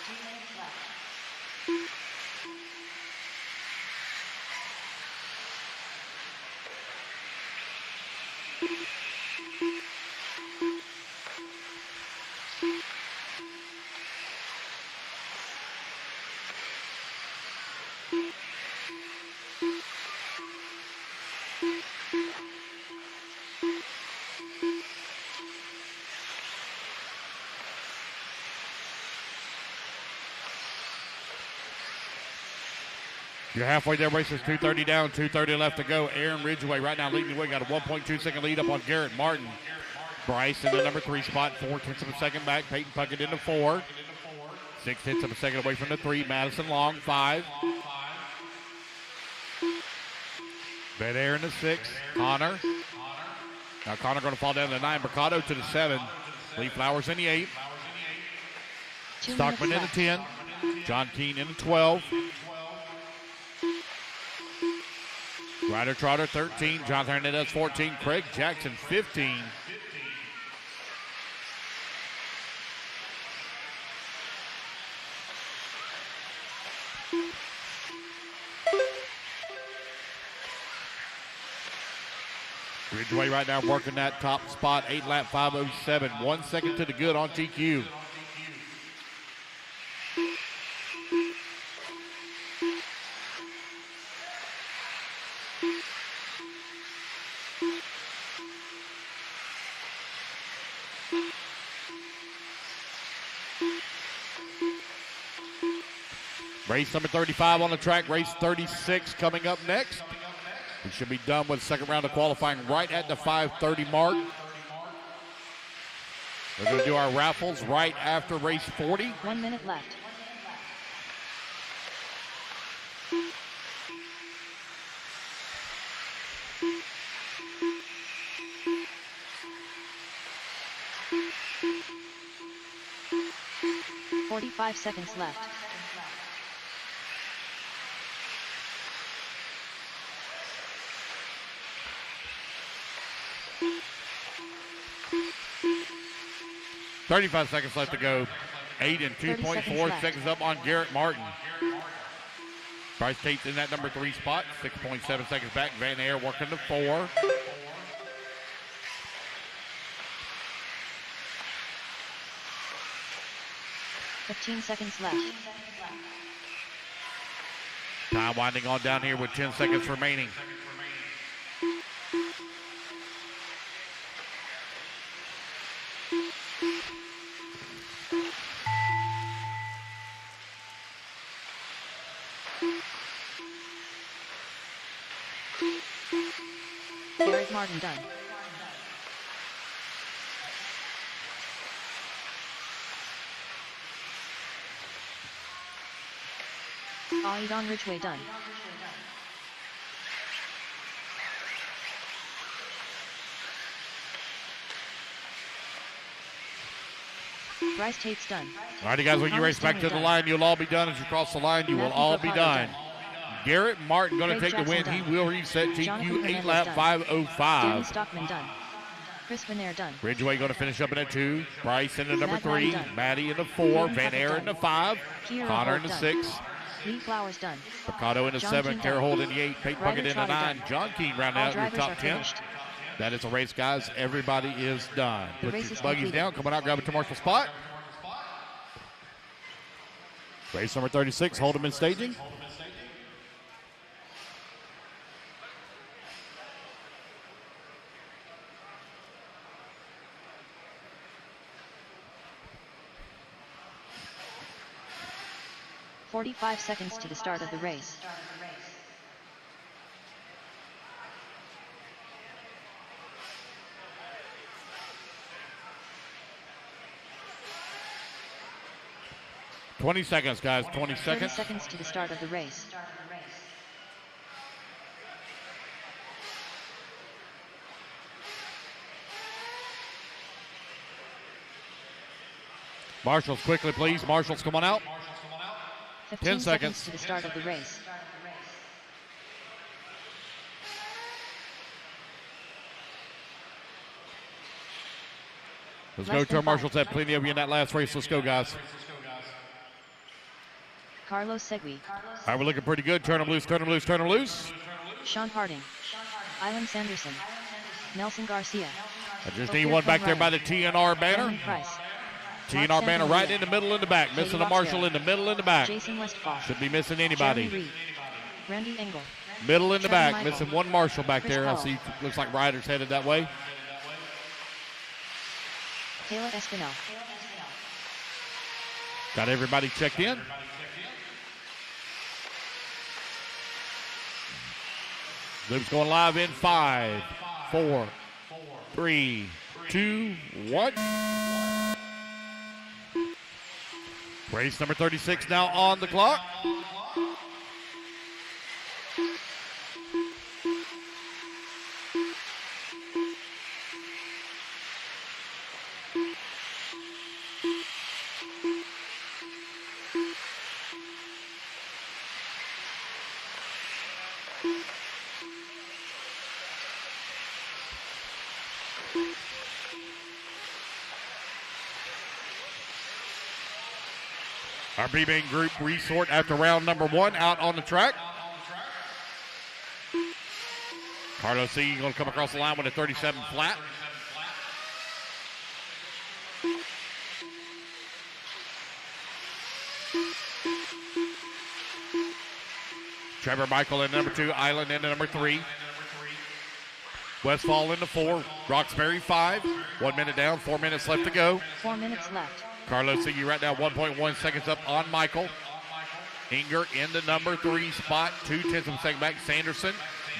You're halfway there, races 2:30 down, 2:30 left to go. Aaron Ridgway right now leading the way. Got a 1.2-second lead up on Garrett Martin. Bryce in the number 3 spot, 0.4 of a second back. Peyton Puckett into 4. 0.6 of a second away from the 3. Madison Long, 5. Van Air in the 6. Connor. Now Connor going to fall down to the 9. Mercado to the 7. Lee Flowers in the 8. 2 Stockman in minutes the left. 10. John Keane in the 12. Ryder Trotter 13. Jonathan Hernandez 14. Craig Jackson 15. Ridgway right now working that top spot. 8-lap 507. 1 second to the good on TQ. Race number 35 on the track. Race 36 coming up next. We should be done with the second round of qualifying right at the 5:30 mark. We're going to do our raffles right after race 40. 1 minute left. .45 seconds left. .35 seconds left to go. 8 and 30 2.4 seconds seconds up on Garrett Martin. Bryce Tate's in that number 3 spot. 6.7 seconds back. Van Air working to 4. .15 seconds left. Time winding on down here with 10 seconds remaining. Garrett Martin done. Aidon Ridgway done. Bryce Tate's done. All righty, guys, when you race back to the line, you'll all be done. As you cross the line, you will Matthew all be Mercado done. done. Garrett Martin going to Craig take the win. Jackson He will reset Jonathan TQ Hernandez 8-lap done. 505. Danny Stockman done. Chris Benair done. Ridgway going to finish up in a 2. Bryce in the number Matt 3. Ryan done. Maddie in the 4. Hayden Van Puckett Air done. in the 5. Kira Connor in Holt the done. 6. Lee Flowers done. Picado in the John 7, Keane Carol done. Holt in the 8, Pate Ryder Puckett in the Trotter 9, done. John Keane rounding All out your drivers top are 10. finished. That is a race, guys. Everybody is done. The Put race your is buggies completed. down. Coming out, grab it to Marshall spot. Race number 36, hold them in staging. "45 seconds to the start of the race. $20 seconds, guys. 20 30 seconds. seconds to the start of the race. Marshals, quickly, please. Marshals, come on out. 15 10 seconds. to the start of the race. Let's Less go. than Turn 5. Marshals had plenty of you in that last race. Let's go, guys. Carlos Segui. All right, we're looking pretty good. Turn them loose, turn them loose, turn them loose. Sean Harding. Island Sanderson. Nelson Garcia. I just need one back there by the TNR banner. Brandon Price. TNR banner right in the middle in the back. Missing a Marshall in the middle in the back. Jason Westfall. Should be missing Jeremy anybody. Reed. Randy Engel. Middle in the Trevor back. Michael. Missing one Marshall back Chris there. I Hall. see, looks like Ryder's headed that way. Kayla Espinel. Got everybody checked in. Loop's going live in 5, 4, 3, 2, 1. Race number 36 now on the clock. Our B-Main group resort after round number 1 out on the track. Carlos C. going to come across the line with a 37 flat. Trevor Michael in number 2, Island in number 3. Westfall into 4, Roxbury 5. 1 minute down, 4 minutes left to go. 4 minutes left. Carlos Siggy right now 1.1 seconds up on Michael. Inger in the number 3 spot, 0.2 of a second back. Sanderson,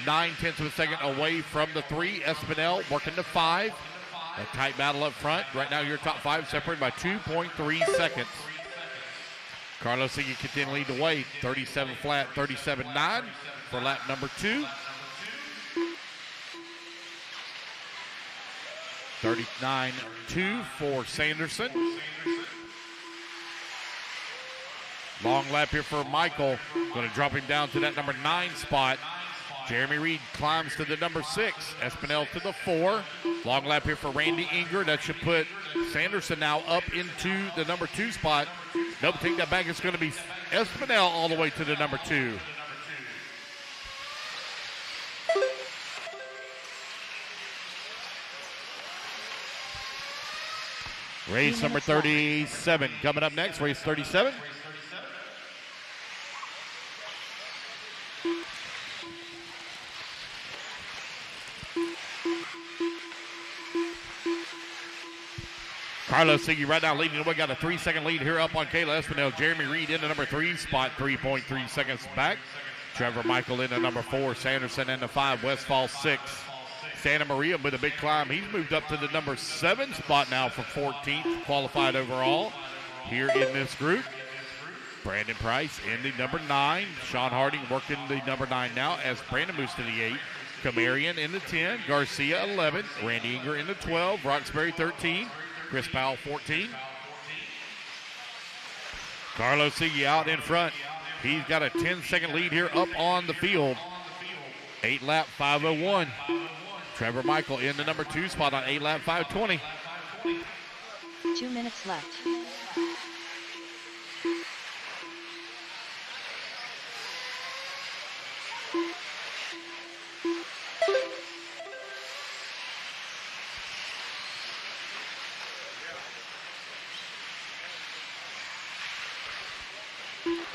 0.9 of a second away from the 3. Espinel working to 5. A tight battle up front. Right now your top 5 separated by 2.3 seconds. Carlos Siggy continuing to lead the way. 37 flat, 37.9 for lap number 2. 39.2 for Sanderson. Long lap here for Michael. Going to drop him down to that number 9 spot. Jeremy Reed climbs to the number 6. Espinel to the 4. Long lap here for Randy Inger. That should put Sanderson now up into the number 2 spot. Nope, take that back. It's going to be Espinel all the way to the number 2. Race number 37 coming up next. Race 37. Carlos Siggy right now leading the way. Got a 3-second lead here up on Kayla Espinel. Jeremy Reed in the number 3 spot, 3.3 seconds back. Trevor Michael in the number 4. Sanderson in the 5. Westfall 6. Santa Maria with a big climb. He's moved up to the number 7 spot now for 14th qualified overall here in this group. Brandon Price in the number 9. Sean Harding working the number 9 now as Brandon moves to the 8. Kamarian in the 10. Garcia 11. Randy Inger in the 12. Roxbury 13. Chris Powell 14. Carlos Siggy out in front. He's got a 10-second lead here up on the field. 8 lap 5:01. Trevor Michael in the number 2 spot on 8 lap 5:20. 2 minutes left.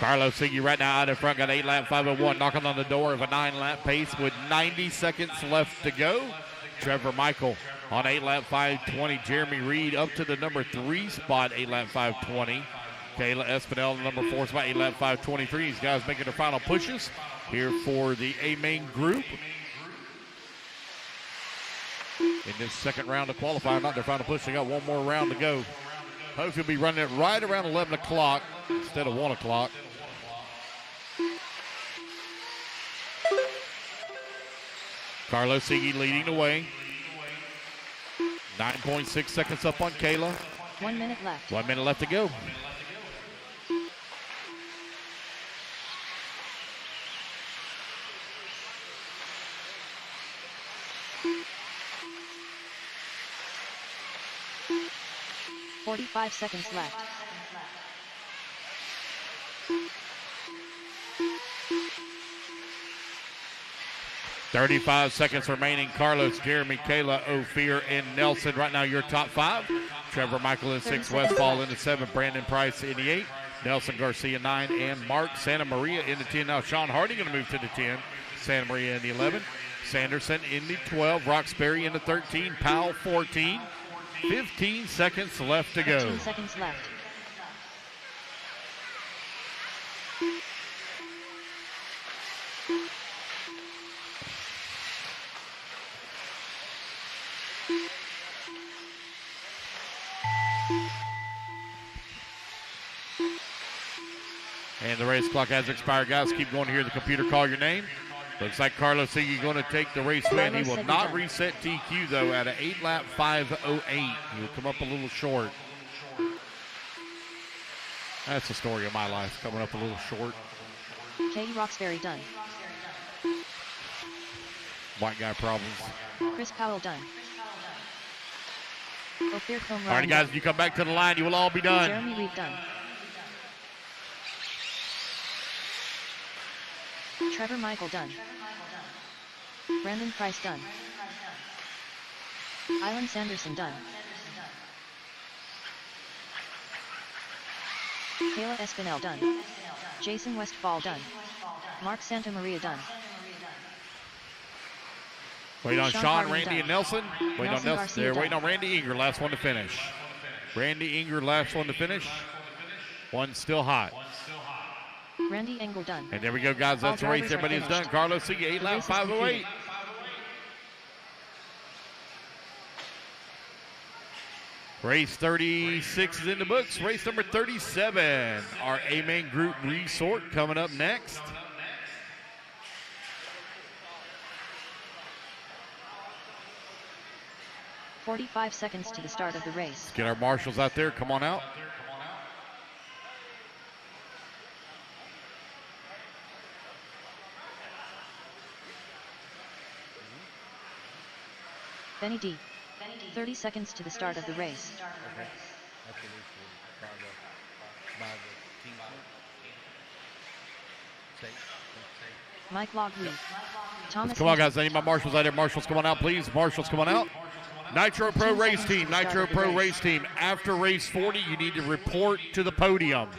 Carlos Siggy right now out in front, got 8 lap 501, knocking on the door of a 9-lap pace with 90 seconds left to go. Trevor Michael on 8 lap 520. Jeremy Reed up to the number 3 spot, 8 lap 520. Kayla Espinel, the number 4 spot, 8 lap 523. These guys making their final pushes here for the A-main group in this second round of qualifying. Not their final push, they got one more round to go. Hopefully we'll be running it right around 11 o'clock instead of 1 o'clock. Carlos Siggy leading the way. 9.6 seconds up on Kayla. 1 minute left. 1 minute left to go. .45 seconds left. .35 seconds remaining. Carlos, Jeremy, Kayla, Ophir, and Nelson. Right now, your top 5. Trevor Michael in 6, Westfall in the 7, Brandon Price in the 8, Nelson Garcia 9, and Mark Santa Maria in the 10. Now, Sean Hardy going to move to the 10. Santa Maria in the 11. Sanderson in the 12. Roxbury in the 13. Powell 14. 15 seconds left to go. 15 seconds left. And the race clock has expired, guys. Keep going to hear the computer call your name. Looks like Carlos Siggy going to take the race win. He will not reset TQ, though, at an 8 lap 508. He will come up a little short. That's the story of my life, coming up a little short. Katie Roxbury done. White guy problems. Chris Powell done. Ophir Combe All right, guys, if you come back to the line, you will all be done. Jeremy Reed done. Trevor Michael done. Brandon Price done. Island Sanderson done. Kayla Espinel done. Jason Westfall done. Mark Santa Maria done. Wait on Sean Sean, Harden Randy, done. and Nelson. Wait on Nelson Nelson. Garcia They're done. waiting on Randy Inger, last one to finish. Randy Inger, last one to finish. One still hot. Randy Engel done. And there we go, guys. That's the All race. drivers are Everybody's done. finished. Carlos Siggy, 8 The lap race is 508. completed. Race 36 is in the books. Race number 37. Our A-main group resort coming up next. .45 seconds to the start of the race. Get our marshals out there. Come on out. Benny D. 30 seconds to the start of the race. Mike Logley. Thomas. Come on, guys. I need my marshals out there. Marshals, come on out, please. Marshals, come on out. Nitro Pro 10 Race seconds to Team. the start Nitro of the Pro race. Race Team. After race 40, you need to report to the podium.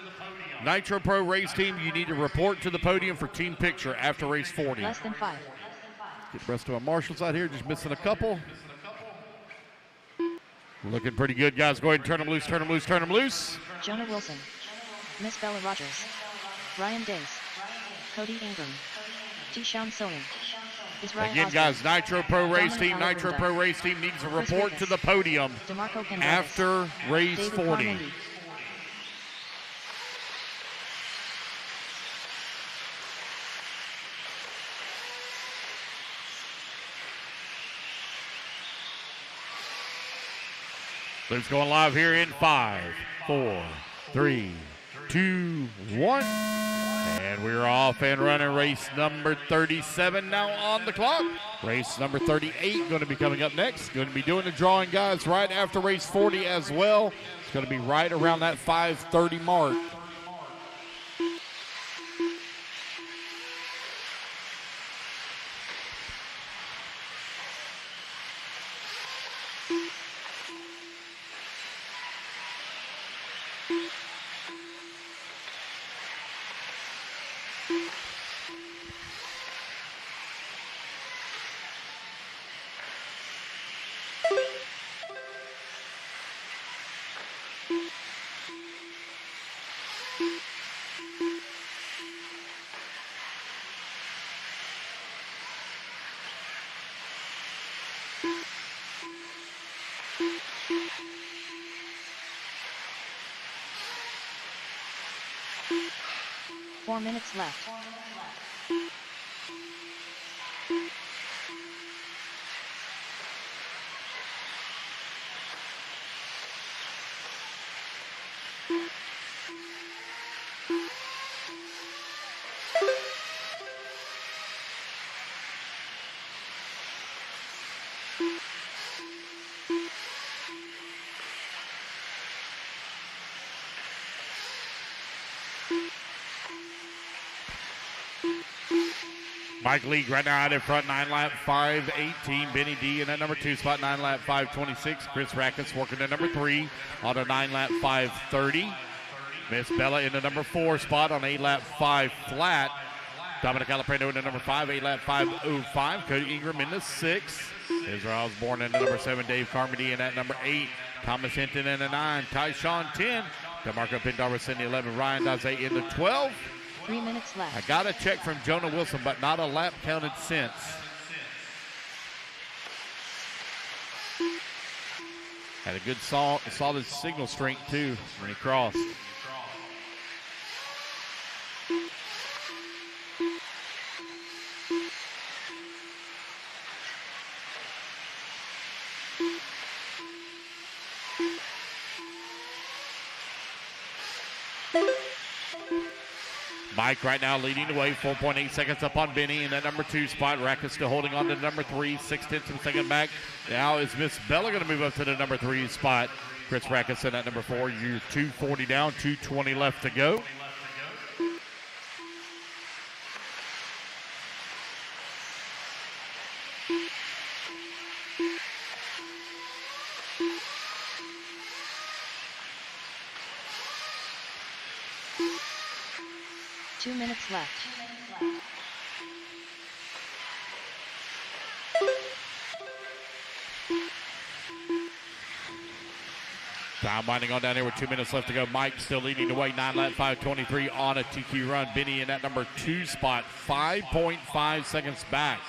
Nitro Pro Race Team, you need to report to the podium for team picture after race 40. Less than 5. Get the rest of our marshals out here, just missing a couple. Looking pretty good, guys. Go ahead and turn them loose, turn them loose, turn them loose. Jonah Wilson. Miss Bella Rogers. Ryan Days. Cody Ingram. Tishawn Soning. Israel Again, Osborne. guys, Nitro Pro Race Dominic Team, Oliver Nitro Dunn. Pro Race Team needs to Chris report Rivas. to the podium DeMarco Gonzalez. after race David 40. Carnegie. Luke's going live here in 5, 4, 3, 2, 1. And we're off and running. Race number 37 now on the clock. Race number 38 going to be coming up next. Going to be doing the drawing, guys, right after race 40 as well. It's going to be right around that 5:30 mark. 4 minutes left. Mike League right now out in front, 9 lap 5:18. Benny D in that number 2 spot, 9 lap 5:26. Chris Rackets working at number 3 on a 9 lap 5:30. Miss Bella in the number 4 spot on 8 lap 5 flat. Dominic Alaprando in the number 5, 8 lap 5:05. Cody Ingram in the 6. Israel Osborne in the number 7. Dave Carmody in that number 8. Thomas Hinton in the 9. Tyshawn 10. DeMarco Pendarvis in the 11. Ryan Daze in the 12. 3 minutes left. I got a check from Jonah Wilson, but not a lap counted since. Had a good solid signal strength, too, when he crossed. Mike right now leading the way, 4.8 seconds up on Benny in that number 2 spot. Rackett still holding on to the number 3, 6/10 of a second back. Now is Miss Bella going to move up to the number 3 spot. Chris Rackett in that number 4. You're 2:40 down, 2:20 left to go. Two minutes left. Time winding on down here with 2 minutes left to go. Mike still leading the way, 9 lap 5:23 on a TQ run. Benny in that number 2 spot, 5.5 seconds back.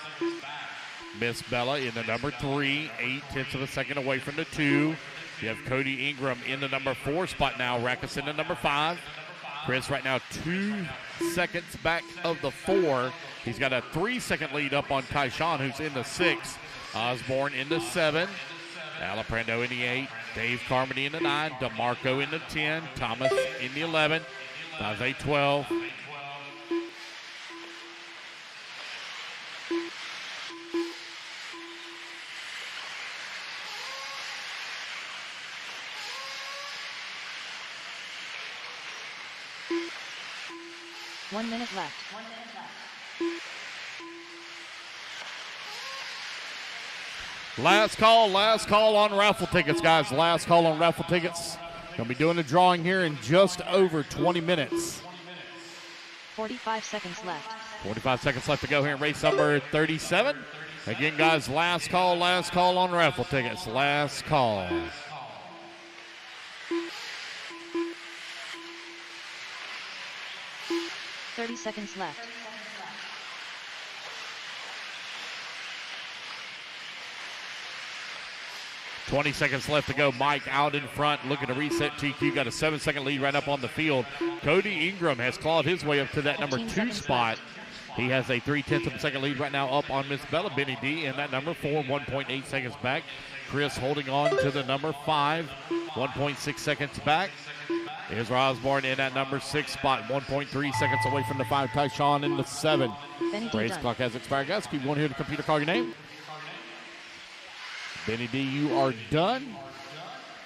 Miss Bella in the number 3, 8/10 of a second away from the 2. You have Cody Ingram in the number 4 spot now. Rackets in the number 5. Chris right now 2 seconds back of the 4. He's got a 3-second lead up on Tyshawn, who's in the 6. Osborne in the 7. Alaprando in the 8. Dave Carmody in the 9. DeMarco in the 10. Thomas in the 11. Daze 12. One minute left. Last call on raffle tickets, guys. Last call on raffle tickets. Gonna be doing the drawing here in just over 20 minutes. 45 seconds left. 45 seconds left to go here in race number 37. Again, guys, last call on raffle tickets. Last call. $30 seconds left. $20 seconds left to go. Mike out in front, looking to reset. TQ got a 7-second lead right up on the field. Cody Ingram has clawed his way up to that number 2 spot. He has a 3/10 of a second lead right now up on Miss Bella. Benny D in that number 4, 1.8 seconds back. Chris holding on to the number 5, 1.6 seconds back. Here's Osborne in that number 6 spot, 1.3 seconds away from the 5. Tyshawn in the 7. Benny D Race done. clock has expired. Guys, keep going here to computer, call your name. Benny D, you are done.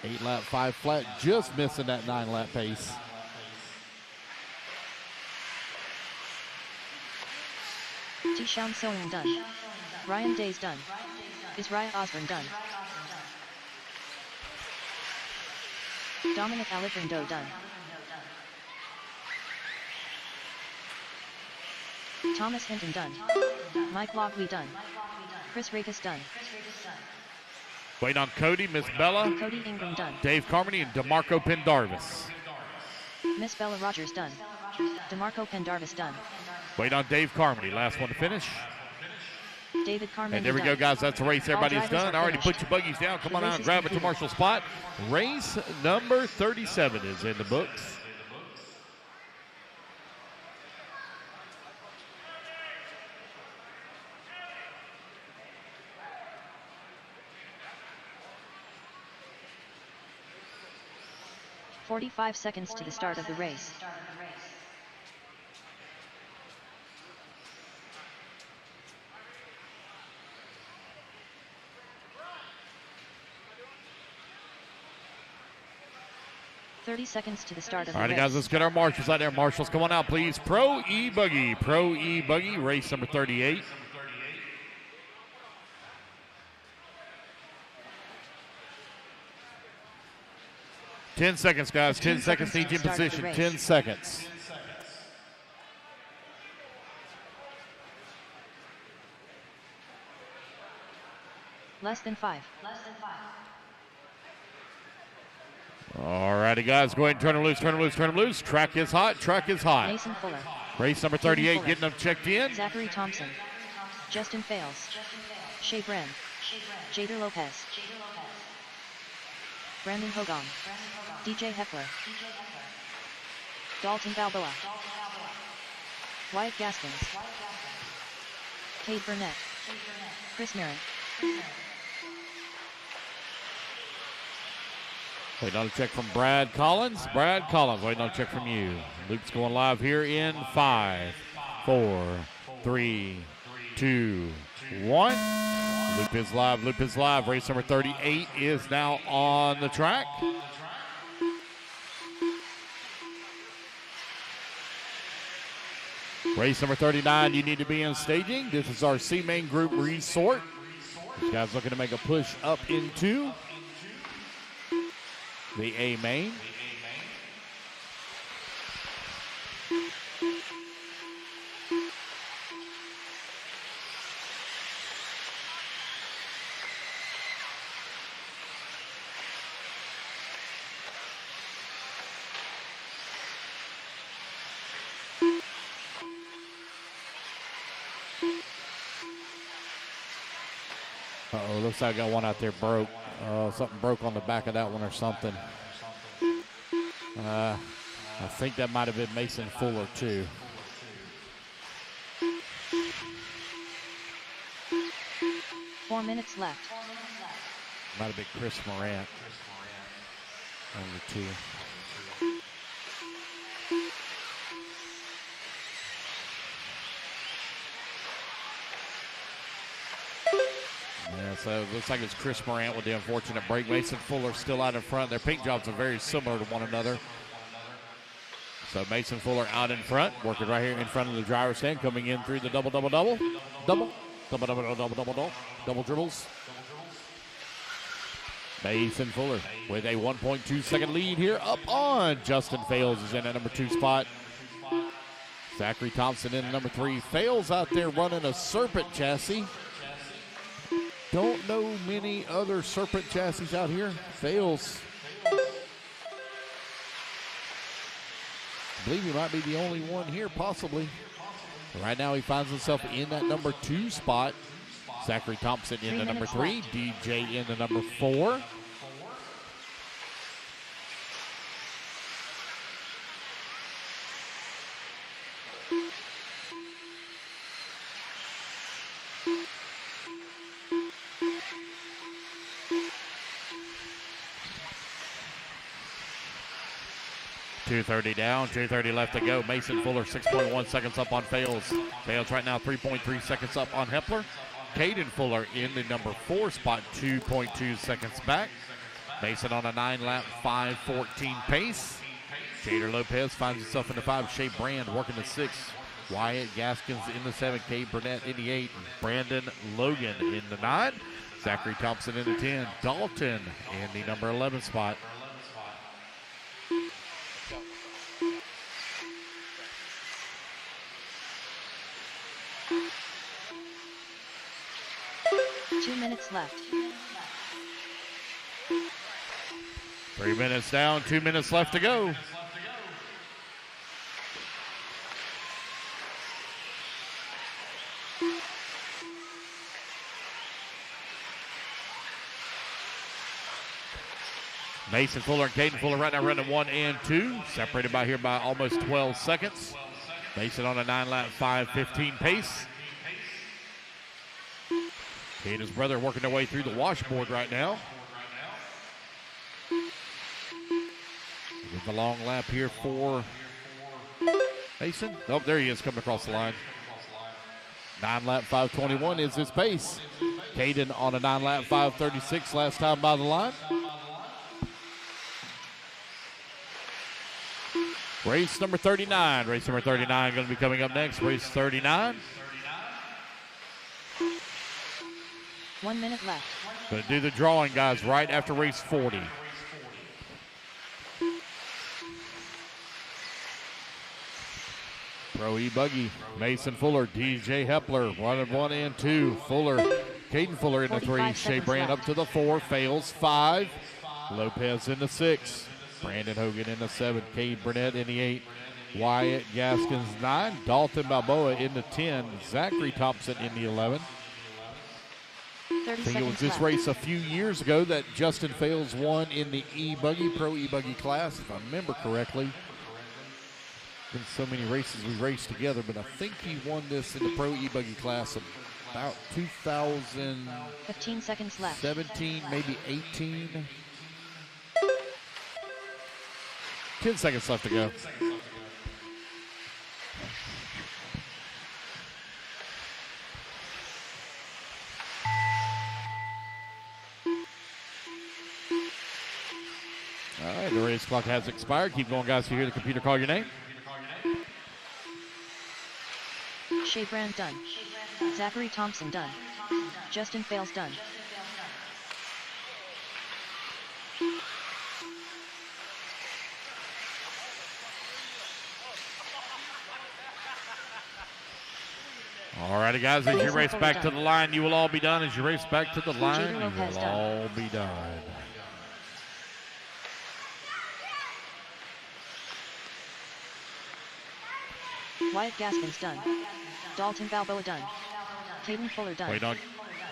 8 lap 5 flat, just missing that 9 lap pace. Tyshawn Sohn done. Ryan Days done. Israel Osborne done. Dominic Alaprando done. Thomas Hinton done. Mike Logley done. Chris Rakus done. Wait on Cody, Miss Bella, Cody Ingram done. Dave Carmody, and DeMarco Pendarvis. Miss Bella Rogers done. DeMarco Pendarvis done. Wait on Dave Carmody, last one to finish. David Carmen And there we done. go, guys. That's the race. Everybody's drivers done. are Already put finished. your buggies down. Come The on race out and is grab it to completed. Marshall spot. Race number 37 is in the books. 45 seconds to the start of the race. "30 seconds to the start of the race." All right, guys, let's get our marshals out there. Marshals, come on out, please. Pro E-Buggy. Pro E-Buggy, race number 38. Ten seconds, guys. 10 seconds, need you in position. 10 seconds. Less than 5. All righty, guys, go ahead and turn them loose, turn them loose, turn them loose. Track is hot, track is hot. Mason Fuller. Race number 38, getting them checked in. Zachary Thompson. Justin Fales. Shea Bren. Jader Lopez. Brandon Hogan. DJ Hepler. Dalton Balboa. Wyatt Gaskins. Cade Burnett. Chris Merritt. Waiting on a check from Brad Collins. Brad Collins, waiting on a check from you. Luke's going live here in 5, 4, 3, 2, 1. Luke is live, Luke is live. Race number 38 is now on the track. Race number 39, you need to be in staging. This is our C-Main Group resort. This guy's looking to make a push up into the A-Main. Uh-oh, looks like I got one out there broke. Something broke on the back of that one or something. I think that might have been Mason Fuller too. Four minutes left. Might have been Chris Morant. Only two. Yeah, so it looks like it's Chris Morant with the unfortunate break. Mason Fuller still out in front. Their paint jobs are very similar to one another. So Mason Fuller out in front, working right here in front of the driver's stand, coming in through the double dribbles. Mason Fuller with a 1.2 second lead here up on. Justin Fales is in at number 2 spot. Zachary Thompson in at number 3. Fales out there running a Serpent chassis. Don't know many other Serpent chassis out here. Fales, I believe he might be the only one here, possibly. Right now he finds himself in that number 2 spot. Zachary Thompson in the number 3. DJ in the number 4. .230 down, 2:30 left to go. Mason Fuller 6.1 seconds up on Fales. Fales right now 3.3 seconds up on Hepler. Caden Fuller in the number 4 spot, 2.2 seconds back. Mason on a 9-lap, 5:14 pace. Jader Lopez finds himself in the 5. Shea Brand working the 6. Wyatt Gaskins in the 7. Cade Burnett in the 8. Brandon Logan in the 9. Zachary Thompson in the 10. Dalton in the number 11 spot. Two minutes left. 3 minutes down, 2 minutes left to go. Mason Fuller and Caden Fuller right now running 1 and 2, separated by here by almost 12 seconds. Mason on a 9-lap, 5:15 pace. He and his brother working their way through the washboard right now. The The long lap here for Mason. Oh, there he is coming across the line. 9-lap 5:21 is his pace. Caden on a 9-lap 5:36 last time by the line. Race number 39. Race number 39 going to be coming up next. Race 39. 1 minute left. Going to do the drawing, guys, right after race 40. Pro E-Buggy, Mason Fuller, DJ Hepler, 1 and 2. Fuller, Caden Fuller in the 3. 45 Shea seconds Brand left. up to the 4, fails 5. Lopez in the 6. Brandon Hogan in the 7. Cade Burnett in the 8. Wyatt Gaskins 9. Dalton Balboa in the 10. Zachary Thompson in the 11. 30 I think it was seconds this left. race a few years ago that Justin Fales won in the E-Buggy, Pro E-Buggy class, if I remember correctly. Been so many races we raced together, but I think he won this in the Pro E-Buggy class about 2017, 15 seconds left. maybe 18. 10 seconds left to go. All right, the race clock has expired. Keep going, guys. If you hear the computer call your name. Shea Brand done. Zachary Thompson done. Justin Fales done. All righty, guys, as you Jason race Fuller back to done. the line, you will all be done. As you race back to the line, Jader you Lopez will done. all be done. Wyatt Gaskins done. Dalton Balboa done. Caden Fuller done. Waiting on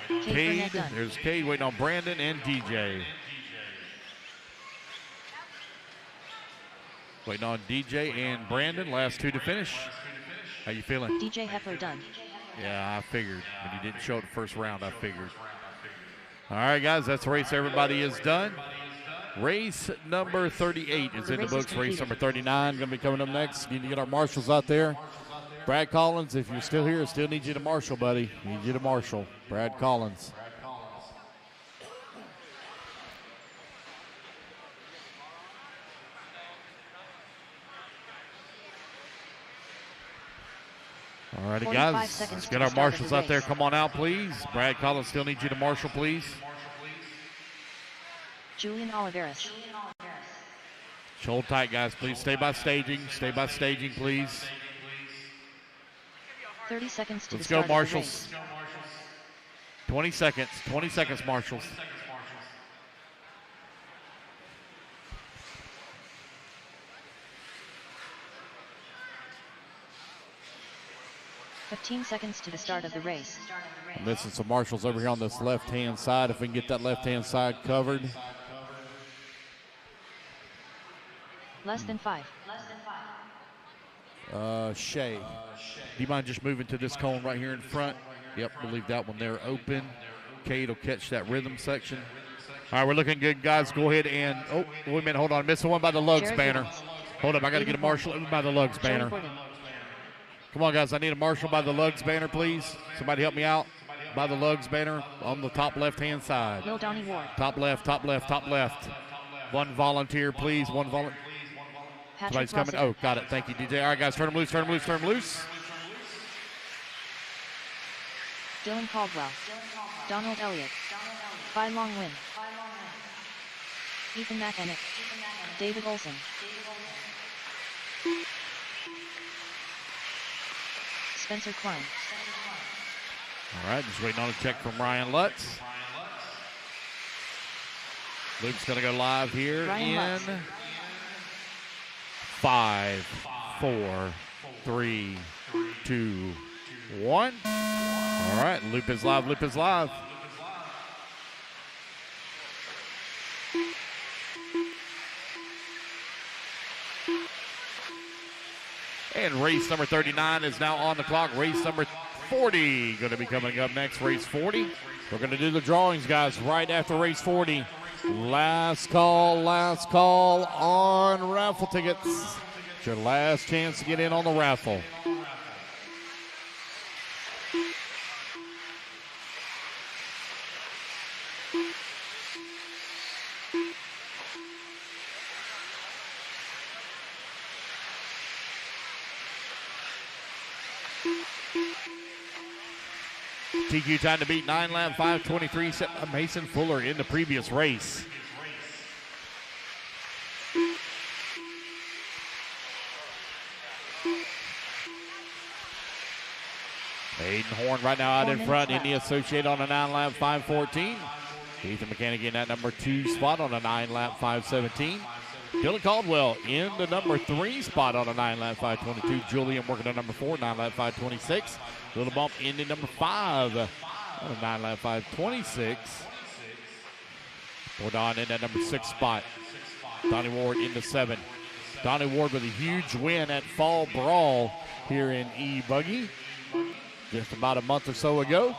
Cade Cade. Burnett done. There's Cade waiting on Brandon and DJ. Waiting on DJ and Brandon, last 2 to finish. How you feeling? DJ Hepler done. Yeah, I figured. When you didn't show up the first round, I figured. All right, guys, that's the race. Everybody is done. Race number 38 is The in the race is books. Race completed. number 39 going to be coming up next. Need to get our marshals out there. Brad Collins, if you're still here, still need you to marshal, buddy. Need you to marshal. Brad Collins. All righty, 45 guys. seconds Let's to get the our start of the marshals out there. race. Come on out, please. Brad Collins still needs you to marshal, please. Julian Oliveras. Hold tight, guys. Please stay by staging. Stay by staging, please. 30 seconds to Let's the go, start of the marshals. race. 20 seconds. 20 seconds, marshals. Fifteen seconds to the start of the race. Missing some marshals over here on this left-hand side. If we can get that left-hand side covered. Less than 5. Shay, do you mind just moving to this cone right here in front? Yep, we'll leave that one there open. Cade will catch that rhythm section. All right, we're looking good, guys. Go ahead and, oh, wait a minute, hold on. Missing one by the lugs Jared banner. Williams. Hold up, I got to get a marshal by the lugs Joey banner. Gordon. Come on, guys, I need a marshal by the lugs banner, please. Somebody help me out by the lugs banner on the top left-hand side. Lil Donnie Ward. Top left, top left, top left. One volunteer, please. One volunteer. Patrick Somebody's coming. Russell. Oh, got it. Thank you, DJ. All right, guys, turn them loose, turn them loose, turn them loose. Dylan Caldwell. Donald Elliott. Phi Long Win. Ethan McEnick. David Olson. Spencer Klein. All right, just waiting on a check from Ryan Lutz. Luke's going to go live here Ryan in Lutz. 5, 4, 3, 2, 1. All right, loop is live, loop is live. And race number 39 is now on the clock. Race number 40 going to be coming up next, race 40. We're going to do the drawings, guys, right after race 40. Last call on raffle tickets. It's your last chance to get in on the raffle. TQ time to beat 9 lap 5:23 set by Mason Fuller in the previous race. Aiden Horn right now out in front in the Associate on a 9 lap 5:14. Ethan Mechanic in that number 2 spot on a 9 lap 5:17. Dylan Caldwell in the number 3 spot on a 9 lap 5:22. Julian working on number 4, 9 lap 5:26. Little bump in the number 5 on a 9 lap 5:26. Bordon in that number 6 spot. Donnie Ward in the 7. Donnie Ward with a huge win at Fall Brawl here in E-Buggy just about a month or so ago.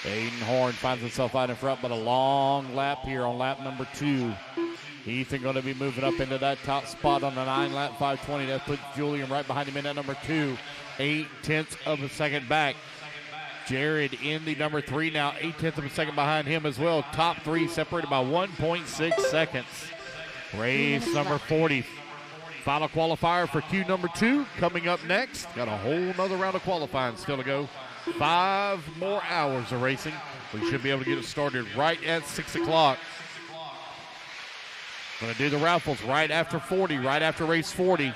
Aiden Horn finds himself out in front, but a long lap here on lap number 2. Ethan going to be moving up into that top spot on the 9 lap 5:20. That puts Julian right behind him in that number 2. 8/10 of a second back. Jared in the number 3 now, 8/10 of a second behind him as well. Top 3 separated by 1.6 seconds. Race number 40. Final qualifier for Q number 2 coming up next. Got a whole nother round of qualifying still to go. 5 more hours of racing. We should be able to get it started right at 6 o'clock. Going to do the raffles right after 40, right after race 40.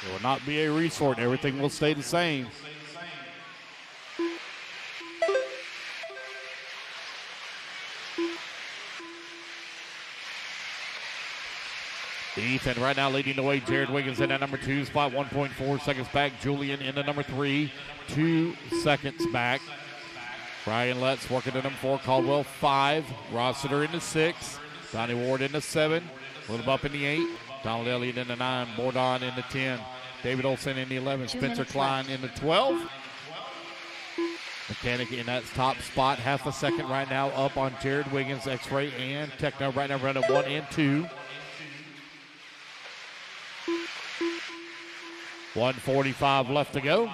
There will not be a resort. Everything will stay the same. Ethan right now leading the way. Jared Wiggins in that number 2 spot, 1.4 seconds back. Julian in the number 3, 2 seconds back. Brian Letts working the number 4, Caldwell 5, Rossiter in the 6, Donnie Ward in the 7, Little Bump in the 8, Donald Elliott in the 9, Bordon in the 10, David Olson in the 11, Spencer Klein in the 12. Mechanic in that top spot, half a second right now up on Jared Wiggins, X-Ray and Techno right now running 1 and 2. 1:45 left to go.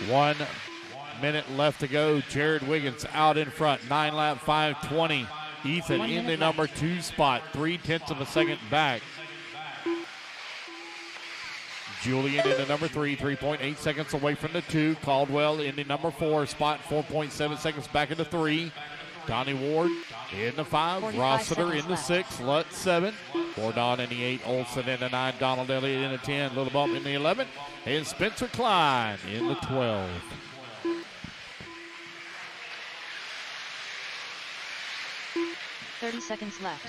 One minute left to go. Jared Wiggins out in front, 9 lap 5:20. Ethan in the number 2 spot, 3/10 of a second back. Julian in the number 3, 3.8 seconds away from the 2. Caldwell in the number 4 spot, 4.7 seconds back into 3. Donnie Ward in the 5, Rossiter in the 6, Lutz 7, Bordon in the 8, Olson in the 9, Donald Elliott in the 10, Little Bump in the 11, and Spencer Klein in the 12. "30 seconds left.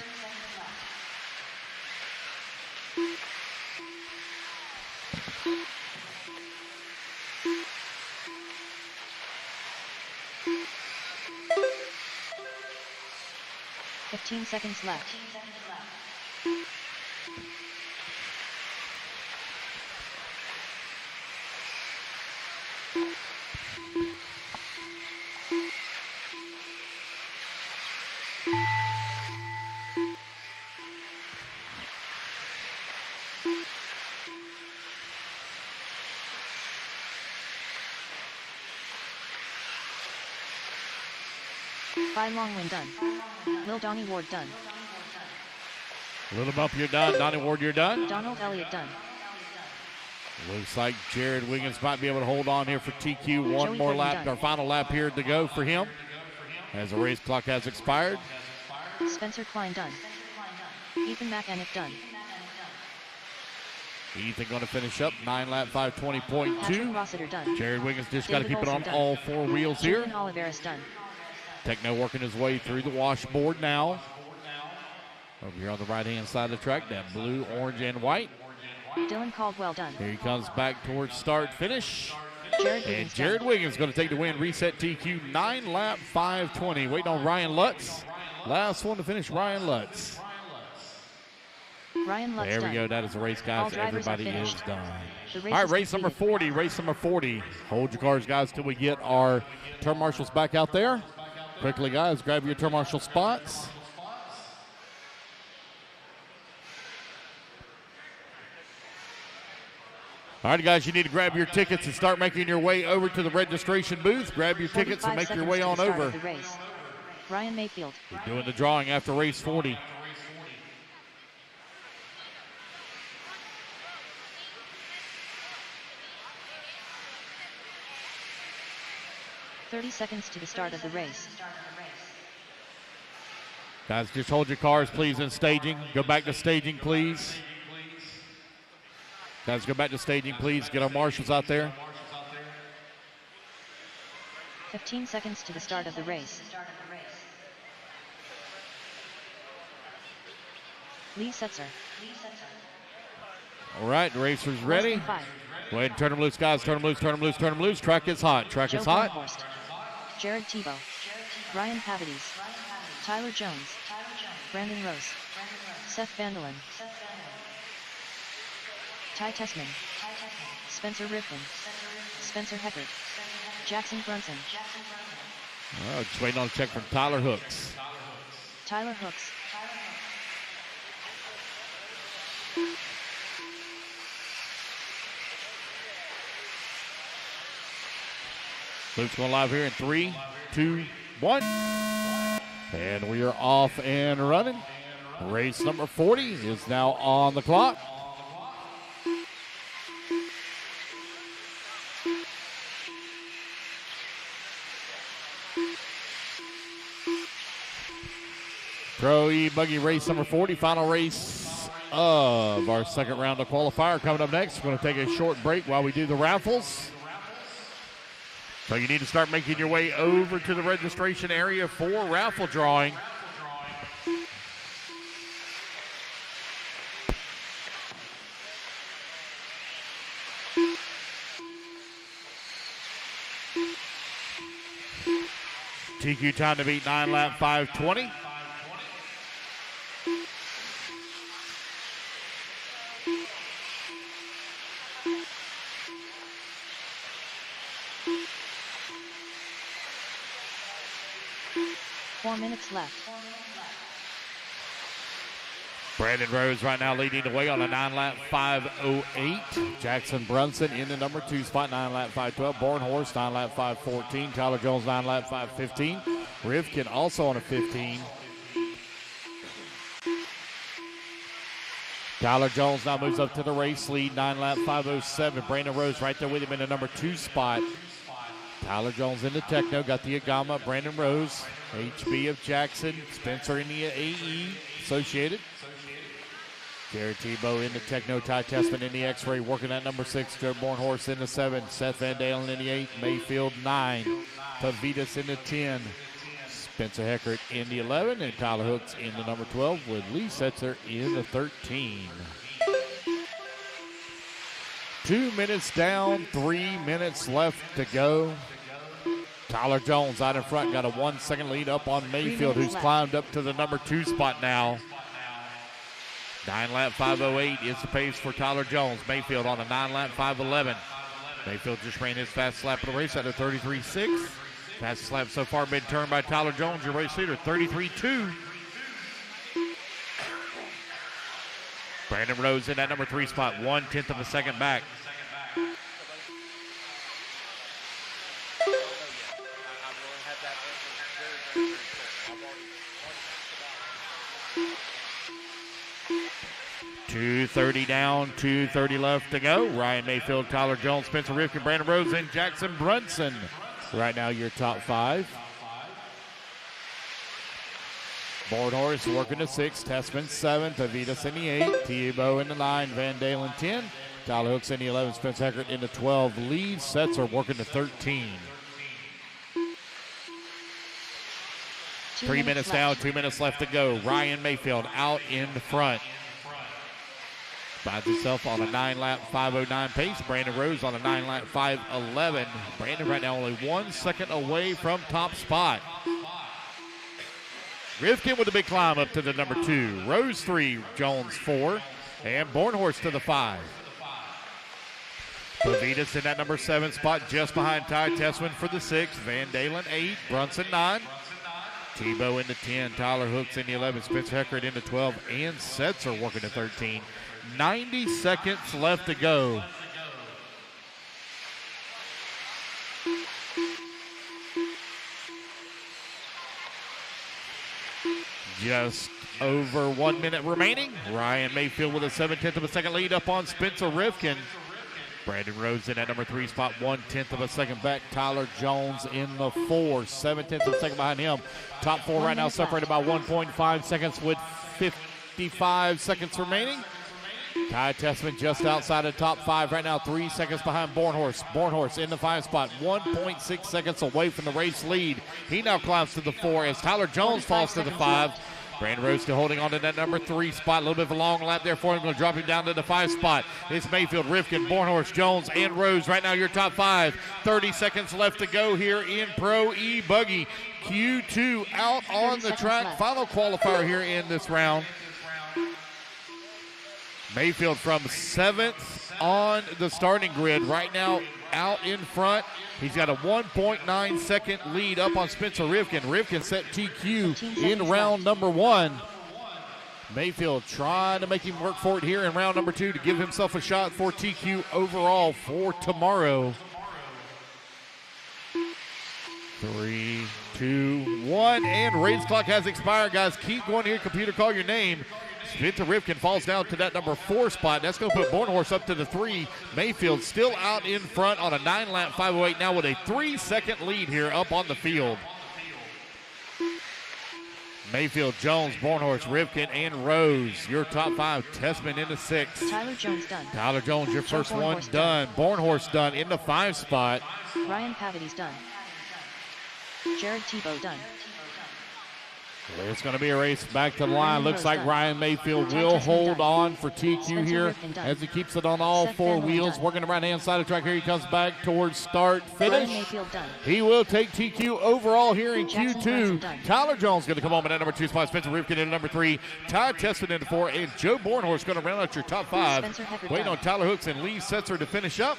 "15 seconds left. Bai Longwin done. Lil Donnie Ward done. Little Bump, you're done. Donnie Ward, you're done. Donald Elliott done. Looks like Jared Wiggins might be able to hold on here for TQ. One Joey more Gordon lap, done. our final lap here to go for him as the race clock has expired. Spencer Klein done. Ethan McAnick done. Ethan going to finish up 9 lap Patrick 520.2. Rossiter done. Jared Wiggins just got to David keep it on Olson done. all four wheels here. Julian Oliveras done. Techno working his way through the washboard now. Over here on the right-hand side of the track, that blue, orange, and white. Dylan Caldwell done. Here he comes back towards start-finish. Jared And Wiggins Jared done. Wiggins going to take the win. Reset TQ 9 lap 520. Waiting on Ryan Lutz. Last one to finish, Ryan Lutz. Ryan Lutz There we done. go. That is the race, All guys. drivers are Everybody is finished. done. The All race right, is race number completed. 40. Race number 40. Hold your cars, guys, till we get our turn marshals back out there. Quickly, guys, grab your turn marshal spots. All right, guys, you need to grab your tickets and start making your way over to the registration booth. Grab your tickets and 45 make your seconds way to the on start over. of the race. Ryan Mayfield. We're doing the drawing after race 40. .30 seconds to the start of the race. Guys, just hold your cars, please, in staging. Go back to staging, please. Guys, go back to staging, please. Get our marshals out there. 15 seconds to the start of the race. Lee Setzer. All right, the racer's ready. Less than 5. Go ahead and turn them loose, guys. Turn them loose, turn them loose, turn them loose. Track is hot. Track Joe is hot. Horst. Jared Tebow. Ryan Pavides. Tyler Jones. Brandon Rose. Seth Vandelin. Ty Tessman. Spencer Riffin. Spencer Heckert. Jackson Brunson. Oh, just waiting on a check from Tyler Hooks. Tyler Hooks. Luke's going live here in 3, 2, 1. And we are off and running. Race number 40 is now on the clock. Pro E-Buggy race number 40, final race of our second round of qualifier. Coming up next, we're going to take a short break while we do the raffles. So you need to start making your way over to the registration area for raffle drawing. TQ time to beat 9 lap 520. Four minutes left. Brandon Rose right now leading the way on a 9 lap 508. Jackson Brunson in the number 2 spot, 9 lap 512. Bornhorst, 9 lap 514. Tyler Jones, 9 lap 515. Rivkin also on a 15. Tyler Jones now moves up to the race lead, 9 lap 507. Brandon Rose right there with him in the number 2 spot. Tyler Jones in the Techno, got the Agama. Brandon Rose, HB of Jackson. Spencer in the AE Associated. Jared Tebow in the Techno. Ty Tessman in the X-Ray, working at number 6. Joe Bornhorst in the 7. Seth Van Dalen in the 8. Mayfield 9. Pavitas in the 10. Spencer Heckert in the 11. And Tyler Hooks in the number 12 with Lee Setzer in the 13. 2 minutes down, 3 minutes left to go. Tyler Jones out in front, got a 1 second lead up on Mayfield, who's climbed up to the number 2 spot now. 9 lap 508 is the pace for Tyler Jones. Mayfield on a 9 lap 511. Mayfield just ran his fastest lap of the race at a 33.6. Fastest lap so far been turned by Tyler Jones, your race leader, 33.2. Brandon Rose in that number 3 spot, 1/10 of a second back. .230 down, 2:30 left to go. Ryan Mayfield, Tyler Jones, Spencer Rifkin, Brandon Rose, and Jackson Brunson. Right now, your top 5. Board Horse working to 6, Tessman 7, Pavitas in the 8, Tebow in the 9, Van Dalen 10, Tyler Hooks in the 11, Spence Eckert in the 12. Lead sets are working to 13. 3 minutes down, 2 minutes left to go. Ryan Mayfield out in the front. Finds himself on a 9-lap 5:09 pace. Brandon Rose on a 9-lap 5:11. Brandon right now only 1 second away from top spot. Rifkin with a big climb up to the number 2. Rose 3, Jones 4, and Bornhorst to the 5. Pavitas in that number 7 spot just behind Ty Tessman for the 6. Van Dalen 8, Brunson 9. Tebow in the 10, Tyler Hooks in the 11, Spencer Eckert in the 12, and Setzer working to 13. 90 seconds left to go. Just over 1 minute remaining. Ryan Mayfield with a 7/10 of a second lead up on Spencer Rifkin. Brandon Rose in at number 3 spot, 1/10 of a second back. Tyler Jones in the 4, 7/10 of a second behind him. Top 4 right now separated by 1.5 seconds with 55 seconds remaining. Ty Tessman just outside of top 5 right now, 3 seconds behind Bornhorst. Bornhorst in the 5 spot, 1.6 seconds away from the race lead. He now climbs to the 4 as Tyler Jones falls to the 5. Brandon Rose still holding on to that number 3 spot. A little bit of a long lap there for him. Going to drop him down to the 5 spot. It's Mayfield, Rifkin, Bornhorst, Jones, and Rose. Right now, your top 5. 30 seconds left to go here in Pro E-Buggy. Q2 out on the track. Left. Final qualifier here in this round. Mayfield from 7th on the starting grid. Right now, out in front. He's got a 1.9 second lead up on Spencer Rifkin. Rifkin set TQ in round number 1. Mayfield trying to make him work for it here in round number 2 to give himself a shot for TQ overall for tomorrow. 3, 2, 1, and race clock has expired, guys. Keep going here. Computer, call your name. Spencer Rifkin falls down to that number 4 spot. That's going to put Bornhorst up to the 3. Mayfield still out in front on a 9-lap 5:08 now with a 3-second lead here up on the field. Mayfield, Jones, Bornhorst, Rifkin, and Rose. Your top 5. Tessman in the 6. Tyler Jones done. Tyler Jones, your Joe first one Bornhorst done. Bornhorst done in the 5 spot. Ryan Pavity's done. Jared Tebow done. It's going to be a race back to the line. Ryan Looks Rose like done. Ryan Mayfield Ty will Tessman hold done. on for TQ Spencer here Rifkin done. as he keeps it on all Seth 4 Van Hoen wheels. done. Working the right-hand side of the track here. He comes back towards start, Ryan finish. Mayfield done. He will take TQ overall here in Jackson Brunson Q2. done. Tyler Jones going to come home in at number 2 spot. Spencer Rifkin in number 3. Ty Tessman in the 4. And Joe Bornhorst going to round out your top 5. Spencer Heckert Waiting done. on Tyler Hooks and Lee Setzer to finish up.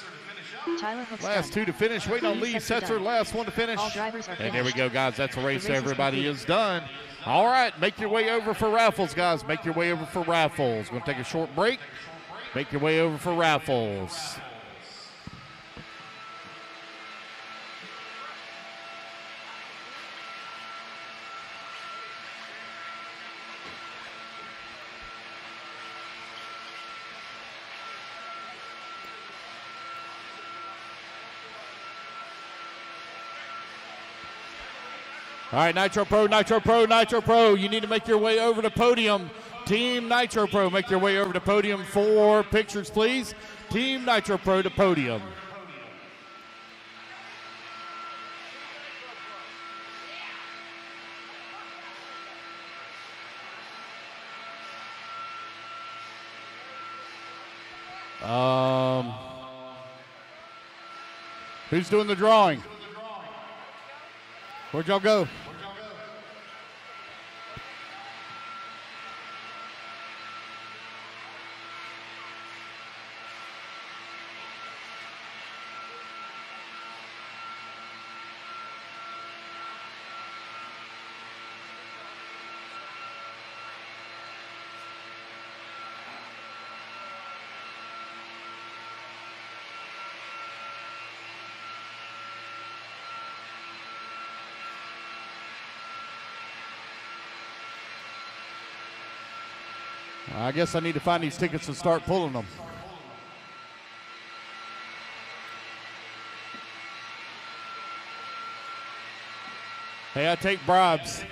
Tyler Hooks Last done. 2 to finish. Waiting on Lee Lee Setzer Setzer. done. Last one to finish. All drivers are And there we finished. go, guys. That's a race. The race is Everybody complete. is done. All right, make your way over for raffles, guys. Make your way over for raffles. Going to take a short break. Make your way over for raffles. All right, Nitro Pro, Nitro Pro, Nitro Pro. You need to make your way over to podium. Team Nitro Pro, make your way over to podium for pictures, please. Team Nitro Pro to podium. Who's doing the drawing? Where'd y'all go? I guess I need to find these tickets and start pulling them. Hey, I take bribes.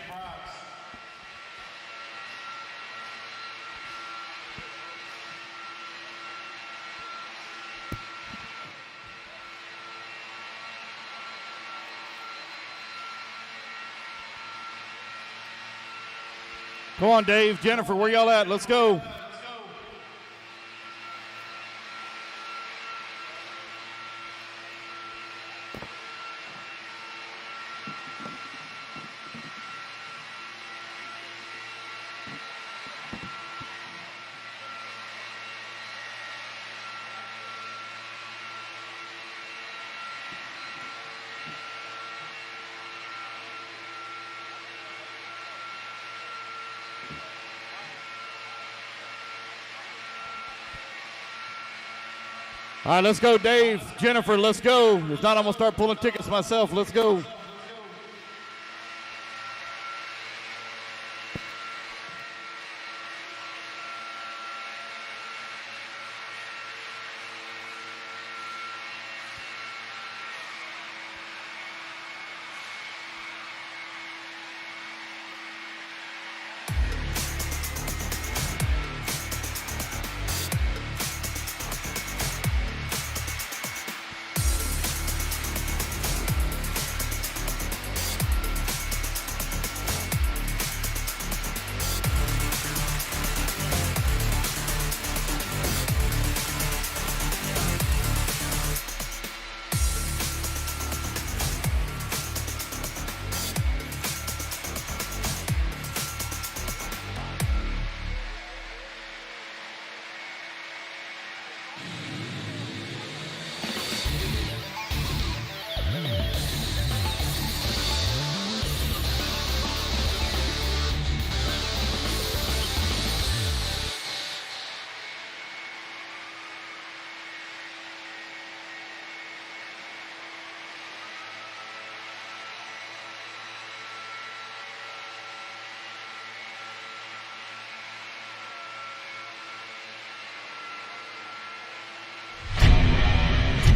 Come on, Dave, Jennifer, where y'all at? Let's go. All right, let's go, Dave, Jennifer, let's go. If not, I'm going to start pulling tickets myself. Let's go.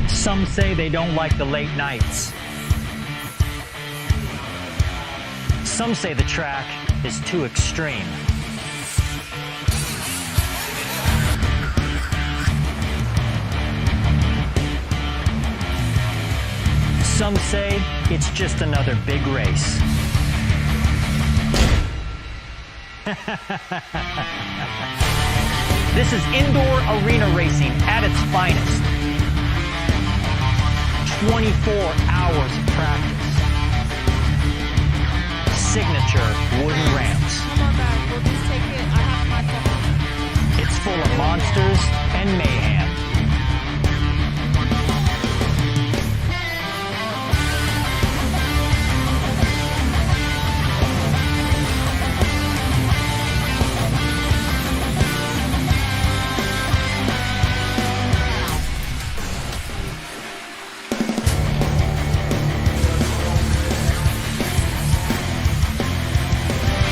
Some say they don't like the late nights. Some say the track is too extreme. Some say it's just another big race. This is indoor arena racing at its finest. 24 hours of practice. Signature wooden ramps. Come on back, we'll just take it. I have my phone. It's full of monsters and mayhem.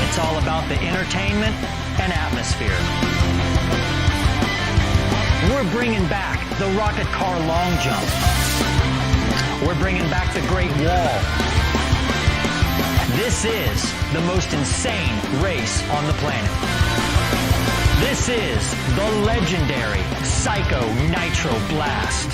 It's all about the entertainment and atmosphere. We're bringing back the rocket car long jump. We're bringing back the Great Wall. This is the most insane race on the planet. This is the legendary Psycho Nitro Blast.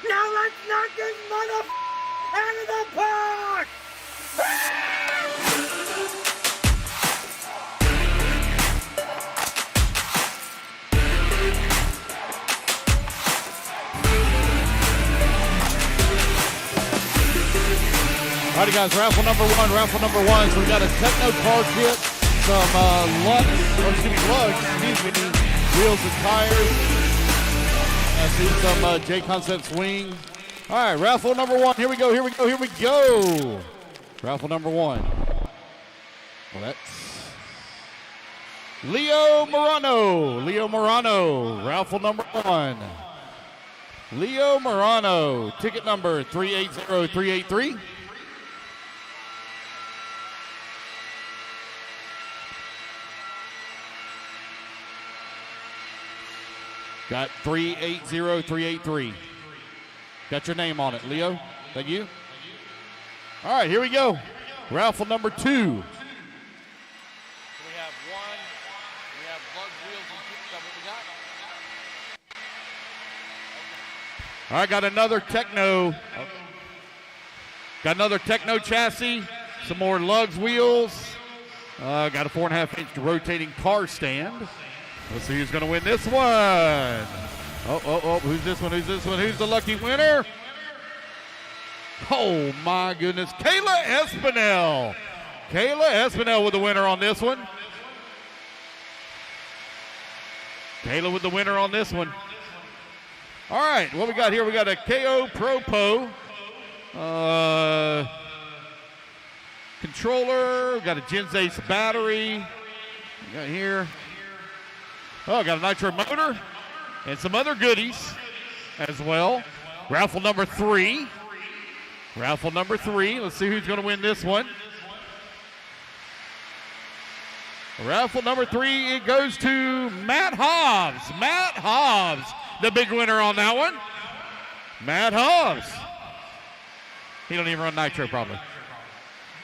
Now let's knock this mother out of the park! Alrighty, guys, raffle number one. So we got a techno car kit, some lugs, wheels and tires. I see some J Concept swing. All right, raffle number one. Here we go. Raffle number 1. Well, that's Leo Morano. Leo Morano, raffle number 1. Leo Morano, ticket number 380383. Got 380383. Got your name on it, Leo. Thank you. All right, here we go. Raffle number 2. So we have one. We have lug wheels and is that what we got? All right, got another Techno. Got another Techno chassis. Some more lugs wheels. Got a 4.5-inch rotating car stand. Let's see who's going to win this one. Oh, who's this one? Who's this one? Who's the lucky winner? Oh, my goodness. Kayla Espinel. Kayla Espinel with the winner on this one. Kayla with the winner on this one. All right, what we got here? We got a KO Pro controller. We got a Genzace battery. We got here. Oh, got a nitro motor and some other goodies as well. Raffle number 3. Raffle number 3. Let's see who's going to win this one. Raffle number 3, it goes to Matt Hobbs. Matt Hobbs, the big winner on that one. Matt Hobbs. He don't even run nitro probably.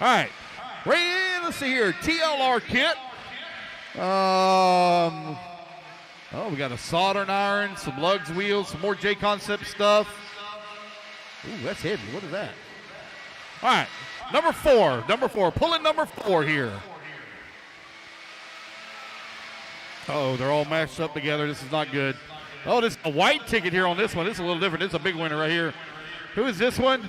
All right. Let's see here. TLR kit. We got a soldering iron, some lugs wheels, some more J-Concept stuff. Ooh, that's heavy. What is that? All right, number 4. Pulling number 4 here. Oh, they're all mashed up together. This is not good. Oh, this is a white ticket here on this one. This is a little different. This is a big winner right here. Who is this one?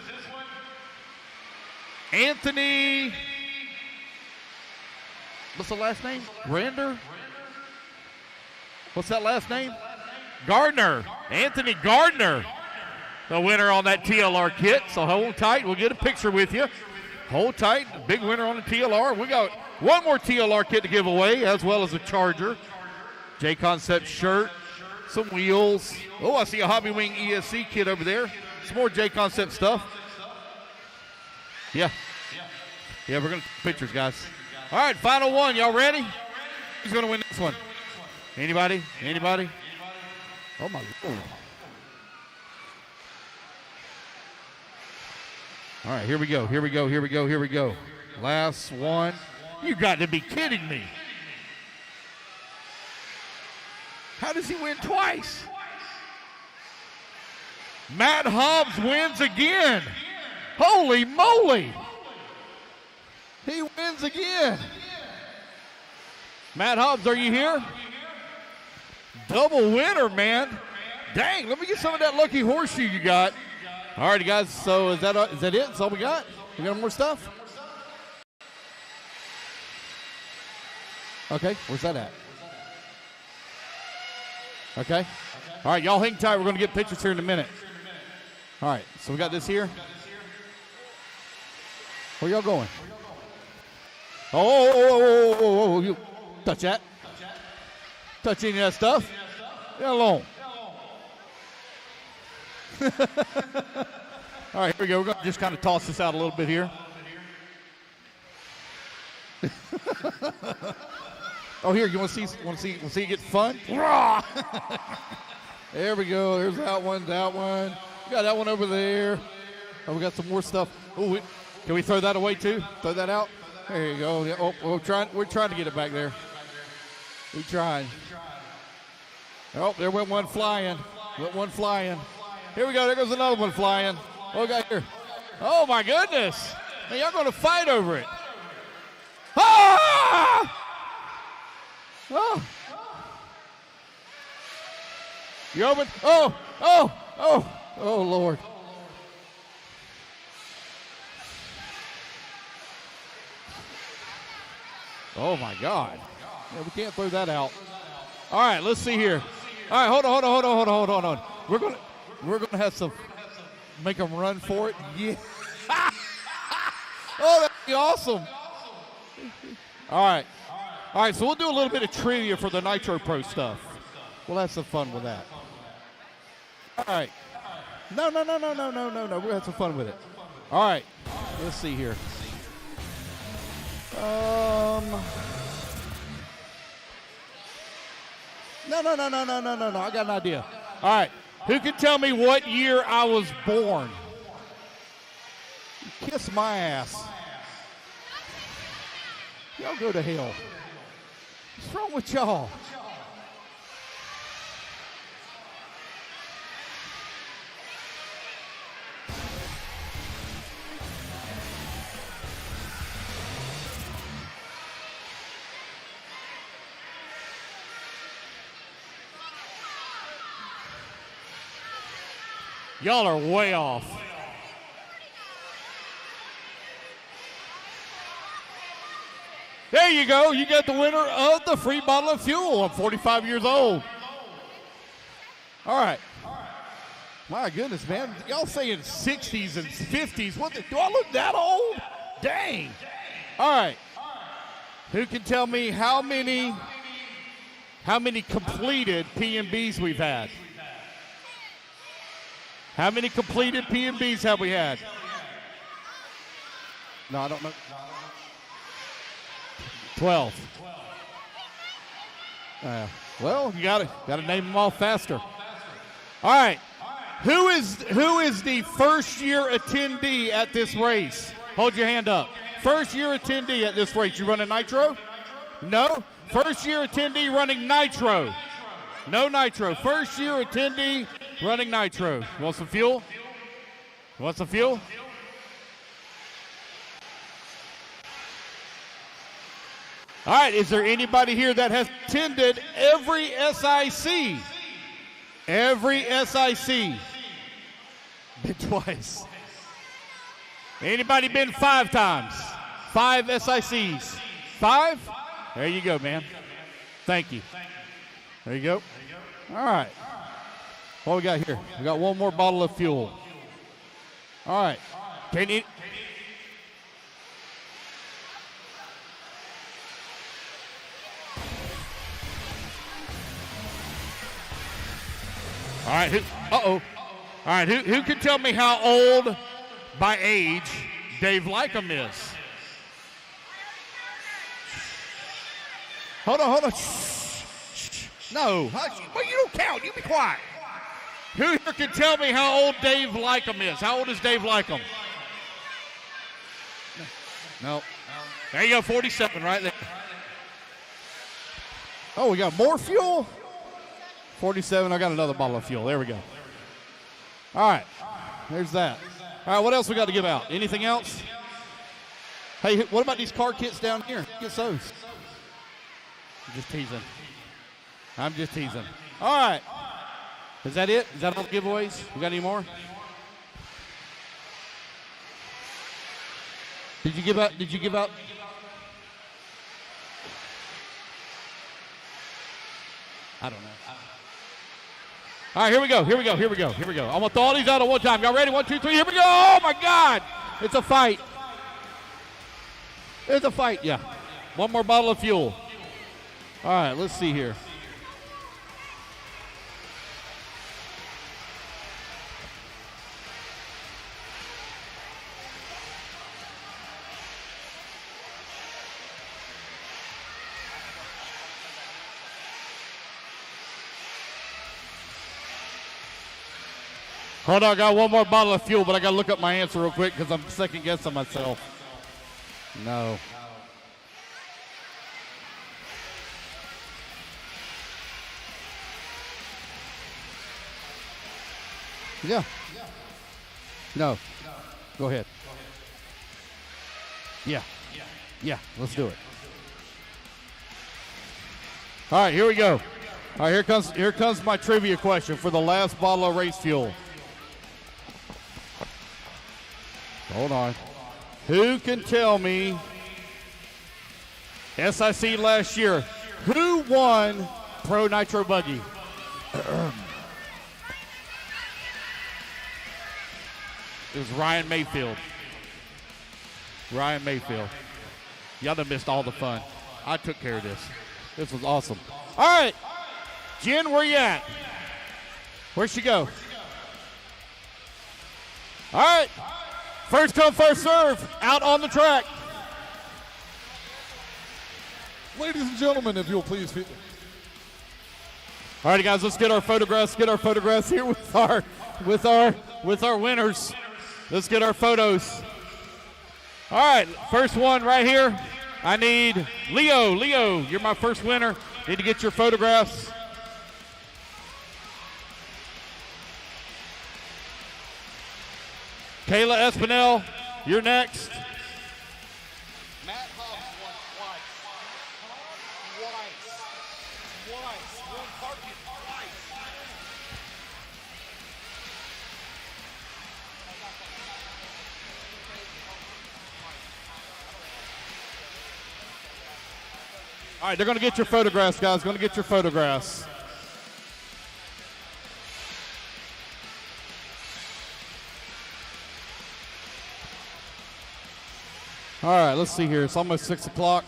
Anthony. What's the last name? Grander? What's that last name? Gardner. Anthony Gardner, the winner on that TLR kit. So hold tight. We'll get a picture with you. Hold tight. Big winner on the TLR. We got one more TLR kit to give away, as well as a charger. J-Concept shirt. Some wheels. Oh, I see a Hobby Wing ESC kit over there. Some more J-Concept stuff. Yeah, we're going to take pictures, guys. All right, final one. Y'all ready? Who's going to win this one? Anybody? Oh, my Lord. All right, here we go. Last one. You got to be kidding me. How does he win twice? Matt Hobbs wins again. Holy moly. He wins again. Matt Hobbs, are you here? Double winner, man. Dang, let me get some of that lucky horseshoe you got. All right, guys, so is that it? That's all we got? We got more stuff? Okay, where's that at? Okay. All right, y'all hang tight. We're going to get pictures here in a minute. All right, so we got this here. Where y'all going? Oh, you touch that. Touch any of that stuff. Get alone. All right, here we go. We're going to just kind of toss this out a little bit here. Oh, here, you want to see it get fun? There we go. There's that one. We got that one over there. Oh, we got some more stuff. Oh, can we throw that away too? Throw that out? There you go. Yeah, we're trying to get it back there. We tried. Oh, there went one flying. Here we go. There goes another one flying. What we got here? Oh, my goodness. Hey, y'all going to fight over it. Ah! Oh. You open? Oh, Lord. Oh, my God. Yeah, we can't throw that out. All right, let's see here. All right, hold on. We're gonna have some, make them run for it. Yeah. Oh, that'd be awesome. All right. All right, so we'll do a little bit of trivia for the Nitro Pro stuff. We'll have some fun with that. All right. No. We're going to have some fun with it. All right. Let's see here. No. I got an idea. All right. Who can tell me what year I was born? Kiss my ass. Y'all go to hell. What's wrong with y'all? Y'all are way off. There you go. You got the winner of the free bottle of fuel. I'm 45 years old. All right. My goodness, man. Y'all saying 60s and 50s. Do I look that old? Dang. All right. Who can tell me how many completed P&Bs we've had? How many completed P&Bs have we had? No, I don't know. 12. Well, you got to name them all faster. All right. Who is the first year attendee at this race? Hold your hand up. First year attendee at this race. You running Nitro? No. First year attendee running Nitro. No Nitro. First year attendee running Nitro. You want some fuel? You want some fuel? All right, is there anybody here that has attended every SIC? Every SIC. Been twice. Anybody been 5 times? 5 SICs. 5? There you go, man. Thank you. There you go. All right. What we got here? We got one more bottle of fuel. All right. Can you... All right, All right, who can tell me how old by age Dave Lycum is? Hold on. Shh. No, well, you don't count. You be quiet. Who here can tell me how old Dave Lycum is? How old is Dave Lycum? No. There you go, 47 right there. Oh, we got more fuel? 47, I got another bottle of fuel. There we go. All right, there's that. All right, what else we got to give out? Anything else? Hey, what about these car kits down here? Get those. I'm just teasing. All right. Is that it? Is that all the giveaways? We got any more? Did you give out? I don't know. All right, here we go. I'm going to throw all these out at one time. Y'all ready? 1, 2, 3. Here we go. Oh, my God. It's a fight. Yeah. One more bottle of fuel. All right, let's see here. Hold on, I got one more bottle of fuel, but I got to look up my answer real quick because I'm second guessing myself. No. Yeah. No. Go ahead. Yeah. Let's do it. All right, here we go. All right, here comes my trivia question for the last bottle of race fuel. Hold on. Who can tell me, SIC last year, who won Pro Nitro Buggy? It was Ryan Mayfield. Ryan Mayfield. Y'all done missed all the fun. I took care of this. This was awesome. All right. Jen, where you at? Where'd she go? All right. First come, first serve. Out on the track. Ladies and gentlemen, if you'll please. All right, guys, let's get our photographs. Get our photographs here with our winners. Let's get our photos. All right, first one right here. I need Leo. Leo, you're my first winner. Need to get your photographs. Kayla Espinel, you're next. Matt Hobbs won twice. One parking twice. All right, they're going to get your photographs, guys. Going to get your photographs. All right, let's see here. It's almost 6 o'clock.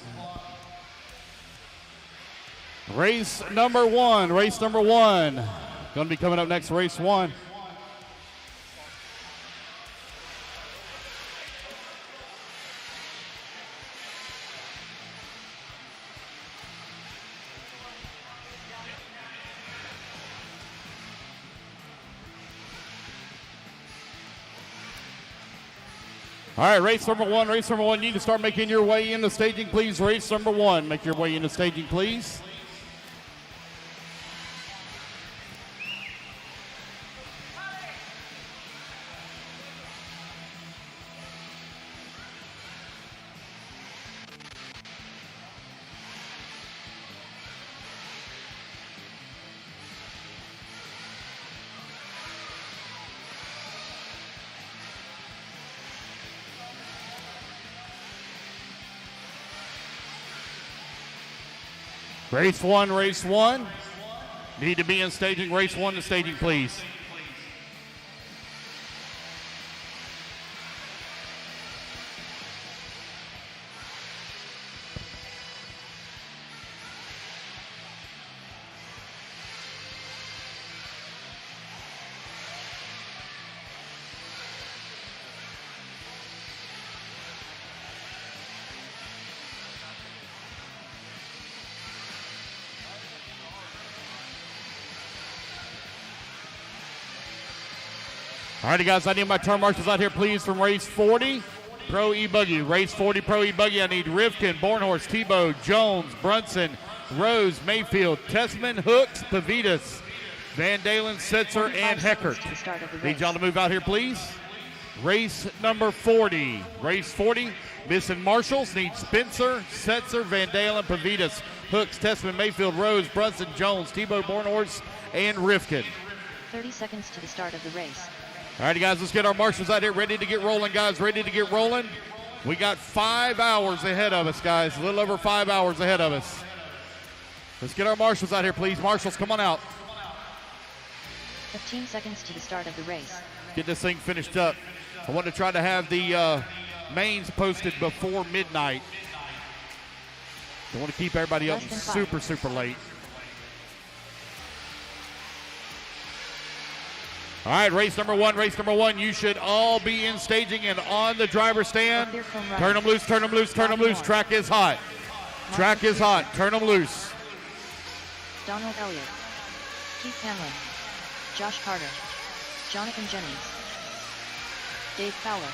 Race number one. Going to be coming up next, race one. All right, race number one. You need to start making your way into staging, please. Race number one. Make your way into staging, please. Race one. Need to be in staging. Race one to staging, please. All righty, guys, I need my turn marshals out here, please, from race 40, Pro E-Buggy. Race 40, Pro E-Buggy, I need Rivkin, Bornhorst, Tebow, Jones, Brunson, Rose, Mayfield, Tessman, Hooks, Pavitas, Van Dalen, Setzer, and Heckert. Need y'all to move out here, please. Race number 40. Race 40, missing marshals, need Spencer, Setzer, Van Dalen, Pavitas, Hooks, Tessman, Mayfield, Rose, Brunson, Jones, Tebow, Bornhorst, and Rivkin. 30 seconds to the start of the race. All righty, guys, let's get our marshals out here ready to get rolling, guys. Ready to get rolling. We got 5 hours ahead of us, guys. A little over 5 hours ahead of us. Let's get our marshals out here, please. Marshals, come on out. 15 seconds to the start of the race. Get this thing finished up. I want to try to have the mains posted before midnight. I want to keep everybody up super, super late. All right, race number one. You should all be in staging and on the driver's stand. Turn them loose. Track is hot. Turn them loose. Donald Elliott, Keith Hanlon, Josh Carter, Jonathan Jennings, Dave Fowler.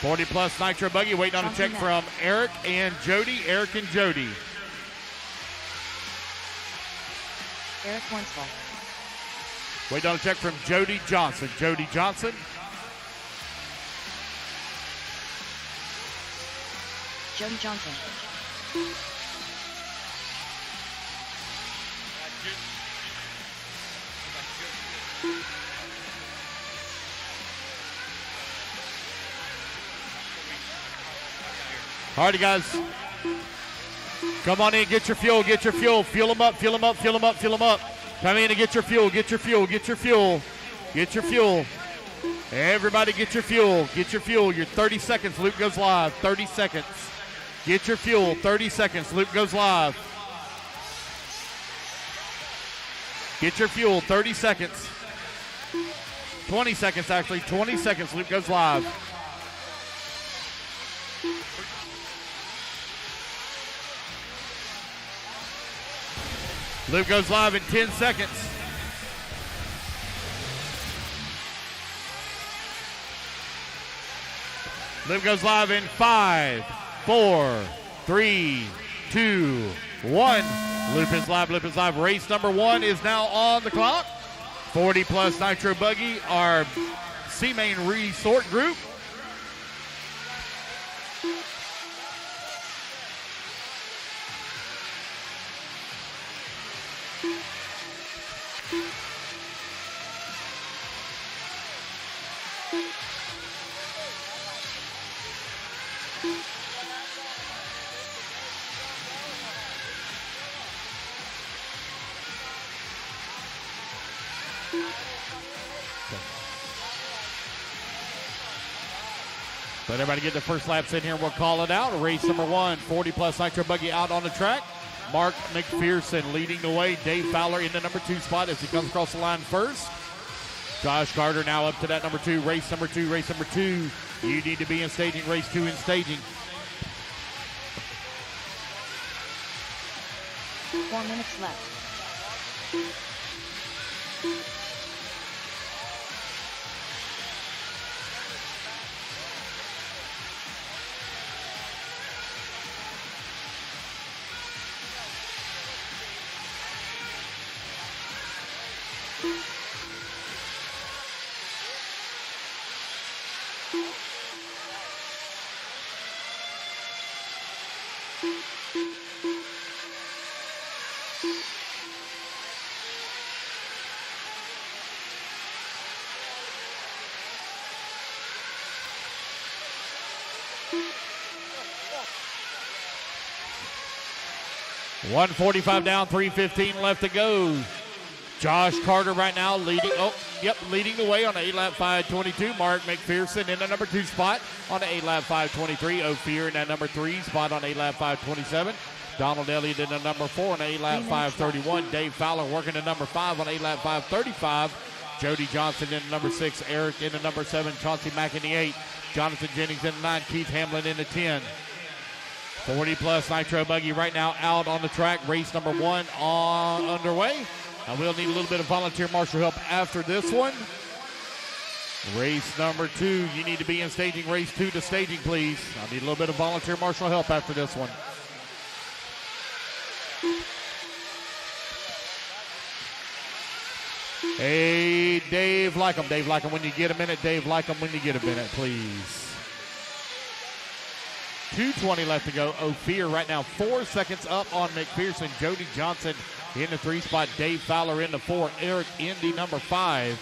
+40 Nitro Buggy, waiting on a check from Eric and Jody. Eric Warnsvall. Waiting on a check from Jody Johnson. Jody Johnson. All righty, guys. Come on in, get your fuel. Fuel them up. Come in and get your fuel, get your fuel, get your fuel, get your fuel. Everybody get your fuel, get your fuel. Your 30 seconds, Luke goes live, 30 seconds. Get your fuel, 30 seconds, Luke goes live. Get your fuel, 30 seconds. 20 seconds actually, 20 seconds, Luke goes live. Luke goes live in 10 seconds. Luke goes live in 5, 4, 3, 2, 1. Loop is live, Loop is live. Race number 1 is now on the clock. 40 plus Nitro Buggy, our C-Main Resort Group. Let everybody get their first laps in here and we'll call it out. Race number 1, 40 plus Nitro Buggy out on the track. Mark McPherson leading the way. Dave Fowler in the number 2 spot as he comes across the line first. Josh Carter now up to that number 2. Race number 2, race number 2. You need to be in staging. Race 2 in staging. 4 minutes left. .145 down, 3:15 left to go. Josh Carter right now leading the way on the 8-lap 5:22. Mark McPherson in the number 2 spot on the 8-lap 5:23. Ophir in that number 3 spot on the 8-lap 5:27. Donald Elliott in the number 4 on the 8-lap 5:31. Dave Fowler working the number 5 on the 8-lap 5:35. Jody Johnson in the number 6. Eric in the number 7. Chauncey Mack in the 8. Jonathan Jennings in the 9. Keith Hamlin in the 10. 40 plus Nitro Buggy right now out on the track. Race number 1 underway. I will need a little bit of volunteer marshal help after this one. Race number 2, you need to be in staging. Race 2 to staging, please. I need a little bit of volunteer marshal help after this one. Hey, Dave, like 'em. Dave, like 'em when you get a minute. Dave, like 'em when you get a minute, please. 2:20 left to go. Ophir right now 4 seconds up on McPherson. Jody Johnson in the 3 spot. Dave Fowler in the 4. Eric in the number 5.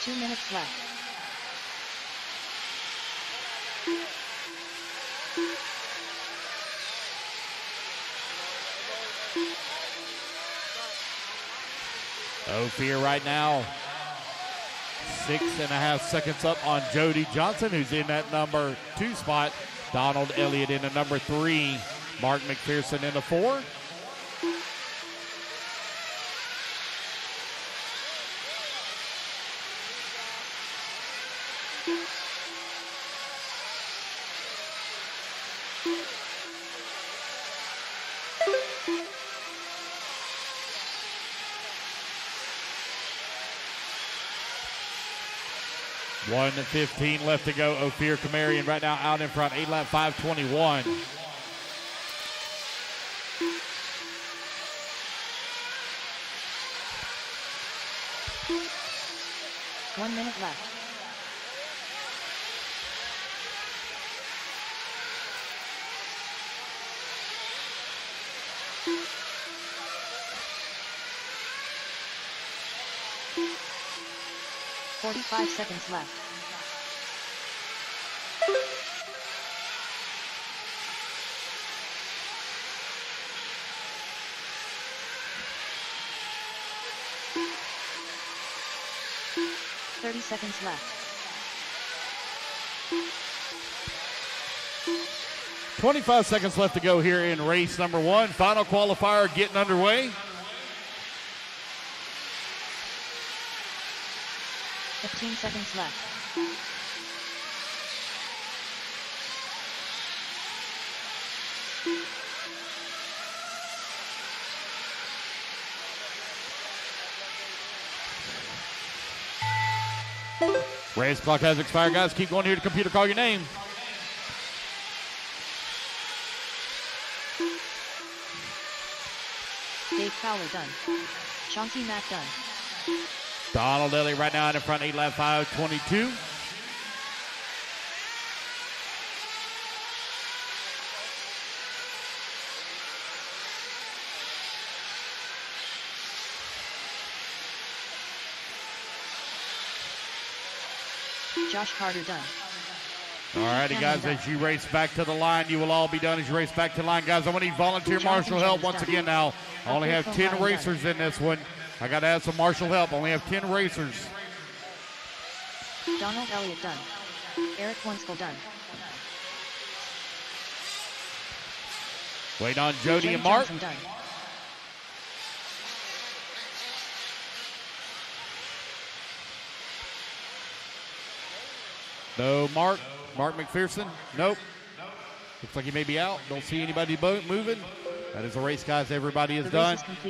Two minutes left. Ophir right now 6.5 seconds up on Jody Johnson, who's in that number 2 spot. Donald Elliott in the number 3. Mark McPherson in the 4. .1:15 left to go. Ophir Kamarian right now out in front. 8-lap 5:21. One minute left. .45 seconds left. 30 seconds left. 25 seconds left to go here in race number 1. Final qualifier getting underway. 15 seconds left. Race clock has expired, guys. Keep going here to computer. Call your name. Dave Fowler done. Chauncey Mack done. Donald Elliott right now in the front, 8 lap 5:22. Josh Carter done. All righty, guys, as you race back to the line, you will all be done as you race back to the line. Guys, I'm going to need volunteer marshal help once again now. I only have 10 racers in this one. I got to have some marshal help. I only have 10 racers. Donald Elliott done. Eric Wunschel done. Wait on Jody and Mark. Johnson done. No, Mark McPherson. Nope. Looks like he may be out. Don't see anybody moving. That is a race, guys. Everybody is The race done. is complete.